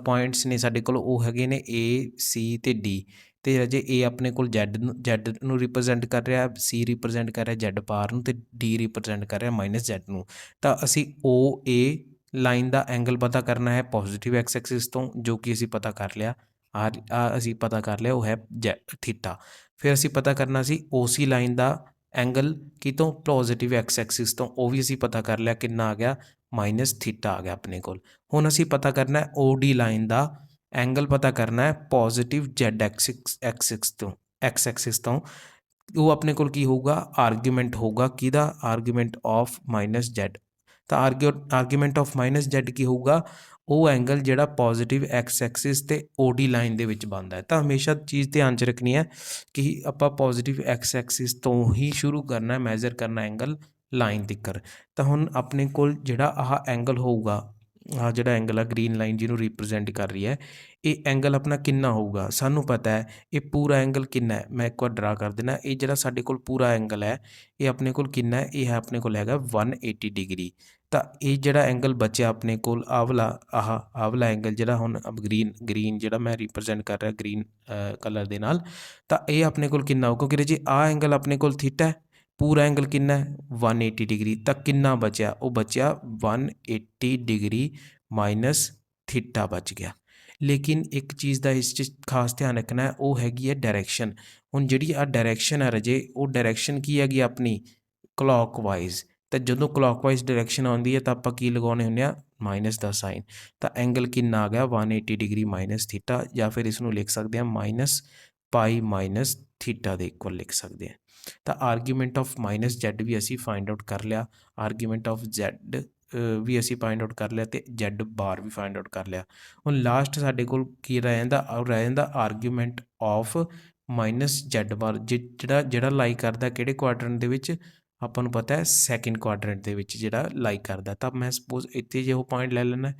A: ਪੁਆਇੰਟਸ ਨੇ ਸਾਡੇ ਕੋਲ ਉਹ ਹੈਗੇ ਨੇ ਏ ਸੀ ਅਤੇ ਡੀ, ਅਤੇ ਰਾਜੇ ਏ ਆਪਣੇ ਕੋਲ ਜੈਡ ਨੂੰ ਰਿਪਰੈਜ਼ੈਂਟ ਕਰ ਰਿਹਾ, ਸੀ ਰਿਪਰੈਜ਼ੈਂਟ ਕਰ ਰਿਹਾ ਜੈਡ ਬਾਰ ਨੂੰ, ਅਤੇ ਡੀ ਰਿਪਰੈਜ਼ੈਂਟ ਕਰ ਰਿਹਾ ਮਾਈਨਸ ਜੈਡ ਨੂੰ। ਤਾਂ ਅਸੀਂ ਓ ਏ ਲਾਈਨ ਦਾ ਐਂਗਲ ਪਤਾ ਕਰਨਾ ਹੈ ਪੋਜ਼ੀਟਿਵ ਐਕਸ ਐਕਸਿਸ ਤੋਂ, ਜੋ ਕਿ ਅਸੀਂ ਪਤਾ ਕਰ ਲਿਆ, ਅਸੀਂ ਪਤਾ ਕਰ ਲਿਆ ਉਹ ਹੈ ਥੀਟਾ। ਫਿਰ ਅਸੀਂ ਪਤਾ ਕਰਨਾ ਸੀ ਓ ਸੀ ਲਾਈਨ ਦਾ ਐਂਗਲ ਕਿਤੋਂ, ਪੋਜ਼ੀਟਿਵ ਐਕਸ ਐਕਸਿਸ ਤੋਂ, ਉਹ ਵੀ ਅਸੀਂ ਪਤਾ ਕਰ ਲਿਆ, ਕਿੰਨਾ ਆ ਗਿਆ ਮਾਈਨਸ ਥੀਟਾ ਆ ਗਿਆ ਆਪਣੇ ਕੋਲ। ਹੁਣ ਅਸੀਂ ਪਤਾ ਕਰਨਾ ਓ ਡੀ ਲਾਈਨ ਦਾ ਐਂਗਲ ਪਤਾ ਕਰਨਾ ਹੈ ਪੋਜ਼ੀਟਿਵ ਜੈਡ ਐਕਸਿਸ ਤੋਂ, ਉਹ ਆਪਣੇ ਕੋਲ ਕੀ ਹੋਊਗਾ ਆਰਗੂਮੈਂਟ ਹੋਊਗਾ ਕਿਹਦਾ, ਆਰਗੂਮੈਂਟ ਆਫ ਮਾਈਨਸ ਜੈਡ। ਤਾਂ ਆਰਗੂਮੈਂਟ ਆਫ ਮਾਈਨਸ ਜੈਡ ਕੀ ਹੋਊਗਾ, ਉਹ ਐਂਗਲ ਜਿਹੜਾ ਪੋਜ਼ੀਟਿਵ ਐਕਸ ਐਕਸਿਸ ਅਤੇ ਓ ਡੀ ਲਾਈਨ ਦੇ ਵਿੱਚ ਬਣਦਾ ਹੈ। ਤਾਂ ਹਮੇਸ਼ਾ ਚੀਜ਼ ਧਿਆਨ 'ਚ ਰੱਖਣੀ ਹੈ ਕਿ ਆਪਾਂ ਪੋਜ਼ੀਟਿਵ ਐਕਸ ਐਕਸਿਸ ਤੋਂ ਹੀ ਸ਼ੁਰੂ ਕਰਨਾ ਮੈਜ਼ਰ ਕਰਨਾ ਐਂਗਲ ਲਾਈਨ ਤੱਕ। ਤਾਂ ਹੁਣ ਆਪਣੇ ਕੋਲ ਜਿਹੜਾ ਆਹ ਐਂਗਲ ਹੋਊਗਾ, ਆਹ ਜਿਹੜਾ ਐਂਗਲ ਆ ਗ੍ਰੀਨ ਲਾਈਨ ਜਿਹਨੂੰ ਰਿਪਰੈਜ਼ੈਂਟ ਕਰ ਰਹੀ ਹੈ, ਇਹ ਐਂਗਲ ਆਪਣਾ ਕਿੰਨਾ ਹੋਊਗਾ, ਸਾਨੂੰ ਪਤਾ ਹੈ ਇਹ ਪੂਰਾ ਐਂਗਲ ਕਿੰਨਾ ਹੈ। ਮੈਂ ਇੱਕ ਵਾਰ ਡਰਾ ਕਰ ਦੇਣਾ, ਇਹ ਜਿਹੜਾ ਸਾਡੇ ਕੋਲ ਪੂਰਾ ਐਂਗਲ ਹੈ ਇਹ ਆਪਣੇ ਕੋਲ ਕਿੰਨਾ ਹੈ, ਇਹ ਹੈ ਆਪਣੇ ਕੋਲ ਹੈਗਾ 180 ਡਿਗਰੀ। ਤਾਂ ਇਹ ਜਿਹੜਾ ਐਂਗਲ ਬਚਿਆ ਆਪਣੇ ਕੋਲ ਆਹ ਵਾਲਾ ਐਂਗਲ ਜਿਹੜਾ ਹੁਣ ਗ੍ਰੀਨ ਜਿਹੜਾ ਮੈਂ ਰਿਪਰੈਜ਼ੈਂਟ ਕਰ ਰਿਹਾ ਗ੍ਰੀਨ ਕਲਰ ਦੇ ਨਾਲ, ਤਾਂ ਇਹ ਆਪਣੇ ਕੋਲ ਕਿੰਨਾ ਹੋਊ, ਕਿਉਂਕਿ ਜੇ ਆਹ ਐਂਗਲ ਆਪਣੇ ਕੋਲ ਥੀਟਾ ਹੈ, ਪੂਰਾ ਐਂਗਲ ਕਿੰਨਾ ਹੈ 180 ਡਿਗਰੀ। ਤਾਂ ਕਿੰਨਾ ਬਚਿਆ, ਉਹ ਬਚਿਆ 180 ਡਿਗਰੀ ਮਾਈਨਸ ਥੀਟਾ ਬਚ ਗਿਆ। ਲੇਕਿਨ ਇੱਕ ਚੀਜ਼ ਦਾ ਇਸ 'ਚ ਖਾਸ ਧਿਆਨ ਰੱਖਣਾ ਹੈ, ਉਹ ਹੈਗੀ ਹੈ ਡਾਇਰੈਕਸ਼ਨ। ਹੁਣ ਜਿਹੜੀ ਆਹ ਡਾਇਰੈਕਸ਼ਨ ਹੈ ਰਾਜੇ, ਉਹ ਡਾਇਰੈਕਸ਼ਨ ਕੀ ਹੈਗੀ ਆਪਣੀ ਕਲੌਕਵਾਈਜ਼। ਤਾਂ ਜਦੋਂ ਕਲੌਕਵਾਈਜ਼ ਡਾਇਰੈਕਸ਼ਨ ਆਉਂਦੀ ਹੈ ਤਾਂ ਆਪਾਂ ਕੀ ਲਗਾਉਂਦੇ ਹੁੰਦੇ ਹਾਂ ਮਾਈਨਸ ਦਾ ਸਾਈਨ। ਤਾਂ ਐਂਗਲ ਕਿੰਨਾ ਆ ਗਿਆ 180 ਡਿਗਰੀ ਮਾਈਨਸ ਥੀਟਾ, ਜਾਂ ਫਿਰ ਇਸ ਨੂੰ ਲਿਖ ਸਕਦੇ ਹਾਂ ਮਾਈਨਸ ਪਾਈ ਮਾਈਨਸ ਥੀਟਾ ਦੇ ਇਕੁਅਲ ਲਿਖ ਸਕਦੇ ਹਾਂ। ਤਾਂ ਆਰਗੂਮੈਂਟ ਆਫ ਮਾਈਨਸ ਜ਼ੈਡ ਵੀ ਅਸੀਂ ਫਾਈਂਡ ਆਊਟ ਕਰ ਲਿਆ, ਆਰਗੂਮੈਂਟ ਆਫ ਜ਼ੈਡ ਵੀ ਅਸੀਂ ਫਾਈਂਡ ਆਊਟ ਕਰ ਲਿਆ ਅਤੇ ਜ਼ੈਡ ਬਾਰ ਵੀ ਫਾਈਂਡ ਆਊਟ ਕਰ ਲਿਆ। ਹੁਣ ਲਾਸਟ ਸਾਡੇ ਕੋਲ ਕੀ ਰਹਿ ਜਾਂਦਾ, ਰਹਿ ਜਾਂਦਾ ਆਰਗੂਮੈਂਟ ਆਫ ਮਾਈਨਸ ਜ਼ੈਡ ਬਾਰ, ਜਿਹੜਾ ਲਾਈ ਕਰਦਾ ਕਿਹੜੇ ਕੁਆਡਰੈਂਟ ਦੇ ਵਿੱਚ, ਆਪਾਂ ਨੂੰ ਪਤਾ ਹੈ ਸੈਕਿੰਡ ਕੁਆਡਰੈਂਟ ਦੇ ਵਿੱਚ ਜਿਹੜਾ ਲਾਈ ਕਰਦਾ। ਤਾਂ ਮੈਂ ਸਪੋਜ਼ ਇੱਥੇ ਜੇ ਉਹ ਪੁਆਇੰਟ ਲੈ ਲੈਣਾ,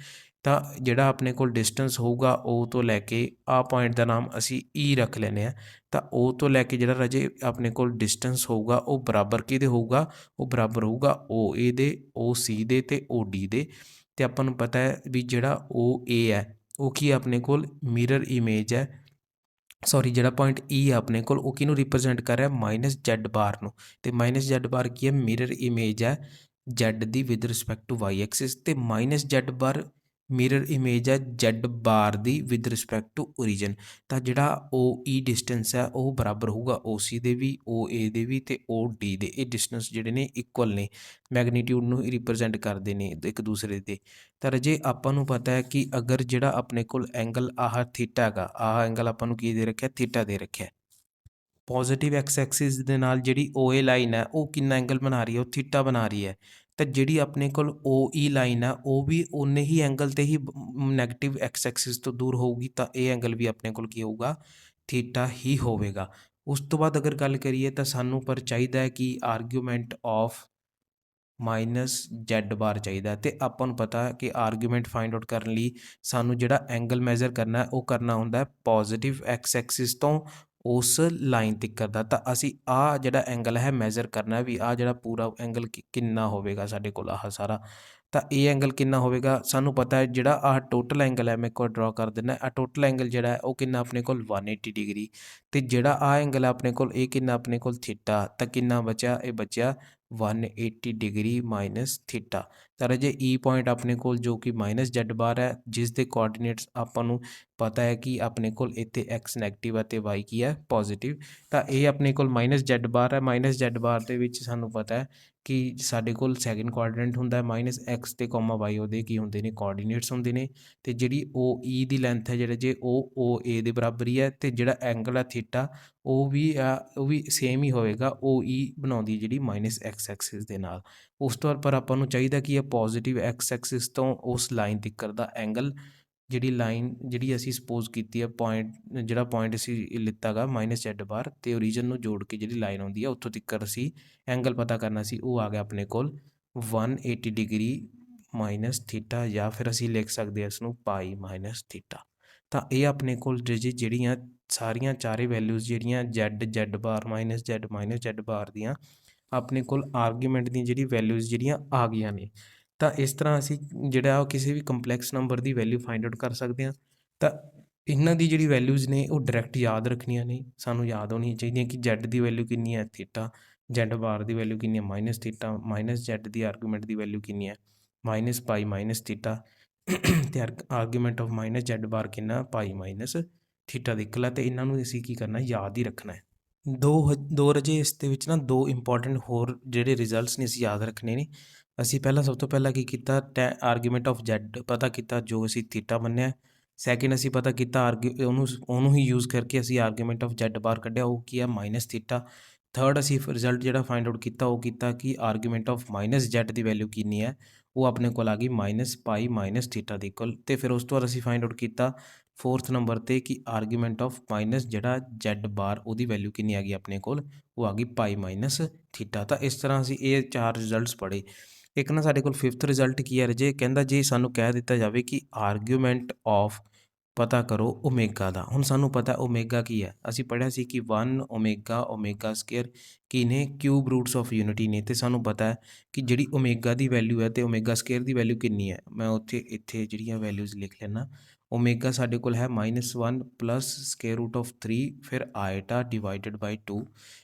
A: ਤਾਂ ਜਿਹੜਾ ਆਪਣੇ ਕੋਲ ਡਿਸਟੈਂਸ ਹੋਊਗਾ ਉਹ ਤੋਂ ਲੈ ਕੇ ਆਹ ਪੁਆਇੰਟ ਦਾ ਨਾਮ ਅਸੀਂ ਈ ਰੱਖ ਲੈਂਦੇ ਹਾਂ। ਤਾਂ ਉਹ ਤੋਂ ਲੈ ਕੇ ਜਿਹੜਾ ਰਾਜੇ ਆਪਣੇ ਕੋਲ ਡਿਸਟੈਂਸ ਹੋਊਗਾ ਉਹ ਬਰਾਬਰ ਕਿਹਦੇ ਹੋਊਗਾ, ਉਹ ਬਰਾਬਰ ਹੋਊਗਾ ਓ ਏ ਦੇ, ਓ ਸੀ ਦੇ ਅਤੇ ਓ ਡੀ ਦੇ। ਅਤੇ ਆਪਾਂ ਨੂੰ ਪਤਾ ਹੈ ਵੀ ਜਿਹੜਾ ਓ ਏ ਹੈ ਉਹ ਕੀ ਆਪਣੇ ਕੋਲ ਮਿਰਰ ਇਮੇਜ ਹੈ, ਸੌਰੀ ਜਿਹੜਾ ਪੁਆਇੰਟ ਈ ਹੈ ਆਪਣੇ ਕੋਲ ਉਹ ਕਿਹਨੂੰ ਰਿਪਰਜੈਂਟ ਕਰ ਰਿਹਾ, ਮਾਈਨਸ ਜ਼ੈਡ ਬਾਰ ਨੂੰ। ਅਤੇ ਮਾਈਨਸ ਜ਼ੈਡ ਬਾਰ ਕੀ ਹੈ, ਮਿਰਰ ਇਮੇਜ ਹੈ ਜ਼ੈਡ ਦੀ with respect to Y axis, ਅਤੇ minus Z bar mirror image ਹੈ ਜ਼ੈਡ ਬਾਰ ਦੀ ਵਿਦ ਰਿਸਪੈਕਟ ਟੂ ਓਰੀਜਨ। ਤਾਂ ਜਿਹੜਾ ਓ ਈ ਡਿਸਟੈਂਸ ਹੈ ਉਹ ਬਰਾਬਰ ਹੋਊਗਾ ਓ ਸੀ ਦੇ ਵੀ, ਓ ਏ ਦੇ ਵੀ ਅਤੇ ਓ ਡੀ ਦੇ। ਇਹ ਡਿਸਟੈਂਸ ਜਿਹੜੇ ਨੇ ਇਕੁਅਲ ਨੇ, ਮੈਗਨੀਟਿਊਡ ਨੂੰ ਰਿਪਰਜੈਂਟ ਕਰਦੇ ਨੇ ਇੱਕ ਦੂਸਰੇ ਦੇ। ਤਾਂ ਰਾਜੇ ਆਪਾਂ ਨੂੰ ਪਤਾ ਹੈ ਕਿ ਅਗਰ ਜਿਹੜਾ ਆਪਣੇ ਕੋਲ ਐਂਗਲ ਆਹ ਥੀਟਾ ਹੈਗਾ, ਆਹ ਐਂਗਲ ਆਪਾਂ ਨੂੰ ਕੀ ਦੇ ਰੱਖਿਆ, ਥੀਟਾ ਦੇ ਰੱਖਿਆ। ਪੋਜ਼ੀਟਿਵ ਐਕਸ ਐਕਸਿਸ ਦੇ ਨਾਲ ਜਿਹੜੀ ਓ ਏ ਲਾਈਨ ਹੈ ਉਹ ਕਿੰਨਾ ਐਂਗਲ ਬਣਾ ਰਹੀ ਹੈ, ਉਹ ਥੀਟਾ ਬਣਾ ਰਹੀ ਹੈ। ਤਾਂ ਜਿਹੜੀ ਆਪਣੇ ਕੋਲ ਓ ਈ ਲਾਈਨ ਹੈ ਉਹ ਵੀ ਉਨੇ ਹੀ ਐਂਗਲ 'ਤੇ ਹੀ ਨੈਗੇਟਿਵ ਐਕਸ ਐਕਸਿਸ ਤੋਂ ਦੂਰ ਹੋਊਗੀ, ਤਾਂ ਇਹ ਐਂਗਲ ਵੀ ਆਪਣੇ ਕੋਲ ਕੀ ਹੋਊਗਾ, ਥੀਟਾ ਹੀ ਹੋਵੇਗਾ। ਉਸ ਤੋਂ ਬਾਅਦ ਅਗਰ ਗੱਲ ਕਰੀਏ ਤਾਂ ਸਾਨੂੰ ਪਰ ਚਾਹੀਦਾ ਹੈ ਕਿ ਆਰਗੂਮੈਂਟ ਆਫ ਮਾਈਨਸ ਜ਼ੈਡ ਬਾਰ ਚਾਹੀਦਾ, ਅਤੇ ਆਪਾਂ ਨੂੰ ਪਤਾ ਕਿ ਆਰਗੂਮੈਂਟ ਫਾਈਂਡ ਆਊਟ ਕਰਨ ਲਈ ਸਾਨੂੰ ਜਿਹੜਾ ਐਂਗਲ ਮੈਜ਼ਰ ਕਰਨਾ ਉਹ ਕਰਨਾ ਹੁੰਦਾ ਪੋਜ਼ੀਟਿਵ ਐਕਸ ਐਕਸਿਸ ਤੋਂ ਉਸ ਲਾਈਨ ਤੱਕ ਦਾ। ਤਾਂ ਅਸੀਂ ਆਹ ਜਿਹੜਾ ਐਂਗਲ ਹੈ ਮੈਜ਼ਰ ਕਰਨਾ ਵੀ ਆਹ ਜਿਹੜਾ ਪੂਰਾ ਐਂਗਲ ਕਿੰਨਾ ਹੋਵੇਗਾ ਸਾਡੇ ਕੋਲ ਆਹ ਸਾਰਾ। ਤਾਂ ਇਹ ਐਂਗਲ ਕਿੰਨਾ ਹੋਵੇਗਾ ਸਾਨੂੰ ਪਤਾ ਹੈ, ਜਿਹੜਾ ਆਹ ਟੋਟਲ ਐਂਗਲ ਹੈ ਮੈਂ ਇੱਕ ਵਾਰ ਡਰਾ ਕਰ ਦਿੰਦਾ, ਆਹ ਟੋਟਲ ਐਂਗਲ ਜਿਹੜਾ ਹੈ ਉਹ ਕਿੰਨਾ ਆਪਣੇ ਕੋਲ 180 ਡਿਗਰੀ, ਅਤੇ ਜਿਹੜਾ ਆਹ ਐਂਗਲ ਹੈ ਆਪਣੇ ਕੋਲ ਇਹ ਕਿੰਨਾ ਆਪਣੇ ਕੋਲ ਥੀਟਾ। ਤਾਂ ਕਿੰਨਾ ਬਚਿਆ, ਇਹ ਬਚਿਆ 180 ਡਿਗਰੀ ਮਾਈਨਸ ਥੀਟਾ। ਤਾਂ ਰਾਜੇ ਈ ਪੁਆਇੰਟ ਆਪਣੇ ਕੋਲ ਜੋ ਕਿ ਮਾਈਨਸ ਜ਼ੈਡ ਬਾਰ ਹੈ, ਜਿਸ ਦੇ ਕੋਆਰਡੀਨੇਟਸ ਆਪਾਂ ਨੂੰ ਪਤਾ ਹੈ ਕਿ ਆਪਣੇ ਕੋਲ ਇੱਥੇ ਐਕਸ ਨੈਗੇਟਿਵ ਹੈ ਅਤੇ ਵਾਈ ਕੀ ਹੈ, ਪੋਜ਼ੀਟਿਵ। ਤਾਂ ਇਹ ਆਪਣੇ ਕੋਲ ਮਾਈਨਸ ਜ਼ੈਡ ਬਾਰ ਹੈ, ਮਾਈਨਸ ਜ਼ੈਡ ਬਾਰ ਦੇ ਵਿੱਚ ਸਾਨੂੰ ਪਤਾ ਹੈ ਕਿ ਸਾਡੇ ਕੋਲ ਸੈਕਿੰਡ ਕੁਆਡਰੈਂਟ ਹੁੰਦਾ, ਮਾਈਨਸ ਐਕਸ ਅਤੇ ਕੋਮਾ ਵਾਈ ਉਹਦੇ ਕੀ ਹੁੰਦੇ ਨੇ, ਕੋਆਰਡੀਨੇਟਸ ਹੁੰਦੇ ਨੇ। ਅਤੇ ਜਿਹੜੀ ਓ ਈ ਦੀ ਲੈਂਥ ਹੈ ਜਿਹੜੇ ਜੇ ਉਹ ਓ ਏ ਦੇ ਬਰਾਬਰ ਹੀ ਹੈ, ਅਤੇ ਜਿਹੜਾ ਐਂਗਲ ਹੈ ਥੀਟਾ ਉਹ ਵੀ ਸੇਮ ਹੀ ਹੋਵੇਗਾ, ਓ ਈ ਬਣਾਉਂਦੀ ਜਿਹੜੀ ਮਾਈਨਸ ਐਕਸ ਐਕਸਿਸ ਦੇ ਨਾਲ। ਉਸ ਤੋਂ ਪਰ ਆਪਾਂ ਨੂੰ ਚਾਹੀਦਾ ਕਿ ਇਹ ਪੋਜ਼ੀਟਿਵ ਐਕਸ ਐਕਸਿਸ ਤੋਂ ਉਸ ਲਾਈਨ ਤੱਕ ਦਾ ਐਂਗਲ, ਜਿਹੜੀ ਲਾਈਨ ਜਿਹੜੀ ਅਸੀਂ ਸਪੋਜ਼ ਕੀਤੀ ਹੈ ਪੁਆਇੰਟ, ਜਿਹੜਾ ਪੁਆਇੰਟ ਅਸੀਂ ਲਿੱਤਾ ਗਾ ਮਾਈਨਸ ਜ਼ੈਡ ਬਾਰ ਅਤੇ ਓਰੀਜਨ ਨੂੰ ਜੋੜ ਕੇ ਜਿਹੜੀ ਲਾਈਨ ਆਉਂਦੀ ਹੈ ਉੱਥੋਂ ਤੱਕ ਅਸੀਂ ਐਂਗਲ ਪਤਾ ਕਰਨਾ ਸੀ, ਉਹ ਆ ਗਿਆ ਆਪਣੇ ਕੋਲ 180 ਡਿਗਰੀ ਮਾਈਨਸ ਥੀਟਾ, ਜਾਂ ਫਿਰ ਅਸੀਂ ਲਿਖ ਸਕਦੇ ਹਾਂ ਇਸਨੂੰ ਪਾਈ ਮਾਈਨਸ ਥੀਟਾ। ਤਾਂ ਇਹ ਆਪਣੇ ਕੋਲ ਜਿਹੜੀਆਂ ਸਾਰੀਆਂ ਚਾਰੇ ਵੈਲਿਊਜ਼ ਜਿਹੜੀਆਂ ਜ਼ੈਡ ਬਾਰ ਮਾਈਨਸ ਜ਼ੈਡ ਬਾਰ ਦੀਆਂ ਆਪਣੇ ਕੋਲ ਆਰਗੂਮੈਂਟ ਦੀਆਂ ਜਿਹੜੀ ਵੈਲਿਊਜ਼ ਜਿਹੜੀਆਂ ਆ ਗਈਆਂ ਨੇ। ਤਾਂ ਇਸ ਤਰ੍ਹਾਂ ਅਸੀਂ ਜਿਹੜਾ ਉਹ ਕਿਸੇ ਵੀ ਕੰਪਲੈਕਸ ਨੰਬਰ ਦੀ ਵੈਲਿਊ ਫਾਈਂਡ ਆਊਟ ਕਰ ਸਕਦੇ ਹਾਂ। ਤਾਂ ਇਹਨਾਂ ਦੀ ਜਿਹੜੀ ਵੈਲਿਊਜ਼ ਨੇ ਉਹ ਡਾਇਰੈਕਟ ਯਾਦ ਰੱਖਣੀਆਂ ਨੇ, ਸਾਨੂੰ ਯਾਦ ਹੋਣੀਆਂ ਚਾਹੀਦੀਆਂ ਕਿ ਜ਼ੈਡ ਦੀ ਵੈਲਿਊ ਕਿੰਨੀ ਹੈ ਥੀਟਾ, ਜ਼ੈਡ ਬਾਰ ਦੀ ਵੈਲਿਊ ਕਿੰਨੀ ਹੈ ਮਾਈਨਸ ਥੀਟਾ, ਮਾਈਨਸ ਜ਼ੈਡ ਦੀ ਆਰਗੂਮੈਂਟ ਦੀ ਵੈਲਿਊ ਕਿੰਨੀ ਹੈ ਮਾਈਨਸ ਪਾਈ ਮਾਈਨਸ ਥੀਟਾ, ਅਤੇ ਆਰਗੂਮੈਂਟ ਆਫ ਮਾਈਨਸ ਜ਼ੈਡ ਬਾਰ ਕਿੰਨਾ ਪਾਈ ਮਾਈਨਸ ਥੀਟਾ ਦੀ ਇਕਲਾ। ਅਤੇ ਇਹਨਾਂ ਨੂੰ ਅਸੀਂ ਕੀ ਕਰਨਾ, ਯਾਦ ਹੀ ਰੱਖਣਾ ਹੈ। ਦੋ ਰਾਜੇ ਇਸ ਦੇ ਵਿੱਚ ਨਾ ਦੋ ਇੰਪੋਰਟੈਂਟ ਹੋਰ ਜਿਹੜੇ ਰਿਜ਼ਲਟਸ ਨੇ ਅਸੀਂ ਯਾਦ ਰੱਖਣੇ ਨੇ। ਅਸੀਂ ਸਭ ਤੋਂ ਪਹਿਲਾਂ ਕੀ ਕੀਤਾ, ਆਰਗੂਮੈਂਟ ਆਫ ਜ਼ੈਡ ਪਤਾ ਕੀਤਾ ਜੋ ਅਸੀਂ ਥੀਟਾ ਮੰਨਿਆ। ਸੈਕਿੰਡ ਅਸੀਂ ਪਤਾ ਕੀਤਾ ਉਹਨੂੰ ਹੀ ਯੂਜ਼ ਕਰਕੇ ਅਸੀਂ ਆਰਗੂਮੈਂਟ ਆਫ ਜ਼ੈਡ ਬਾਰ ਕੱਢਿਆ, ਉਹ ਕੀ ਹੈ ਮਾਈਨਸ ਥੀਟਾ। ਥਰਡ ਅਸੀਂ ਰਿਜ਼ਲਟ ਜਿਹੜਾ ਫਾਈਂਡ ਆਊਟ ਕੀਤਾ ਉਹ ਕੀਤਾ ਕਿ argument of minus Z the value ਕਿੰਨੀ ਹੈ, ਉਹ ਆਪਣੇ ਕੋਲ ਆ ਗਈ ਮਾਈਨਸ ਪਾਈ ਮਾਈਨਸ ਥੀਟਾ ਦੇ ਇਕੁਅਲ। ਅਤੇ ਫਿਰ ਉਸ ਤੋਂ ਬਾਅਦ ਅਸੀਂ ਫਾਈਂਡ ਆਊਟ ਕੀਤਾ ਫੋਰਥ ਨੰਬਰ 'ਤੇ ਕਿ ਆਰਗੂਮੈਂਟ ਆਫ ਮਾਈਨਸ ਜਿਹੜਾ ਜ਼ੈਡ ਬਾਰ ਉਹਦੀ ਵੈਲਿਊ ਕਿੰਨੀ ਆ ਗਈ ਆਪਣੇ ਕੋਲ, ਉਹ ਆ ਗਈ ਪਾਈ ਮਾਈਨਸ ਥੀਟਾ। ਤਾਂ ਇਸ ਤਰ੍ਹਾਂ ਅਸੀਂ ਇਹ ਚਾਰ ਰਿਜ਼ਲਟਸ ਪੜ੍ਹੇ। ਇੱਕ ਨਾ ਸਾਡੇ ਕੋਲ ਫਿਫਥ ਰਿਜ਼ਲਟ ਕੀ ਹੈ ਰਾਜੇ, ਕਹਿੰਦਾ ਜੇ ਸਾਨੂੰ ਕਹਿ ਦਿੱਤਾ ਜਾਵੇ ਕਿ ਆਰਗੂਮੈਂਟ ਆਫ ਪਤਾ ਕਰੋ ਓਮੇਗਾ ਦਾ। ਹੁਣ ਸਾਨੂੰ ਪਤਾ ਓਮੇਗਾ ਕੀ ਹੈ, ਅਸੀਂ ਪੜ੍ਹਿਆ ਸੀ ਕਿ 1 ਓਮੇਗਾ ਸਕੇਅਰ ਕੀ ਨੇ, ਕਿਊਬ ਰੂਟਸ ਆਫ ਯੂਨਿਟੀ ਨੇ। ਅਤੇ ਸਾਨੂੰ ਪਤਾ ਹੈ ਕਿ ਜਿਹੜੀ ਓਮੇਗਾ ਦੀ ਵੈਲਿਊ ਹੈ ਅਤੇ ਓਮੇਗਾ ਸਕੇਅਰ ਦੀ ਵੈਲਿਊ ਕਿੰਨੀ ਹੈ, ਮੈਂ ਇੱਥੇ ਜਿਹੜੀਆਂ ਵੈਲਿਊਜ਼ ਲਿਖ ਲੈਣਾ। ਓਮੇਗਾ ਸਾਡੇ ਕੋਲ ਹੈ -1 ਪਲੱਸ ਸਕੇਅਰ ਰੂਟ ਆਫ 3 ਫਿਰ ਆਇਟਾ ਡਿਵਾਈਡਡ ਬਾਈ 2,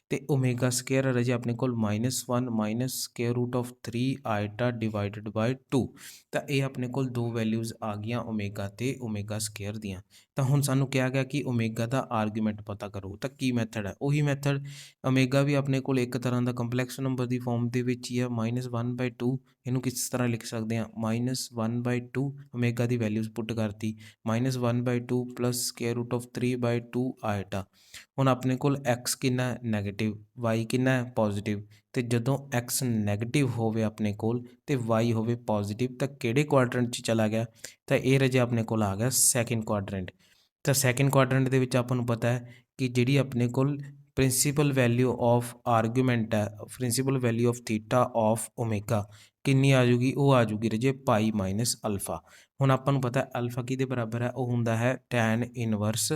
A: ਅਤੇ ਓਮੇਗਾ ਸਕੇਅਰ ਹੈ ਰਾਜੇ ਆਪਣੇ ਕੋਲ -1 minus square root of 3 iota divided by 2। ਤਾਂ ਇਹ ਆਪਣੇ ਕੋਲ ਦੋ ਵੈਲਿਊਜ਼ ਆ ਗਈਆਂ ਓਮੇਗਾ ਅਤੇ ਓਮੇਗਾ ਸਕੇਅਰ ਦੀਆਂ। ਤਾਂ ਹੁਣ ਸਾਨੂੰ ਕਿਹਾ ਗਿਆ ਕਿ ਓਮੇਗਾ ਦਾ ਆਰਗੂਮੈਂਟ ਪਤਾ ਕਰੋ। ਤਾਂ ਕੀ ਮੈਥਡ ਹੈ, ਉਹੀ ਮੈਥਡ। ਓਮੇਗਾ ਵੀ ਆਪਣੇ ਕੋਲ ਇੱਕ ਤਰ੍ਹਾਂ ਦਾ ਕੰਪਲੈਕਸ ਨੰਬਰ ਦੀ ਫੋਰਮ ਦੇ ਵਿੱਚ ਹੀ ਹੈ, -1/2। ਇਹਨੂੰ ਕਿਸ ਤਰ੍ਹਾਂ ਲਿਖ ਸਕਦੇ ਹਾਂ, -1/2 ਓਮੇਗਾ ਦੀ ਵੈਲਿਊਜ਼ ਪੁੱਟ ਕਰਤੀ -1/2 plus square root of 3/2 iota. ਹੁਣ ਆਪਣੇ ਕੋਲ x ਕਿੰਨਾ ਨੈਗੇਟਿਵ, y ਕਿੰਨਾ ਪੋਜ਼ਿਟਿਵ, ਤੇ ਜਦੋਂ x ਨੈਗੇਟਿਵ ਹੋਵੇ ਆਪਣੇ ਕੋਲ ਤੇ y ਹੋਵੇ ਪੋਜ਼ਿਟਿਵ ਤਾਂ ਕਿਹੜੇ ਕੁਆਡਰੈਂਟ 'ਚ ਚਲਾ ਗਿਆ? ਤਾਂ ਇਹ ਰਾਜੇ ਆਪਣੇ ਕੋਲ ਆ ਗਿਆ ਸੈਕਿੰਡ ਕੁਆਡਰੈਂਟ। ਤਾਂ ਸੈਕਿੰਡ ਕੁਆਡਰੈਂਟ ਦੇ ਵਿੱਚ ਆਪਾਂ ਨੂੰ ਪਤਾ ਹੈ ਕਿ ਜਿਹੜੀ ਆਪਣੇ ਕੋਲ ਪ੍ਰਿੰਸੀਪਲ ਵੈਲਿਊ ਆਫ ਆਰਗੂਮੈਂਟ ਹੈ, principal value of theta of omega ਕਿੰਨੀ ਆ ਜੂਗੀ? ਉਹ ਆ ਜੂਗੀ ਰਾਜੇ ਪਾਈ ਮਾਈਨਸ ਅਲਫਾ। ਹੁਣ ਆਪਾਂ ਨੂੰ ਪਤਾ ਅਲਫਾ ਕਿਹਦੇ ਬਰਾਬਰ ਹੈ? ਉਹ ਹੁੰਦਾ ਹੈ tan inverse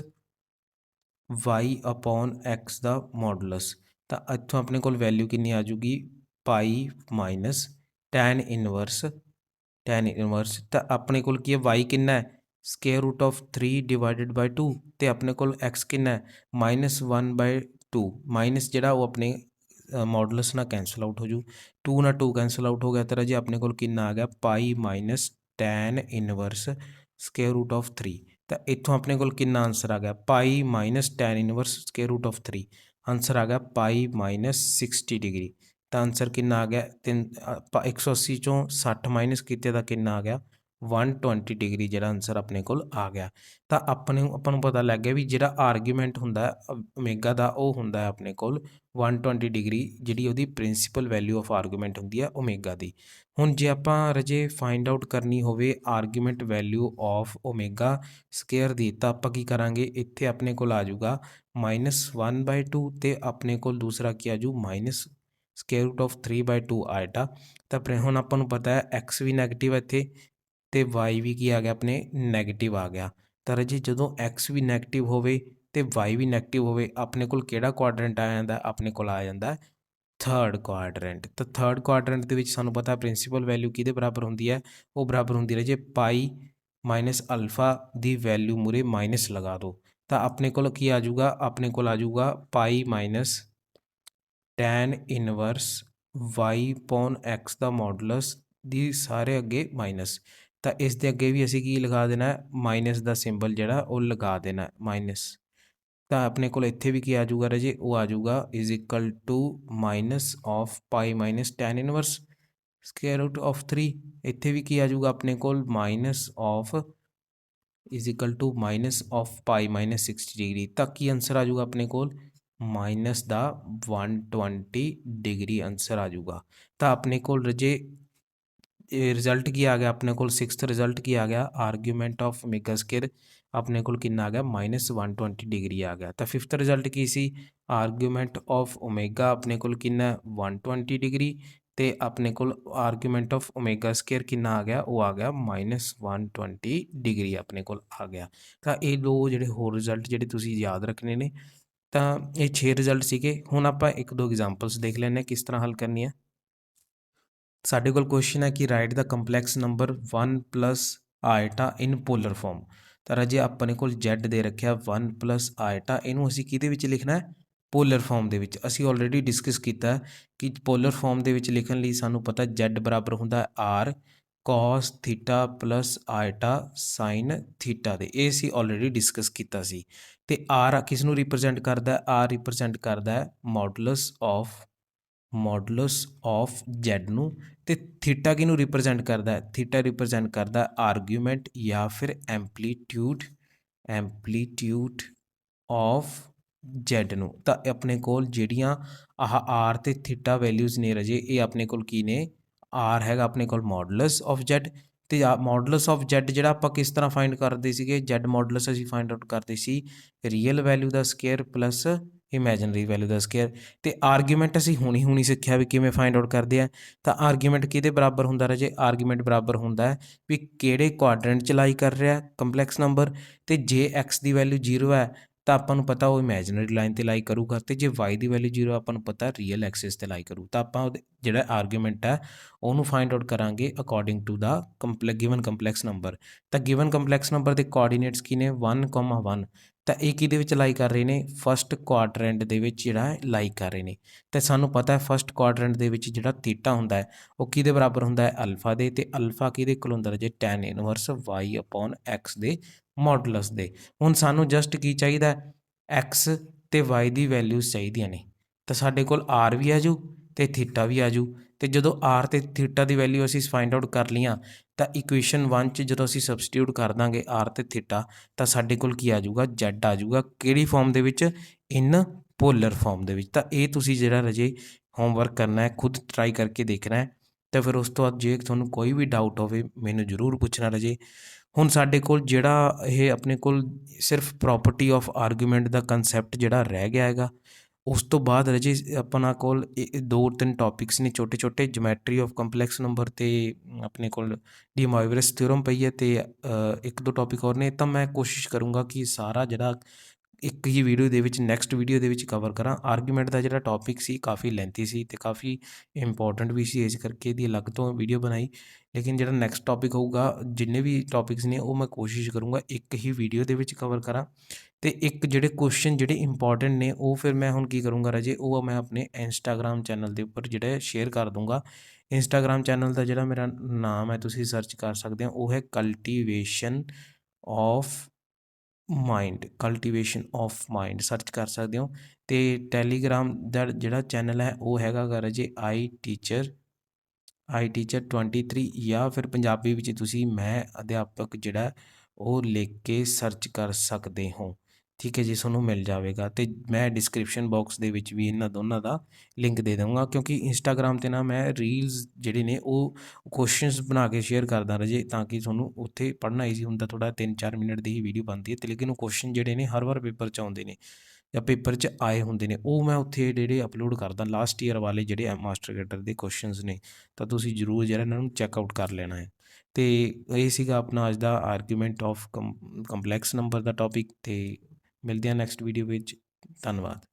A: y upon x ਦਾ ਮੋਡੂਲਸ। ਤਾਂ ਇੱਥੋਂ ਆਪਣੇ ਕੋਲ ਵੈਲਿਊ ਕਿੰਨੀ ਆ ਜੂਗੀ? ਪਾਈ ਮਾਈਨਸ ਟੈਨ ਇਨਵਰਸ ਤਾਂ ਆਪਣੇ ਕੋਲ ਕੀ ਹੈ? y ਕਿੰਨਾ ਹੈ? Square root of 3 divided by 2 ਤੇ ਆਪਣੇ ਕੋਲ x ਕਿੰਨਾ ਹੈ? -1/2 ਮਾਈਨਸ ਜਿਹੜਾ ਉਹ ਆਪਣੇ ਮੋਡੂਲਸ ਨਾਲ ਕੈਂਸਲ ਆਊਟ ਹੋ ਜੂ, 2 ਨਾਲ 2 ਕੈਂਸਲ ਆਊਟ ਹੋ ਗਿਆ ਤਾਂ ਰਾਜੇ ਆਪਣੇ ਕੋਲ ਕਿੰਨਾ ਆ ਗਿਆ? Pi minus tan inverse square root of 3। ਤਾਂ ਇੱਥੋਂ ਆਪਣੇ ਕੋਲ ਕਿੰਨਾ ਆਨਸਰ ਆ ਗਿਆ? Pi minus tan inverse square root of 3। Answer ਆ ਗਿਆ ਪਾਈ ਮਾਈਨਸ 60 ਡਿਗਰੀ। ਤਾਂ ਆਨਸਰ ਕਿੰਨਾ ਆ ਗਿਆ? 180 ਚੋਂ 60 ਮਾਈਨਸ ਕੀਤੇ ਤਾਂ ਕਿੰਨਾ ਆ ਗਿਆ? 120 ਡਿਗਰੀ ਜਿਹੜਾ ਆਨਸਰ ਆਪਣੇ ਕੋਲ ਆ ਗਿਆ। ਤਾਂ ਆਪਾਂ ਨੂੰ ਪਤਾ ਲੱਗ ਗਿਆ ਵੀ ਜਿਹੜਾ ਆਰਗੂਮੈਂਟ ਹੁੰਦਾ ਓਮੇਗਾ ਦਾ ਉਹ ਹੁੰਦਾ ਹੈ ਆਪਣੇ ਕੋਲ 120 ਡਿਗਰੀ, ਜਿਹੜੀ ਉਹਦੀ ਪ੍ਰਿੰਸੀਪਲ ਵੈਲਿਊ ਆਫ ਆਰਗੂਮੈਂਟ ਹੁੰਦੀ ਹੈ ਓਮੇਗਾ ਦੀ। ਹੁਣ ਜੇ ਆਪਾਂ ਰਾਜੇ ਫਾਈਂਡ ਆਊਟ ਕਰਨੀ ਹੋਵੇ argument value of omega square ਦੀ ਤਾਂ ਆਪਾਂ ਕੀ ਕਰਾਂਗੇ? ਇੱਥੇ ਆਪਣੇ ਕੋਲ ਆ ਜਾਊਗਾ -1/2 ਤੇ ਆਪਣੇ ਕੋਲ ਦੂਸਰਾ ਕੀ ਆ ਜੂ? Minus square root of 3/2 iota. ਤਾਂ ਹੁਣ ਆਪਾਂ ਨੂੰ ਪਤਾ ਹੈ x ਵੀ ਨੈਗੇਟਿਵ ਹੈ ਇੱਥੇ ਤੇ y ਵੀ ਕੀ ਆ ਗਿਆ? ਆਪਣੇ ਨੈਗੇਟਿਵ ਆ ਗਿਆ। ਤਾਂ ਰਾਜੇ ਜਦੋਂ x ਵੀ ਨੈਗੇਟਿਵ ਹੋਵੇ ਤੇ y ਵੀ ਨੈਗੇਟਿਵ ਹੋਵੇ ਆਪਣੇ ਕੋਲ ਕਿਹੜਾ ਕੁਆਡਰੈਂਟ ਆ ਜਾਂਦਾ? ਆਪਣੇ ਕੋਲ ਆ ਜਾਂਦਾ ਥਰਡ ਕੁਆਡਰੈਂਟ। ਤਾਂ ਥਰਡ ਕੁਆਡਰੈਂਟ ਦੇ ਵਿੱਚ ਸਾਨੂੰ ਪਤਾ ਪ੍ਰਿੰਸੀਪਲ ਵੈਲਿਊ ਕਿਹਦੇ ਬਰਾਬਰ ਹੁੰਦੀ ਹੈ? ਉਹ ਬਰਾਬਰ ਹੁੰਦੀ ਰਾਜੇ ਪਾਈ ਮਾਈਨਸ ਅਲਫਾ ਦੀ ਵੈਲਿਊ ਮੂਰੇ ਮਾਈਨਸ ਲਗਾ ਦਿਓ ਤਾਂ ਆਪਣੇ ਕੋਲ ਕੀ ਆ ਜਾਊਗਾ? ਆਪਣੇ ਕੋਲ ਆ ਜਾਊਗਾ pi minus tan inverse y upon x ਦਾ ਮੋਡੂਲਸ ਦੀ ਸਾਰੇ ਅੱਗੇ ਮਾਈਨਸ। ਤਾਂ ਇਸ ਦੇ ਅੱਗੇ ਵੀ ਅਸੀਂ ਕੀ ਲਗਾ ਦੇਣਾ? ਮਾਈਨਸ ਦਾ ਸਿੰਬਲ ਜਿਹੜਾ ਉਹ ਲਗਾ ਦੇਣਾ ਮਾਈਨਸ। ਤਾਂ ਆਪਣੇ ਕੋਲ ਇੱਥੇ ਵੀ ਕੀ ਆ ਜਾਊਗਾ ਰਾਜੇ? ਉਹ ਆ ਜਾਊਗਾ is equal to minus of pi minus tan inverse square root of 3। ਇੱਥੇ ਵੀ ਕੀ ਆ ਜਾਊਗਾ ਆਪਣੇ ਕੋਲ? Minus of is equal to minus of pi minus 60 degree. ਤਾਂ ਕੀ ਆਨਸਰ ਆ ਜਾਊਗਾ ਆਪਣੇ ਕੋਲ? ਮਾਈਨਸ ਦਾ 120 ਡਿਗਰੀ ਆਨਸਰ ਆ ਜਾਊਗਾ। ਤਾਂ ਆਪਣੇ ਕੋਲ ਰਾਜੇ ਰਿਜ਼ਲਟ ਕੀ ਆ ਗਿਆ? ਆਪਣੇ ਕੋਲ 6th ਰਿਜ਼ਲਟ ਕੀ ਆ ਗਿਆ? ਆਰਗੂਮੈਂਟ ਆਫ ਓਮੇਗਾ ਸਕੇਅਰ ਆਪਣੇ ਕੋਲ ਕਿੰਨਾ ਆ ਗਿਆ? -120 ਡਿਗਰੀ ਆ ਗਿਆ। ਤਾਂ 5th result Ki C? Argument of omega ਆਪਣੇ ਕੋਲ ਕਿੰਨਾ? 120 ਡਿਗਰੀ ਤੇ ਆਪਣੇ ਕੋਲ ਆਰਗੂਮੈਂਟ ਆਫ ਓਮੇਗਾ ਸਕੇਅਰ ਕਿੰਨਾ ਆ ਗਿਆ? ਉਹ ਆ ਗਿਆ -120 ਡਿਗਰੀ ਆਪਣੇ ਕੋਲ ਆ ਗਿਆ। ਤਾਂ ਇਹ ਦੋ ਜਿਹੜੇ ਹੋਰ ਰਿਜ਼ਲਟ ਜਿਹੜੇ ਤੁਸੀਂ ਯਾਦ ਰੱਖਣੇ ਨੇ। ਤਾਂ ਇਹ 6 ਰਿਜ਼ਲਟ ਸੀਗੇ। ਹੁਣ ਆਪਾਂ ਇੱਕ ਦੋ ਐਗਜ਼ਾਮਪਲਸ ਦੇਖ ਲੈਂਦੇ ਹਾਂ ਕਿਸ ਤਰ੍ਹਾਂ ਹੱਲ ਕਰਨੀ ਹੈ। ਸਾਡੇ ਕੋਲ ਕੁਐਸਚਨ ਹੈ ਕਿ ਰਾਈਟ ਦਾ ਕੰਪਲੈਕਸ ਨੰਬਰ 1 ਪਲਸ ਆਇਟਾ ਇਨ ਪੋਲਰ ਫਾਰਮ। ਤਾਂ ਰਾਜੇ ਆਪਣੇ ਕੋਲ z ਦੇ ਰੱਖਿਆ 1 ਪਲਸ ਆਇਟਾ, ਇਹਨੂੰ ਅਸੀਂ ਕਿਹਦੇ ਵਿੱਚ ਲਿਖਣਾ ਹੈ? ਪੋਲਰ ਫਾਰਮ ਦੇ ਵਿੱਚ। ਅਸੀਂ ਆਲਰੇਡੀ ਡਿਸਕਸ ਕੀਤਾ ਕਿ ਪੋਲਰ ਫਾਰਮ ਦੇ ਵਿੱਚ ਲਿਖਣ ਲਈ ਸਾਨੂੰ ਪਤਾ z ਬਰਾਬਰ ਹੁੰਦਾ r cos theta plus iota sine theta ਦੇ। ਇਹ ਅਸੀਂ ਆਲਰੇਡੀ ਡਿਸਕਸ ਕੀਤਾ ਸੀ। ਤੇ r ਕਿਸ ਨੂੰ ਰਿਪਰੈਜ਼ੈਂਟ ਕਰਦਾ? r ਰਿਪਰੈਜ਼ੈਂਟ ਕਰਦਾ ਹੈ ਮੋਡੂਲਸ ਆਫ z ਨੂੰ। ਤੇ ਥੀਟਾ ਕਿਹਨੂੰ ਰਿਪਰੈਜ਼ੈਂਟ ਕਰਦਾ ਹੈ? ਥੀਟਾ ਰਿਪਰੈਜ਼ੈਂਟ ਕਰਦਾ ਆਰਗੂਮੈਂਟ ਜਾਂ ਫਿਰ ਐਂਪਲੀਟਿਊਡ ਆਫ z ਨੂੰ। ਤਾਂ ਆਪਣੇ ਕੋਲ ਜਿਹੜੀਆਂ ਆਹ r ਤੇ ਥੀਟਾ ਵੈਲਿਊਜ਼ ਨੇ ਰਾਜੇ ਇਹ ਆਪਣੇ ਕੋਲ ਕੀ ਨੇ? r ਹੈਗਾ ਆਪਣੇ ਕੋਲ ਮੋਡੂਲਸ ਆਫ z ਤੇ ਮੋਡੂਲਸ ਆਫ z ਜਿਹੜਾ ਆਪਾਂ ਕਿਸ ਤਰ੍ਹਾਂ ਫਾਈਂਡ ਕਰਦੇ ਸੀਗੇ? z ਮੋਡੂਲਸ ਅਸੀਂ ਫਾਈਂਡ ਆਊਟ ਕਰਦੇ ਸੀ ਰੀਅਲ ਵੈਲਿਊ ਦਾ ਸਕੇਅਰ ਪਲੱਸ ਇਮੈਜਨਰੀ ਵੈਲਿਊ ਦਾ ਸਕੇਅਰ। ਤੇ ਆਰਗੂਮੈਂਟ ਅਸੀਂ ਹੁਣੀ ਸਿੱਖਿਆ ਵੀ ਕਿਵੇਂ ਫਾਈਂਡ ਆਊਟ ਕਰਦੇ ਆ। ਤਾਂ ਆਰਗੂਮੈਂਟ ਕਿਹਦੇ ਬਰਾਬਰ ਹੁੰਦਾ ਰਾਜੇ? ਆਰਗੂਮੈਂਟ ਬਰਾਬਰ ਹੁੰਦਾ ਹੈ ਵੀ ਕਿਹੜੇ ਕੁਆਡਰੈਂਟ 'ਚ ਲਾਈ ਕਰ ਰਿਹਾ ਕੰਪਲੈਕਸ ਨੰਬਰ। ਤੇ ਜੇ x ਦੀ ਵੈਲਿਊ 0 ਹੈ ਤਾਂ ਆਪਾਂ ਨੂੰ ਪਤਾ ਉਹ ਇਮੈਜਨਰੀ ਲਾਈਨ 'ਤੇ ਲਾਈ ਕਰੂਗਾ ਤੇ ਜੇ y ਦੀ ਵੈਲਿਊ 0 ਆਪਾਂ ਨੂੰ ਪਤਾ ਰੀਅਲ ਐਕਸਿਸ 'ਤੇ ਲਾਈ ਕਰੂ। ਤਾਂ ਆਪਾਂ ਜਿਹੜਾ ਆਰਗੂਮੈਂਟ ਹੈ ਉਹਨੂੰ ਫਾਈਂਡ ਆਊਟ ਕਰਾਂਗੇ according to the given complex number. ਤਾਂ ਗਿਵਨ ਕੰਪਲੈਕਸ ਨੰਬਰ ਦੇ ਕੋਆਰਡੀਨੇਟਸ ਕੀ ਨੇ? 1,1। ਤਾਂ ਇਹ ਕਿਹਦੇ ਵਿੱਚ ਲਾਈ ਕਰ ਰਹੇ ਨੇ? ਫਸਟ ਕੁਆਡਰੈਂਟ ਦੇ ਵਿੱਚ ਜਿਹੜਾ ਲਾਈ ਕਰ ਰਹੇ ਨੇ। ਤੇ ਸਾਨੂੰ ਪਤਾ ਹੈ ਫਸਟ ਕੁਆਡਰੈਂਟ ਦੇ ਵਿੱਚ ਜਿਹੜਾ ਥੀਟਾ ਹੁੰਦਾ ਹੈ ਉਹ ਕਿਹਦੇ ਬਰਾਬਰ ਹੁੰਦਾ ਹੈ? ਅਲਫਾ ਦੇ। ਤੇ ਅਲਫਾ ਕਿਹਦੇ ਕੋਲ ਹੁੰਦਾ ਜੇ? Ten inverse y upon x ਦੇ ਮੋਡੂਲਸ ਦੇ। ਹੁਣ ਸਾਨੂੰ ਜਸਟ ਕੀ ਚਾਹੀਦਾ? x ਤੇ y ਦੀ ਵੈਲਿਊਜ਼ ਚਾਹੀਦੀਆਂ ਨੇ। ਤਾਂ ਸਾਡੇ ਕੋਲ r ਵੀ ਆ ਜੂ ਤੇ ਥੀਟਾ ਵੀ ਆ ਜੂ। ਤੇ ਜਦੋਂ r ਤੇ ਥੀਟਾ ਦੀ ਵੈਲਿਊ ਅਸੀਂ ਫਾਈਂਡ ਆਊਟ ਕਰ ਲਈਆਂ ਤਾਂ ਇਕੁਏਸ਼ਨ 1 'ਚ ਜਦੋਂ ਅਸੀਂ ਸਬਸਟੀਟਿਊਟ ਕਰ ਦਾਂਗੇ r ਤੇ ਥੀਟਾ ਤਾਂ ਸਾਡੇ ਕੋਲ ਕੀ ਆ ਜਾਊਗਾ z ਆ ਜਾਊਗਾ। ਕਿਹੜੀ ਫਾਰਮ ਦੇ ਵਿੱਚ? ਇਨ ਪੋਲਰ ਫਾਰਮ ਦੇ ਵਿੱਚ। ਤਾਂ ਇਹ ਤੁਸੀਂ ਜਿਹੜਾ ਰਾਜੇ ਹੋਮਵਰਕ ਕਰਨਾ ਹੈ, ਖੁਦ ਟਰਾਈ ਕਰਕੇ ਦੇਖਣਾ ਹੈ। ਅਤੇ ਫਿਰ ਉਸ ਤੋਂ ਬਾਅਦ ਜੇ ਤੁਹਾਨੂੰ ਕੋਈ ਵੀ ਡਾਊਟ ਹੋਵੇ ਮੈਨੂੰ ਜ਼ਰੂਰ ਪੁੱਛਣਾ ਰਾਜੇ। ਹੁਣ ਸਾਡੇ ਕੋਲ ਜਿਹੜਾ ਇਹ ਆਪਣੇ ਕੋਲ ਸਿਰਫ property of argument the concept ਜਿਹੜਾ ਰਹਿ ਗਿਆ ਹੈਗਾ। ਉਸ ਤੋਂ ਬਾਅਦ ਰਾਜੇ ਆਪਣਾ ਕੋਲ 2-3 ਟੌਪਿਕਸ ਨੇ ਛੋਟੇ ਛੋਟੇ, ਜਮੈਟਰੀ ਆਫ ਕੰਪਲੈਕਸ ਨੰਬਰ ਅਤੇ ਆਪਣੇ ਕੋਲ ਡੀ ਮੋਇਵਰਸ ਥਿਊਰਮ ਪਈ ਹੈ ਅਤੇ 1-2 ਟੌਪਿਕ ਹੋਰ ਨੇ। ਤਾਂ ਮੈਂ ਕੋਸ਼ਿਸ਼ ਕਰੂੰਗਾ ਕਿ ਸਾਰਾ ਜਿਹੜਾ ਇੱਕ ਹੀ ਵੀਡੀਓ ਦੇ ਵਿੱਚ, ਨੈਕਸਟ ਵੀਡੀਓ ਦੇ ਵਿੱਚ ਕਵਰ ਕਰਾਂ। ਆਰਗੂਮੈਂਟ ਦਾ ਜਿਹੜਾ ਟੌਪਿਕ ਸੀ ਕਾਫੀ ਲੈਂਥੀ ਸੀ ਅਤੇ ਕਾਫੀ ਇੰਪੋਰਟੈਂਟ ਵੀ ਸੀ, ਇਸ ਕਰਕੇ ਇਹਦੀ ਅਲੱਗ ਤੋਂ ਵੀਡੀਓ ਬਣਾਈ। ਲੇਕਿਨ ਜਿਹੜਾ ਨੈਕਸਟ ਟੌਪਿਕ ਹੋਊਗਾ, ਜਿੰਨੇ ਵੀ ਟੌਪਿਕਸ ਨੇ ਉਹ ਮੈਂ ਕੋਸ਼ਿਸ਼ ਕਰੂੰਗਾ ਇੱਕ ਹੀ ਵੀਡੀਓ ਦੇ ਵਿੱਚ ਕਵਰ ਕਰਾਂ। ਅਤੇ ਇੱਕ ਜਿਹੜੇ ਕੁਐਸਚਨ ਜਿਹੜੇ ਇੰਪੋਰਟੈਂਟ ਨੇ ਉਹ ਫਿਰ ਮੈਂ ਹੁਣ ਕੀ ਕਰੂੰਗਾ ਰਾਜੇ, ਉਹ ਮੈਂ ਆਪਣੇ ਇੰਸਟਾਗ੍ਰਾਮ ਚੈਨਲ ਦੇ ਉੱਪਰ ਜਿਹੜਾ ਸ਼ੇਅਰ ਕਰ ਦੂੰਗਾ। ਇੰਸਟਾਗ੍ਰਾਮ ਚੈਨਲ ਦਾ ਜਿਹੜਾ ਮੇਰਾ ਨਾਮ ਹੈ ਤੁਸੀਂ ਸਰਚ ਕਰ ਸਕਦੇ ਹੋ, ਉਹ ਹੈ ਕਲਟੀਵੇਸ਼ਨ ਆਫ ਮਾਈਂਡ ਸਰਚ ਕਰ ਸਕਦੇ ਹੋ। ਅਤੇ ਟੈਲੀਗ੍ਰਾਮ ਦਾ ਜਿਹੜਾ ਚੈਨਲ ਹੈ ਉਹ ਹੈਗਾ ਗਾ ਰਾਜੇ ਆਈ ਟੀਚਰ 23 ਜਾਂ ਫਿਰ ਪੰਜਾਬੀ ਵਿੱਚ ਤੁਸੀਂ ਮੈਂ ਅਧਿਆਪਕ ਜਿਹੜਾ ਉਹ ਲਿਖ ਕੇ ਸਰਚ ਕਰ ਸਕਦੇ ਹੋ। ਠੀਕ ਹੈ ਜੀ, ਤੁਹਾਨੂੰ ਮਿਲ ਜਾਵੇਗਾ। ਅਤੇ ਮੈਂ ਡਿਸਕ੍ਰਿਪਸ਼ਨ ਬਾਕਸ ਦੇ ਵਿੱਚ ਵੀ ਇਹਨਾਂ ਦੋਨਾਂ ਦਾ ਲਿੰਕ ਦੇ ਦਊਂਗਾ, ਕਿਉਂਕਿ ਇੰਸਟਾਗ੍ਰਾਮ 'ਤੇ ਨਾ ਮੈਂ ਰੀਲਸ ਜਿਹੜੇ ਨੇ ਉਹ ਕੁਐਸਚਨਸ ਬਣਾ ਕੇ ਸ਼ੇਅਰ ਕਰਦਾ ਰਾਜੇ, ਤਾਂ ਕਿ ਤੁਹਾਨੂੰ ਉੱਥੇ ਪੜ੍ਹਨਾ ਈਜ਼ੀ ਹੁੰਦਾ। ਥੋੜ੍ਹਾ 3-4 ਮਿੰਟ ਦੀ ਹੀ ਵੀਡੀਓ ਬਣਦੀ ਹੈ ਅਤੇ ਲੇਕਿਨ ਉਹ ਕੁਐਸਚਨ ਜਿਹੜੇ ਨੇ ਹਰ ਵਾਰ ਪੇਪਰ 'ਚ ਆਉਂਦੇ ਨੇ ਜਾਂ ਪੇਪਰ 'ਚ ਆਏ ਹੁੰਦੇ ਨੇ, ਉਹ ਮੈਂ ਉੱਥੇ ਜਿਹੜੇ ਅਪਲੋਡ ਕਰਦਾ ਲਾਸਟ ਈਅਰ ਵਾਲੇ ਜਿਹੜੇ ਮਾਸਟਰ ਕੈਡਰ ਦੇ ਕੁਐਸਚਨਸ ਨੇ। ਤਾਂ ਤੁਸੀਂ ਜ਼ਰੂਰ ਜਿਹੜਾ ਇਹਨਾਂ ਨੂੰ ਚੈੱਕਆਊਟ ਕਰ ਲੈਣਾ ਹੈ। ਅਤੇ ਇਹ ਸੀਗਾ ਆਪਣਾ ਅੱਜ ਦਾ ਆਰਗੂਮੈਂਟ ਆਫ ਕੰਪਲੈਕਸ ਨੰਬਰ ਦਾ ਟੌਪਿਕ। ਅਤੇ ਮਿਲਦੇ ਹਾਂ ਨੈਕਸਟ ਵੀਡੀਓ ਵਿੱਚ। ਧੰਨਵਾਦ।